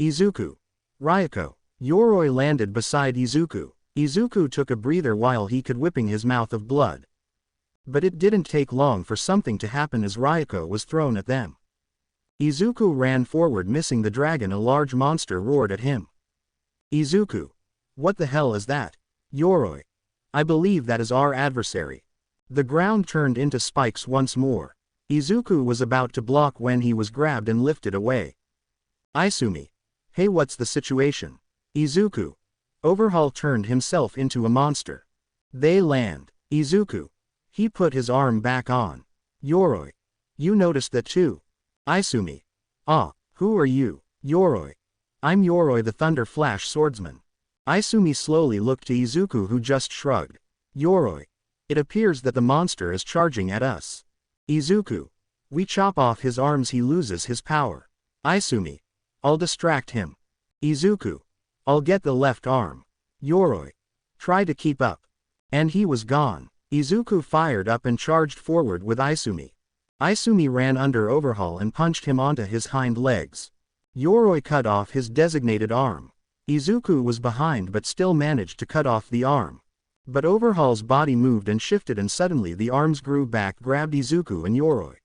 Izuku. Ryuko. Yoroi landed beside Izuku. Izuku took a breather while he could whipping his mouth of blood. But it didn't take long for something to happen as Ryuko was thrown at them. Izuku ran forward, missing the dragon. A large monster roared at him. Izuku. What the hell is that? Yoroi. I believe that is our adversary. The ground turned into spikes once more. Izuku was about to block when he was grabbed and lifted away. Isumi. Hey, what's the situation? Izuku. Overhaul turned himself into a monster. They land. Izuku. He put his arm back on. Yoroi. You noticed that too? Isumi. Ah, who are you? Yoroi. I'm Yoroi, the Thunder Flash Swordsman. Isumi slowly looked to Izuku, who just shrugged. Yoroi. It appears that the monster is charging at us. Izuku. We chop off his arms, he loses his power. Isumi. I'll distract him. Izuku. I'll get the left arm. Yoroi. Try to keep up. And he was gone. Izuku fired up and charged forward with Isumi. Isumi ran under Overhaul and punched him onto his hind legs. Yoroi cut off his designated arm. Izuku was behind but still managed to cut off the arm. But Overhaul's body moved and shifted, and suddenly the arms grew back, grabbed Izuku and Yoroi.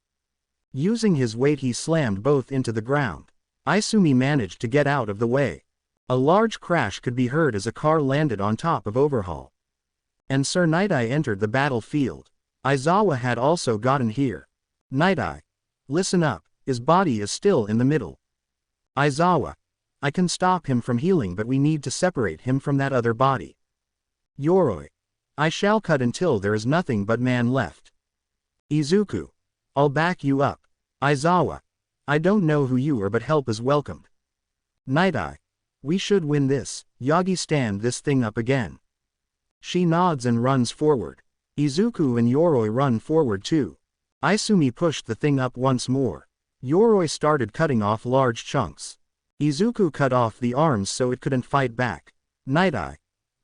Using his weight, he slammed both into the ground. Isumi managed to get out of the way. A large crash could be heard as a car landed on top of Overhaul. And Sir Night-Eye entered the battlefield. Aizawa had also gotten here. Night-Eye. Listen up, his body is still in the middle. Aizawa. I can stop him from healing, but we need to separate him from that other body. Yoroi. I shall cut until there is nothing but man left. Izuku. I'll back you up. Aizawa. I don't know who you are, but help is welcomed. Night-Eye. We should win this. Yagi, stand this thing up again. She nods and runs forward. Izuku and Yoroi run forward too. Isumi pushed the thing up once more. Yoroi started cutting off large chunks. Izuku cut off the arms so it couldn't fight back. Night-Eye.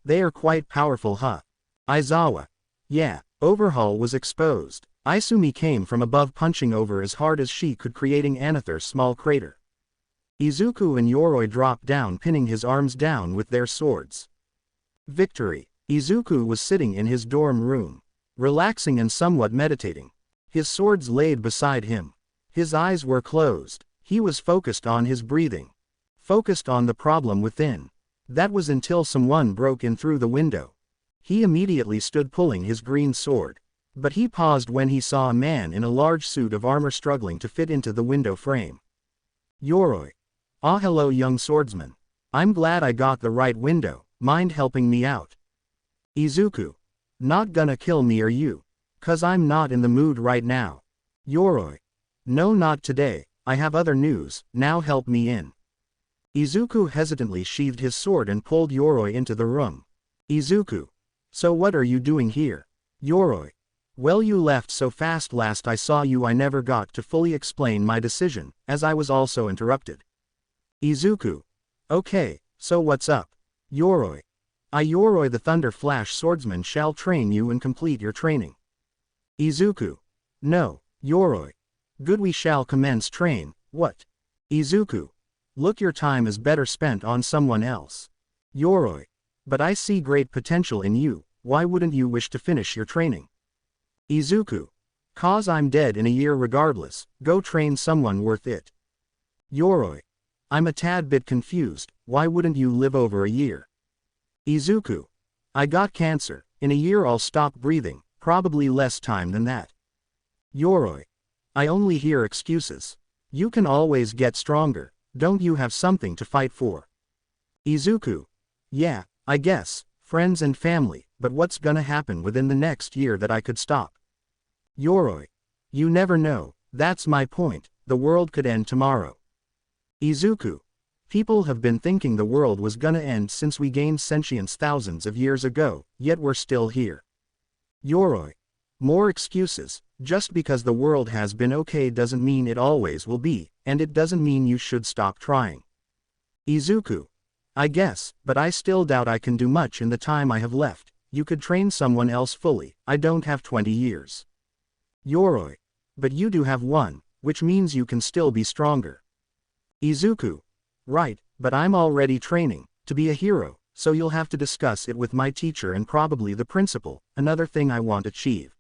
They are quite powerful, huh? Aizawa. Yeah. Overhaul was exposed. Isumi came from above, punching over as hard as she could, creating another small crater. Izuku and Yoroi dropped down, pinning his arms down with their swords. Victory. Izuku was sitting in his dorm room, relaxing and somewhat meditating. His swords laid beside him. His eyes were closed. He was focused on his breathing. Focused on the problem within. That was until someone broke in through the window. He immediately stood, pulling his green sword. But he paused when he saw a man in a large suit of armor struggling to fit into the window frame. Yoroi. Ah, hello, young swordsman. I'm glad I got the right window. Mind helping me out? Izuku. Not gonna kill me, are you? 'Cause I'm not in the mood right now. Yoroi. No, not today. I have other news. Now help me in. Izuku hesitantly sheathed his sword and pulled Yoroi into the room. Izuku. So what are you doing here? Yoroi. Well, you left so fast last I saw you. I never got to fully explain my decision, as I was also interrupted. Izuku. Okay, so what's up? Yoroi. Yoroi, the Thunder Flash Swordsman, shall train you and complete your training. Izuku. No, Yoroi. Good, we shall commence train. What? Izuku. Look, your time is better spent on someone else. Yoroi. But I see great potential in you. Why wouldn't you wish to finish your training? Izuku. 'Cause I'm dead in a year regardless. Go train someone worth it. Yoroi. I'm a tad bit confused. Why wouldn't you live over a year? Izuku. I got cancer. In a year I'll stop breathing. Probably less time than that. Yoroi. I only hear excuses. You can always get stronger. Don't you have something to fight for? Izuku. Yeah, I guess, friends and family, but what's gonna happen within the next year that I could stop? Yoroi. You never know, that's my point, the world could end tomorrow. Izuku. People have been thinking the world was gonna end since we gained sentience thousands of years ago, yet we're still here. Yoroi. More excuses. Just because the world has been okay doesn't mean it always will be, and it doesn't mean you should stop trying. Izuku. I guess, but I still doubt I can do much in the time I have left. you could train someone else fully. I don't have 20 years. Yoroi. But you do have one, which means you can still be stronger. Izuku. Right, but I'm already training to be a hero, so you'll have to discuss it with my teacher and probably the principal, another thing I want to achieve.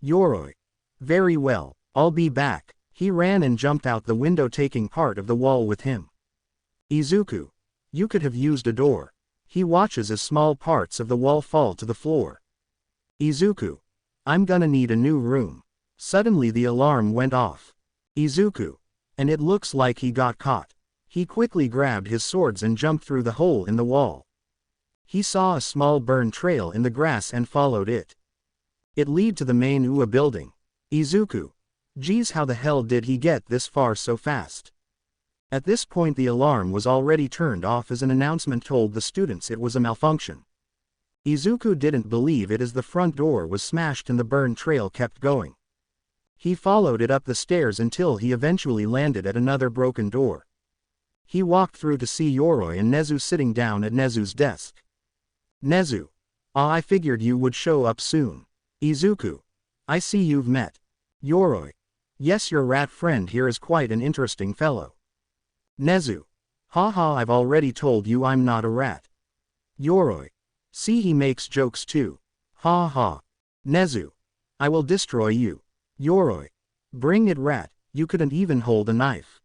Yoroi. Very well, I'll be back. He ran and jumped out the window, taking part of the wall with him. Izuku. You could have used a door. He watches as small parts of the wall fall to the floor. Izuku. I'm gonna need a new room. Suddenly the alarm went off. Izuku. And it looks like he got caught. He quickly grabbed his swords and jumped through the hole in the wall. He saw a small burn trail in the grass and followed it. It led to the main UA building. Izuku. Geez, how the hell did he get this far so fast? At this point the alarm was already turned off as an announcement told the students it was a malfunction. Izuku didn't believe it as the front door was smashed and the burn trail kept going. He followed it up the stairs until he eventually landed at another broken door. He walked through to see Yoroi and Nezu sitting down at Nezu's desk. Nezu. I figured you would show up soon. Izuku. I see you've met. Yoroi. Yes, your rat friend here is quite an interesting fellow. Nezu. Haha, I've already told you I'm not a rat. Yoroi. See, he makes jokes too. Ha ha. Nezu. I will destroy you. Yoroi. Bring it, rat, you couldn't even hold a knife.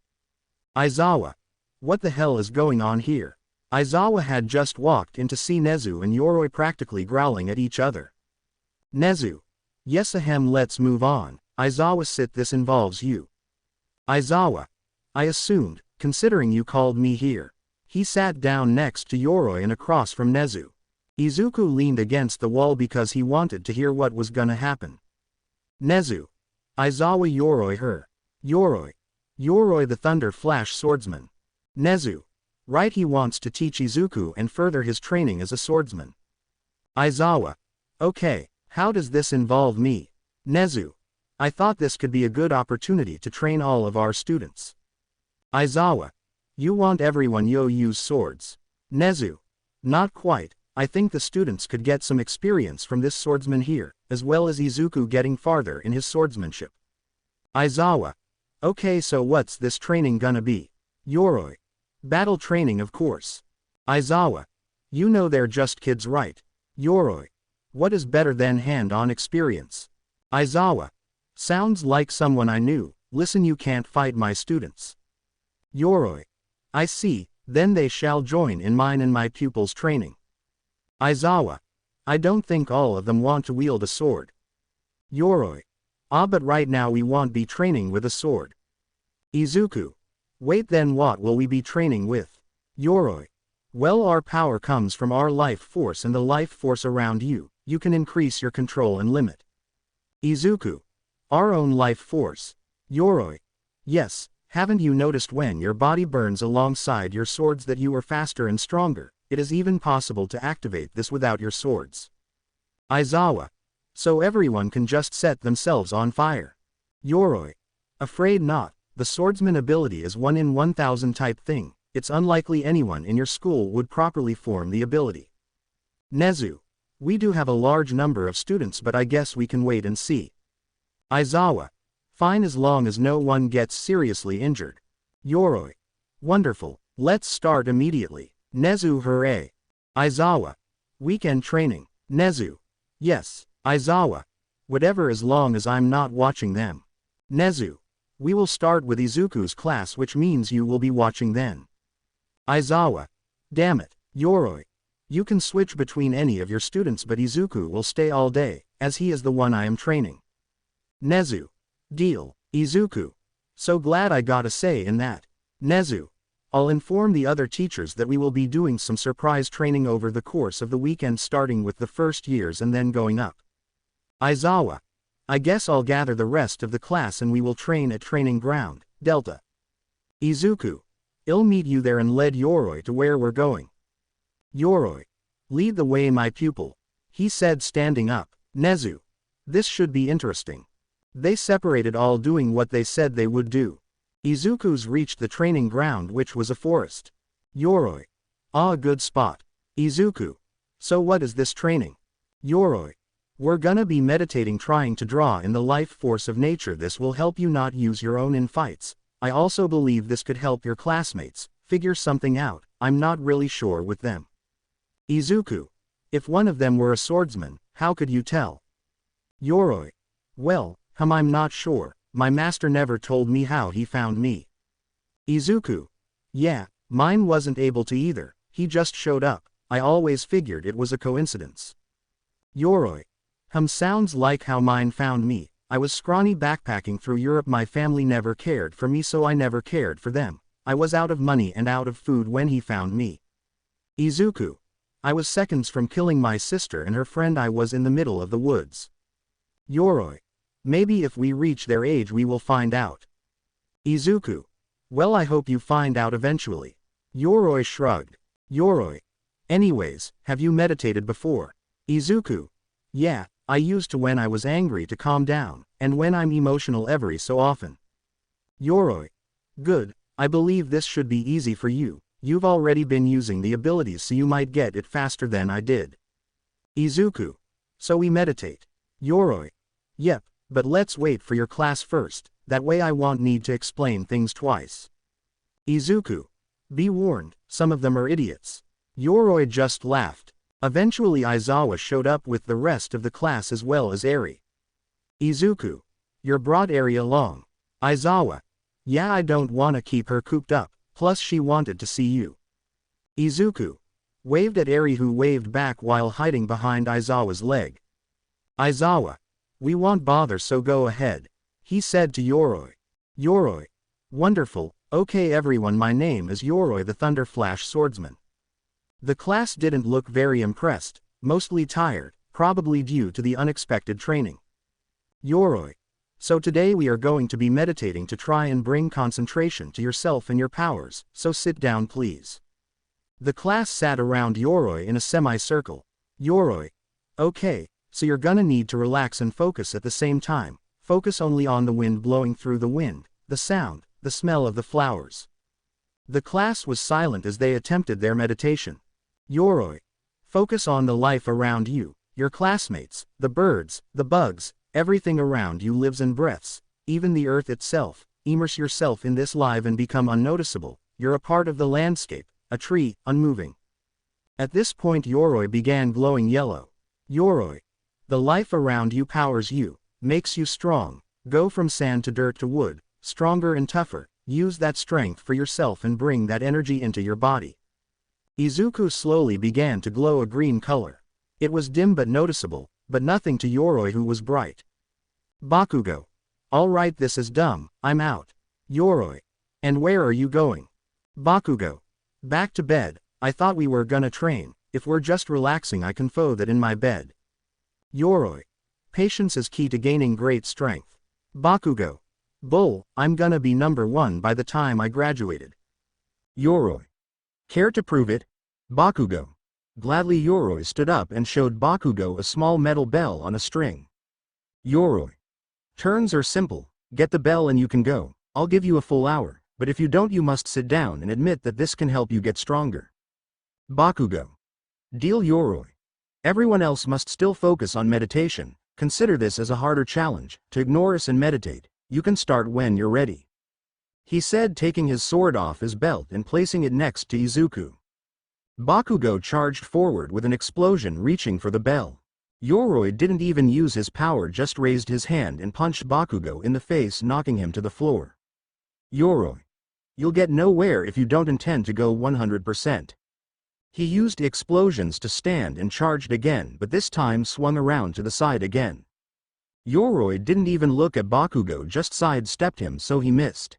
Aizawa. What the hell is going on here? Aizawa had just walked in to see Nezu and Yoroi practically growling at each other. Nezu. Yes, ahem, let's move on. Aizawa, sit, this involves you. Aizawa. I assumed, considering you called me here. He sat down next to Yoroi and across from Nezu. Izuku leaned against the wall because he wanted to hear what was gonna happen. Nezu. Aizawa, Yoroi, her. Yoroi. Yoroi, the Thunder Flash Swordsman. Nezu. Right, he wants to teach Izuku and further his training as a swordsman. Aizawa. Okay, how does this involve me? Nezu. I thought this could be a good opportunity to train all of our students. Aizawa. You want everyone yo use swords. Nezu. Not quite, I think the students could get some experience from this swordsman here, as well as Izuku getting farther in his swordsmanship. Aizawa. Okay, so what's this training gonna be? Yoroi. Battle training, of course. Aizawa. You know they're just kids, right? Yoroi. What is better than hand-on experience? Aizawa. Sounds like someone I knew. Listen, you can't fight my students. Yoroi. I see, then they shall join in mine and my pupils' training. Aizawa. I don't think all of them want to wield a sword. Yoroi. But right now we won't be training with a sword. Izuku. Wait, then what will we be training with? Yoroi. Well, our power comes from our life force and the life force around you. You can increase your control and limit. Izuku. Our own life force. Yoroi. Yes, haven't you noticed when your body burns alongside your swords that you are faster and stronger? It is even possible to activate this without your swords. Aizawa. So everyone can just set themselves on fire. Yoroi. Afraid not, the swordsman ability is 1 in 1,000 type thing, it's unlikely anyone in your school would properly form the ability. Nezu. We do have a large number of students, but I guess we can wait and see. Aizawa. Fine, as long as no one gets seriously injured. Yoroi. Wonderful, let's start immediately. Nezu. Hooray. Aizawa. Weekend training. Nezu. Yes, Aizawa. Whatever, as long as I'm not watching them. Nezu. We will start with Izuku's class, which means you will be watching then. Aizawa. Damn it, Yoroi. You can switch between any of your students, but Izuku will stay all day, as he is the one I am training. Nezu. Deal, Izuku. So glad I got a say in that. Nezu. I'll inform the other teachers that we will be doing some surprise training over the course of the weekend, starting with the first years and then going up. Aizawa. I guess I'll gather the rest of the class and we will train at Training Ground, Delta. Izuku. I'll meet you there and lead Yoroi to where we're going. Yoroi. Lead the way, my pupil. He said, standing up. Nezu. This should be interesting. They separated, all doing what they said they would do. Izuku's reached the training ground, which was a forest. Yoroi. A good spot. Izuku. So what is this training? Yoroi. We're gonna be meditating trying to draw in the life force of nature. This will help you not use your own in fights. I also believe this could help your classmates figure something out. I'm not really sure with them. Izuku. If one of them were a swordsman, how could you tell? Yoroi. Well, I'm not sure. My master never told me how he found me. Izuku. Yeah, mine wasn't able to either. He just showed up. I always figured it was a coincidence. Yoroi. Sounds like how mine found me. I was scrawny backpacking through Europe. My family never cared for me, so I never cared for them. I was out of money and out of food when he found me. Izuku. I was seconds from killing my sister and her friend. I was in the middle of the woods. Yoroi. Maybe if we reach their age we will find out. Izuku. Well, I hope you find out eventually. Yoroi shrugged. Yoroi. Anyways, have you meditated before? Izuku. Yeah, I used to when I was angry to calm down, and when I'm emotional every so often. Yoroi. Good, I believe this should be easy for you. You've already been using the abilities, so you might get it faster than I did. Izuku. So we meditate. Yoroi. Yep, but let's wait for your class first, that way I won't need to explain things twice. Izuku. Be warned, some of them are idiots. Yoroi just laughed. Eventually Aizawa showed up with the rest of the class as well as Eri. Izuku. You're brought Eri along. Aizawa. Yeah, I don't wanna keep her cooped up, plus she wanted to see you. Izuku. Waved at Eri, who waved back while hiding behind Aizawa's leg. Aizawa. We won't bother, so go ahead. He said to Yoroi. Yoroi. Wonderful, okay everyone, my name is Yoroi the Thunderflash Swordsman. The class didn't look very impressed, mostly tired, probably due to the unexpected training. Yoroi. So today we are going to be meditating to try and bring concentration to yourself and your powers, so sit down please. The class sat around Yoroi in a semicircle. Yoroi. Okay, so you're gonna need to relax and focus at the same time. Focus only on the wind blowing through the wind, the sound, the smell of the flowers. The class was silent as they attempted their meditation. Yoroi. Focus on the life around you, your classmates, the birds, the bugs, everything around you lives and breathes, even the earth itself. Immerse yourself in this live and become unnoticeable. You're a part of the landscape, a tree, unmoving. At this point Yoroi began glowing yellow. Yoroi. The life around you powers you, makes you strong. Go from sand to dirt to wood, stronger and tougher. Use that strength for yourself and bring that energy into your body. Izuku slowly began to glow a green color. It was dim but noticeable, but nothing to Yoroi, who was bright. Bakugo. Alright, this is dumb, I'm out. Yoroi. And where are you going? Bakugo. Back to bed. I thought we were gonna train. If we're just relaxing I can fo that in my bed. Yoroi. Patience is key to gaining great strength. Bakugo. Bull, I'm gonna be number 1 by the time I graduated. Yoroi. Care to prove it? Bakugo. Gladly. Yoroi stood up and showed Bakugo a small metal bell on a string. Yoroi. Turns are simple, get the bell and you can go. I'll give you a full hour, but if you don't you must sit down and admit that this can help you get stronger. Bakugo. Deal. Yoroi. Everyone else must still focus on meditation. Consider this as a harder challenge, to ignore us and meditate. You can start when you're ready. He said, taking his sword off his belt and placing it next to Izuku. Bakugo charged forward with an explosion, reaching for the bell. Yoroi didn't even use his power, just raised his hand and punched Bakugo in the face, knocking him to the floor. Yoroi. You'll get nowhere if you don't intend to go 100%. He used explosions to stand and charged again, but this time swung around to the side again. Yoroi didn't even look at Bakugo, just sidestepped him so he missed.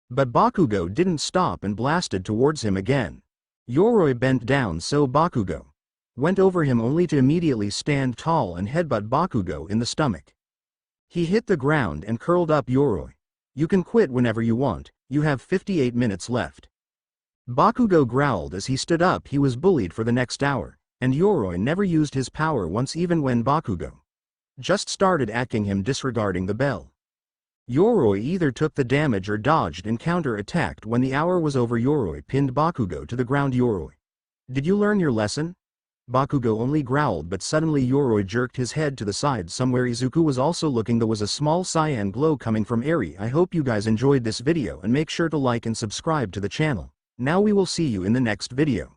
But Bakugo didn't stop and blasted towards him again. Yoroi bent down so Bakugo went over him, only to immediately stand tall and headbutt Bakugo in the stomach. He hit the ground and curled up. Yoroi. You can quit whenever you want, you have 58 minutes left. Bakugo growled as he stood up. He was bullied for the next hour, and Yoroi never used his power once, even when Bakugo just started attacking him, disregarding the bell. Yoroi either took the damage or dodged and counter-attacked. When the hour was over, Yoroi pinned Bakugo to the ground. Yoroi. Did you learn your lesson? Bakugo only growled, but suddenly Yoroi jerked his head to the side somewhere. Izuku was also looking. There was a small cyan glow coming from Eri. I hope you guys enjoyed this video and make sure to like and subscribe to the channel. Now we will see you in the next video.